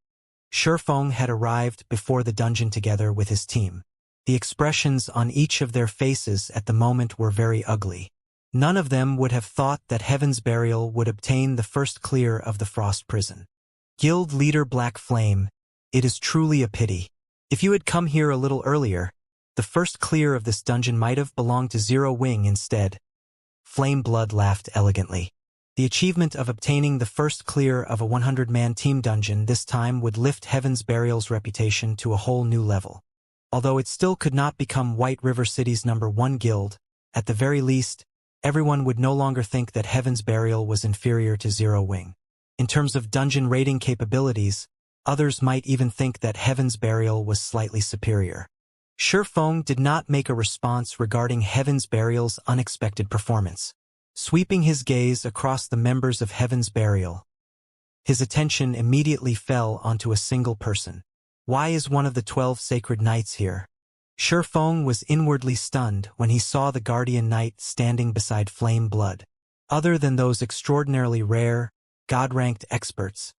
Shurfeng had arrived before the dungeon together with his team. The expressions on each of their faces at the moment were very ugly. None of them would have thought that Heaven's Burial would obtain the first clear of the Frost Prison. Guild Leader Black Flame, it is truly a pity. If you had come here a little earlier, the first clear of this dungeon might have belonged to Zero Wing instead. Flameblood laughed elegantly. The achievement of obtaining the first clear of a 100-man team dungeon this time would lift Heaven's Burial's reputation to a whole new level. Although it still could not become White River City's #1 guild, at the very least, everyone would no longer think that Heaven's Burial was inferior to Zero Wing. In terms of dungeon raiding capabilities, others might even think that Heaven's Burial was slightly superior. Shurfeng did not make a response regarding Heaven's Burial's unexpected performance. Sweeping his gaze across the members of Heaven's Burial, his attention immediately fell onto a single person. Why is one of the 12 sacred knights here? Shurfeng was inwardly stunned when he saw the Guardian Knight standing beside Flameblood. Other than those extraordinarily rare, God-ranked experts,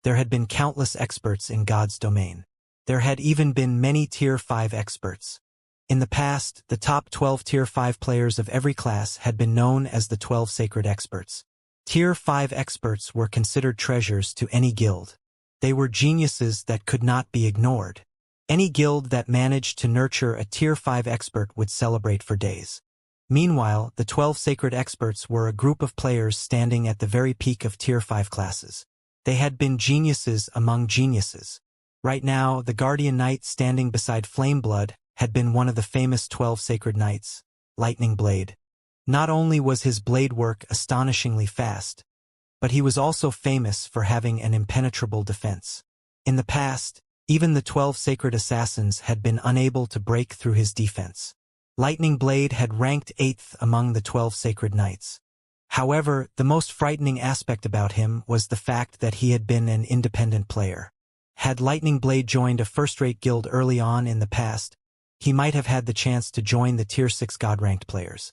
there had been countless experts in God's domain. There had even been many Tier 5 experts. In the past, the top 12 Tier 5 players of every class had been known as the 12 Sacred Experts. Tier 5 experts were considered treasures to any guild. They were geniuses that could not be ignored. Any guild that managed to nurture a Tier 5 expert would celebrate for days. Meanwhile, the 12 Sacred Experts were a group of players standing at the very peak of Tier 5 classes. They had been geniuses among geniuses. Right now, the Guardian Knight standing beside Flameblood had been one of the famous 12 Sacred Knights, Lightning Blade. Not only was his blade work astonishingly fast, but he was also famous for having an impenetrable defense. In the past, even the 12 Sacred Assassins had been unable to break through his defense. Lightning Blade had ranked 8th among the 12 Sacred Knights. However, the most frightening aspect about him was the fact that he had been an independent player. Had Lightning Blade joined a first-rate guild early on in the past, he might have had the chance to join the Tier 6 God-ranked players.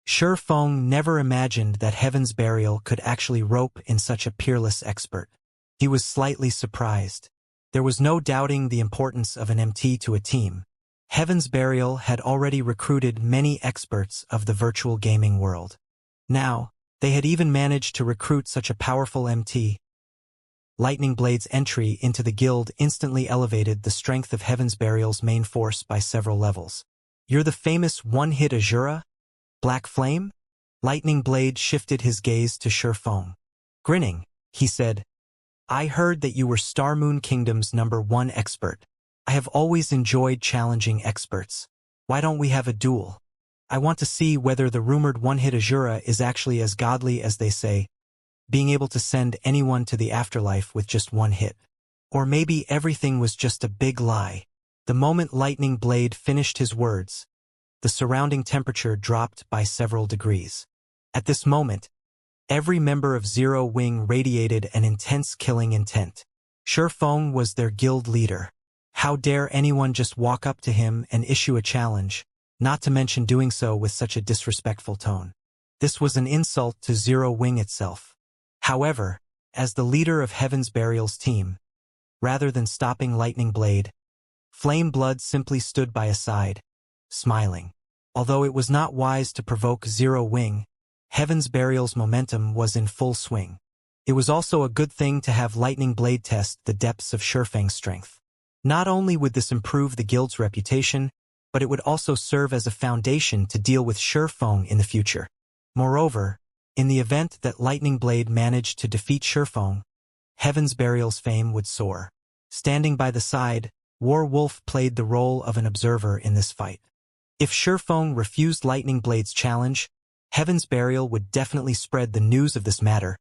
Shurfeng never imagined that Heaven's Burial could actually rope in such a peerless expert. He was slightly surprised. There was no doubting the importance of an MT to a team. Heaven's Burial had already recruited many experts of the virtual gaming world. Now, they had even managed to recruit such a powerful MT. Lightning Blade's entry into the guild instantly elevated the strength of Heaven's Burial's main force by several levels. You're the famous one-hit Azura? Black Flame? Lightning Blade shifted his gaze to Shurfeng. Grinning, he said, I heard that you were Star Moon Kingdom's #1 expert. I have always enjoyed challenging experts. Why don't we have a duel? I want to see whether the rumored one-hit Azura is actually as godly as they say, being able to send anyone to the afterlife with just one hit. Or maybe everything was just a big lie. The moment Lightning Blade finished his words, the surrounding temperature dropped by several degrees. At this moment, every member of Zero Wing radiated an intense killing intent. Shifeng was their guild leader. How dare anyone just walk up to him and issue a challenge, not to mention doing so with such a disrespectful tone. This was an insult to Zero Wing itself. However, as the leader of Heaven's Burial's team, rather than stopping Lightning Blade, Flame Blood simply stood by his side, smiling. Although it was not wise to provoke Zero Wing, Heaven's Burial's momentum was in full swing. It was also a good thing to have Lightning Blade test the depths of Shifeng's strength. Not only would this improve the guild's reputation, but it would also serve as a foundation to deal with Shifeng in the future. Moreover, in the event that Lightning Blade managed to defeat Shifeng, Heaven's Burial's fame would soar. Standing by the side, War Wolf played the role of an observer in this fight. If Shifeng refused Lightning Blade's challenge, Heaven's Burial would definitely spread the news of this matter,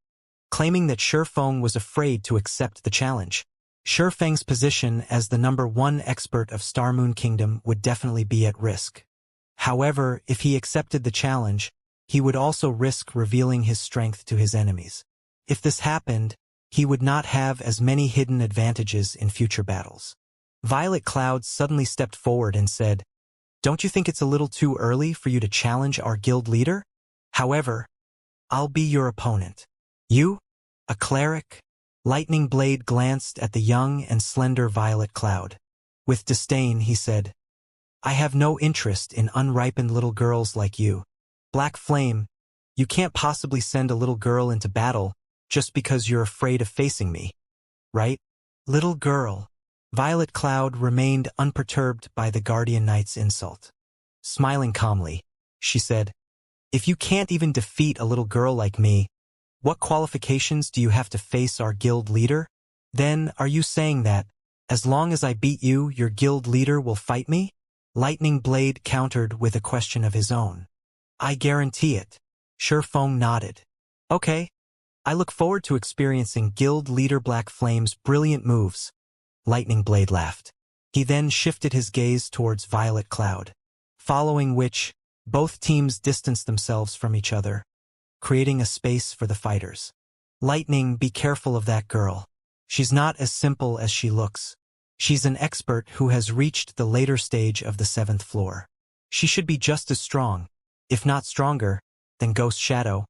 claiming that Shifeng was afraid to accept the challenge. Shifeng's position as the #1 expert of Star Moon Kingdom would definitely be at risk. However, if he accepted the challenge, he would also risk revealing his strength to his enemies. If this happened, he would not have as many hidden advantages in future battles. Violet Cloud suddenly stepped forward and said, "Don't you think it's a little too early for you to challenge our guild leader? However, I'll be your opponent." "You? A cleric?" Lightning Blade glanced at the young and slender Violet Cloud. With disdain, he said, "I have no interest in unripened little girls like you. Black Flame, you can't possibly send a little girl into battle just because you're afraid of facing me, right?" "Little girl." Violet Cloud remained unperturbed by the Guardian Knight's insult. Smiling calmly, she said, "If you can't even defeat a little girl like me, what qualifications do you have to face our guild leader? Then, are you saying that, as long as I beat you, your guild leader will fight me?" Lightning Blade countered with a question of his own. "I guarantee it." Shifeng nodded. "Okay. I look forward to experiencing guild leader Black Flame's brilliant moves." Lightning Blade laughed. He then shifted his gaze towards Violet Cloud, following which, both teams distanced themselves from each other, creating a space for the fighters. "Lightning, be careful of that girl. She's not as simple as she looks. She's an expert who has reached the later stage of the 7th floor. She should be just as strong, if not stronger, than Ghost Shadow."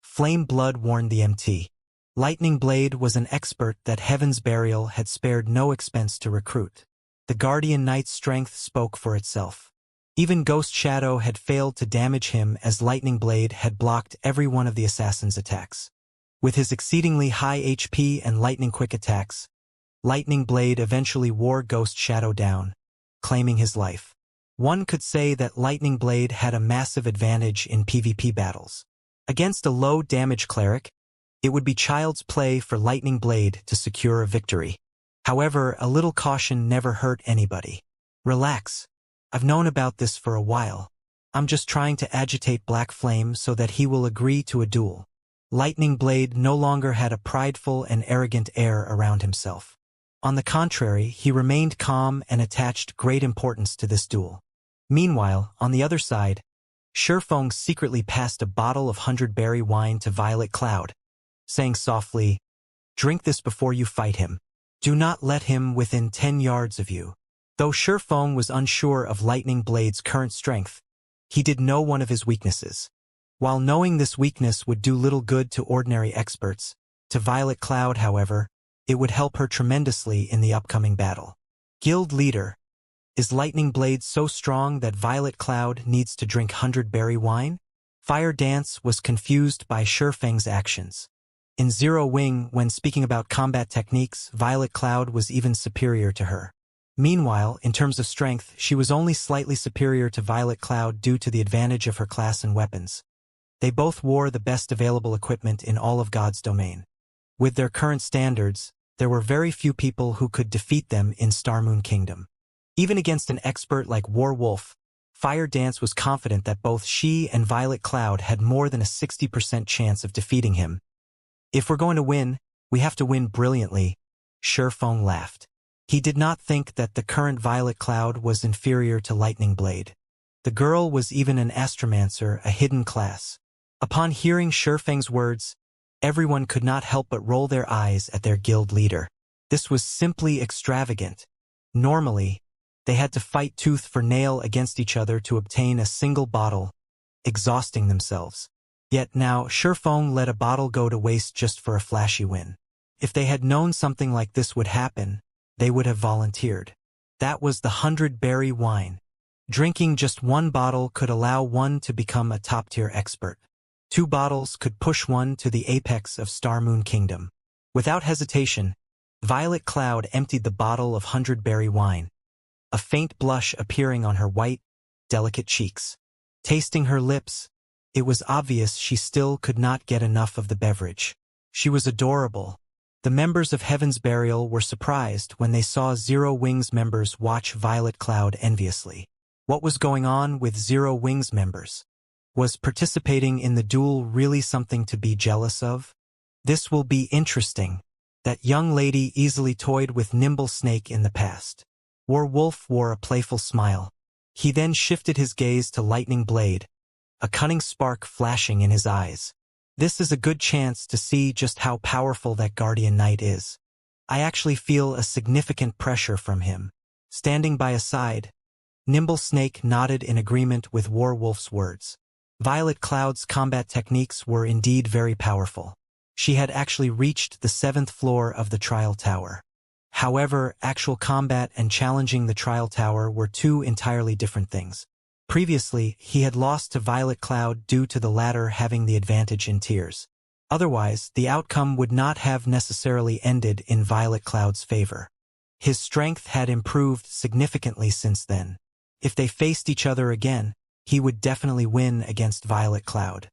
Flame Blood warned the MT. Lightning Blade was an expert that Heaven's Burial had spared no expense to recruit. The Guardian Knight's strength spoke for itself. Even Ghost Shadow had failed to damage him as Lightning Blade had blocked every one of the assassin's attacks. With his exceedingly high HP and lightning-quick attacks, Lightning Blade eventually wore Ghost Shadow down, claiming his life. One could say that Lightning Blade had a massive advantage in PvP battles. Against a low-damage cleric, it would be child's play for Lightning Blade to secure a victory. However, a little caution never hurt anybody. "Relax. I've known about this for a while. I'm just trying to agitate Black Flame so that he will agree to a duel." Lightning Blade no longer had a prideful and arrogant air around himself. On the contrary, he remained calm and attached great importance to this duel. Meanwhile, on the other side, Shifeng secretly passed a bottle of 100-berry wine to Violet Cloud, saying softly, "Drink this before you fight him. Do not let him within 10 yards of you." Though Shifeng was unsure of Lightning Blade's current strength, he did know one of his weaknesses. While knowing this weakness would do little good to ordinary experts, to Violet Cloud, however, it would help her tremendously in the upcoming battle. "Guild leader, is Lightning Blade so strong that Violet Cloud needs to drink 100-berry wine?" Fire Dance was confused by Shifeng's actions. In Zero Wing, when speaking about combat techniques, Violet Cloud was even superior to her. Meanwhile, in terms of strength, she was only slightly superior to Violet Cloud due to the advantage of her class and weapons. They both wore the best available equipment in all of God's domain. With their current standards, there were very few people who could defeat them in Star Moon Kingdom. Even against an expert like War Wolf, Fire Dance was confident that both she and Violet Cloud had more than a 60% chance of defeating him. "If we're going to win, we have to win brilliantly," Sherfeng laughed. He did not think that the current Violet Cloud was inferior to Lightning Blade. The girl was even an astromancer, a hidden class. Upon hearing Sherfeng's words, everyone could not help but roll their eyes at their guild leader. This was simply extravagant. Normally, they had to fight tooth for nail against each other to obtain a single bottle, exhausting themselves. Yet now, Sherfeng let a bottle go to waste just for a flashy win. If they had known something like this would happen, they would have volunteered. That was the 100-berry wine. Drinking just one bottle could allow one to become a top-tier expert. 2 bottles could push one to the apex of Star Moon Kingdom. Without hesitation, Violet Cloud emptied the bottle of 100-berry wine, a faint blush appearing on her white, delicate cheeks. Tasting her lips, it was obvious she still could not get enough of the beverage. She was adorable. The members of Heaven's Burial were surprised when they saw Zero Wings members watch Violet Cloud enviously. What was going on with Zero Wings members? Was participating in the duel really something to be jealous of? This will be interesting. That young lady easily toyed with Nimble Snake in the past. Werewolf wore a playful smile. He then shifted his gaze to Lightning Blade, a cunning spark flashing in his eyes. This is a good chance to see just how powerful that Guardian Knight is. I actually feel a significant pressure from him. Standing by his side, Nimble Snake nodded in agreement with Werewolf's words. Violet Cloud's combat techniques were indeed very powerful. She had actually reached the 7th floor of the Trial Tower. However, actual combat and challenging the Trial Tower were 2 entirely different things. Previously, he had lost to Violet Cloud due to the latter having the advantage in tiers. Otherwise, the outcome would not have necessarily ended in Violet Cloud's favor. His strength had improved significantly since then. If they faced each other again, he would definitely win against Violet Cloud.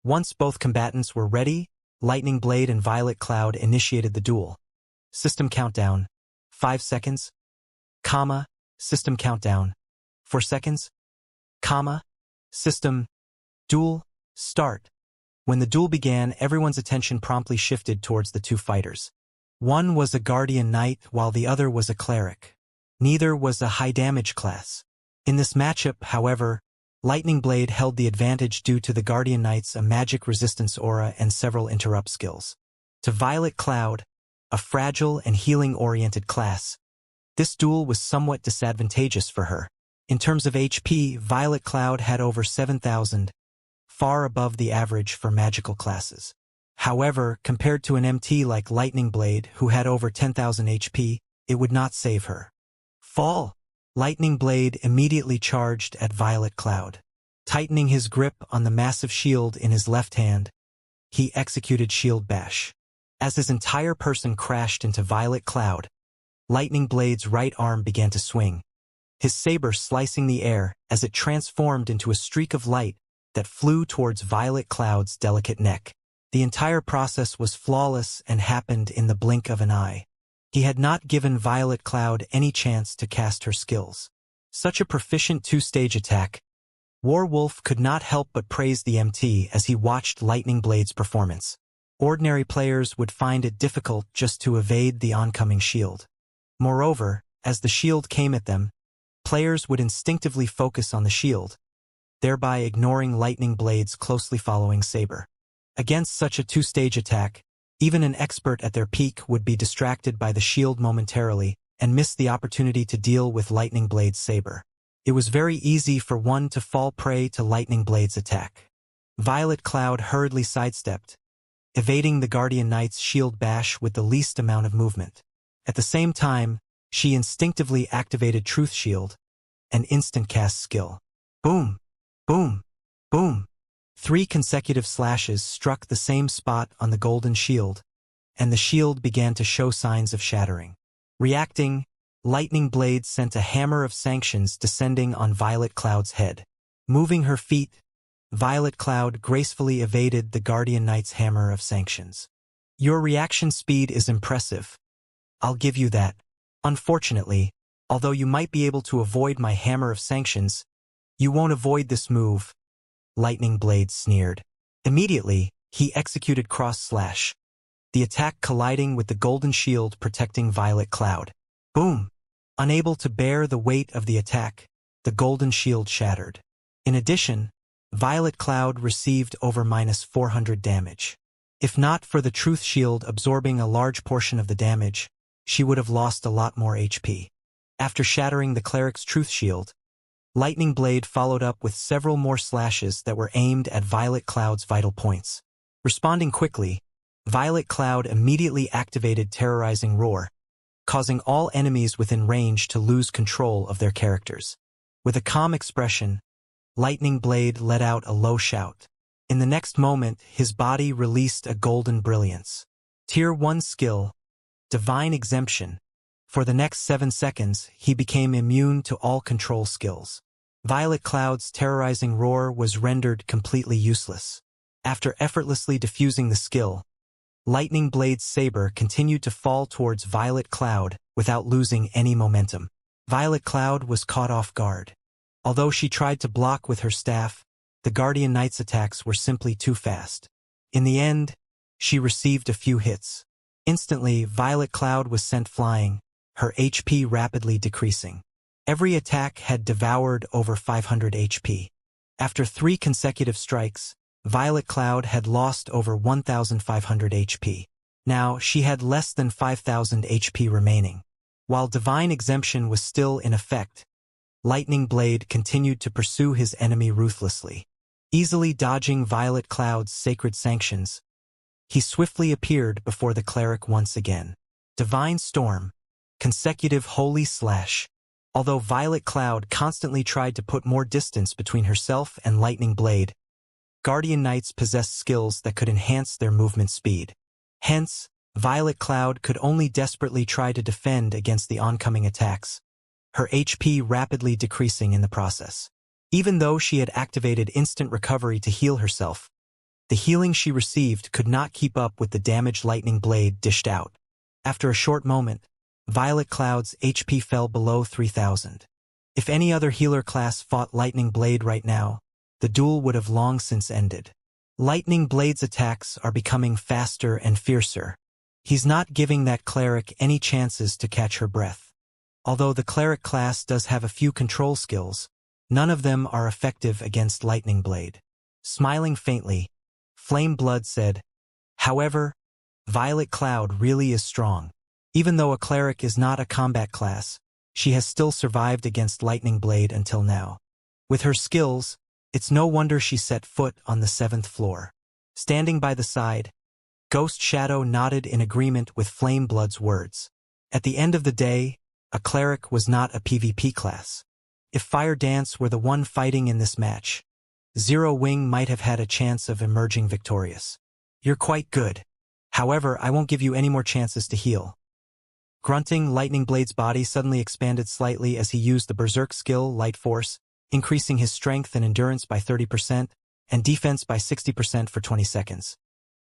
Once both combatants were ready, Lightning Blade and Violet Cloud initiated the duel. System countdown. 5 seconds. Comma. System countdown. 4 seconds. Comma. System. Duel. Start. When the duel began, everyone's attention promptly shifted towards the 2 fighters. One was a Guardian Knight while the other was a Cleric. Neither was a high-damage class. In this matchup, however, Lightning Blade held the advantage due to the Guardian Knight's magic resistance aura and several interrupt skills. To Violet Cloud, a fragile and healing-oriented class, this duel was somewhat disadvantageous for her. In terms of HP, Violet Cloud had over 7,000, far above the average for magical classes. However, compared to an MT like Lightning Blade, who had over 10,000 HP, it would not save her. Fall! Lightning Blade immediately charged at Violet Cloud. Tightening his grip on the massive shield in his left hand, he executed Shield Bash. As his entire person crashed into Violet Cloud, Lightning Blade's right arm began to swing, his saber slicing the air as it transformed into a streak of light that flew towards Violet Cloud's delicate neck. The entire process was flawless and happened in the blink of an eye. He had not given Violet Cloud any chance to cast her skills. Such a proficient 2-stage attack. Werewolf could not help but praise the MT as he watched Lightning Blade's performance. Ordinary players would find it difficult just to evade the oncoming shield. Moreover, as the shield came at them, players would instinctively focus on the shield, thereby ignoring Lightning Blade's closely following saber. Against such a 2-stage attack, even an expert at their peak would be distracted by the shield momentarily and miss the opportunity to deal with Lightning Blade's saber. It was very easy for one to fall prey to Lightning Blade's attack. Violet Cloud hurriedly sidestepped, evading the Guardian Knight's shield bash with the least amount of movement. At the same time, she instinctively activated Truth Shield, an instant cast skill. Boom! Boom! Boom! 3 consecutive slashes struck the same spot on the golden shield, and the shield began to show signs of shattering. Reacting, Lightning Blade sent a hammer of sanctions descending on Violet Cloud's head. Moving her feet, Violet Cloud gracefully evaded the Guardian Knight's hammer of sanctions. Your reaction speed is impressive. I'll give you that. Unfortunately, although you might be able to avoid my hammer of sanctions, you won't avoid this move. Lightning Blade sneered. Immediately, he executed Cross Slash. the attack colliding with the golden shield protecting Violet Cloud. Boom! Unable to bear the weight of the attack, the golden shield shattered. In addition, Violet Cloud received over -400 damage. If not for the Truth Shield absorbing a large portion of the damage, she would have lost a lot more HP. After shattering the Cleric's Truth Shield, Lightning Blade followed up with several more slashes that were aimed at Violet Cloud's vital points. Responding quickly, Violet Cloud immediately activated Terrorizing Roar, causing all enemies within range to lose control of their characters. With a calm expression, Lightning Blade let out a low shout. In the next moment, his body released a golden brilliance. Tier 1 skill, Divine Exemption. For the next 7 seconds, he became immune to all control skills. Violet Cloud's Terrorizing Roar was rendered completely useless. After effortlessly diffusing the skill, Lightning Blade's saber continued to fall towards Violet Cloud without losing any momentum. Violet Cloud was caught off guard. Although she tried to block with her staff, the Guardian Knight's attacks were simply too fast. In the end, she received a few hits. Instantly, Violet Cloud was sent flying, her HP rapidly decreasing. Every attack had devoured over 500 HP. After 3 consecutive strikes, Violet Cloud had lost over 1,500 HP. Now, she had less than 5,000 HP remaining. While Divine Exemption was still in effect, Lightning Blade continued to pursue his enemy ruthlessly. Easily dodging Violet Cloud's sacred sanctions, he swiftly appeared before the cleric once again. Divine Storm, consecutive Holy Slash. Although Violet Cloud constantly tried to put more distance between herself and Lightning Blade, Guardian Knights possessed skills that could enhance their movement speed. Hence, Violet Cloud could only desperately try to defend against the oncoming attacks, her HP rapidly decreasing in the process. Even though she had activated instant recovery to heal herself, the healing she received could not keep up with the damage Lightning Blade dished out. After a short moment, Violet Cloud's HP fell below 3,000. If any other healer class fought Lightning Blade right now, the duel would have long since ended. Lightning Blade's attacks are becoming faster and fiercer. He's not giving that cleric any chances to catch her breath. Although the cleric class does have a few control skills, none of them are effective against Lightning Blade. Smiling faintly, Flame Blood said, "However, Violet Cloud really is strong. Even though a cleric is not a combat class, she has still survived against Lightning Blade until now. With her skills, it's no wonder she set foot on the 7th floor." Standing by the side, Ghost Shadow nodded in agreement with Flame Blood's words. At the end of the day, a cleric was not a PvP class. If Fire Dance were the one fighting in this match, Zero Wing might have had a chance of emerging victorious. "You're quite good. However, I won't give you any more chances to heal." Grunting, Lightning Blade's body suddenly expanded slightly as he used the Berserk skill, Light Force, increasing his strength and endurance by 30% and defense by 60% for 20 seconds.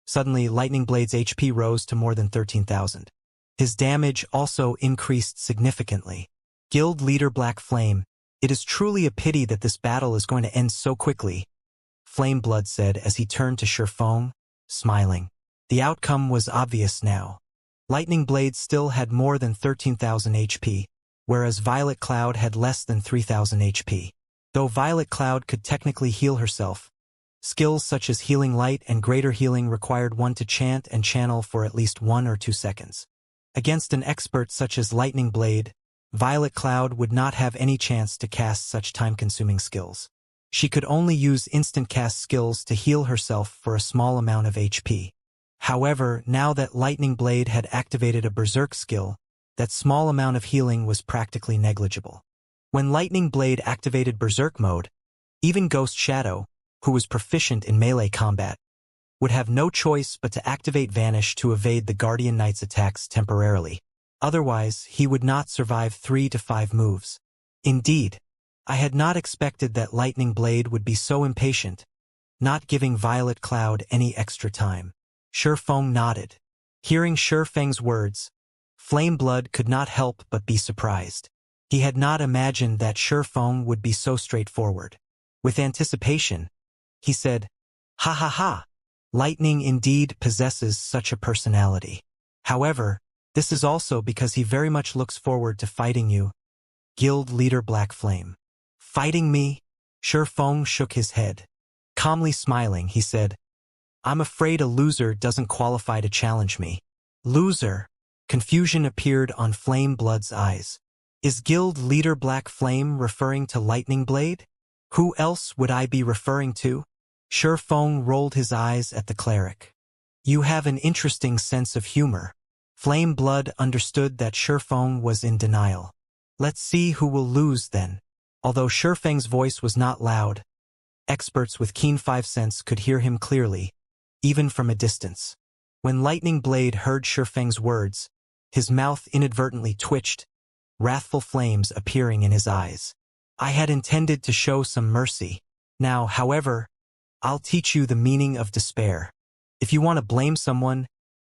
Suddenly, Lightning Blade's HP rose to more than 13,000. His damage also increased significantly. Guild Leader Black Flame, "It is truly a pity that this battle is going to end so quickly," Flame Blood said as he turned to Shurfeng, smiling. The outcome was obvious now. Lightning Blade still had more than 13,000 HP, whereas Violet Cloud had less than 3,000 HP. Though Violet Cloud could technically heal herself, skills such as Healing Light and Greater Healing required one to chant and channel for at least 1 or 2 seconds. Against an expert such as Lightning Blade, Violet Cloud would not have any chance to cast such time-consuming skills. She could only use instant cast skills to heal herself for a small amount of HP. However, now that Lightning Blade had activated a Berserk skill, that small amount of healing was practically negligible. When Lightning Blade activated Berserk mode, even Ghost Shadow, who was proficient in melee combat, would have no choice but to activate Vanish to evade the Guardian Knight's attacks temporarily. Otherwise, he would not survive 3 to 5 moves. Indeed, I had not expected that Lightning Blade would be so impatient, not giving Violet Cloud any extra time. Shurfeng nodded. Hearing Shurfeng's words, Flame Blood could not help but be surprised. He had not imagined that Shurfeng would be so straightforward. With anticipation, he said, "Ha ha ha! Lightning indeed possesses such a personality. However, this is also because he very much looks forward to fighting you. Guild leader Black Flame. Fighting me? Shifeng shook his head. Calmly smiling, he said, I'm afraid a loser doesn't qualify to challenge me. Loser? Confusion appeared on Flame Blood's eyes. Is Guild leader Black Flame referring to Lightning Blade? Who else would I be referring to? Shifeng rolled his eyes at the cleric. You have an interesting sense of humor. Flame Blood understood that Shifeng was in denial. Let's see who will lose then. Although Shifeng's voice was not loud, experts with keen 5 sense could hear him clearly, even from a distance. When Lightning Blade heard Shifeng's words, his mouth inadvertently twitched, wrathful flames appearing in his eyes. I had intended to show some mercy. Now, however, I'll teach you the meaning of despair. If you want to blame someone,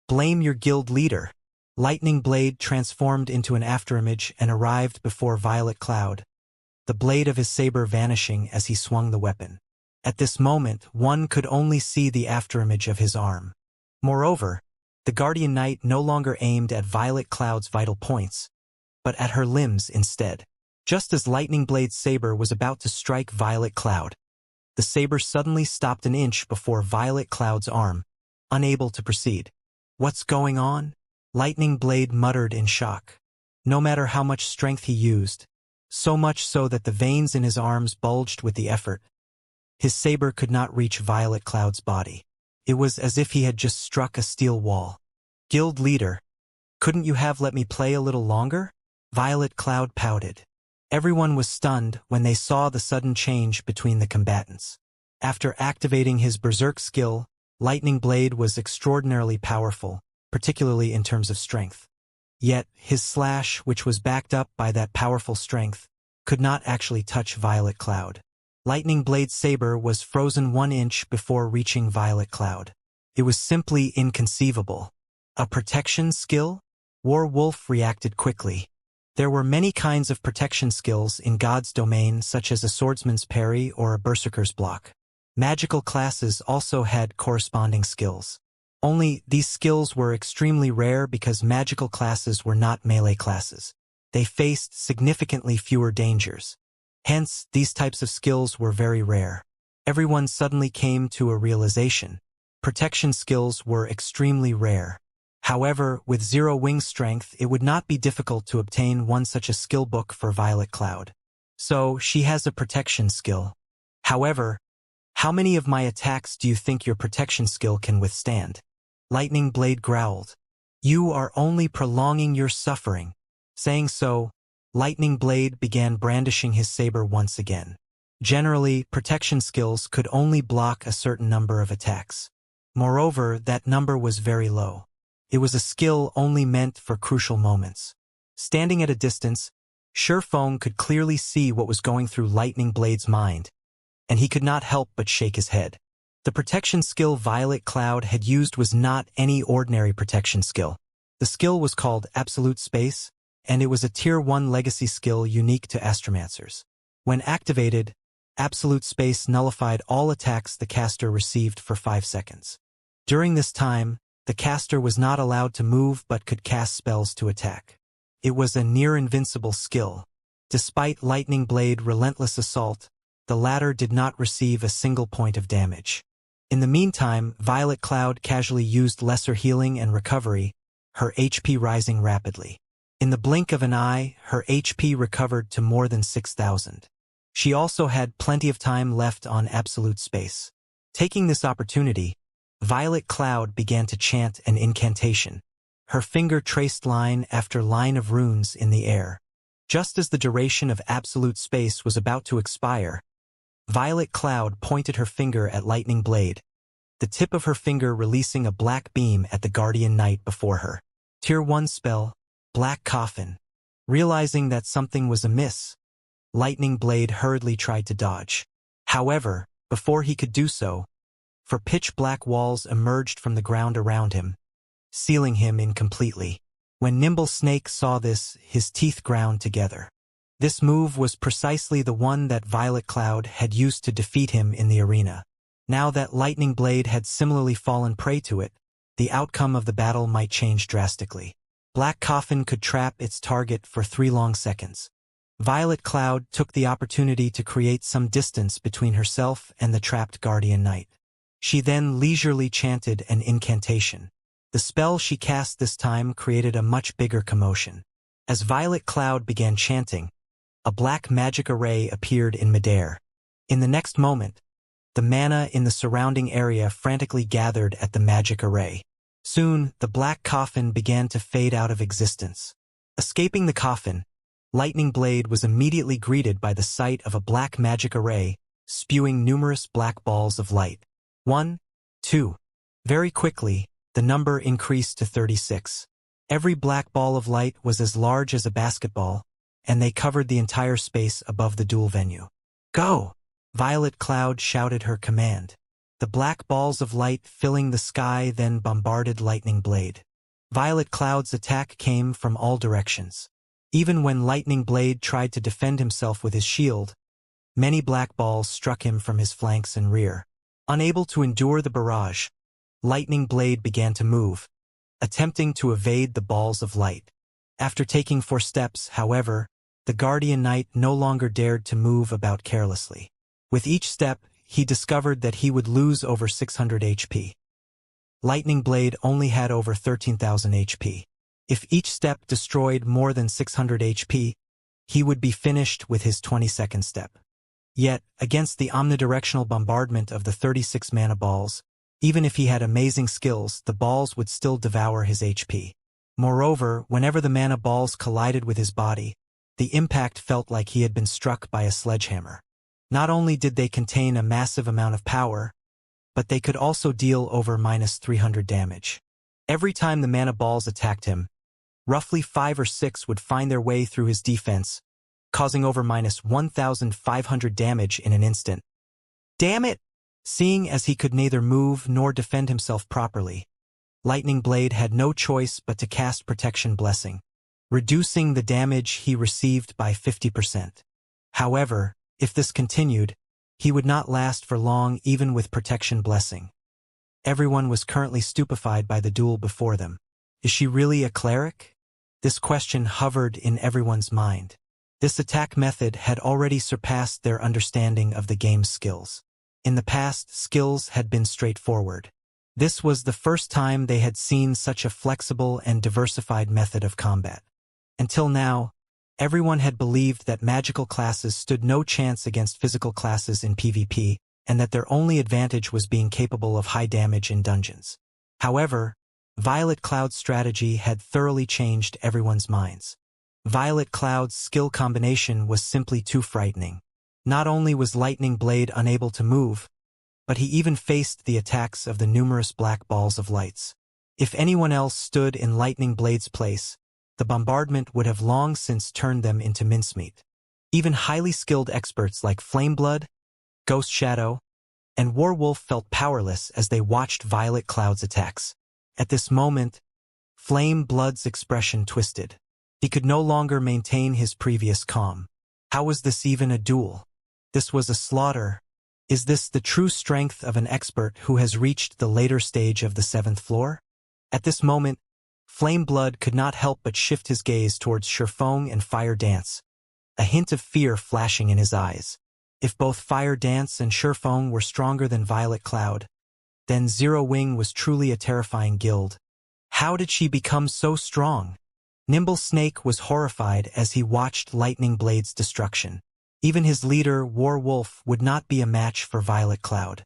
blame your guild leader. Lightning Blade transformed into an afterimage and arrived before Violet Cloud, the blade of his saber vanishing as he swung the weapon. At this moment, one could only see the afterimage of his arm. Moreover, the Guardian Knight no longer aimed at Violet Cloud's vital points, but at her limbs instead. Just as Lightning Blade's saber was about to strike Violet Cloud, the saber suddenly stopped an inch before Violet Cloud's arm, unable to proceed. What's going on? Lightning Blade muttered in shock. No matter how much strength he used, so much so that the veins in his arms bulged with the effort, his saber could not reach Violet Cloud's body. It was as if he had just struck a steel wall. Guild leader, couldn't you have let me play a little longer? Violet Cloud pouted. Everyone was stunned when they saw the sudden change between the combatants. After activating his berserk skill, Lightning Blade was extraordinarily powerful, particularly in terms of strength. Yet, his slash, which was backed up by that powerful strength, could not actually touch Violet Cloud. Lightning Blade's saber was frozen 1 inch before reaching Violet Cloud. It was simply inconceivable. A protection skill? War Wolf reacted quickly. There were many kinds of protection skills in God's domain, such as a swordsman's parry or a berserker's block. Magical classes also had corresponding skills. Only these skills were extremely rare because magical classes were not melee classes. They faced significantly fewer dangers. Hence, these types of skills were very rare. Everyone suddenly came to a realization. Protection skills were extremely rare. However, with 0 wing strength, it would not be difficult to obtain one such a skill book for Violet Cloud. So, she has a protection skill. However, how many of my attacks do you think your protection skill can withstand? Lightning Blade growled. You are only prolonging your suffering. Saying so, Lightning Blade began brandishing his saber once again. Generally, protection skills could only block a certain number of attacks. Moreover, that number was very low. It was a skill only meant for crucial moments. Standing at a distance, Shifeng could clearly see what was going through Lightning Blade's mind, and he could not help but shake his head. The protection skill Violet Cloud had used was not any ordinary protection skill. The skill was called Absolute Space, and it was a Tier 1 legacy skill unique to Astromancers. When activated, Absolute Space nullified all attacks the caster received for 5 seconds. During this time, the caster was not allowed to move but could cast spells to attack. It was a near-invincible skill. Despite Lightning Blade's relentless assault, the latter did not receive a single point of damage. In the meantime, Violet Cloud casually used lesser healing and recovery, her HP rising rapidly. In the blink of an eye, her HP recovered to more than 6,000. She also had plenty of time left on Absolute Space. Taking this opportunity, Violet Cloud began to chant an incantation. Her finger traced line after line of runes in the air. Just as the duration of Absolute Space was about to expire, Violet Cloud pointed her finger at Lightning Blade, the tip of her finger releasing a black beam at the Guardian Knight before her. Tier 1 spell, Black Coffin. Realizing that something was amiss, Lightning Blade hurriedly tried to dodge. However, before he could do so, for pitch-black walls emerged from the ground around him, sealing him in completely. When Nimble Snake saw this, his teeth ground together. This move was precisely the one that Violet Cloud had used to defeat him in the arena. Now that Lightning Blade had similarly fallen prey to it, the outcome of the battle might change drastically. Black Coffin could trap its target for 3 long seconds. Violet Cloud took the opportunity to create some distance between herself and the trapped Guardian Knight. She then leisurely chanted an incantation. The spell she cast this time created a much bigger commotion. As Violet Cloud began chanting, a black magic array appeared in midair. In the next moment, the mana in the surrounding area frantically gathered at the magic array. Soon, the black coffin began to fade out of existence. Escaping the coffin, Lightning Blade was immediately greeted by the sight of a black magic array, spewing numerous black balls of light. 1, 2. Very quickly, the number increased to 36. Every black ball of light was as large as a basketball, and they covered the entire space above the duel venue. Go! Violet Cloud shouted her command. The black balls of light filling the sky then bombarded Lightning Blade. Violet Cloud's attack came from all directions. Even when Lightning Blade tried to defend himself with his shield, many black balls struck him from his flanks and rear. Unable to endure the barrage, Lightning Blade began to move, attempting to evade the balls of light. After taking 4 steps, however, the Guardian Knight no longer dared to move about carelessly. With each step, he discovered that he would lose over 600 HP. Lightning Blade only had over 13,000 HP. If each step destroyed more than 600 HP, he would be finished with his 22nd step. Yet, against the omnidirectional bombardment of the 36 mana balls, even if he had amazing skills, the balls would still devour his HP. Moreover, whenever the mana balls collided with his body, the impact felt like he had been struck by a sledgehammer. Not only did they contain a massive amount of power, but they could also deal over -300 damage. Every time the mana balls attacked him, roughly 5 or 6 would find their way through his defense, causing over -1,500 damage in an instant. Damn it! Seeing as he could neither move nor defend himself properly, Lightning Blade had no choice but to cast Protection Blessing, reducing the damage he received by 50%. However, if this continued, he would not last for long even with Protection Blessing. Everyone was currently stupefied by the duel before them. Is she really a cleric? This question hovered in everyone's mind. This attack method had already surpassed their understanding of the game's skills. In the past, skills had been straightforward. This was the first time they had seen such a flexible and diversified method of combat. Until now, everyone had believed that magical classes stood no chance against physical classes in PvP, and that their only advantage was being capable of high damage in dungeons. However, Violet Cloud's strategy had thoroughly changed everyone's minds. Violet Cloud's skill combination was simply too frightening. Not only was Lightning Blade unable to move, but he even faced the attacks of the numerous black balls of lights. If anyone else stood in Lightning Blade's place, the bombardment would have long since turned them into mincemeat. Even highly skilled experts like Flameblood, Ghost Shadow, and Warwolf felt powerless as they watched Violet Cloud's attacks. At this moment, Flameblood's expression twisted. He could no longer maintain his previous calm. How was this even a duel? This was a slaughter. Is this the true strength of an expert who has reached the later stage of the 7th floor? At this moment, Flameblood could not help but shift his gaze towards Sherfong and Fire Dance, a hint of fear flashing in his eyes. If both Fire Dance and Sherfong were stronger than Violet Cloud, then Zero Wing was truly a terrifying guild. How did she become so strong? Nimble Snake was horrified as he watched Lightning Blade's destruction. Even his leader, Warwolf, would not be a match for Violet Cloud.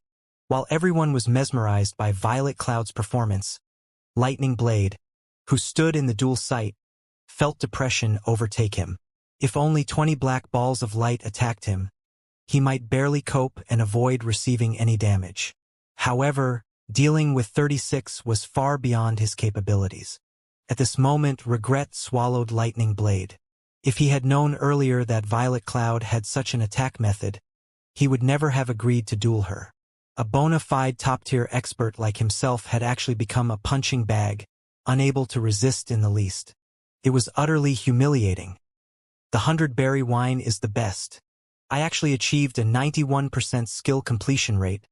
While everyone was mesmerized by Violet Cloud's performance, Lightning Blade, who stood in the duel site, felt depression overtake him. If only 20 black balls of light attacked him, he might barely cope and avoid receiving any damage. However, dealing with 36 was far beyond his capabilities. At this moment, regret swallowed Lightning Blade. If he had known earlier that Violet Cloud had such an attack method, he would never have agreed to duel her. A bona fide top-tier expert like himself had actually become a punching bag, unable to resist in the least. It was utterly humiliating. The 100-berry wine is the best. I actually achieved a 91% skill completion rate,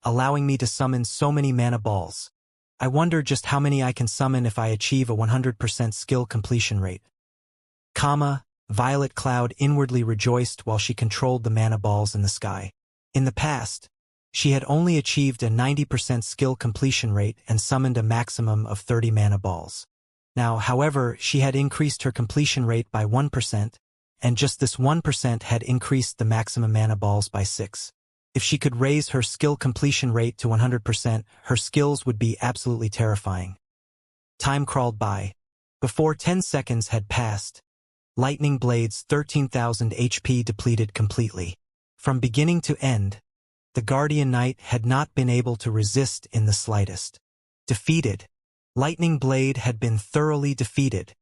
allowing me to summon so many mana balls. I wonder just how many I can summon if I achieve a 100% skill completion rate. Violet Cloud inwardly rejoiced while she controlled the mana balls in the sky. In the past, she had only achieved a 90% skill completion rate and summoned a maximum of 30 mana balls. Now, however, she had increased her completion rate by 1%, and just this 1% had increased the maximum mana balls by 6. If she could raise her skill completion rate to 100%, her skills would be absolutely terrifying. Time crawled by. Before 10 seconds had passed, Lightning Blade's 13,000 HP depleted completely. From beginning to end, the Guardian Knight had not been able to resist in the slightest. Defeated. Lightning Blade had been thoroughly defeated.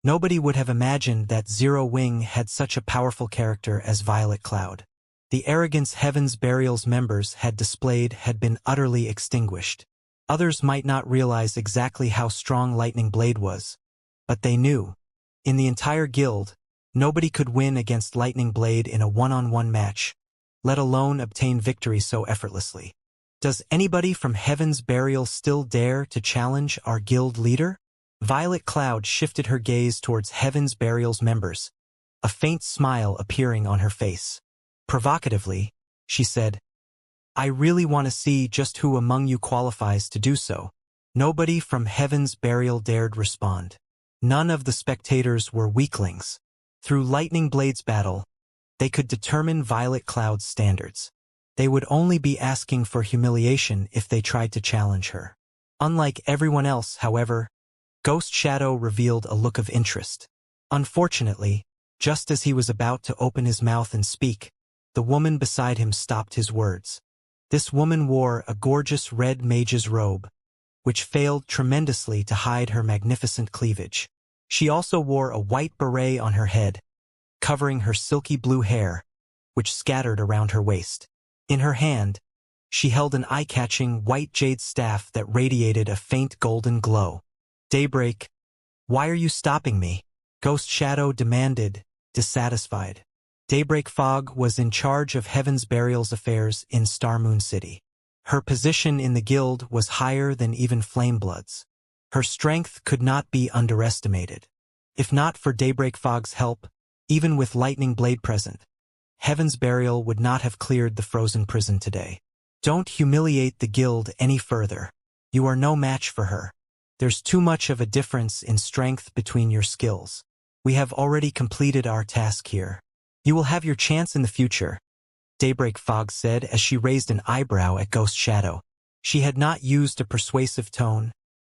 Nobody would have imagined that Zero Wing had such a powerful character as Violet Cloud. The arrogance Heaven's Burial's members had displayed had been utterly extinguished. Others might not realize exactly how strong Lightning Blade was, but they knew. In the entire guild, nobody could win against Lightning Blade in a one-on-one match, let alone obtain victory so effortlessly. Does anybody from Heaven's Burial still dare to challenge our guild leader? Violet Cloud shifted her gaze towards Heaven's Burial's members, a faint smile appearing on her face. Provocatively, she said, "I really want to see just who among you qualifies to do so." Nobody from Heaven's Burial dared respond. None of the spectators were weaklings. Through Lightning Blade's battle, they could determine Violet Cloud's standards. They would only be asking for humiliation if they tried to challenge her. Unlike everyone else, however, Ghost Shadow revealed a look of interest. Unfortunately, just as he was about to open his mouth and speak, the woman beside him stopped his words. This woman wore a gorgeous red mage's robe, which failed tremendously to hide her magnificent cleavage. She also wore a white beret on her head, covering her silky blue hair, which scattered around her waist. In her hand, she held an eye-catching white jade staff that radiated a faint golden glow. "Daybreak, why are you stopping me?" Ghost Shadow demanded, dissatisfied. Daybreak Fog was in charge of Heaven's Burial's affairs in Starmoon City. Her position in the guild was higher than even Flameblood's. Her strength could not be underestimated. If not for Daybreak Fog's help, even with Lightning Blade present, Heaven's Burial would not have cleared the frozen prison today. "Don't humiliate the guild any further. You are no match for her. There's too much of a difference in strength between your skills. We have already completed our task here. You will have your chance in the future," Daybreak Fog said as she raised an eyebrow at Ghost Shadow. She had not used a persuasive tone,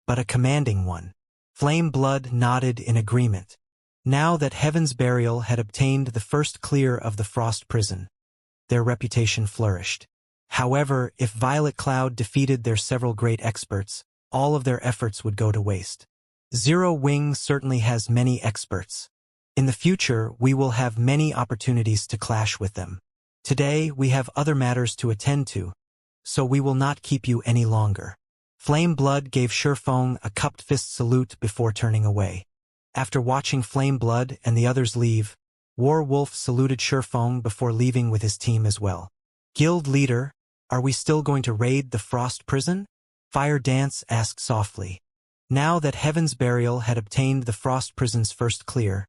but a commanding one. Flame Blood nodded in agreement. Now that Heaven's Burial had obtained the first clear of the Frost Prison, their reputation flourished. However, if Violet Cloud defeated their several great experts, all of their efforts would go to waste. Zero Wing certainly has many experts. In the future, we will have many opportunities to clash with them. Today, we have other matters to attend to, so we will not keep you any longer. Flame Blood gave Shurfeng a cupped fist salute before turning away. After watching Flame Blood and the others leave, War Wolf saluted Shurfeng before leaving with his team as well. "Guild leader, are we still going to raid the Frost Prison?" Fire Dance asked softly. Now that Heaven's Burial had obtained the Frost Prison's first clear,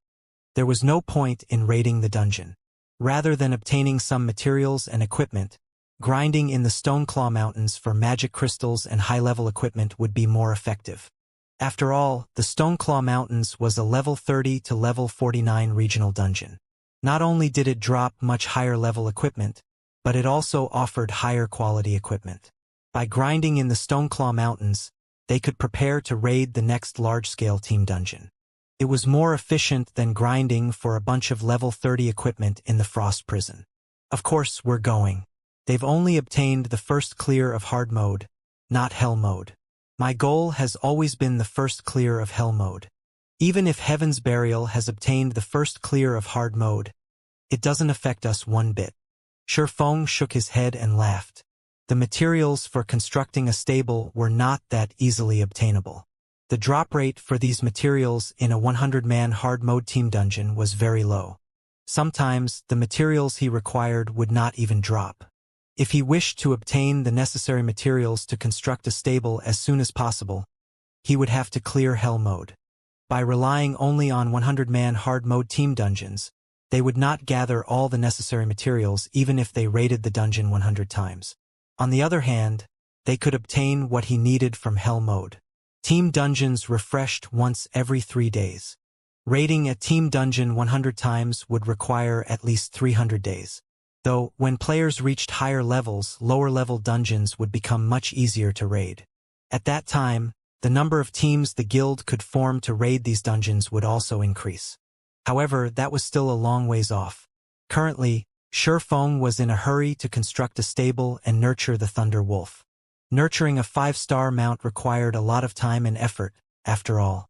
there was no point in raiding the dungeon. Rather than obtaining some materials and equipment, grinding in the Stoneclaw Mountains for magic crystals and high-level equipment would be more effective. After all, the Stoneclaw Mountains was a level 30 to level 49 regional dungeon. Not only did it drop much higher-level equipment, but it also offered higher-quality equipment. By grinding in the Stoneclaw Mountains, they could prepare to raid the next large-scale team dungeon. It was more efficient than grinding for a bunch of level 30 equipment in the Frost Prison. Of course, we're going. They've only obtained the first clear of hard mode, not hell mode. My goal has always been the first clear of hell mode. Even if Heaven's Burial has obtained the first clear of hard mode, it doesn't affect us one bit. Shurfeng shook his head and laughed. The materials for constructing a stable were not that easily obtainable. The drop rate for these materials in a 100-man hard mode team dungeon was very low. Sometimes, the materials he required would not even drop. If he wished to obtain the necessary materials to construct a stable as soon as possible, he would have to clear Hell mode. By relying only on 100-man hard mode team dungeons, they would not gather all the necessary materials even if they raided the dungeon 100 times. On the other hand, they could obtain what he needed from Hell mode. Team dungeons refreshed once every 3 days. Raiding a team dungeon 100 times would require at least 300 days. Though, when players reached higher levels, lower-level dungeons would become much easier to raid. At that time, the number of teams the guild could form to raid these dungeons would also increase. However, that was still a long ways off. Currently, Shifeng was in a hurry to construct a stable and nurture the Thunder Wolf. Nurturing a 5-star mount required a lot of time and effort, after all.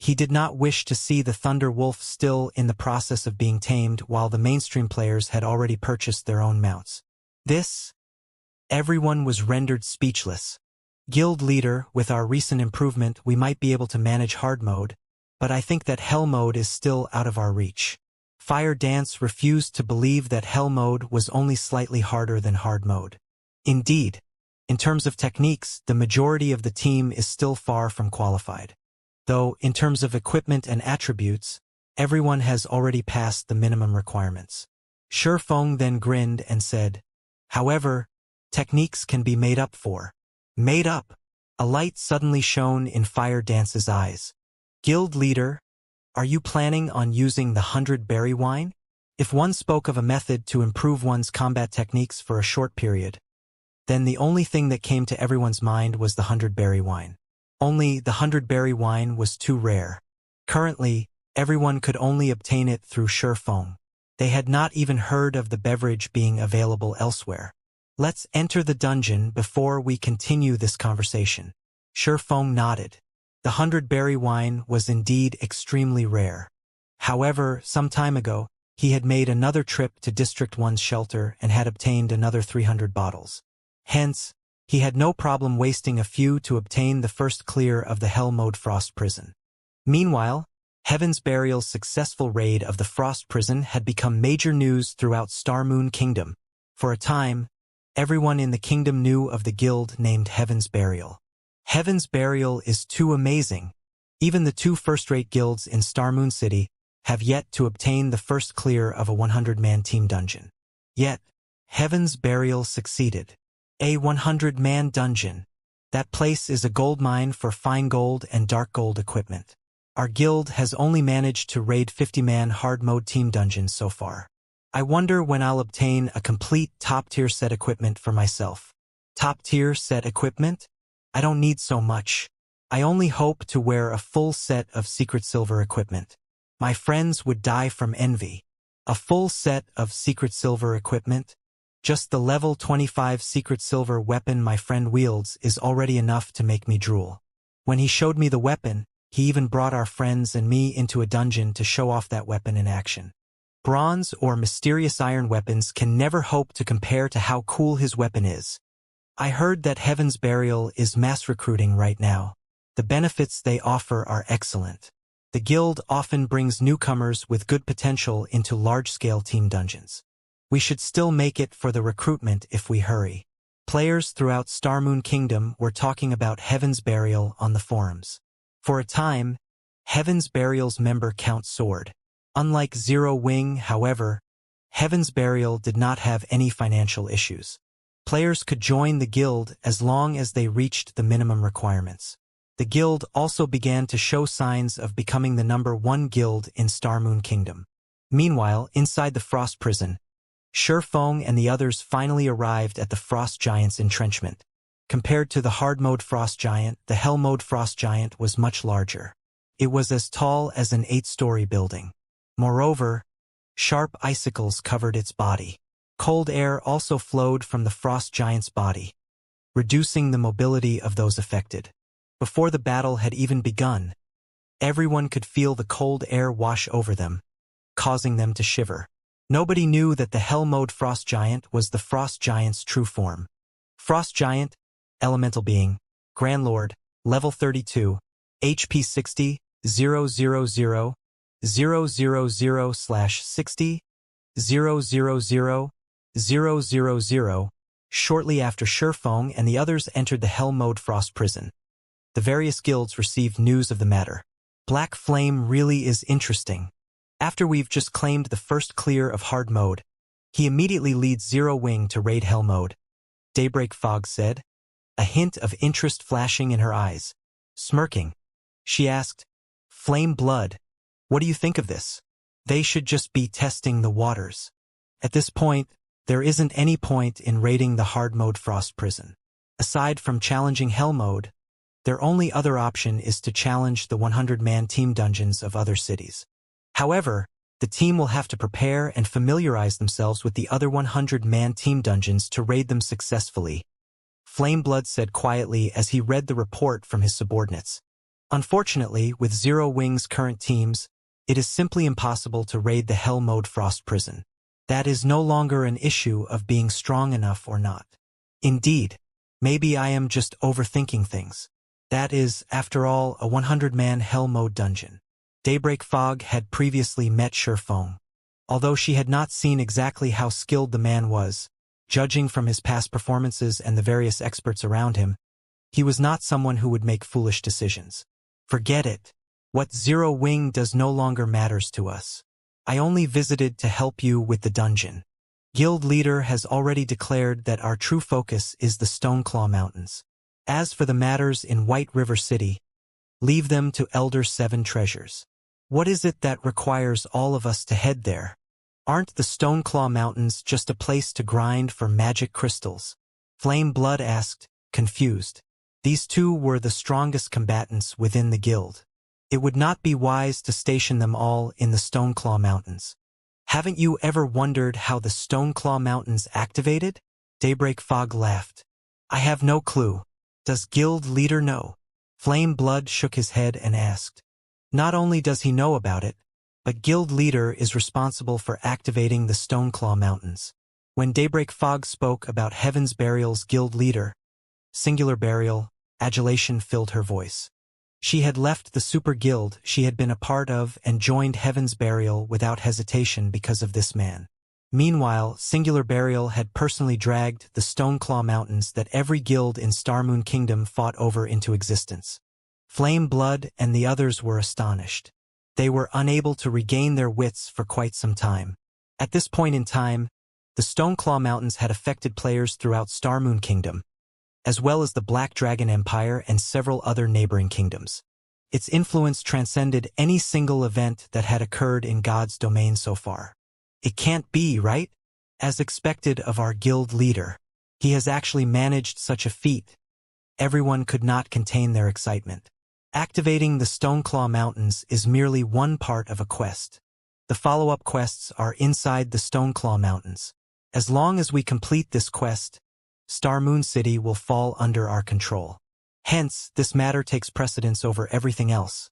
He did not wish to see the Thunder Wolf still in the process of being tamed while the mainstream players had already purchased their own mounts. Everyone was rendered speechless. Guild leader, with our recent improvement we might be able to manage hard mode, but I think that Hell mode is still out of our reach. Fire Dance refused to believe that Hell mode was only slightly harder than hard mode. Indeed, in terms of techniques, the majority of the team is still far from qualified. Though, in terms of equipment and attributes, everyone has already passed the minimum requirements. Shifeng then grinned and said, "However, techniques can be made up for." Made up? A light suddenly shone in Fire Dance's eyes. Guild leader, are you planning on using the 100-berry wine? If one spoke of a method to improve one's combat techniques for a short period, then the only thing that came to everyone's mind was the 100-berry wine. Only the 100-berry wine was too rare. Currently, everyone could only obtain it through Shifeng. They had not even heard of the beverage being available elsewhere. Let's enter the dungeon before we continue this conversation. Shifeng nodded. The 100-berry wine was indeed extremely rare. However, some time ago, he had made another trip to District 1's shelter and had obtained another 300 bottles. Hence, he had no problem wasting a few to obtain the first clear of the Hell mode Frost Prison. Meanwhile, Heaven's Burial's successful raid of the Frost Prison had become major news throughout Starmoon Kingdom. For a time, everyone in the kingdom knew of the guild named Heaven's Burial. Heaven's Burial is too amazing. Even the 2 first-rate guilds in Starmoon City have yet to obtain the first clear of a 100-man team dungeon. Yet, Heaven's Burial succeeded. A 100-man dungeon. That place is a gold mine for fine gold and dark gold equipment. Our guild has only managed to raid 50-man hard mode team dungeons so far. I wonder when I'll obtain a complete top-tier set equipment for myself. Top-tier set equipment? I don't need so much. I only hope to wear a full set of secret silver equipment. My friends would die from envy. A full set of secret silver equipment? Just the level 25 secret silver weapon my friend wields is already enough to make me drool. When he showed me the weapon, he even brought our friends and me into a dungeon to show off that weapon in action. Bronze or mysterious iron weapons can never hope to compare to how cool his weapon is. I heard that Heaven's Burial is mass recruiting right now. The benefits they offer are excellent. The guild often brings newcomers with good potential into large-scale team dungeons. We should still make it for the recruitment if we hurry. Players throughout Starmoon Kingdom were talking about Heaven's Burial on the forums. For a time, Heaven's Burial's member count soared. Unlike Zero Wing, however, Heaven's Burial did not have any financial issues. Players could join the guild as long as they reached the minimum requirements. The guild also began to show signs of becoming the #1 guild in Starmoon Kingdom. Meanwhile, inside the Frost Prison, Shifeng and the others finally arrived at the Frost Giant's entrenchment. Compared to the hard mode Frost Giant, the Hell mode Frost Giant was much larger. It was as tall as an 8-story building. Moreover, sharp icicles covered its body. Cold air also flowed from the Frost Giant's body, reducing the mobility of those affected. Before the battle had even begun, everyone could feel the cold air wash over them, causing them to shiver. Nobody knew that the Hell mode Frost Giant was the Frost Giant's true form. Frost Giant, Elemental Being, Grand Lord, Level 32, HP 60, 000, 000/60, 000, 000, Shortly after Shurfeng and the others entered the Hell Mode Frost Prison, the various guilds received news of the matter. Black Flame really is interesting. After we've just claimed the first clear of hard mode, he immediately leads Zero Wing to raid Hell Mode, Daybreak Fog said, a hint of interest flashing in her eyes. Smirking, she asked, Flame Blood, what do you think of this? They should just be testing the waters. At this point, there isn't any point in raiding the hard mode Frost Prison. Aside from challenging Hell Mode, their only other option is to challenge the 100-man team dungeons of other cities. However, the team will have to prepare and familiarize themselves with the other 100-man team dungeons to raid them successfully, Flameblood said quietly as he read the report from his subordinates. Unfortunately, with Zero Wing's current teams, it is simply impossible to raid the Hell Mode Frost Prison. That is no longer an issue of being strong enough or not. Indeed, maybe I am just overthinking things. That is, after all, a 100-man Hell Mode dungeon. Daybreak Fog had previously met Shurfeng. Although she had not seen exactly how skilled the man was, judging from his past performances and the various experts around him, he was not someone who would make foolish decisions. Forget it. What Zero Wing does no longer matters to us. I only visited to help you with the dungeon. Guild leader has already declared that our true focus is the Stoneclaw Mountains. As for the matters in White River City, leave them to Elder Seven Treasures. What is it that requires all of us to head there? Aren't the Stoneclaw Mountains just a place to grind for magic crystals? Flame Blood asked, confused. These two were the strongest combatants within the guild. It would not be wise to station them all in the Stoneclaw Mountains. Haven't you ever wondered how the Stoneclaw Mountains activated? Daybreak Fog laughed. I have no clue. Does guild leader know? Flame Blood shook his head and asked. Not only does he know about it, but guild leader is responsible for activating the Stoneclaw Mountains. When Daybreak Fog spoke about Heaven's Burial's guild leader, singular burial, adulation filled her voice. She had left the super guild she had been a part of and joined Heaven's Burial without hesitation because of this man. Meanwhile, Singular Burial had personally dragged the Stoneclaw Mountains that every guild in Starmoon Kingdom fought over into existence. Flame Blood and the others were astonished. They were unable to regain their wits for quite some time. At this point in time, the Stoneclaw Mountains had affected players throughout Starmoon Kingdom, as well as the Black Dragon Empire and several other neighboring kingdoms. Its influence transcended any single event that had occurred in God's domain so far. It can't be, right? As expected of our guild leader, he has actually managed such a feat. Everyone could not contain their excitement. Activating the Stoneclaw Mountains is merely one part of a quest. The follow-up quests are inside the Stoneclaw Mountains. As long as we complete this quest, Starmoon City will fall under our control. Hence, this matter takes precedence over everything else.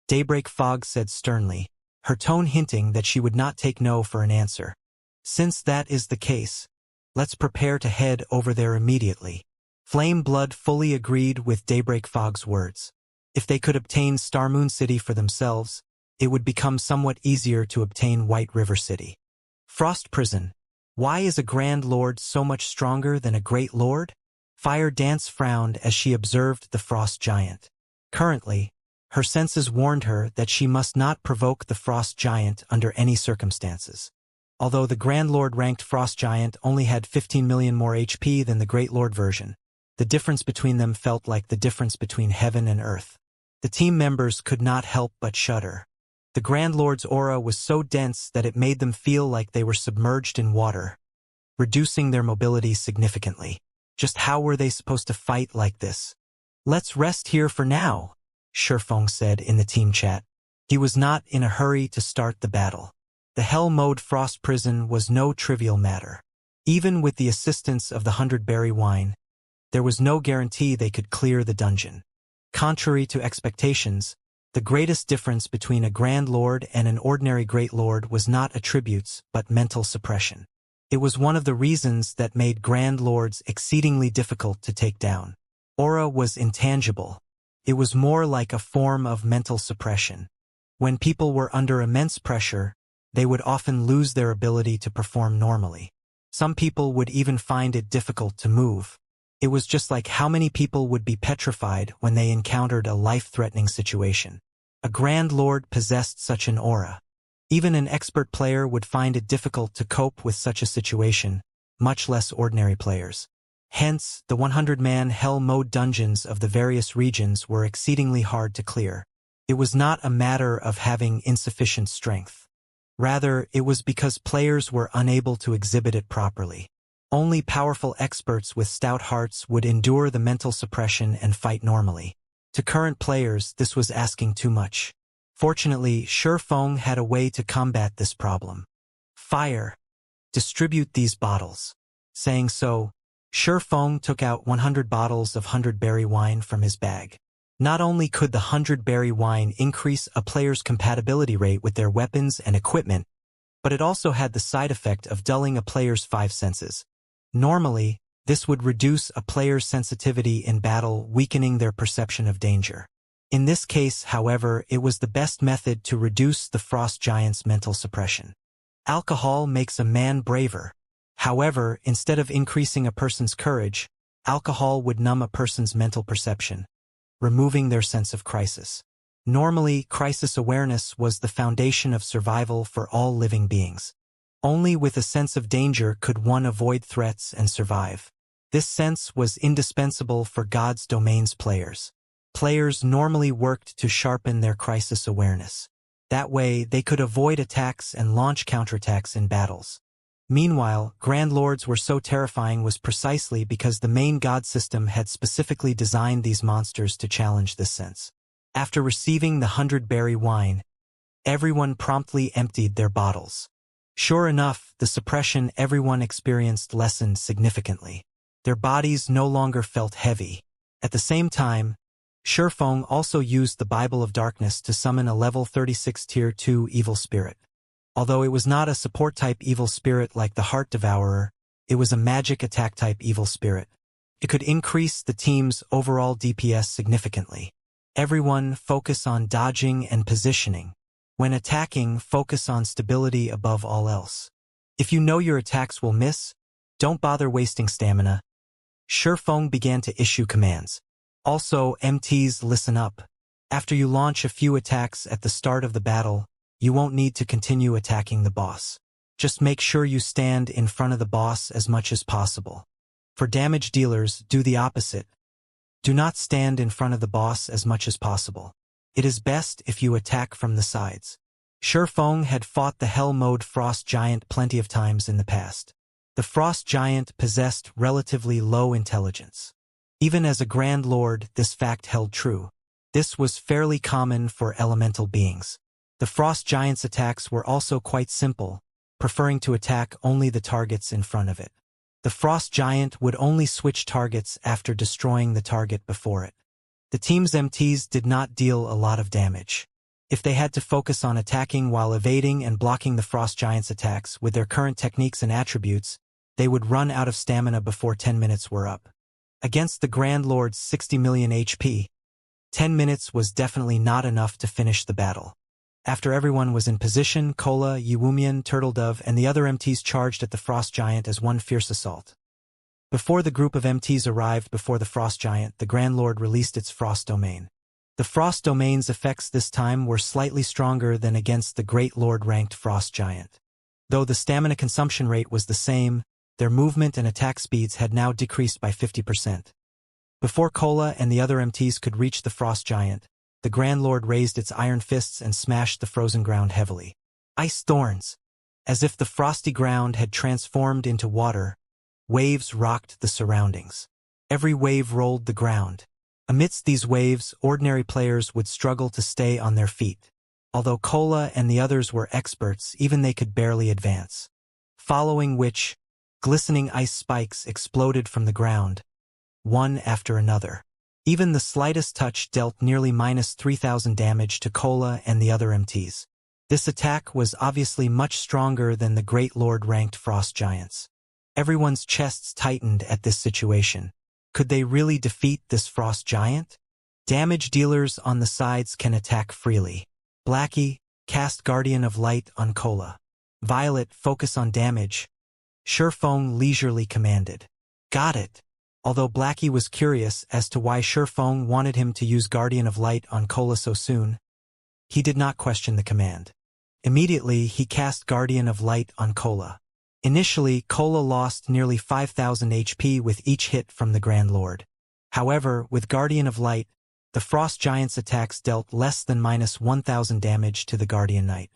Daybreak Fog said sternly, her tone hinting that she would not take no for an answer. Since that is the case, let's prepare to head over there immediately. Flame Blood fully agreed with Daybreak Fog's words. If they could obtain Starmoon City for themselves, it would become somewhat easier to obtain White River City. Frost Prison. Why is a Grand Lord so much stronger than a Great Lord? Fire Dance frowned as she observed the Frost Giant. Currently, her senses warned her that she must not provoke the Frost Giant under any circumstances. Although the Grand Lord-ranked Frost Giant only had 15 million more HP than the Great Lord version, the difference between them felt like the difference between heaven and earth. The team members could not help but shudder. The Grand Lord's aura was so dense that it made them feel like they were submerged in water, reducing their mobility significantly. Just how were they supposed to fight like this? Let's rest here for now, Shurfeng said in the team chat. He was not in a hurry to start the battle. The Hell Mode Frost Prison was no trivial matter. Even with the assistance of the 100-berry wine, there was no guarantee they could clear the dungeon. Contrary to expectations, the greatest difference between a Grand Lord and an ordinary Great Lord was not attributes but mental suppression. It was one of the reasons that made Grand Lords exceedingly difficult to take down. Aura was intangible. It was more like a form of mental suppression. When people were under immense pressure, they would often lose their ability to perform normally. Some people would even find it difficult to move. It was just like how many people would be petrified when they encountered a life-threatening situation. A Grand Lord possessed such an aura. Even an expert player would find it difficult to cope with such a situation, much less ordinary players. Hence, the 100-man hell mode dungeons of the various regions were exceedingly hard to clear. It was not a matter of having insufficient strength. Rather, it was because players were unable to exhibit it properly. Only powerful experts with stout hearts would endure the mental suppression and fight normally. To current players, this was asking too much. Fortunately, Shifeng had a way to combat this problem. Fire. Distribute these bottles. Saying so, Shifeng took out 100 bottles of 100-berry wine from his bag. Not only could the 100-berry wine increase a player's compatibility rate with their weapons and equipment, but it also had the side effect of dulling a player's 5 senses. Normally, this would reduce a player's sensitivity in battle, weakening their perception of danger. In this case, however, it was the best method to reduce the frost giant's mental suppression. Alcohol makes a man braver. However, instead of increasing a person's courage, alcohol would numb a person's mental perception, removing their sense of crisis. Normally, crisis awareness was the foundation of survival for all living beings. Only with a sense of danger could one avoid threats and survive. This sense was indispensable for God's Domains players. Players normally worked to sharpen their crisis awareness. That way, they could avoid attacks and launch counterattacks in battles. Meanwhile, Grand Lords were so terrifying was precisely because the main god system had specifically designed these monsters to challenge this sense. After receiving the 100-berry wine, everyone promptly emptied their bottles. Sure enough, the suppression everyone experienced lessened significantly. Their bodies no longer felt heavy. At the same time, Shifeng also used the Bible of Darkness to summon a level 36 Tier 2 evil spirit. Although it was not a support-type evil spirit like the Heart Devourer, it was a magic attack-type evil spirit. It could increase the team's overall DPS significantly. Everyone focus on dodging and positioning. When attacking, focus on stability above all else. If you know your attacks will miss, don't bother wasting stamina. Shifeng began to issue commands. Also, MTs, listen up. After you launch a few attacks at the start of the battle, you won't need to continue attacking the boss. Just make sure you stand in front of the boss as much as possible. For damage dealers, do the opposite. Do not stand in front of the boss as much as possible. It is best if you attack from the sides. Shifeng had fought the Hell Mode Frost Giant plenty of times in the past. The Frost Giant possessed relatively low intelligence. Even as a Grand Lord, this fact held true. This was fairly common for elemental beings. The Frost Giant's attacks were also quite simple, preferring to attack only the targets in front of it. The Frost Giant would only switch targets after destroying the target before it. The team's MTs did not deal a lot of damage. If they had to focus on attacking while evading and blocking the Frost Giant's attacks with their current techniques and attributes, they would run out of stamina before 10 minutes were up. Against the Grand Lord's 60 million HP, 10 minutes was definitely not enough to finish the battle. After everyone was in position, Kola, Yiwumian, Turtledove, and the other MTs charged at the Frost Giant as one fierce assault. Before the group of MTs arrived before the Frost Giant, the Grand Lord released its Frost Domain. The Frost Domain's effects this time were slightly stronger than against the Great Lord-ranked Frost Giant. Though the stamina consumption rate was the same, their movement and attack speeds had now decreased by 50%. Before Kola and the other MTs could reach the Frost Giant, the Grand Lord raised its iron fists and smashed the frozen ground heavily. Ice thorns! As if the frosty ground had transformed into water, waves rocked the surroundings. Every wave rolled the ground. Amidst these waves, ordinary players would struggle to stay on their feet. Although Kola and the others were experts, even they could barely advance. Following which, glistening ice spikes exploded from the ground, one after another. Even the slightest touch dealt nearly minus 3,000 damage to Kola and the other MTs. This attack was obviously much stronger than the Great Lord-ranked Frost Giants. Everyone's chests tightened at this situation. Could they really defeat this Frost Giant? Damage dealers on the sides can attack freely. Blackie, cast Guardian of Light on Kola. Violet, focus on damage. Shifeng leisurely commanded. Got it. Although Blackie was curious as to why Shifeng wanted him to use Guardian of Light on Kola so soon, he did not question the command. Immediately, he cast Guardian of Light on Kola. Initially, Kola lost nearly 5,000 HP with each hit from the Grand Lord. However, with Guardian of Light, the Frost Giant's attacks dealt less than -1,000 damage to the Guardian Knight.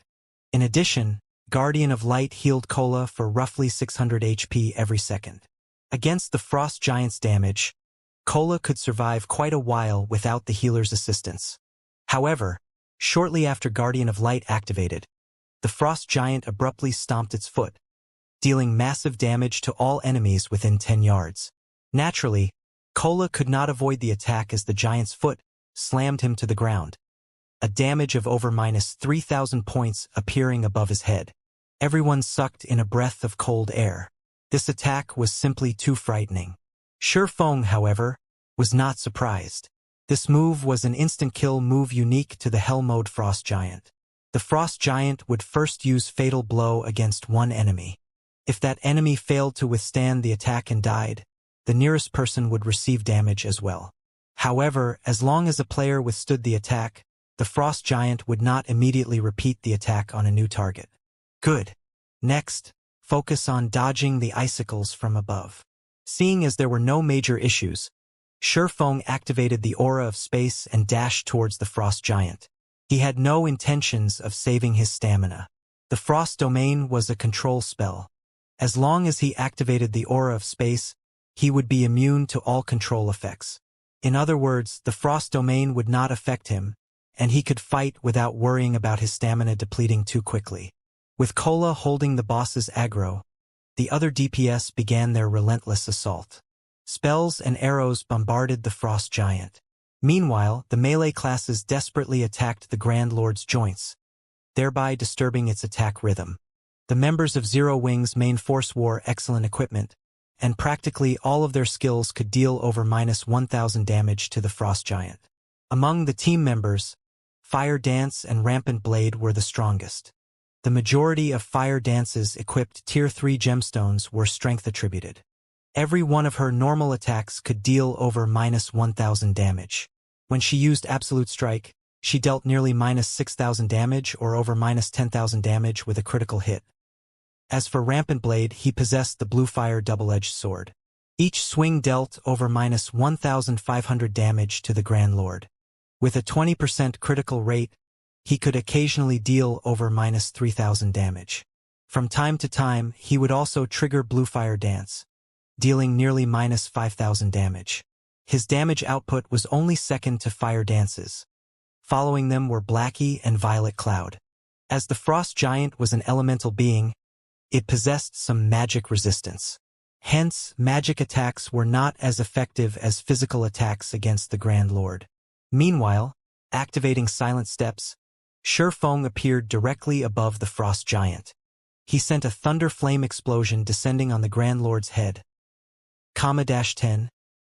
In addition, Guardian of Light healed Kola for roughly 600 HP every second. Against the Frost Giant's damage, Kola could survive quite a while without the healer's assistance. However, shortly after Guardian of Light activated, the Frost Giant abruptly stomped its foot, dealing massive damage to all enemies within 10 yards. Naturally, Kola could not avoid the attack as the giant's foot slammed him to the ground, a damage of over -3,000 points appearing above his head. Everyone sucked in a breath of cold air. This attack was simply too frightening. Shifeng, however, was not surprised. This move was an instant kill move unique to the Hell Mode Frost Giant. The Frost Giant would first use Fatal Blow against one enemy. If that enemy failed to withstand the attack and died, the nearest person would receive damage as well. However, as long as a player withstood the attack, the Frost Giant would not immediately repeat the attack on a new target. Good. Next, focus on dodging the icicles from above. Seeing as there were no major issues, Shifeng activated the Aura of Space and dashed towards the Frost Giant. He had no intentions of saving his stamina. The Frost Domain was a control spell. As long as he activated the Aura of Space, he would be immune to all control effects. In other words, the Frost Domain would not affect him, and he could fight without worrying about his stamina depleting too quickly. With Kola holding the boss's aggro, the other DPS began their relentless assault. Spells and arrows bombarded the Frost Giant. Meanwhile, the melee classes desperately attacked the Grand Lord's joints, thereby disturbing its attack rhythm. The members of Zero Wing's main force wore excellent equipment, and practically all of their skills could deal over -1,000 damage to the Frost Giant. Among the team members, Fire Dance and Rampant Blade were the strongest. The majority of Fire Dance's equipped Tier 3 gemstones were strength attributed. Every one of her normal attacks could deal over -1,000 damage. When she used Absolute Strike, she dealt nearly -6,000 damage or over -10,000 damage with a critical hit. As for Rampant Blade, he possessed the Blue Fire double-edged sword. Each swing dealt over -1,500 damage to the Grand Lord. With a 20% critical rate, he could occasionally deal over -3,000 damage. From time to time, he would also trigger Blue Fire Dance, dealing nearly -5,000 damage. His damage output was only second to Fire Dance's. Following them were Blackie and Violet Cloud. As the Frost Giant was an elemental being, it possessed some magic resistance. Hence, magic attacks were not as effective as physical attacks against the Grand Lord. Meanwhile, activating Silent Steps, Shifeng appeared directly above the Frost Giant. He sent a thunder flame explosion descending on the Grand Lord's head. -10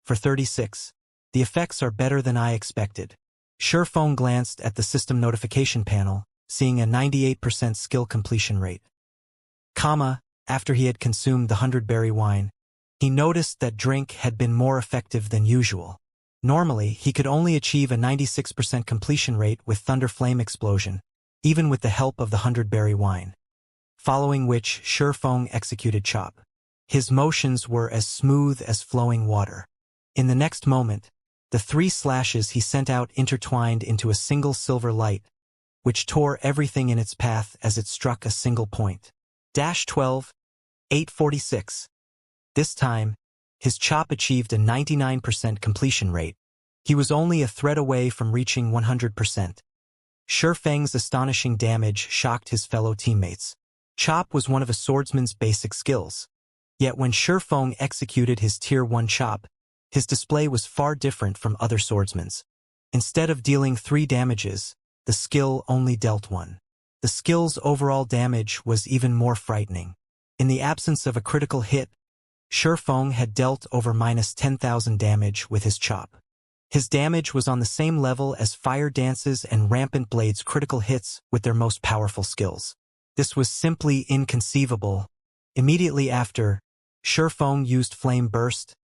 for 36. The effects are better than I expected. Shifeng glanced at the system notification panel, seeing a 98% skill completion rate. After he had consumed the 100-berry wine, he noticed that drink had been more effective than usual. Normally, he could only achieve a 96% completion rate with Thunder Flame Explosion, even with the help of the 100-berry wine. Following which, Shifeng executed Chop. His motions were as smooth as flowing water. In the next moment, the 3 slashes he sent out intertwined into a single silver light, which tore everything in its path as it struck a single point. -12, 846. This time, his chop achieved a 99% completion rate. He was only a thread away from reaching 100%. Shifeng's astonishing damage shocked his fellow teammates. Chop was one of a swordsman's basic skills. Yet when Shifeng executed his Tier 1 chop, his display was far different from other swordsmen's. Instead of dealing 3 damages, the skill only dealt 1. The skill's overall damage was even more frightening. In the absence of a critical hit, Shifeng had dealt over -10,000 damage with his chop. His damage was on the same level as Fire Dance's and Rampant Blade's critical hits with their most powerful skills. This was simply inconceivable. Immediately after, Shurfeng used Flame Burst,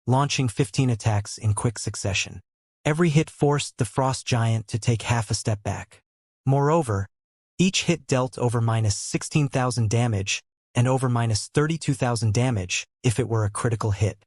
launching 15 attacks in quick succession. Every hit forced the Frost Giant to take half a step back. Moreover, each hit dealt over -16,000 damage and over -32,000 damage if it were a critical hit.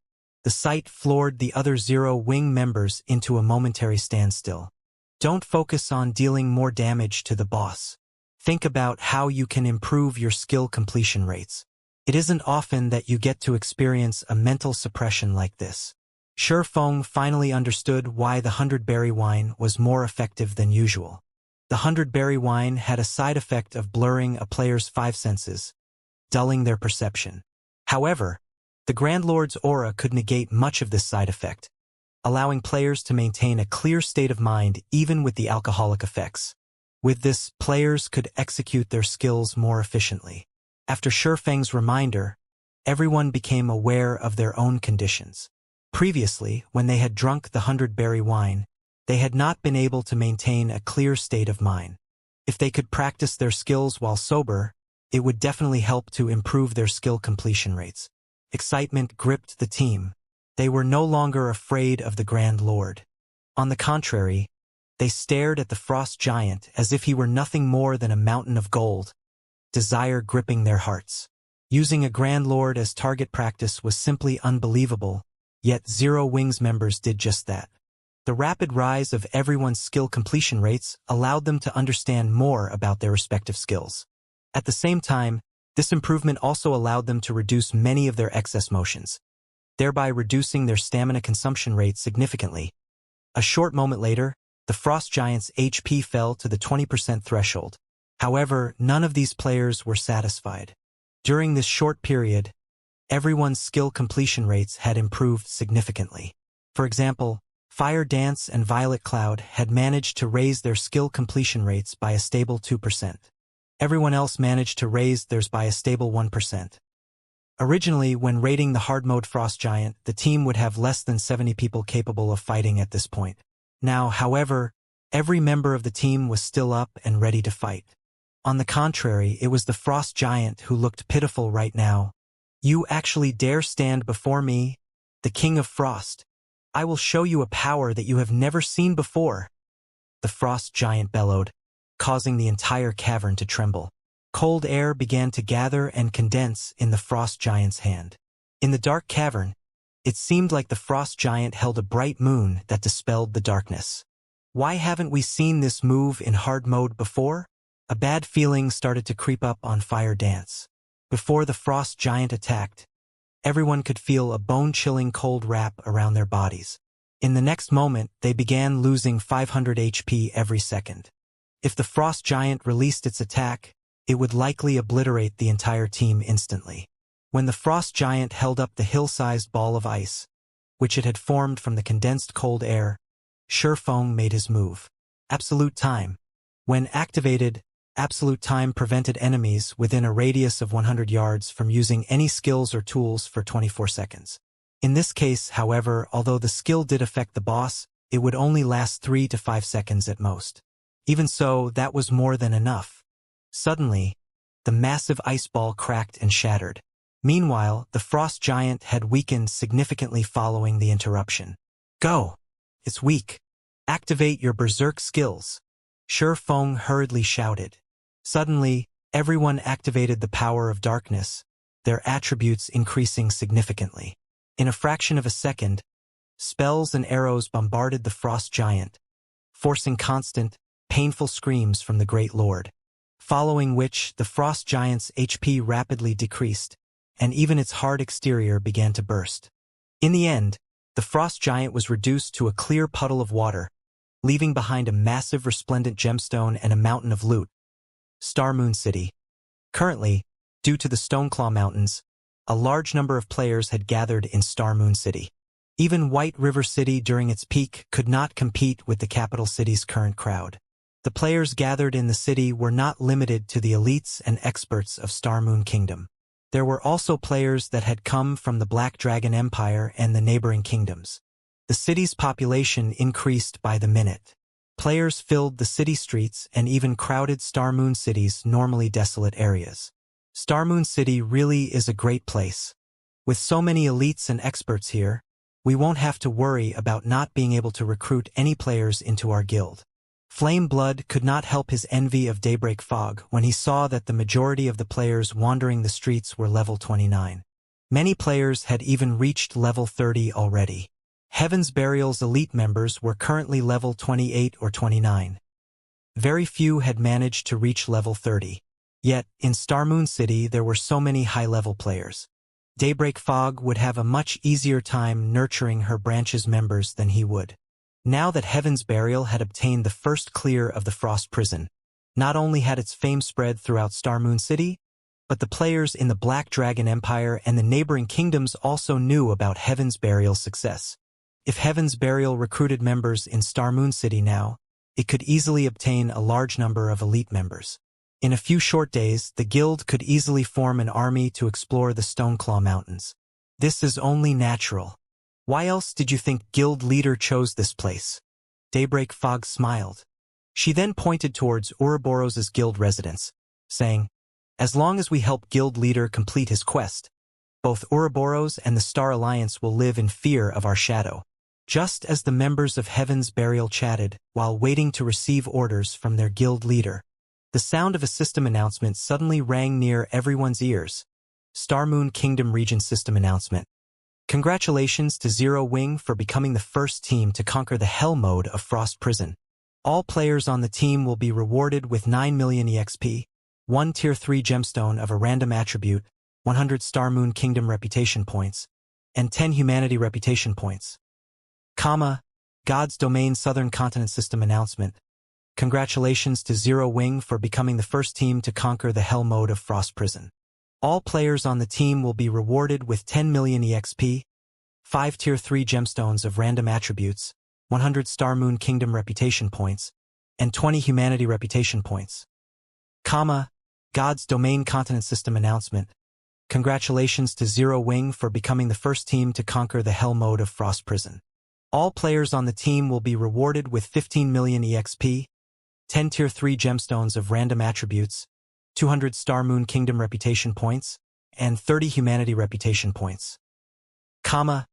The sight floored the other Zero Wing members into a momentary standstill. Don't focus on dealing more damage to the boss. Think about how you can improve your skill completion rates. It isn't often that you get to experience a mental suppression like this. Shurfeng finally understood why the 100-berry wine was more effective than usual. The 100-berry wine had a side effect of blurring a player's 5 senses, dulling their perception. However, the Grand Lord's aura could negate much of this side effect, allowing players to maintain a clear state of mind even with the alcoholic effects. With this, players could execute their skills more efficiently. After Shurfeng's reminder, everyone became aware of their own conditions. Previously, when they had drunk the 100-berry wine, they had not been able to maintain a clear state of mind. If they could practice their skills while sober, it would definitely help to improve their skill completion rates. Excitement gripped the team. They were no longer afraid of the Grand Lord. On the contrary, they stared at the Frost Giant as if he were nothing more than a mountain of gold, desire gripping their hearts. Using a Grand Lord as target practice was simply unbelievable, yet Zero Wings members did just that. The rapid rise of everyone's skill completion rates allowed them to understand more about their respective skills. At the same time, this improvement also allowed them to reduce many of their excess motions, thereby reducing their stamina consumption rate significantly. A short moment later, the Frost Giant's HP fell to the 20% threshold. However, none of these players were satisfied. During this short period, everyone's skill completion rates had improved significantly. For example, Fire Dance and Violet Cloud had managed to raise their skill completion rates by a stable 2%. Everyone else managed to raise theirs by a stable 1%. Originally, when raiding the hard mode Frost Giant, the team would have less than 70 people capable of fighting at this point. Now, however, every member of the team was still up and ready to fight. On the contrary, it was the Frost Giant who looked pitiful right now. "You actually dare stand before me, the King of Frost? I will show you a power that you have never seen before," the Frost Giant bellowed, causing the entire cavern to tremble. Cold air began to gather and condense in the Frost Giant's hand. In the dark cavern, it seemed like the Frost Giant held a bright moon that dispelled the darkness. Why haven't we seen this move in hard mode before? A bad feeling started to creep up on Fire Dance. Before the Frost Giant attacked, everyone could feel a bone-chilling cold wrap around their bodies. In the next moment, they began losing 500 HP every second. If the Frost Giant released its attack, it would likely obliterate the entire team instantly. When the Frost Giant held up the hill-sized ball of ice, which it had formed from the condensed cold air, Shurfeng made his move. Absolute Time. When activated, Absolute Time prevented enemies within a radius of 100 yards from using any skills or tools for 24 seconds. In this case, however, although the skill did affect the boss, it would only last 3 to 5 seconds at most. Even so, that was more than enough. Suddenly, the massive ice ball cracked and shattered. Meanwhile, the Frost Giant had weakened significantly following the interruption. "Go! It's weak. Activate your berserk skills," Shurfeng hurriedly shouted. Suddenly, everyone activated the power of darkness, their attributes increasing significantly. In a fraction of a second, spells and arrows bombarded the Frost Giant, forcing constant, painful screams from the Great Lord. Following which, the Frost Giant's HP rapidly decreased, and even its hard exterior began to burst. In the end, the Frost Giant was reduced to a clear puddle of water, leaving behind a massive resplendent gemstone and a mountain of loot. Star Moon City. Currently, due to the Stoneclaw Mountains, a large number of players had gathered in Star Moon City. Even White River City during its peak could not compete with the capital city's current crowd. The players gathered in the city were not limited to the elites and experts of Star Moon Kingdom. There were also players that had come from the Black Dragon Empire and the neighboring kingdoms. The city's population increased by the minute. Players filled the city streets and even crowded Star Moon City's normally desolate areas. Starmoon City really is a great place. With so many elites and experts here, we won't have to worry about not being able to recruit any players into our guild. Flame Blood could not help his envy of Daybreak Fog when he saw that the majority of the players wandering the streets were level 29. Many players had even reached level 30 already. Heaven's Burial's elite members were currently level 28 or 29. Very few had managed to reach level 30. Yet, in Starmoon City there were so many high-level players. Daybreak Fog would have a much easier time nurturing her branch's members than he would. Now that Heaven's Burial had obtained the first clear of the Frost Prison, not only had its fame spread throughout Starmoon City, but the players in the Black Dragon Empire and the neighboring kingdoms also knew about Heaven's Burial's success. If Heaven's Burial recruited members in Starmoon City now, it could easily obtain a large number of elite members. In a few short days, the guild could easily form an army to explore the Stoneclaw Mountains. This is only natural. Why else did you think guild leader chose this place? Daybreak Fog smiled. She then pointed towards Ouroboros' guild residence, saying, "As long as we help guild leader complete his quest, both Ouroboros and the Star Alliance will live in fear of our shadow." Just as the members of Heaven's Burial chatted while waiting to receive orders from their guild leader, the sound of a system announcement suddenly rang near everyone's ears. Starmoon Kingdom Region System Announcement. Congratulations to Zero Wing for becoming the first team to conquer the Hell mode of Frost Prison. All players on the team will be rewarded with 9 million EXP, 1 Tier 3 gemstone of a random attribute, 100 Starmoon Kingdom reputation points, and 10 humanity reputation points. God's Domain Southern Continent System Announcement. Congratulations to Zero Wing for becoming the first team to conquer the Hell mode of Frost Prison. All players on the team will be rewarded with 10 million EXP, 5 Tier 3 gemstones of random attributes, 100 Starmoon Kingdom reputation points, and 20 humanity reputation points. God's Domain Continent System Announcement. Congratulations to Zero Wing for becoming the first team to conquer the Hell mode of Frost Prison. All players on the team will be rewarded with 15 million EXP, 10 Tier 3 gemstones of random attributes, 200 Starmoon Kingdom reputation points, and 30 humanity reputation points. The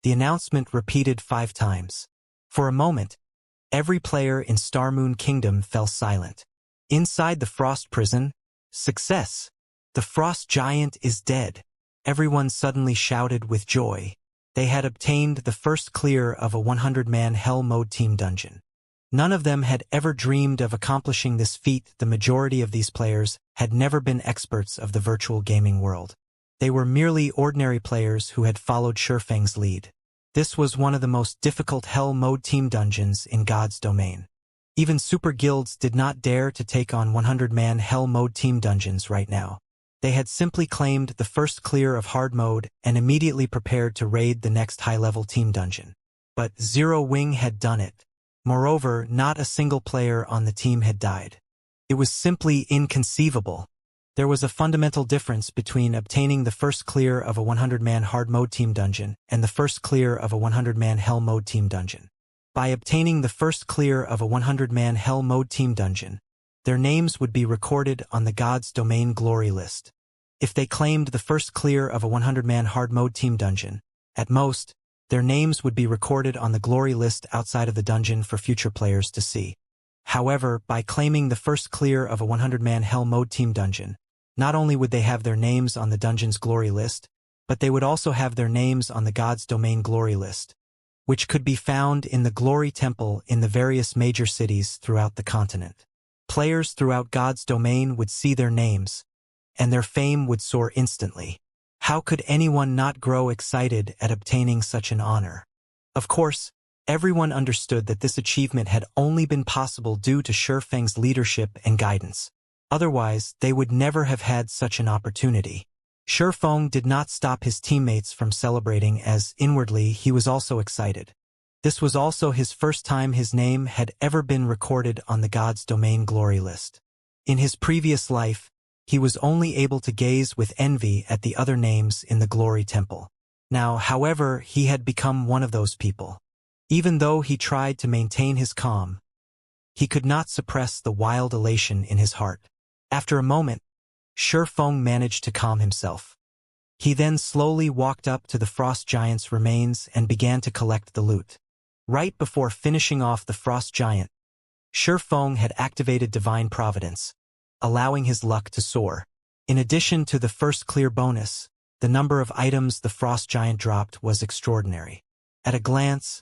announcement repeated 5 times. For a moment, every player in Starmoon Kingdom fell silent. Inside the Frost Prison, success! The Frost Giant is dead. Everyone suddenly shouted with joy. They had obtained the first clear of a 100-man Hell mode team dungeon. None of them had ever dreamed of accomplishing this feat. The majority of these players had never been experts of the virtual gaming world. They were merely ordinary players who had followed Shurfeng's lead. This was one of the most difficult Hell mode team dungeons in God's Domain. Even super guilds did not dare to take on 100-man Hell mode team dungeons right now. They had simply claimed the first clear of hard mode and immediately prepared to raid the next high-level team dungeon. But Zero Wing had done it. Moreover, not a single player on the team had died. It was simply inconceivable. There was a fundamental difference between obtaining the first clear of a 100-man hard mode team dungeon and the first clear of a 100-man Hell mode team dungeon. By obtaining the first clear of a 100-man Hell mode team dungeon, their names would be recorded on the God's Domain glory list. If they claimed the first clear of a 100-man hard mode team dungeon, at most, their names would be recorded on the glory list outside of the dungeon for future players to see. However, by claiming the first clear of a 100-man Hell mode team dungeon, not only would they have their names on the dungeon's glory list, but they would also have their names on the God's Domain glory list, which could be found in the Glory Temple in the various major cities throughout the continent. Players throughout God's Domain would see their names, and their fame would soar instantly. How could anyone not grow excited at obtaining such an honor? Of course, everyone understood that this achievement had only been possible due to Shurfeng's leadership and guidance. Otherwise, they would never have had such an opportunity. Shurfeng did not stop his teammates from celebrating, as inwardly he was also excited. This was also his first time his name had ever been recorded on the God's Domain glory list. In his previous life, he was only able to gaze with envy at the other names in the Glory Temple. Now, however, he had become one of those people. Even though he tried to maintain his calm, he could not suppress the wild elation in his heart. After a moment, Feng managed to calm himself. He then slowly walked up to the frost giant's remains and began to collect the loot. Right before finishing off the frost giant, Feng had activated Divine Providence, allowing his luck to soar. In addition to the first clear bonus, the number of items the frost giant dropped was extraordinary. At a glance,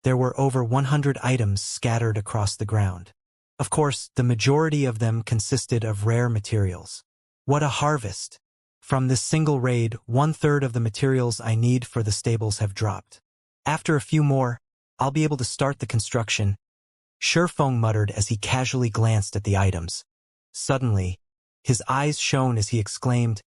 there were over 100 items scattered across the ground. Of course, the majority of them consisted of rare materials. What a harvest! From this single raid, 1/3 of the materials I need for the stables have dropped. After a few more, I'll be able to start the construction, Feng muttered as he casually glanced at the items. Suddenly, his eyes shone as he exclaimed,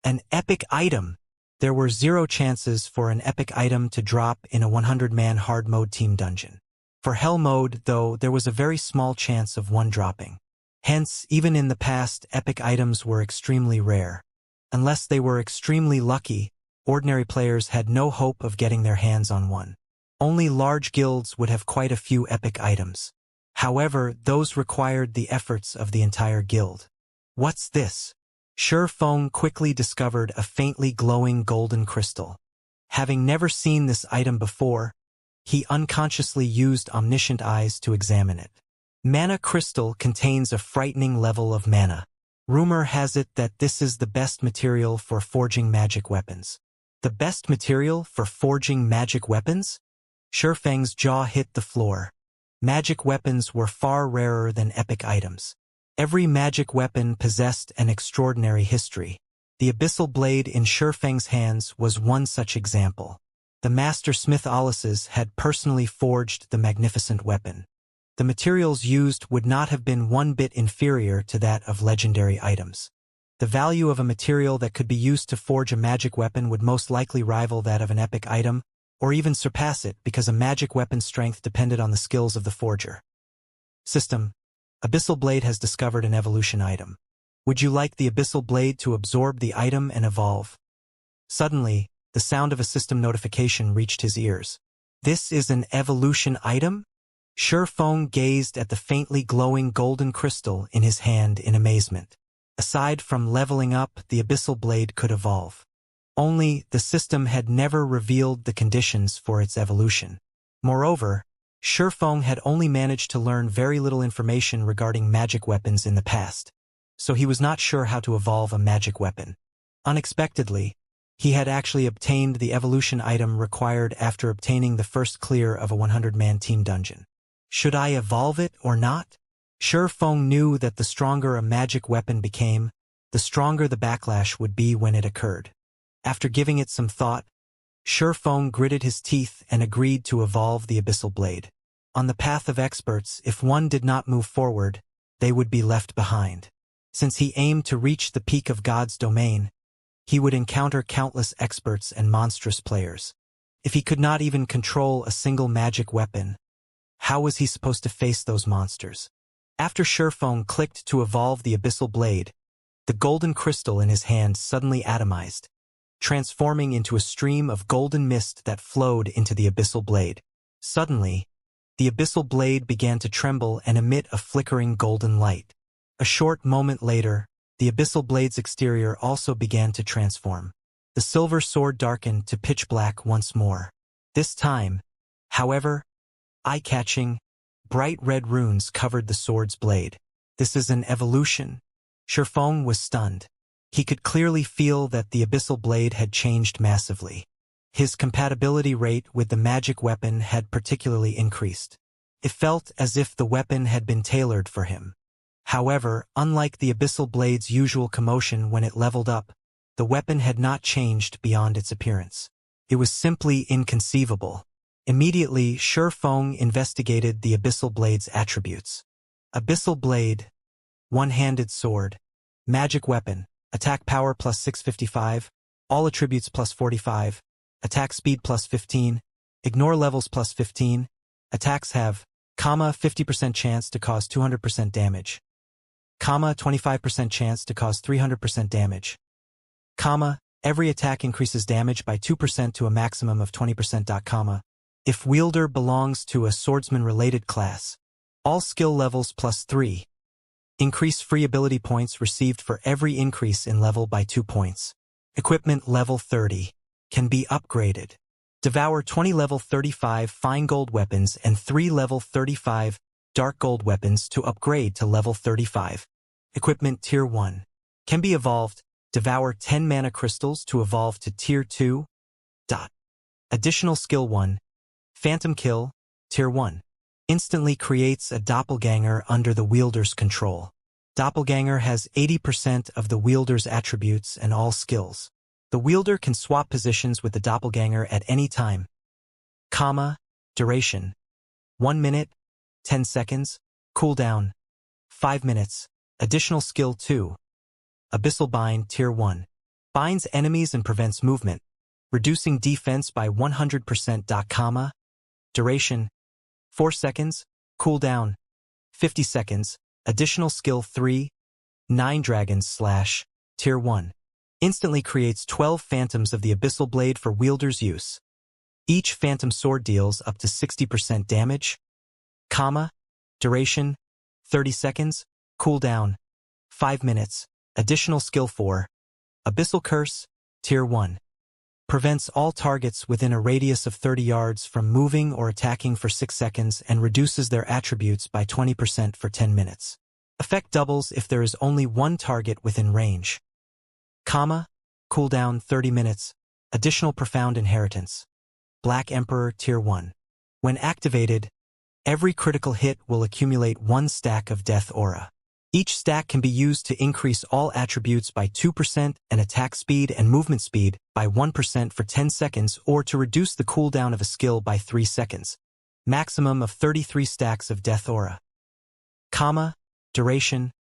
"An epic item!" There were 0 chances for an epic item to drop in a 100-man hard mode team dungeon. For hell mode, though, there was a very small chance of one dropping. Hence, even in the past, epic items were extremely rare. Unless they were extremely lucky, ordinary players had no hope of getting their hands on one. Only large guilds would have quite a few epic items. However, those required the efforts of the entire guild. What's this? Feng quickly discovered a faintly glowing golden crystal. Having never seen this item before, he unconsciously used omniscient eyes to examine it. Mana crystal contains a frightening level of mana. Rumor has it that this is the best material for forging magic weapons. The best material for forging magic weapons? Feng's jaw hit the floor. Magic weapons were far rarer than epic items. Every magic weapon possessed an extraordinary history. The abyssal blade in Feng's hands was one such example. The master smith Alice's had personally forged the magnificent weapon. The materials used would not have been one bit inferior to that of legendary items. The value of a material that could be used to forge a magic weapon would most likely rival that of an epic item, or even surpass it because a magic weapon's strength depended on the skills of the forger. System. Abyssal Blade has discovered an evolution item. Would you like the Abyssal Blade to absorb the item and evolve? Suddenly, the sound of a system notification reached his ears. This is an evolution item? Feng gazed at the faintly glowing golden crystal in his hand in amazement. Aside from leveling up, the Abyssal Blade could evolve. Only, the system had never revealed the conditions for its evolution. Moreover, Feng had only managed to learn very little information regarding magic weapons in the past, so he was not sure how to evolve a magic weapon. Unexpectedly, he had actually obtained the evolution item required after obtaining the first clear of a 100-man team dungeon. Should I evolve it or not? Feng knew that the stronger a magic weapon became, the stronger the backlash would be when it occurred. After giving it some thought, Feng gritted his teeth and agreed to evolve the Abyssal Blade. On the path of experts, if one did not move forward, they would be left behind. Since he aimed to reach the peak of God's domain, he would encounter countless experts and monstrous players. If he could not even control a single magic weapon, how was he supposed to face those monsters? After Feng clicked to evolve the Abyssal Blade, the golden crystal in his hand suddenly atomized, transforming into a stream of golden mist that flowed into the Abyssal Blade. Suddenly, the Abyssal Blade began to tremble and emit a flickering golden light. A short moment later, the Abyssal Blade's exterior also began to transform. The silver sword darkened to pitch black once more. This time, however, eye-catching, bright red runes covered the sword's blade. This is an evolution. Feng was stunned. He could clearly feel that the Abyssal Blade had changed massively. His compatibility rate with the magic weapon had particularly increased. It felt as if the weapon had been tailored for him. However, unlike the Abyssal Blade's usual commotion when it leveled up, the weapon had not changed beyond its appearance. It was simply inconceivable. Immediately, Feng investigated the Abyssal Blade's attributes. Abyssal Blade, one-handed sword, magic weapon, attack power plus 655, all attributes plus 45, attack speed plus 15, ignore levels plus 15, attacks have, 50% chance to cause 200% damage, 25% chance to cause 300% damage, every attack increases damage by 2% to a maximum of 20%, if wielder belongs to a swordsman-related class, all skill levels plus 3, Increase free ability points received for every increase in level by 2 points. Equipment level 30. Can be upgraded. Devour 20 level 35 fine gold weapons and 3 level 35 dark gold weapons to upgrade to level 35. Equipment Tier 1. Can be evolved. Devour 10 mana crystals to evolve to Tier 2. Additional Skill 1. Phantom Kill, Tier 1. Instantly creates a doppelganger under the wielder's control. Doppelganger has 80% of the wielder's attributes and all skills. The wielder can swap positions with the doppelganger at any time. Duration. 1 minute, 10 seconds. Cooldown. 5 minutes. Additional Skill 2. Abyssal Bind Tier 1. Binds enemies and prevents movement, reducing defense by 100%. Duration. 4 seconds. Cooldown. 50 seconds. Additional Skill 3. 9 Dragons Slash. Tier 1. Instantly creates 12 phantoms of the Abyssal Blade for wielder's use. Each phantom sword deals up to 60% damage. Duration. 30 seconds. Cooldown. 5 minutes. Additional Skill 4. Abyssal Curse. Tier 1. Prevents all targets within a radius of 30 yards from moving or attacking for 6 seconds and reduces their attributes by 20% for 10 minutes. Effect doubles if there is only one target within range. Cooldown 30 minutes. Additional Profound Inheritance. Black Emperor Tier 1. When activated, every critical hit will accumulate 1 stack of Death Aura. Each stack can be used to increase all attributes by 2% and attack speed and movement speed by 1% for 10 seconds or to reduce the cooldown of a skill by 3 seconds. Maximum of 33 stacks of Death Aura. Duration.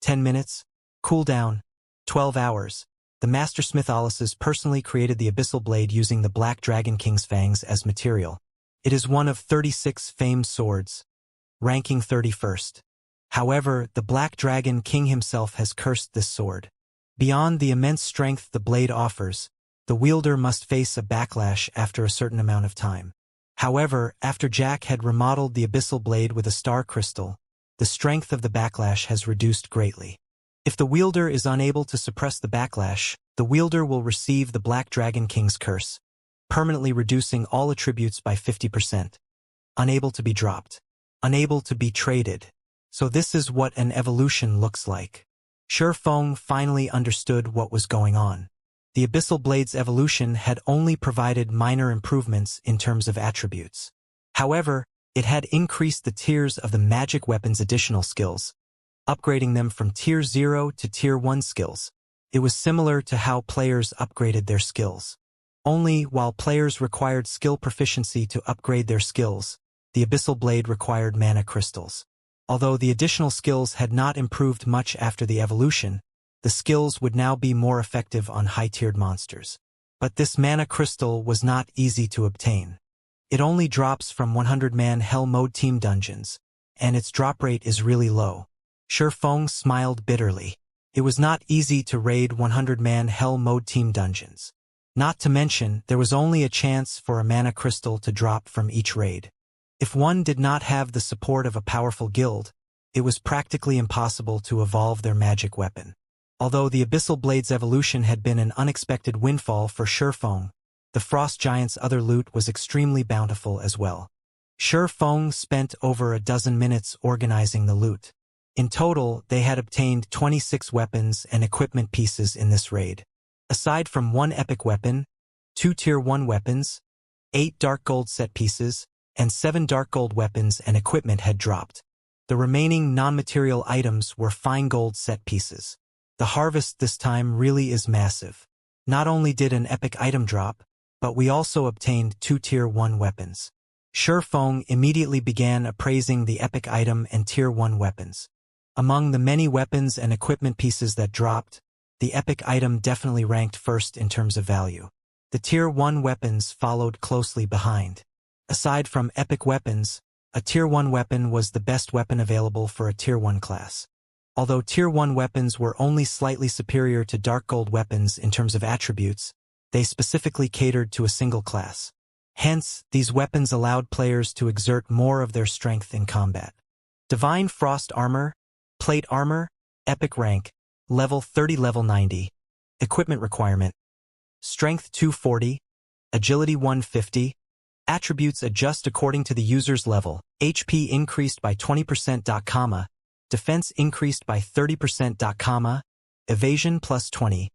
10 minutes. Cooldown. 12 hours. The Mastersmith Alices personally created the Abyssal Blade using the Black Dragon King's fangs as material. It is one of 36 famed swords, ranking 31st. However, the Black Dragon King himself has cursed this sword. Beyond the immense strength the blade offers, the wielder must face a backlash after a certain amount of time. However, after Jack had remodeled the Abyssal Blade with a star crystal, the strength of the backlash has reduced greatly. If the wielder is unable to suppress the backlash, the wielder will receive the Black Dragon King's curse, permanently reducing all attributes by 50%. Unable to be dropped. Unable to be traded. So this is what an evolution looks like. Shifeng finally understood what was going on. The Abyssal Blade's evolution had only provided minor improvements in terms of attributes. However, it had increased the tiers of the magic weapon's additional skills, upgrading them from Tier 0 to Tier 1 skills. It was similar to how players upgraded their skills. Only while players required skill proficiency to upgrade their skills, the Abyssal Blade required mana crystals. Although the additional skills had not improved much after the evolution, the skills would now be more effective on high-tiered monsters. But this mana crystal was not easy to obtain. It only drops from 100-man Hell Mode team dungeons, and its drop rate is really low. Shifeng smiled bitterly. It was not easy to raid 100-man Hell Mode team dungeons. Not to mention, there was only a chance for a mana crystal to drop from each raid. If one did not have the support of a powerful guild, it was practically impossible to evolve their magic weapon. Although the Abyssal Blade's evolution had been an unexpected windfall for Shifeng, the Frost Giant's other loot was extremely bountiful as well. Shifeng spent over a dozen minutes organizing the loot. In total, they had obtained 26 weapons and equipment pieces in this raid. Aside from 1 epic weapon, 2 Tier 1 weapons, 8 dark gold set pieces, and 7 dark gold weapons and equipment had dropped. The remaining non-material items were fine gold set pieces. The harvest this time really is massive. Not only did an epic item drop, but we also obtained 2 Tier 1 weapons. Shifeng immediately began appraising the epic item and Tier 1 weapons. Among the many weapons and equipment pieces that dropped, the epic item definitely ranked first in terms of value. The Tier 1 weapons followed closely behind. Aside from epic weapons, a Tier 1 weapon was the best weapon available for a Tier 1 class. Although Tier 1 weapons were only slightly superior to dark gold weapons in terms of attributes, they specifically catered to a single class. Hence, these weapons allowed players to exert more of their strength in combat. Divine Frost Armor, Plate armor, epic rank, level 30 level 90. Equipment requirement. Strength 240, agility 150. Attributes adjust according to the user's level. HP increased by 20%, defense increased by 30%, evasion plus 20.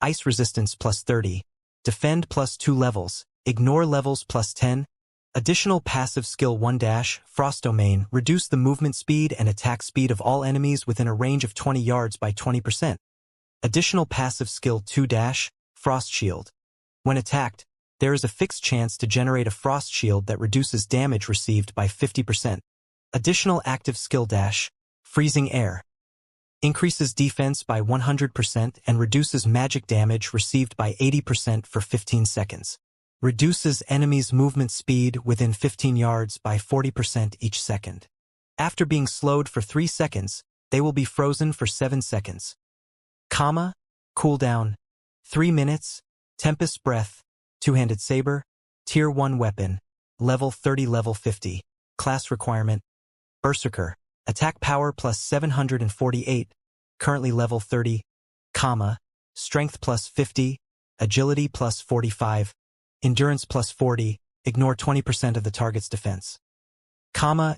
Ice resistance plus 30. Defend plus 2 levels. Ignore levels plus 10. Additional passive skill 1- Frost Domain, reduce the movement speed and attack speed of all enemies within a range of 20 yards by 20%. Additional passive skill 2- Frost Shield. When attacked, there is a fixed chance to generate a frost shield that reduces damage received by 50%. Additional active skill - Freezing Air. Increases defense by 100% and reduces magic damage received by 80% for 15 seconds. Reduces enemies' movement speed within 15 yards by 40% each second. After being slowed for 3 seconds, they will be frozen for 7 seconds. Cooldown, 3 minutes, Tempest Breath, Two-Handed Saber, Tier 1 weapon, level 30 level 50. Class requirement, Berserker, attack power plus 748, currently level 30, strength plus 50, agility plus 45, endurance plus 40, ignore 20% of the target's defense.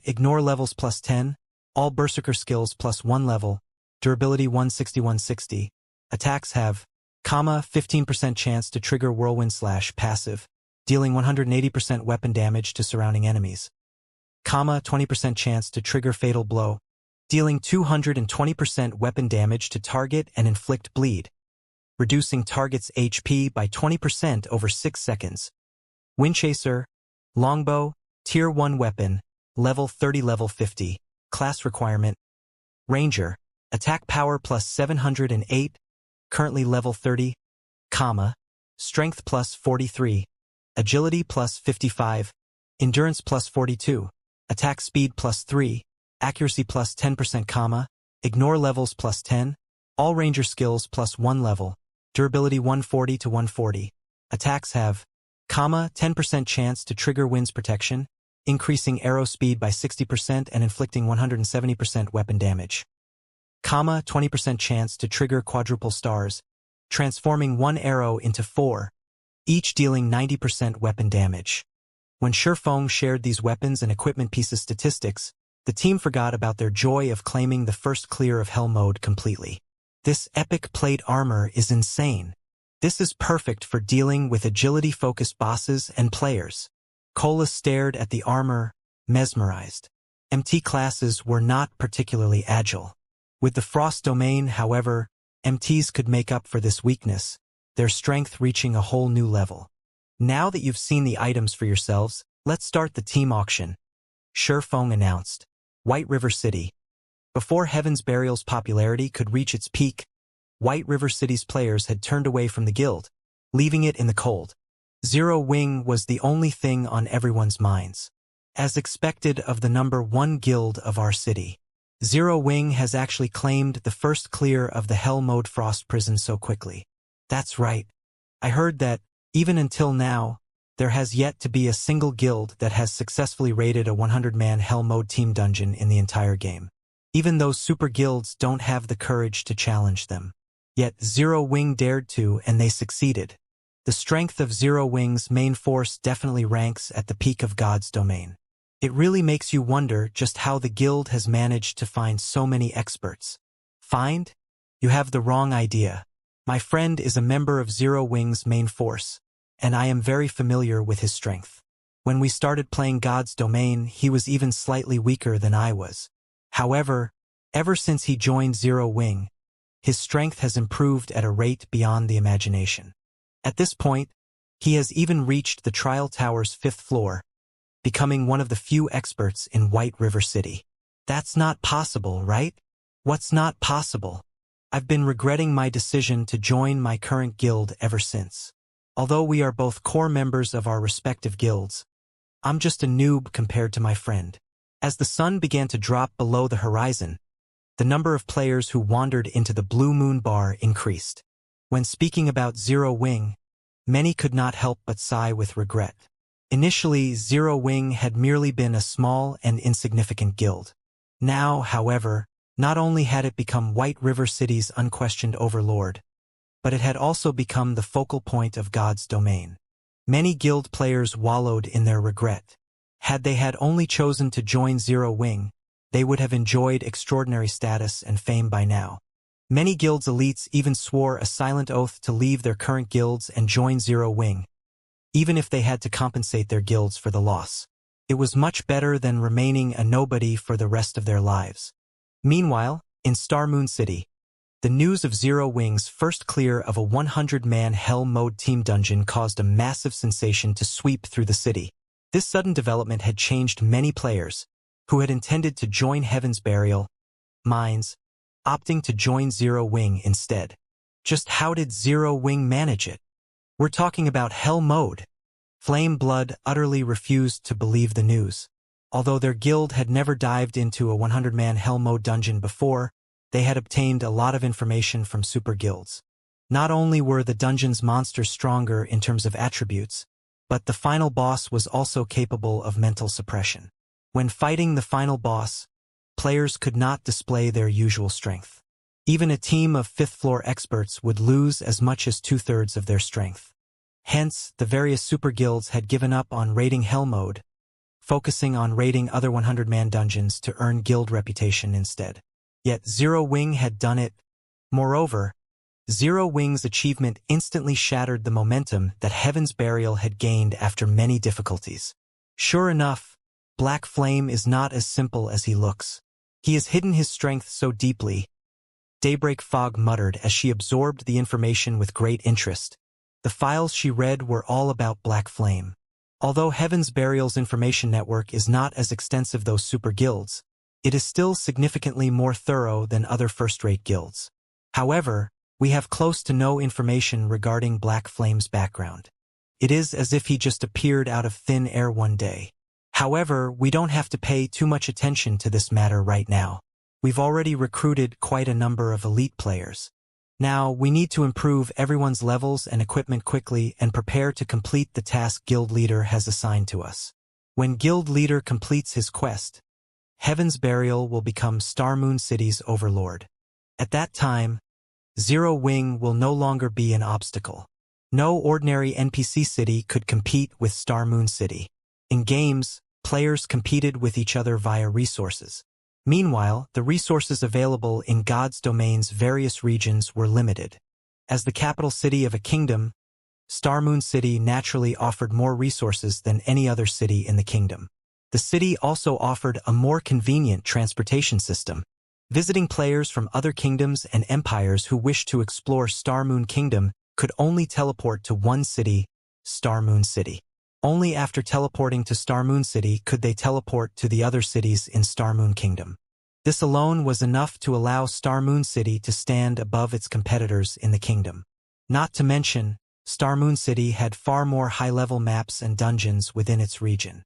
Ignore levels plus 10, all Berserker skills plus 1 level, durability 160-160. Attacks have, 15% chance to trigger whirlwind / passive, dealing 180% weapon damage to surrounding enemies. 20% chance to trigger fatal blow, dealing 220% weapon damage to target and inflict bleed, reducing target's HP by 20% over 6 seconds. Windchaser, longbow, tier 1 weapon, level 30 level 50. Class requirement, Ranger, attack power plus 708, currently level 30, strength plus 43, agility plus 55, endurance plus 42, attack speed plus 3, accuracy plus 10%, ignore levels plus 10, all ranger skills plus 1 level, durability 140-140. Attacks have, 10% chance to trigger wind's protection, increasing arrow speed by 60% and inflicting 170% weapon damage. 20% chance to trigger quadruple stars, transforming 1 arrow into 4, each dealing 90% weapon damage. When Shurfeng shared these weapons and equipment pieces statistics, the team forgot about their joy of claiming the first clear of Hell mode completely. This epic plate armor is insane. This is perfect for dealing with agility-focused bosses and players. Cola stared at the armor, mesmerized. MT classes were not particularly agile. With the Frost Domain, however, MTs could make up for this weakness, their strength reaching a whole new level. Now that you've seen the items for yourselves, let's start the team auction. Shurfeng announced. White River City. Before Heaven's Burial's popularity could reach its peak, White River City's players had turned away from the guild, leaving it in the cold. Zero Wing was the only thing on everyone's minds. As expected of the number 1 guild of our city, Zero Wing has actually claimed the first clear of the Hell mode Frost Prison so quickly. That's right. I heard that, even until now, there has yet to be a single guild that has successfully raided a 100-man Hell mode team dungeon in the entire game. Even those super guilds don't have the courage to challenge them. Yet Zero Wing dared to, and they succeeded. The strength of Zero Wing's main force definitely ranks at the peak of God's domain. It really makes you wonder just how the guild has managed to find so many experts. Find? You have the wrong idea. My friend is a member of Zero Wing's main force, and I am very familiar with his strength. When we started playing God's domain, he was even slightly weaker than I was. However, ever since he joined Zero Wing, his strength has improved at a rate beyond the imagination. At this point, he has even reached the Trial Tower's 5th floor, becoming one of the few experts in White River City. That's not possible, right? What's not possible? I've been regretting my decision to join my current guild ever since. Although we are both core members of our respective guilds, I'm just a noob compared to my friend. As the sun began to drop below the horizon, the number of players who wandered into the Blue Moon Bar increased. When speaking about Zero Wing, many could not help but sigh with regret. Initially, Zero Wing had merely been a small and insignificant guild. Now, however, Not only had it become White River City's unquestioned overlord, but it had also become the focal point of God's domain. Many guild players wallowed in their regret. Had they had only chosen to join Zero Wing, they would have enjoyed extraordinary status and fame by now. Many guilds' elites even swore a silent oath to leave their current guilds and join Zero Wing, even if they had to compensate their guilds for the loss. It was much better than remaining a nobody for the rest of their lives. Meanwhile, in Star Moon City, the news of Zero Wing's first clear of a 100-man Hell Mode team dungeon caused a massive sensation to sweep through the city. This sudden development had changed many players, who had intended to join Heaven's Burial minds, opting to join Zero Wing instead. Just how did Zero Wing manage it? We're talking about Hell Mode. Flame Blood utterly refused to believe the news. Although their guild had never dived into a 100-man Hell Mode dungeon before, they had obtained a lot of information from super guilds. Not only were the dungeon's monsters stronger in terms of attributes, but the final boss was also capable of mental suppression. When fighting the final boss, players could not display their usual strength. Even a team of 5th-floor experts would lose as much as 2/3 of their strength. Hence, the various super guilds had given up on raiding Hell Mode, focusing on raiding other 100-man dungeons to earn guild reputation instead. Yet Zero Wing had done it. Moreover, Zero Wing's achievement instantly shattered the momentum that Heaven's Burial had gained after many difficulties. Sure enough, Black Flame is not as simple as he looks. He has hidden his strength so deeply, Daybreak Fog muttered as she absorbed the information with great interest. The files she read were all about Black Flame. Although Heaven's Burial's information network is not as extensive as those super guilds, it is still significantly more thorough than other first-rate guilds. However, we have close to no information regarding Black Flame's background. It is as if he just appeared out of thin air one day. However, we don't have to pay too much attention to this matter right now. We've already recruited quite a number of elite players. Now, we need to improve everyone's levels and equipment quickly and prepare to complete the task Guild Leader has assigned to us. When Guild Leader completes his quest, Heaven's Burial will become Star Moon City's overlord. At that time, Zero Wing will no longer be an obstacle. No ordinary NPC city could compete with Star Moon City. In games, players competed with each other via resources. Meanwhile, the resources available in God's domain's various regions were limited. As the capital city of a kingdom, Star Moon City naturally offered more resources than any other city in the kingdom. The city also offered a more convenient transportation system. Visiting players from other kingdoms and empires who wished to explore Star Moon Kingdom could only teleport to one city, Star Moon City. Only after teleporting to Star Moon City could they teleport to the other cities in Star Moon Kingdom. This alone was enough to allow Star Moon City to stand above its competitors in the kingdom. Not to mention, Star Moon City had far more high-level maps and dungeons within its region.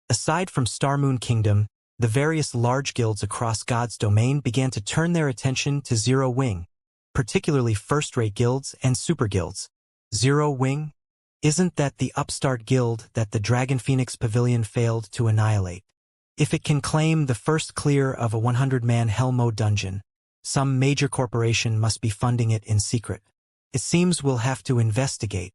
Aside from Star Moon Kingdom, the various large guilds across God's domain began to turn their attention to Zero Wing, particularly first-rate guilds and super guilds. Zero Wing? Isn't that the upstart guild that the Dragon Phoenix Pavilion failed to annihilate? If it can claim the first clear of a 100-man Hell Mode dungeon, some major corporation must be funding it in secret. It seems we'll have to investigate.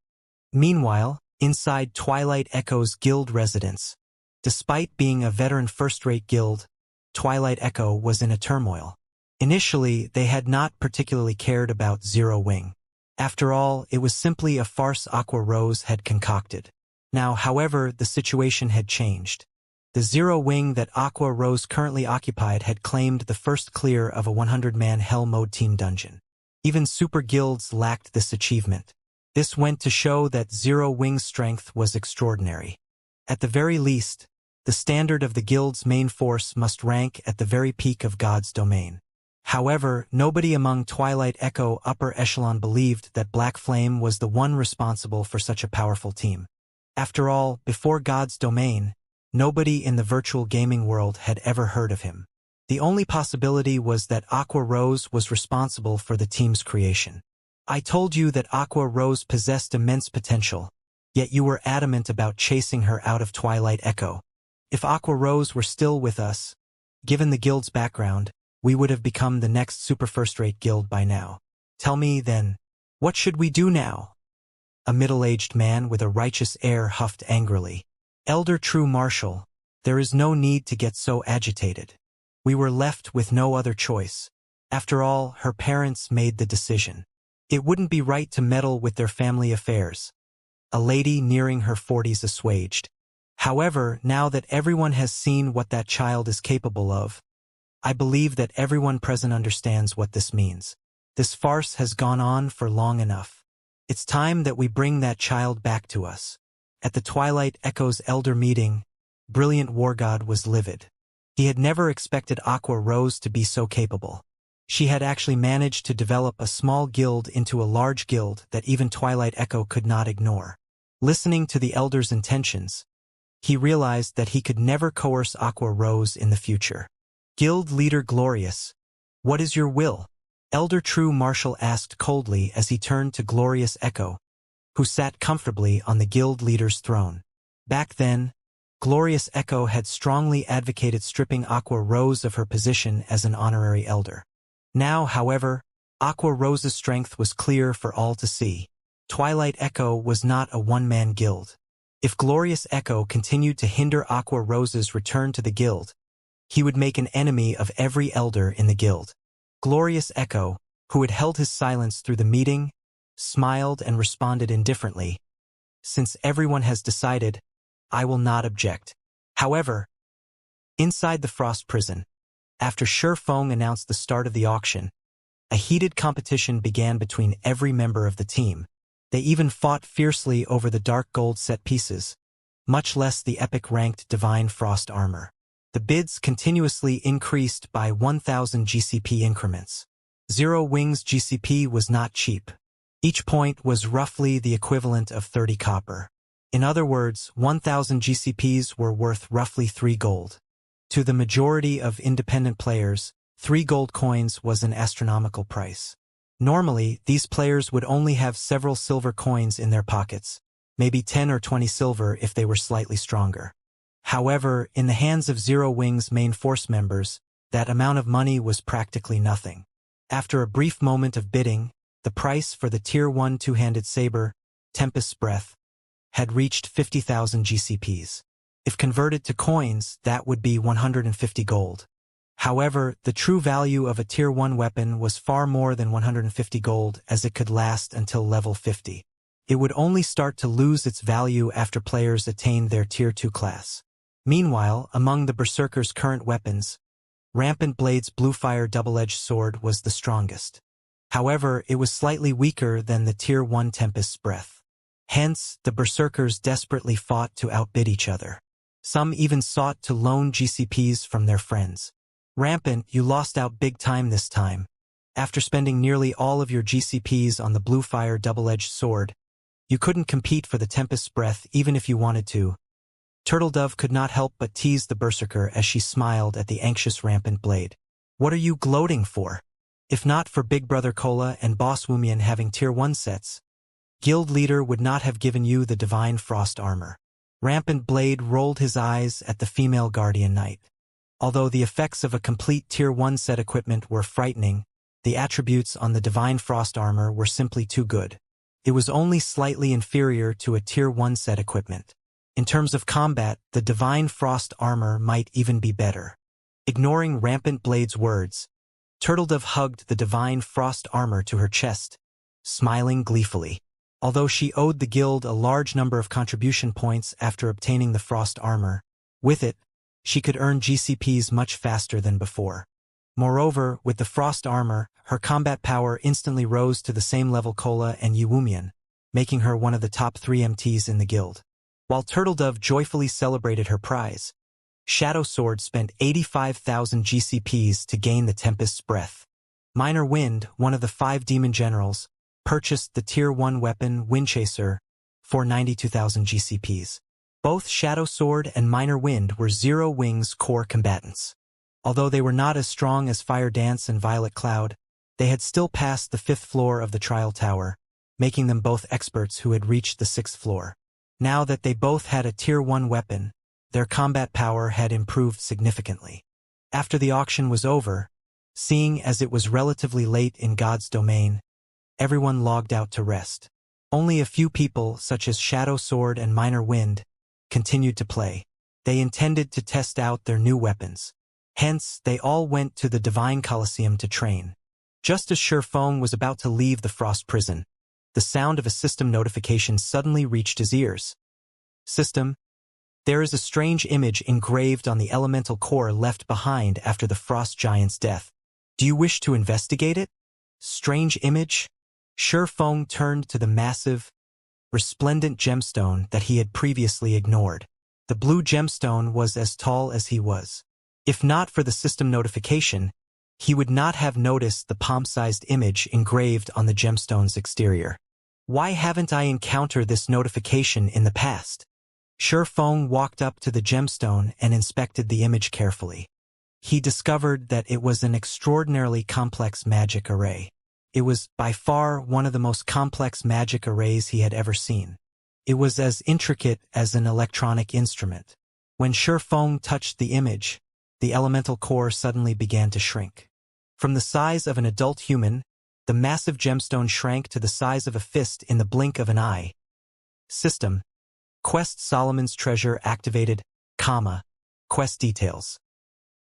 Meanwhile, inside Twilight Echo's guild residence, despite being a veteran first-rate guild, Twilight Echo was in a turmoil. Initially, they had not particularly cared about Zero Wing. After all, it was simply a farce Aqua Rose had concocted. Now, however, the situation had changed. The Zero Wing that Aqua Rose currently occupied had claimed the first clear of a 100-man Hell Mode team dungeon. Even super guilds lacked this achievement. This went to show that Zero Wing's strength was extraordinary. At the very least, the standard of the guild's main force must rank at the very peak of God's domain. However, nobody among Twilight Echo upper echelon believed that Black Flame was the one responsible for such a powerful team. After all, before God's domain, nobody in the virtual gaming world had ever heard of him. The only possibility was that Aqua Rose was responsible for the team's creation. I told you that Aqua Rose possessed immense potential, yet you were adamant about chasing her out of Twilight Echo. If Aqua Rose were still with us, given the guild's background, we would have become the next super first-rate guild by now. Tell me, then, what should we do now? A middle-aged man with a righteous air huffed angrily. Elder True Marshal, there is no need to get so agitated. We were left with no other choice. After all, her parents made the decision. It wouldn't be right to meddle with their family affairs. A lady nearing her 40s assuaged. However, now that everyone has seen what that child is capable of, I believe that everyone present understands what this means. This farce has gone on for long enough. It's time that we bring that child back to us. At the Twilight Echoes elder meeting, Brilliant Wargod was livid. He had never expected Aqua Rose to be so capable. She had actually managed to develop a small guild into a large guild that even Twilight Echo could not ignore. Listening to the elder's intentions, he realized that he could never coerce Aqua Rose in the future. Guild Leader Glorious, what is your will? Elder True Marshal asked coldly as he turned to Glorious Echo, who sat comfortably on the guild leader's throne. Back then, Glorious Echo had strongly advocated stripping Aqua Rose of her position as an honorary elder. Now, however, Aqua Rose's strength was clear for all to see. Twilight Echo was not a one-man guild. If Glorious Echo continued to hinder Aqua Rose's return to the guild, he would make an enemy of every elder in the guild. Glorious Echo, who had held his silence through the meeting, smiled and responded indifferently. Since everyone has decided, I will not object. However, inside the Frost Prison, after Shi Feng announced the start of the auction, a heated competition began between every member of the team. They even fought fiercely over the dark gold set pieces, much less the epic ranked Divine Frost armor. The bids continuously increased by 1,000 GCP increments. Zero Wings GCP was not cheap. Each point was roughly the equivalent of 30 copper. In other words, 1,000 GCPs were worth roughly 3 gold. To the majority of independent players, 3 gold coins was an astronomical price. Normally, these players would only have several silver coins in their pockets, maybe 10 or 20 silver if they were slightly stronger. However, in the hands of Zero Wings main force members, that amount of money was practically nothing. After a brief moment of bidding, the price for the Tier 1 two-handed saber, Tempest's Breath, had reached 50,000 GCPs. If converted to coins, that would be 150 gold. However, the true value of a Tier 1 weapon was far more than 150 gold, as it could last until level 50. It would only start to lose its value after players attained their Tier 2 class. Meanwhile, among the Berserker's current weapons, Rampant Blade's Bluefire double-edged sword was the strongest. However, it was slightly weaker than the Tier 1 Tempest's Breath. Hence, the Berserkers desperately fought to outbid each other. Some even sought to loan GCPs from their friends. Rampant, you lost out big time this time. After spending nearly all of your GCPs on the Bluefire double-edged sword, you couldn't compete for the Tempest's Breath even if you wanted to. Turtledove could not help but tease the Berserker as she smiled at the anxious Rampant Blade. What are you gloating for? If not for Big Brother Cola and Boss Wumian having Tier 1 sets, Guild Leader would not have given you the Divine Frost armor. Rampant Blade rolled his eyes at the female Guardian Knight. Although the effects of a complete Tier 1 set equipment were frightening, the attributes on the Divine Frost armor were simply too good. It was only slightly inferior to a Tier 1 set equipment. In terms of combat, the Divine Frost armor might even be better. Ignoring Rampant Blade's words, Turtledove hugged the Divine Frost armor to her chest, smiling gleefully. Although she owed the guild a large number of contribution points after obtaining the Frost armor, with it, she could earn GCPs much faster than before. Moreover, with the Frost armor, her combat power instantly rose to the same level Cola and Yuwumian, making her one of the top 3 MTs in the guild. While Turtledove joyfully celebrated her prize, Shadow Sword spent 85,000 GCPs to gain the Tempest's Breath. Minor Wind, one of the 5 demon generals, purchased the Tier 1 weapon Windchaser for 92,000 GCPs. Both Shadow Sword and Minor Wind were Zero Wings core combatants. Although they were not as strong as Fire Dance and Violet Cloud, they had still passed the 5th floor of the Trial Tower, making them both experts who had reached the 6th floor. Now that they both had a Tier 1 weapon, their combat power had improved significantly. After the auction was over, Seeing as it was relatively late in God's domain, everyone logged out to rest. Only a few people, such as Shadow Sword and Minor Wind, continued to play. They intended to test out their new weapons. Hence, they all went to the Divine Colosseum to train. Just as Shurfeng was about to leave the Frost Prison, the sound of a system notification suddenly reached his ears. System, there is a strange image engraved on the elemental core left behind after the Frost Giant's death. Do you wish to investigate it? Strange image? Shurfeng turned to the massive, resplendent gemstone that he had previously ignored. The blue gemstone was as tall as he was. If not for the system notification, he would not have noticed the palm-sized image engraved on the gemstone's exterior. Why haven't I encountered this notification in the past? Shurfeng walked up to the gemstone and inspected the image carefully. He discovered that it was an extraordinarily complex magic array. It was, by far, one of the most complex magic arrays he had ever seen. It was as intricate as an electronic instrument. When Shurfeng touched the image, the elemental core suddenly began to shrink. From the size of an adult human, the massive gemstone shrank to the size of a fist in the blink of an eye. System. Quest Solomon's treasure activated, quest details.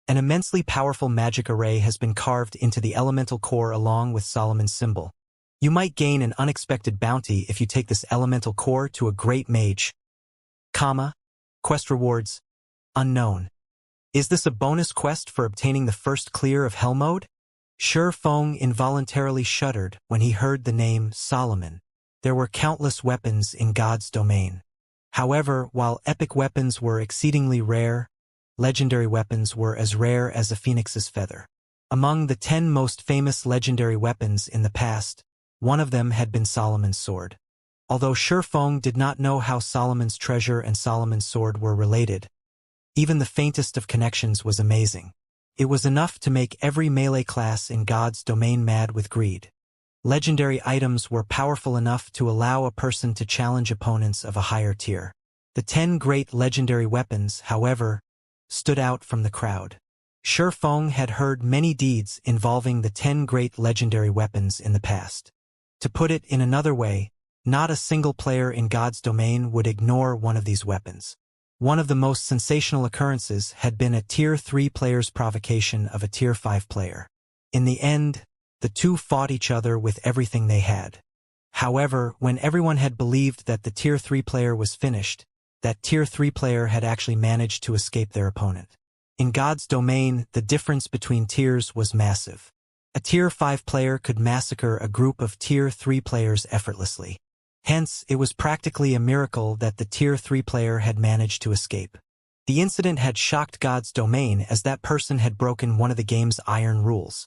An immensely powerful magic array has been carved into the elemental core along with Solomon's symbol. You might gain an unexpected bounty if you take this elemental core to a great mage. Quest rewards, unknown. Is this a bonus quest for obtaining the first clear of Hell mode? Shurfeng involuntarily shuddered when he heard the name Solomon. There were countless weapons in God's domain. However, while epic weapons were exceedingly rare, legendary weapons were as rare as a phoenix's feather. Among the 10 most famous legendary weapons in the past, one of them had been Solomon's sword. Although Shurfeng did not know how Solomon's treasure and Solomon's sword were related, even the faintest of connections was amazing. It was enough to make every melee class in God's domain mad with greed. Legendary items were powerful enough to allow a person to challenge opponents of a higher tier. The 10 great legendary weapons, however, stood out from the crowd. Shurfeng had heard many deeds involving the 10 great legendary weapons in the past. To put it in another way, not a single player in God's domain would ignore one of these weapons. One of the most sensational occurrences had been a Tier 3 player's provocation of a Tier 5 player. In the end, the two fought each other with everything they had. However, when everyone had believed that the Tier 3 player was finished, that Tier 3 player had actually managed to escape their opponent. In God's domain, the difference between tiers was massive. A Tier 5 player could massacre a group of Tier 3 players effortlessly. Hence, it was practically a miracle that the Tier 3 player had managed to escape. The incident had shocked God's domain as that person had broken one of the game's iron rules.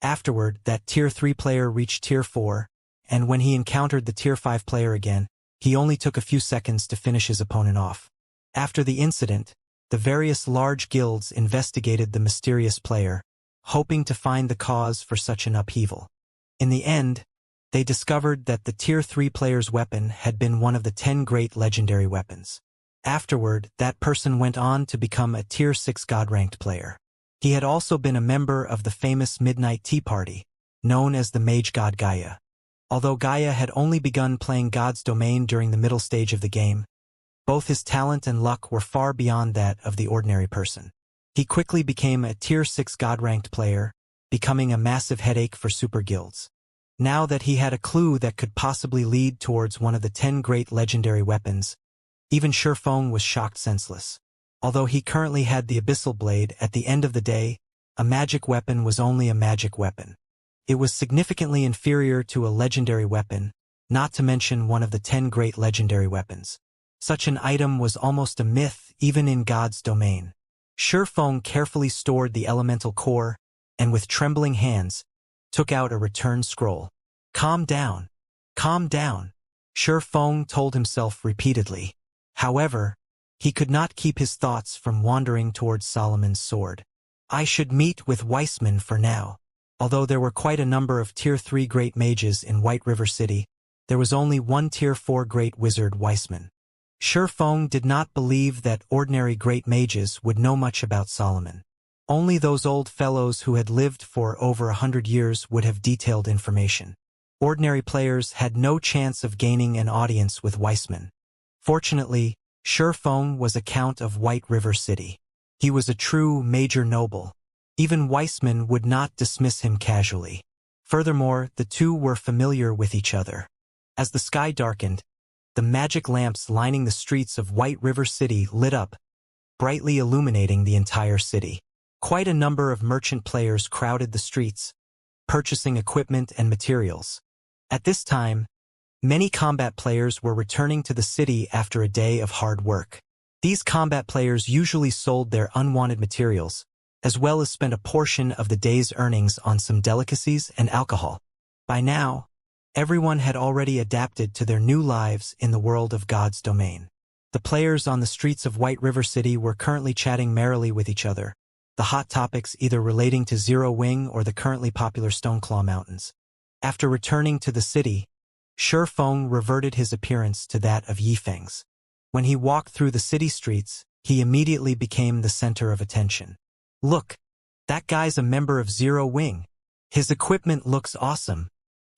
Afterward, that Tier 3 player reached Tier 4, and when he encountered the Tier 5 player again, he only took a few seconds to finish his opponent off. After the incident, the various large guilds investigated the mysterious player, hoping to find the cause for such an upheaval. In the end, they discovered that the Tier 3 player's weapon had been one of the 10 great legendary weapons. Afterward, that person went on to become a Tier 6 God-ranked player. He had also been a member of the famous Midnight Tea Party, known as the Mage God Gaia. Although Gaia had only begun playing God's domain during the middle stage of the game, both his talent and luck were far beyond that of the ordinary person. He quickly became a Tier 6 God-ranked player, becoming a massive headache for super guilds. Now that he had a clue that could possibly lead towards one of the 10 great legendary weapons, even Shurfeng was shocked senseless. Although he currently had the Abyssal Blade, at the end of the day, a magic weapon was only a magic weapon. It was significantly inferior to a legendary weapon, not to mention one of the 10 great legendary weapons. Such an item was almost a myth even in God's domain. Shurfeng carefully stored the elemental core, and with trembling hands, took out a return scroll. Calm down. Calm down, Shurfeng told himself repeatedly. However, he could not keep his thoughts from wandering towards Solomon's sword. I should meet with Weissman for now. Although there were quite a number of Tier 3 great mages in White River City, there was only one Tier 4 great wizard, Weissman. Shurfeng did not believe that ordinary great mages would know much about Solomon. Only those old fellows who had lived for over 100 years would have detailed information. Ordinary players had no chance of gaining an audience with Weissman. Fortunately, Shifeng was a count of White River City. He was a true major noble. Even Weissman would not dismiss him casually. Furthermore, the two were familiar with each other. As the sky darkened, the magic lamps lining the streets of White River City lit up, brightly illuminating the entire city. Quite a number of merchant players crowded the streets, purchasing equipment and materials. At this time, many combat players were returning to the city after a day of hard work. These combat players usually sold their unwanted materials, as well as spent a portion of the day's earnings on some delicacies and alcohol. By now, everyone had already adapted to their new lives in the world of God's domain. The players on the streets of White River City were currently chatting merrily with each other, the hot topics either relating to Zero Wing or the currently popular Stoneclaw Mountains. After returning to the city, Shifeng reverted his appearance to that of Yifeng's. When he walked through the city streets, he immediately became the center of attention. Look, that guy's a member of Zero Wing. His equipment looks awesome.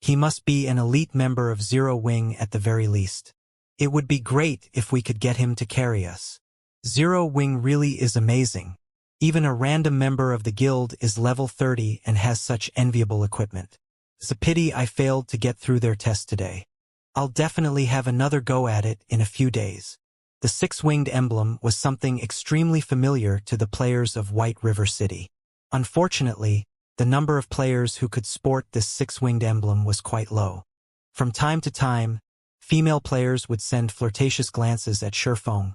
He must be an elite member of Zero Wing at the very least. It would be great if we could get him to carry us. Zero Wing really is amazing. Even a random member of the guild is level 30 and has such enviable equipment. It's a pity I failed to get through their test today. I'll definitely have another go at it in a few days. The six-winged emblem was something extremely familiar to the players of White River City. Unfortunately, the number of players who could sport this six-winged emblem was quite low. From time to time, female players would send flirtatious glances at Shifeng,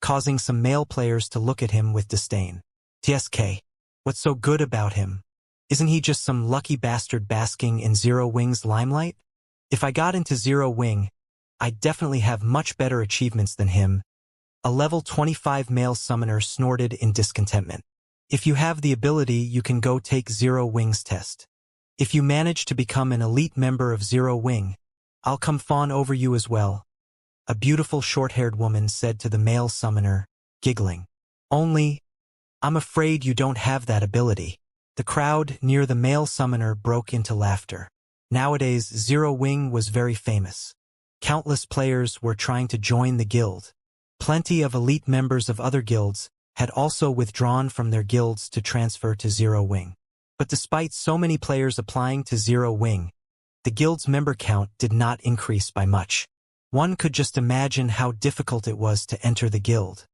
causing some male players to look at him with disdain. TSK, what's so good about him? Isn't he just some lucky bastard basking in Zero Wing's limelight? If I got into Zero Wing, I'd definitely have much better achievements than him. A level 25 male summoner snorted in discontentment. If you have the ability, you can go take Zero Wing's test. If you manage to become an elite member of Zero Wing, I'll come fawn over you as well. A beautiful short-haired woman said to the male summoner, giggling. Only, I'm afraid you don't have that ability. The crowd near the male summoner broke into laughter. Nowadays, Zero Wing was very famous. Countless players were trying to join the guild. Plenty of elite members of other guilds had also withdrawn from their guilds to transfer to Zero Wing. But despite so many players applying to Zero Wing, the guild's member count did not increase by much. One could just imagine how difficult it was to enter the guild.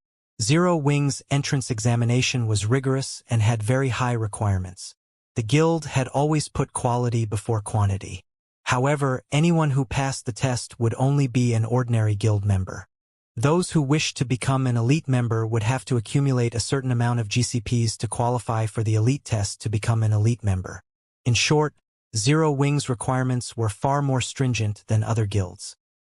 Zero Wing's entrance examination was rigorous and had very high requirements. The guild had always put quality before quantity. However, anyone who passed the test would only be an ordinary guild member. Those who wished to become an elite member would have to accumulate a certain amount of GCPs to qualify for the elite test to become an elite member. In short, Zero Wing's requirements were far more stringent than other guilds.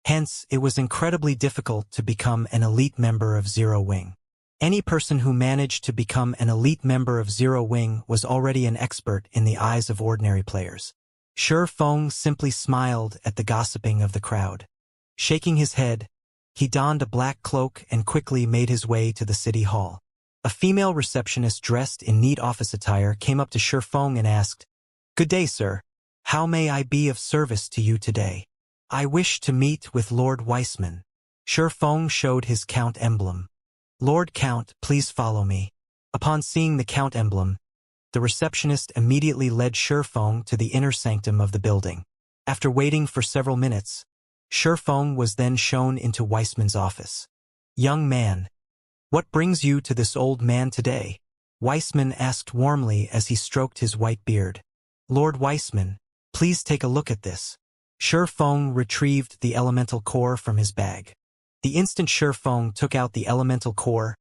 Hence, it was incredibly difficult to become an elite member of Zero Wing. Any person who managed to become an elite member of Zero Wing was already an expert in the eyes of ordinary players. Shifeng simply smiled at the gossiping of the crowd. Shaking his head, he donned a black cloak and quickly made his way to the city hall. A female receptionist dressed in neat office attire came up to Shifeng and asked, "Good day, sir. How may I be of service to you today?" "I wish to meet with Lord Weissman." Shifeng showed his Count emblem. "Lord Count, please follow me." Upon seeing the Count emblem, the receptionist immediately led Shifeng to the inner sanctum of the building. After waiting for several minutes, Shifeng was then shown into Weissman's office. "Young man, what brings you to this old man today?" Weissman asked warmly as he stroked his white beard. "Lord Weissman, please take a look at this." Shifeng retrieved the elemental core from his bag. The instant Shifeng took out the elemental core,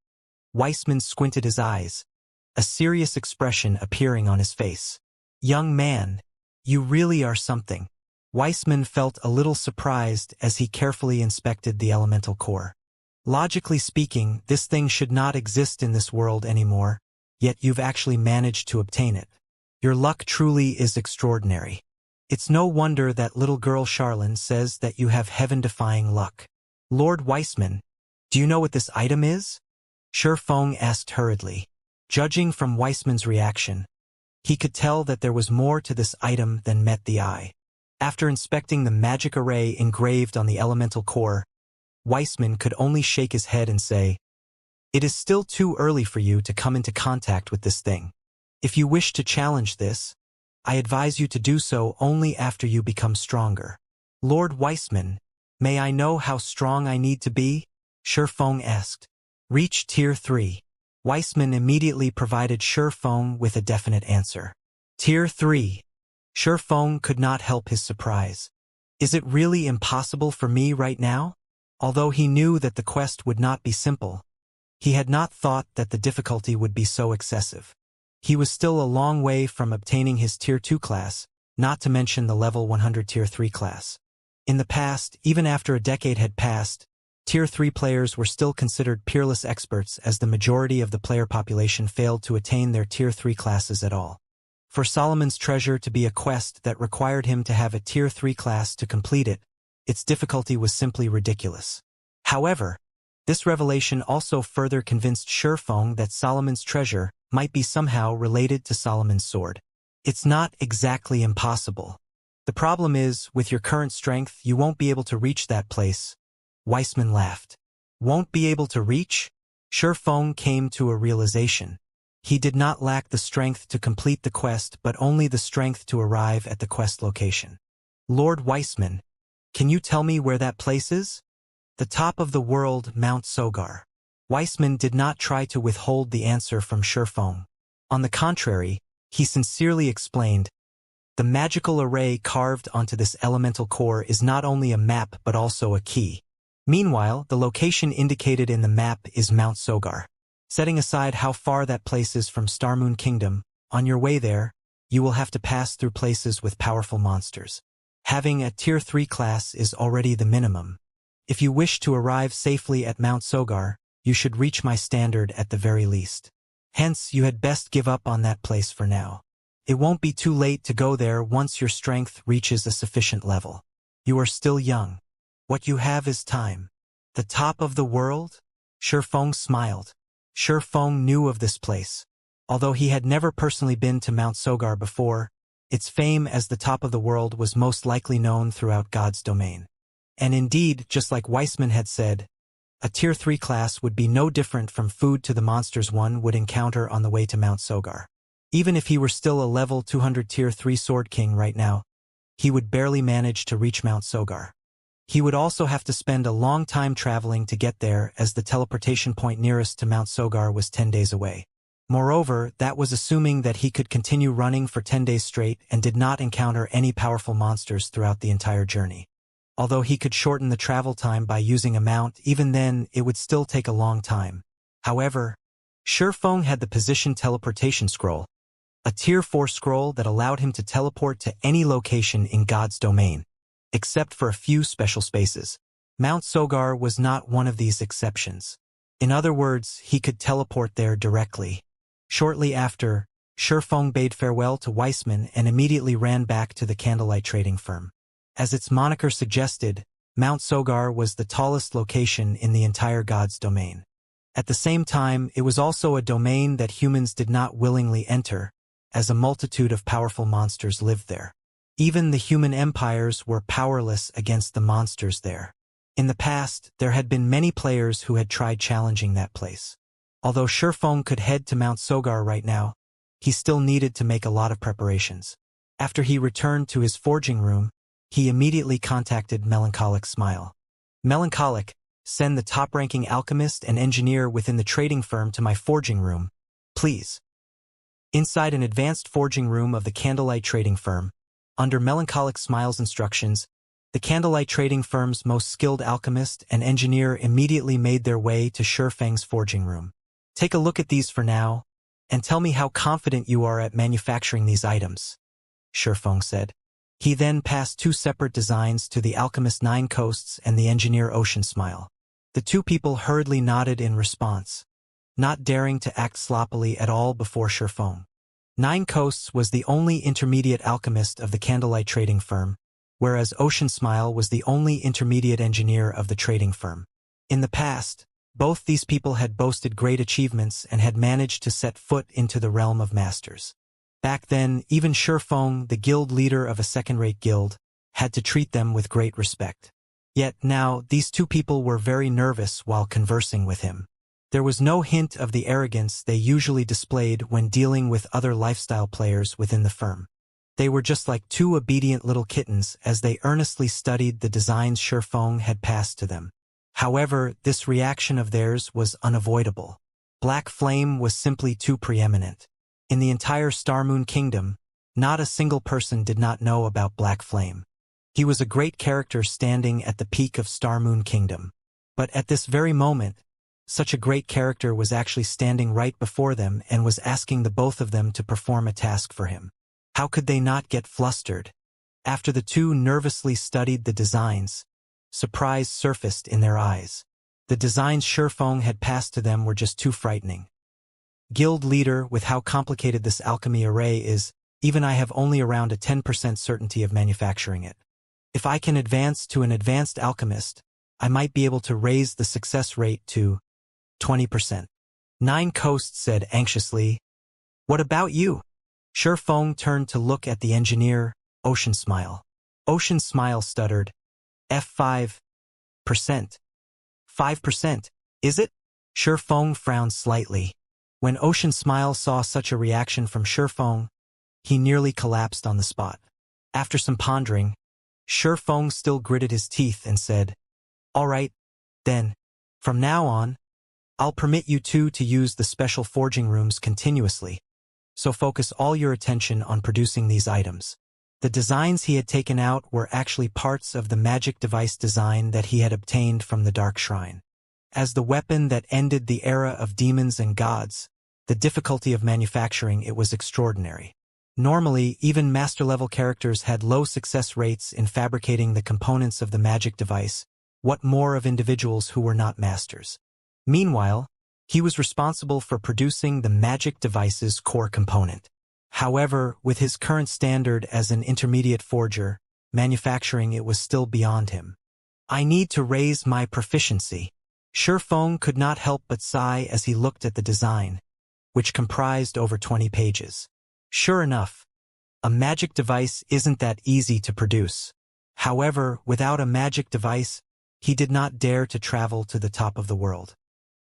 Weissman squinted his eyes, a serious expression appearing on his face. "Young man, you really are something." Weissman felt a little surprised as he carefully inspected the elemental core. "Logically speaking, this thing should not exist in this world anymore, yet you've actually managed to obtain it. Your luck truly is extraordinary. It's no wonder that little girl Charlene says that you have heaven-defying luck." "Lord Weissman, do you know what this item is?" Shifeng asked hurriedly. Judging from Weissman's reaction, he could tell that there was more to this item than met the eye. After inspecting the magic array engraved on the elemental core, Weissman could only shake his head and say, "It is still too early for you to come into contact with this thing. If you wish to challenge this, I advise you to do so only after you become stronger." "Lord Weissman, may I know how strong I need to be?" Shifeng asked. "Reach Tier 3. Weissman immediately provided Shifeng with a definite answer. "Tier 3. Shifeng could not help his surprise. "Is it really impossible for me right now?" Although he knew that the quest would not be simple, he had not thought that the difficulty would be so excessive. He was still a long way from obtaining his Tier 2 class, not to mention the level 100 Tier 3 class. In the past, even after a decade had passed, Tier 3 players were still considered peerless experts as the majority of the player population failed to attain their Tier 3 classes at all. For Solomon's Treasure to be a quest that required him to have a Tier 3 class to complete it, its difficulty was simply ridiculous. However, this revelation also further convinced Shifeng that Solomon's Treasure might be somehow related to Solomon's Sword. "It's not exactly impossible. The problem is, with your current strength, you won't be able to reach that place." Weissman laughed. "Won't be able to reach?" Shifeng came to a realization. He did not lack the strength to complete the quest but only the strength to arrive at the quest location. "Lord Weissman, can you tell me where that place is?" "The top of the world, Mount Sogar." Weissman did not try to withhold the answer from Shifeng. On the contrary, he sincerely explained, "The magical array carved onto this elemental core is not only a map but also a key. Meanwhile, the location indicated in the map is Mount Sogar. Setting aside how far that place is from Starmoon Kingdom, on your way there, you will have to pass through places with powerful monsters. Having a Tier 3 class is already the minimum. If you wish to arrive safely at Mount Sogar, you should reach my standard at the very least. Hence, you had best give up on that place for now. It won't be too late to go there once your strength reaches a sufficient level. You are still young. What you have is time." "The top of the world?" Shifeng smiled. Shifeng knew of this place. Although he had never personally been to Mount Sogar before, its fame as the top of the world was most likely known throughout God's domain. And indeed, just like Weissman had said, a Tier 3 class would be no different from food to the monsters one would encounter on the way to Mount Sogar. Even if he were still a level 200 Tier 3 Sword King right now, he would barely manage to reach Mount Sogar. He would also have to spend a long time traveling to get there, as the teleportation point nearest to Mount Sogar was 10 days away. Moreover, that was assuming that he could continue running for 10 days straight and did not encounter any powerful monsters throughout the entire journey. Although he could shorten the travel time by using a mount, even then it would still take a long time. However, Shifeng had the position teleportation scroll, a Tier 4 scroll that allowed him to teleport to any location in God's domain, except for a few special spaces. Mount Sogar was not one of these exceptions. In other words, he could teleport there directly. Shortly after, Shifeng bade farewell to Weissman and immediately ran back to the candlelight trading firm. As its moniker suggested, Mount Sogar was the tallest location in the entire God's domain. At the same time, it was also a domain that humans did not willingly enter, as a multitude of powerful monsters lived there. Even the human empires were powerless against the monsters there. In the past, there had been many players who had tried challenging that place. Although Shifeng could head to Mount Sogar right now, he still needed to make a lot of preparations. After he returned to his forging room, he immediately contacted Melancholic Smile. "Melancholic, send the top-ranking alchemist and engineer within the trading firm to my forging room, please." Inside an advanced forging room of the Candlelight Trading Firm, under Melancholic Smile's instructions, the Candlelight Trading Firm's most skilled alchemist and engineer immediately made their way to Shifeng's forging room. "Take a look at these for now, and tell me how confident you are at manufacturing these items," Shifeng said. He then passed 2 separate designs to the alchemist Nine Coasts and the engineer Ocean Smile. The 2 people hurriedly nodded in response, not daring to act sloppily at all before Shifeng. Nine Coasts was the only intermediate alchemist of the Candlelight Trading Firm, whereas Ocean Smile was the only intermediate engineer of the trading firm. In the past, Both these people had boasted great achievements and had managed to set foot into the realm of masters. Back then, even Shifeng, the guild leader of a second-rate guild, had to treat them with great respect. Yet now, these two people were very nervous while conversing with him. There was no hint of the arrogance they usually displayed when dealing with other lifestyle players within the firm. They were just like two obedient little kittens as they earnestly studied the designs Shifeng had passed to them. However, this reaction of theirs was unavoidable. Black Flame was simply too preeminent. In the entire Starmoon Kingdom, not a single person did not know about Black Flame. He was a great character standing at the peak of Starmoon Kingdom. But at this very moment, such a great character was actually standing right before them and was asking the both of them to perform a task for him. How could they not get flustered? After the two nervously studied the designs, surprise surfaced in their eyes. The designs Shifeng had passed to them were just too frightening. Guild leader, with how complicated this alchemy array is, even I have only around a 10% certainty of manufacturing it. If I can advance to an advanced alchemist, I might be able to raise the success rate to 20%. Nine Coasts said anxiously, "What about you?" Shifeng turned to look at the engineer, Ocean Smile. Ocean Smile stuttered, "F5%. 5%, is it?" Shifeng frowned slightly. When Ocean Smile saw such a reaction from Shifeng, he nearly collapsed on the spot. After some pondering, Shifeng still gritted his teeth and said, "All right, then, from now on, I'll permit you two to use the special forging rooms continuously, so focus all your attention on producing these items." The designs he had taken out were actually parts of the magic device design that he had obtained from the Dark Shrine. As the weapon that ended the era of demons and gods, the difficulty of manufacturing it was extraordinary. Normally, even master-level characters had low success rates in fabricating the components of the magic device, what more of individuals who were not masters? Meanwhile, he was responsible for producing the magic device's core component. However, with his current standard as an intermediate forger, manufacturing it was still beyond him. "I need to raise my proficiency." Shifeng could not help but sigh as he looked at the design, which comprised over 20 pages. Sure enough, a magic device isn't that easy to produce. However, without a magic device, he did not dare to travel to the top of the world.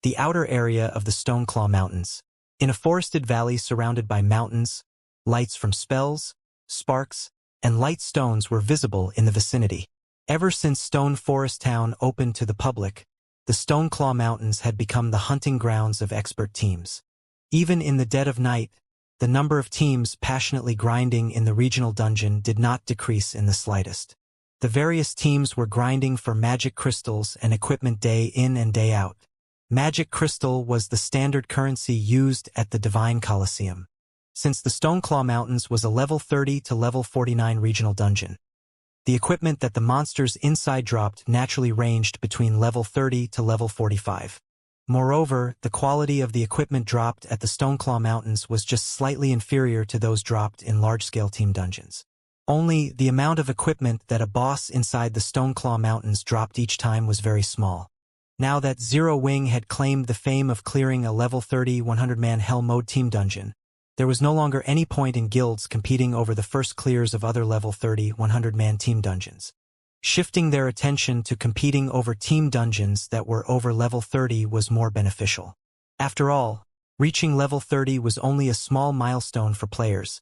The outer area of the Stoneclaw Mountains. In a forested valley surrounded by mountains, lights from spells, sparks, and light stones were visible in the vicinity. Ever since Stone Forest Town opened to the public, the Stoneclaw Mountains had become the hunting grounds of expert teams. Even in the dead of night, the number of teams passionately grinding in the regional dungeon did not decrease in the slightest. The various teams were grinding for magic crystals and equipment day in and day out. Magic crystal was the standard currency used at the Divine Colosseum. Since the Stoneclaw Mountains was a level 30 to level 49 regional dungeon, the equipment that the monsters inside dropped naturally ranged between level 30 to level 45. Moreover, the quality of the equipment dropped at the Stoneclaw Mountains was just slightly inferior to those dropped in large-scale team dungeons. Only the amount of equipment that a boss inside the Stoneclaw Mountains dropped each time was very small. Now that Zero Wing had claimed the fame of clearing a level 30 100-man Hell Mode team dungeon, there was no longer any point in guilds competing over the first clears of other level 30 100-man team dungeons. Shifting their attention to competing over team dungeons that were over level 30 was more beneficial. After all, reaching level 30 was only a small milestone for players,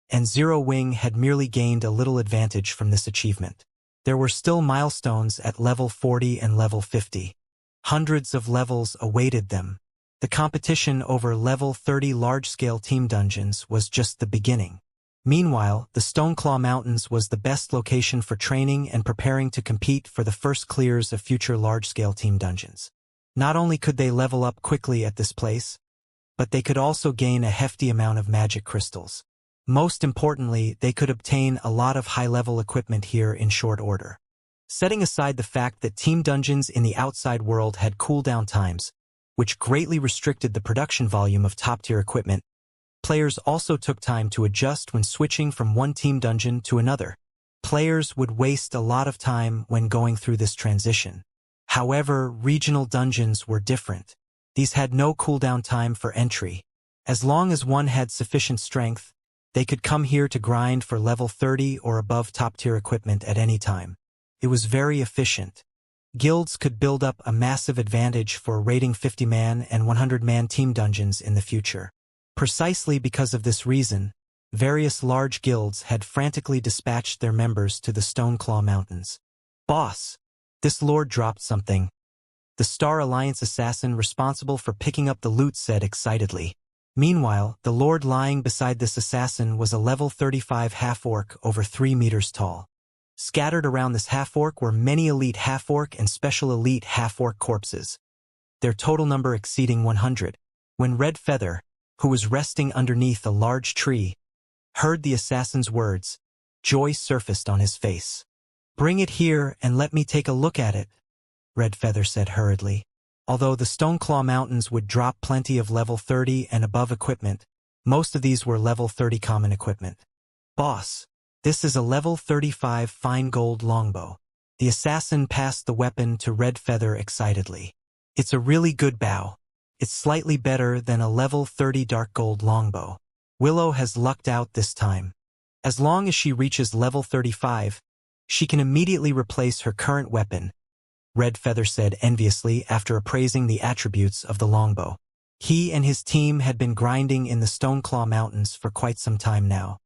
and Zero Wing had merely gained a little advantage from this achievement. There were still milestones at level 40 and level 50. Hundreds of levels awaited them. The competition over level 30 large-scale team dungeons was just the beginning. Meanwhile, the Stoneclaw Mountains was the best location for training and preparing to compete for the first clears of future large-scale team dungeons. Not only could they level up quickly at this place, but they could also gain a hefty amount of magic crystals. Most importantly, they could obtain a lot of high-level equipment here in short order. Setting aside the fact that team dungeons in the outside world had cooldown times, which greatly restricted the production volume of top-tier equipment, players also took time to adjust when switching from one team dungeon to another. Players would waste a lot of time when going through this transition. However, regional dungeons were different. These had no cooldown time for entry. As long as one had sufficient strength, they could come here to grind for level 30 or above top-tier equipment at any time. It was very efficient. Guilds could build up a massive advantage for raiding 50-man and 100-man team dungeons in the future. Precisely because of this reason, various large guilds had frantically dispatched their members to the Stoneclaw Mountains. "Boss, this lord dropped something," the Star Alliance assassin responsible for picking up the loot said excitedly. Meanwhile, the lord lying beside this assassin was a level 35 half-orc over 3 meters tall. Scattered around this half-orc were many elite half-orc and special elite half-orc corpses, their total number exceeding 100. When Red Feather, who was resting underneath a large tree, heard the assassin's words, joy surfaced on his face. "Bring it here and let me take a look at it," Red Feather said hurriedly. Although the Stoneclaw Mountains would drop plenty of level 30 and above equipment, most of these were level 30 common equipment. "Boss, this is a level 35 fine gold longbow." The assassin passed the weapon to Red Feather excitedly. "It's a really good bow. It's slightly better than a level 30 dark gold longbow. Willow has lucked out this time. As long as she reaches level 35, she can immediately replace her current weapon," Red Feather said enviously after appraising the attributes of the longbow. He and his team had been grinding in the Stoneclaw Mountains for quite some time now.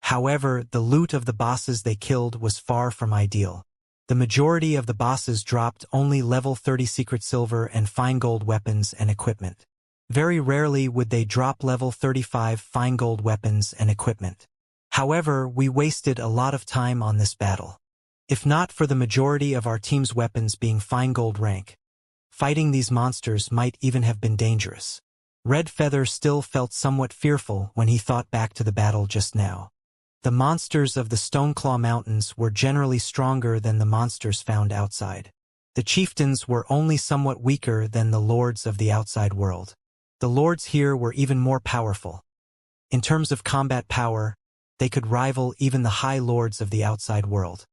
However, the loot of the bosses they killed was far from ideal. The majority of the bosses dropped only level 30 secret silver and fine gold weapons and equipment. Very rarely would they drop level 35 fine gold weapons and equipment. However, we wasted a lot of time on this battle. If not for the majority of our team's weapons being fine gold rank, fighting these monsters might even have been dangerous. Red Feather still felt somewhat fearful when he thought back to the battle just now. The monsters of the Stoneclaw Mountains were generally stronger than the monsters found outside. The chieftains were only somewhat weaker than the lords of the outside world. The lords here were even more powerful. In terms of combat power, they could rival even the high lords of the outside world.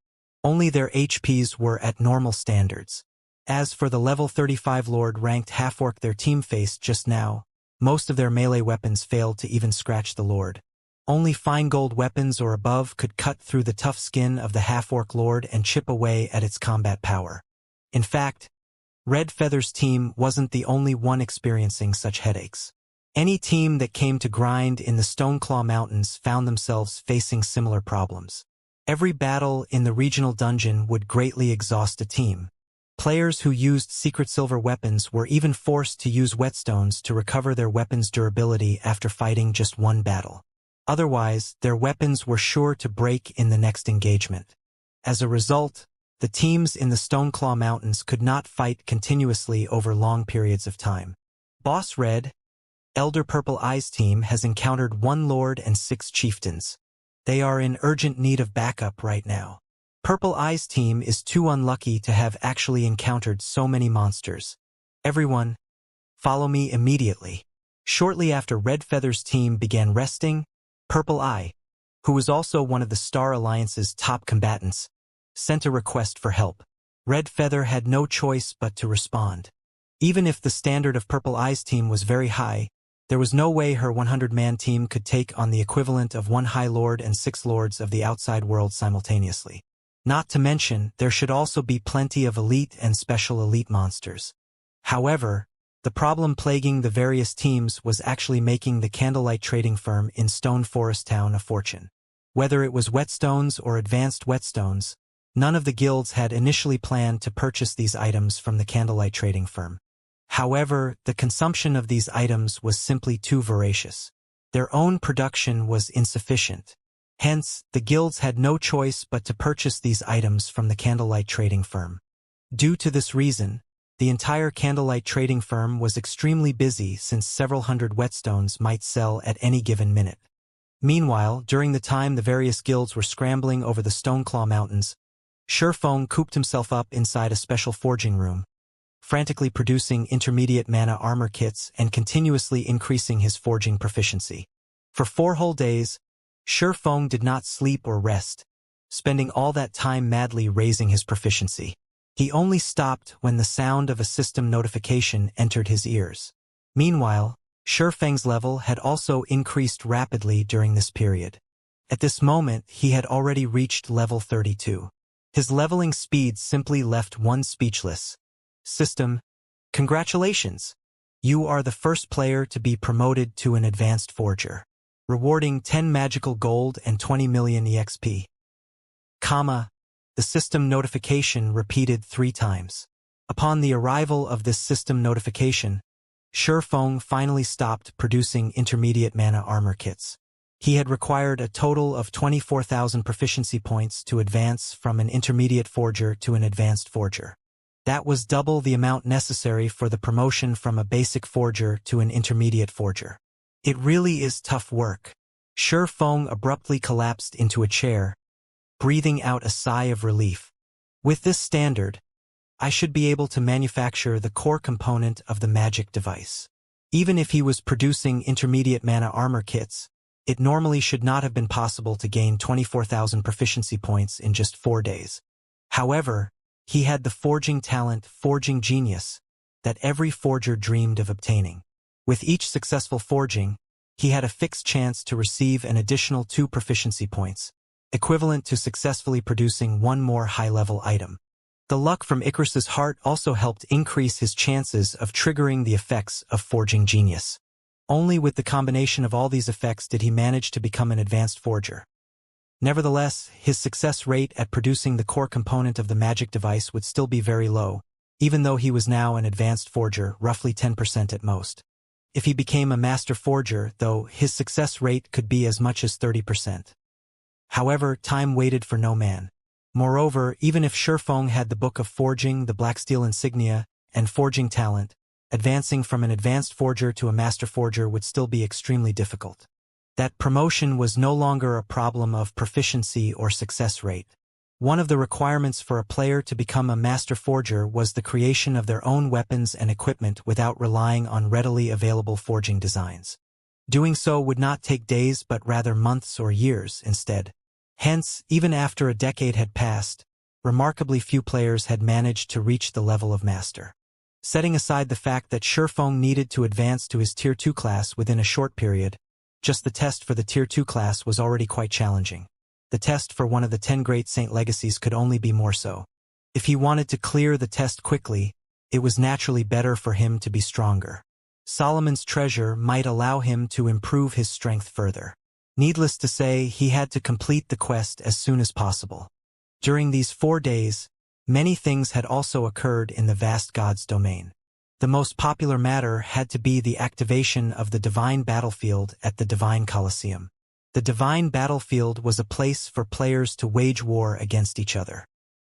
Only their HPs were at normal standards. As for the level 35 lord ranked half-orc their team faced just now, most of their melee weapons failed to even scratch the lord. Only fine gold weapons or above could cut through the tough skin of the half-orc lord and chip away at its combat power. In fact, Red Feather's team wasn't the only one experiencing such headaches. Any team that came to grind in the Stoneclaw Mountains found themselves facing similar problems. Every battle in the regional dungeon would greatly exhaust a team. Players who used secret silver weapons were even forced to use whetstones to recover their weapons' durability after fighting just one battle. Otherwise, their weapons were sure to break in the next engagement. As a result, the teams in the Stoneclaw Mountains could not fight continuously over long periods of time. Boss Red, Elder Purple Eye's team has encountered 1 lord and 6 chieftains. They are in urgent need of backup right now. Purple Eye's team is too unlucky to have actually encountered so many monsters. Everyone, follow me immediately. Shortly after Red Feather's team began resting, Purple Eye, who was also one of the Star Alliance's top combatants, sent a request for help. Red Feather had no choice but to respond. Even if the standard of Purple Eye's team was very high, there was no way her 100-man team could take on the equivalent of 1 High Lord and 6 Lords of the outside world simultaneously. Not to mention, there should also be plenty of elite and special elite monsters. However, the problem plaguing the various teams was actually making the candlelight trading firm in Stone Forest Town a fortune. Whether it was whetstones or advanced whetstones, none of the guilds had initially planned to purchase these items from the candlelight trading firm. However, the consumption of these items was simply too voracious. Their own production was insufficient. Hence, the guilds had no choice but to purchase these items from the candlelight trading firm. Due to this reason, the entire candlelight trading firm was extremely busy since several hundred whetstones might sell at any given minute. Meanwhile, during the time the various guilds were scrambling over the Stoneclaw Mountains, Sherfong cooped himself up inside a special forging room, frantically producing intermediate mana armor kits and continuously increasing his forging proficiency. For 4 whole days, Sherfong did not sleep or rest, spending all that time madly raising his proficiency. He only stopped when the sound of a system notification entered his ears. Meanwhile, Shifeng's level had also increased rapidly during this period. At this moment, he had already reached level 32. His leveling speed simply left one speechless. System, congratulations! You are the first player to be promoted to an advanced forger, rewarding 10 magical gold and 20 million EXP. The system notification repeated 3 times. Upon the arrival of this system notification, Shifeng finally stopped producing intermediate mana armor kits. He had required a total of 24,000 proficiency points to advance from an intermediate forger to an advanced forger. That was double the amount necessary for the promotion from a basic forger to an intermediate forger. It really is tough work. Shifeng abruptly collapsed into a chair, breathing out a sigh of relief. With this standard, I should be able to manufacture the core component of the magic device. Even if he was producing intermediate mana armor kits, it normally should not have been possible to gain 24,000 proficiency points in just 4 days. However, he had the forging talent, forging genius, that every forger dreamed of obtaining. With each successful forging, he had a fixed chance to receive an additional 2 proficiency points, equivalent to successfully producing 1 more high-level item. The luck from Icarus's heart also helped increase his chances of triggering the effects of forging genius. Only with the combination of all these effects did he manage to become an advanced forger. Nevertheless, his success rate at producing the core component of the magic device would still be very low, even though he was now an advanced forger, roughly 10% at most. If he became a master forger, though, his success rate could be as much as 30%. However, time waited for no man. Moreover, even if Shifeng had the Book of Forging, the Black Steel Insignia, and forging talent, advancing from an advanced forger to a master forger would still be extremely difficult. That promotion was no longer a problem of proficiency or success rate. One of the requirements for a player to become a master forger was the creation of their own weapons and equipment without relying on readily available forging designs. Doing so would not take days but rather months or years instead. Hence, even after a decade had passed, remarkably few players had managed to reach the level of master. Setting aside the fact that Shifeng needed to advance to his Tier 2 class within a short period, just the test for the Tier 2 class was already quite challenging. The test for one of the 10 Great Saint Legacies could only be more so. If he wanted to clear the test quickly, it was naturally better for him to be stronger. Solomon's treasure might allow him to improve his strength further. Needless to say, he had to complete the quest as soon as possible. During these 4 days, many things had also occurred in the vast god's domain. The most popular matter had to be the activation of the Divine Battlefield at the Divine Colosseum. The Divine Battlefield was a place for players to wage war against each other.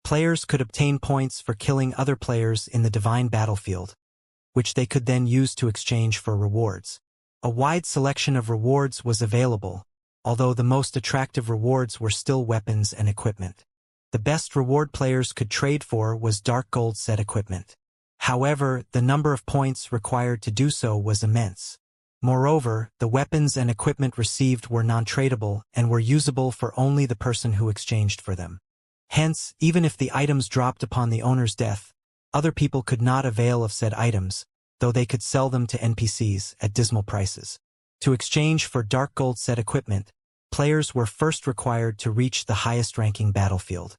Players could obtain points for killing other players in the Divine Battlefield, which they could then use to exchange for rewards. A wide selection of rewards was available, although the most attractive rewards were still weapons and equipment. The best reward players could trade for was dark gold set equipment. However, the number of points required to do so was immense. Moreover, the weapons and equipment received were non-tradable and were usable for only the person who exchanged for them. Hence, even if the items dropped upon the owner's death, other people could not avail of said items, though they could sell them to NPCs at dismal prices. To exchange for dark gold set equipment, players were first required to reach the highest ranking battlefield.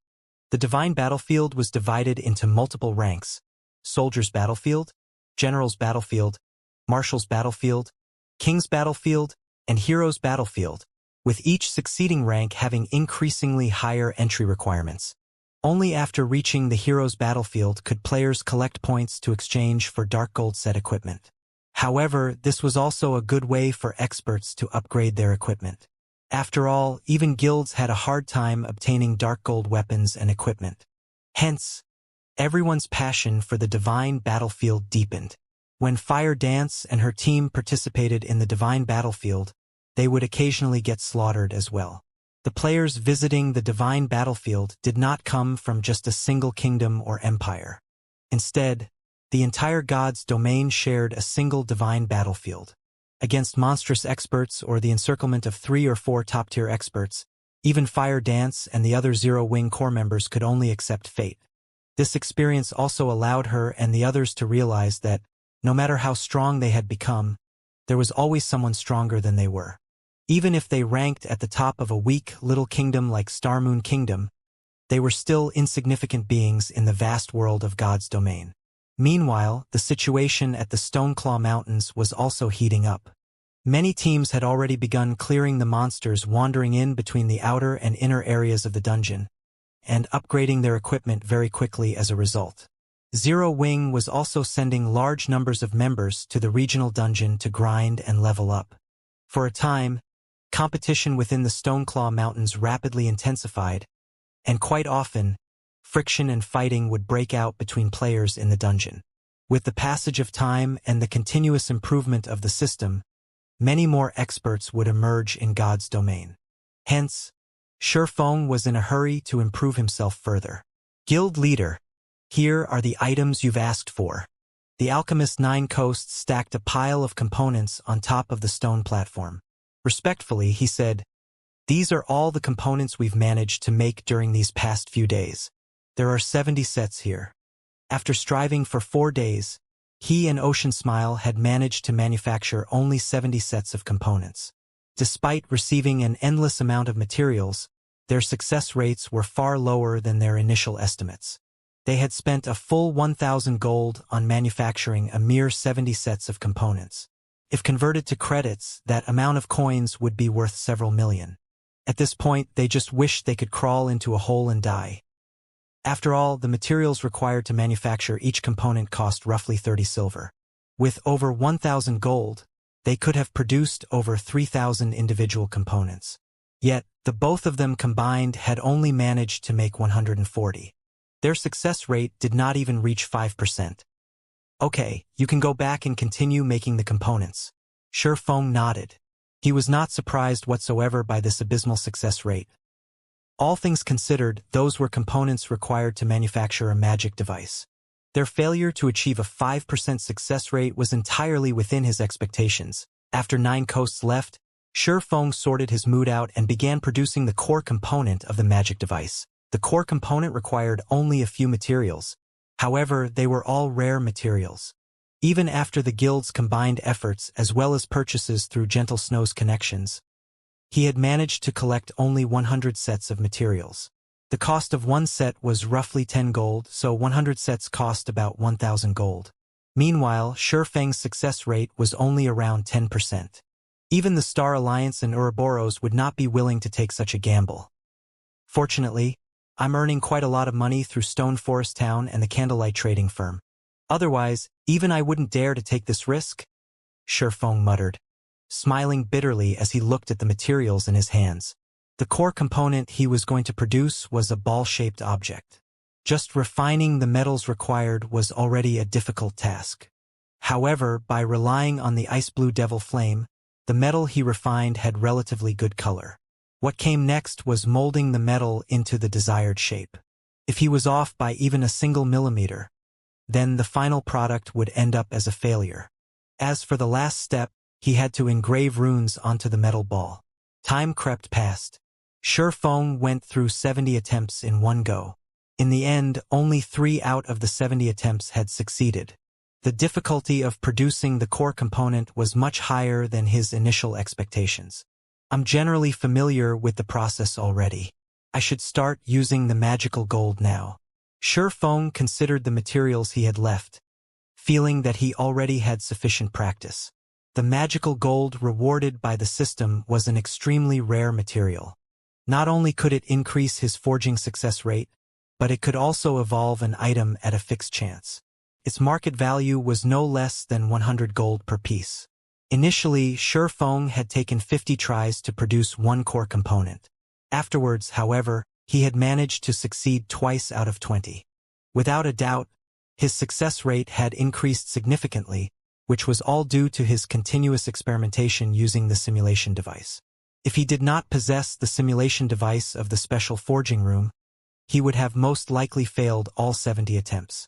The Divine Battlefield was divided into multiple ranks: Soldier's Battlefield, General's Battlefield, Marshal's Battlefield, King's Battlefield, and Hero's Battlefield, with each succeeding rank having increasingly higher entry requirements. Only after reaching the Hero's Battlefield could players collect points to exchange for dark gold set equipment. However, this was also a good way for experts to upgrade their equipment. After all, even guilds had a hard time obtaining dark gold weapons and equipment. Hence, everyone's passion for the Divine Battlefield deepened. When Fire Dance and her team participated in the Divine Battlefield, they would occasionally get slaughtered as well. The players visiting the Divine Battlefield did not come from just a single kingdom or empire. Instead, the entire god's domain shared a single divine battlefield. Against monstrous experts or the encirclement of 3 or 4 top-tier experts, even Fire Dance and the other Zero Wing Corps members could only accept fate. This experience also allowed her and the others to realize that, no matter how strong they had become, there was always someone stronger than they were. Even if they ranked at the top of a weak little kingdom like Starmoon Kingdom, they were still insignificant beings in the vast world of God's domain. Meanwhile, the situation at the Stoneclaw Mountains was also heating up. Many teams had already begun clearing the monsters wandering in between the outer and inner areas of the dungeon, and upgrading their equipment very quickly as a result. Zero Wing was also sending large numbers of members to the regional dungeon to grind and level up. For a time, competition within the Stoneclaw Mountains rapidly intensified, and quite often, friction and fighting would break out between players in the dungeon. With the passage of time and the continuous improvement of the system, many more experts would emerge in God's domain. Hence, Shifeng was in a hurry to improve himself further. Guild Leader, here are the items you've asked for. The alchemist Nine Coasts stacked a pile of components on top of the stone platform. Respectfully, he said, "These are all the components we've managed to make during these past few days. There are 70 sets here." After striving for 4 days, he and Ocean Smile had managed to manufacture only 70 sets of components. Despite receiving an endless amount of materials, their success rates were far lower than their initial estimates. They had spent a full 1,000 gold on manufacturing a mere 70 sets of components. If converted to credits, that amount of coins would be worth several million. At this point, they just wished they could crawl into a hole and die. After all, the materials required to manufacture each component cost roughly 30 silver. With over 1,000 gold, they could have produced over 3,000 individual components. Yet, the both of them combined had only managed to make 140. Their success rate did not even reach 5%. "Okay, you can go back and continue making the components." Shifeng nodded. He was not surprised whatsoever by this abysmal success rate. All things considered, those were components required to manufacture a magic device. Their failure to achieve a 5% success rate was entirely within his expectations. After 9 Coasts left, Shifeng sorted his mood out and began producing the core component of the magic device. The core component required only a few materials. However, they were all rare materials. Even after the guild's combined efforts as well as purchases through Gentle Snow's connections, he had managed to collect only 100 sets of materials. The cost of one set was roughly 10 gold, so 100 sets cost about 1,000 gold. Meanwhile, Shifeng's success rate was only around 10%. Even the Star Alliance and Ouroboros would not be willing to take such a gamble. "Fortunately, I'm earning quite a lot of money through Stone Forest Town and the Candlelight Trading Firm. Otherwise, even I wouldn't dare to take this risk," Shifeng muttered, smiling bitterly as he looked at the materials in his hands. The core component he was going to produce was a ball-shaped object. Just refining the metals required was already a difficult task. However, by relying on the ice blue devil flame, the metal he refined had relatively good color. What came next was molding the metal into the desired shape. If he was off by even a single millimeter, then the final product would end up as a failure. As for the last step, he had to engrave runes onto the metal ball. Time crept past. Shifeng went through 70 attempts in one go. In the end, only 3 out of the 70 attempts had succeeded. The difficulty of producing the core component was much higher than his initial expectations. "I'm generally familiar with the process already. I should start using the magical gold now." Shifeng considered the materials he had left, feeling that he already had sufficient practice. The magical gold rewarded by the system was an extremely rare material. Not only could it increase his forging success rate, but it could also evolve an item at a fixed chance. Its market value was no less than 100 gold per piece. Initially, Shifeng had taken 50 tries to produce one core component. Afterwards, however, he had managed to succeed twice out of 20. Without a doubt, his success rate had increased significantly, which was all due to his continuous experimentation using the simulation device. If he did not possess the simulation device of the special forging room, he would have most likely failed all 70 attempts.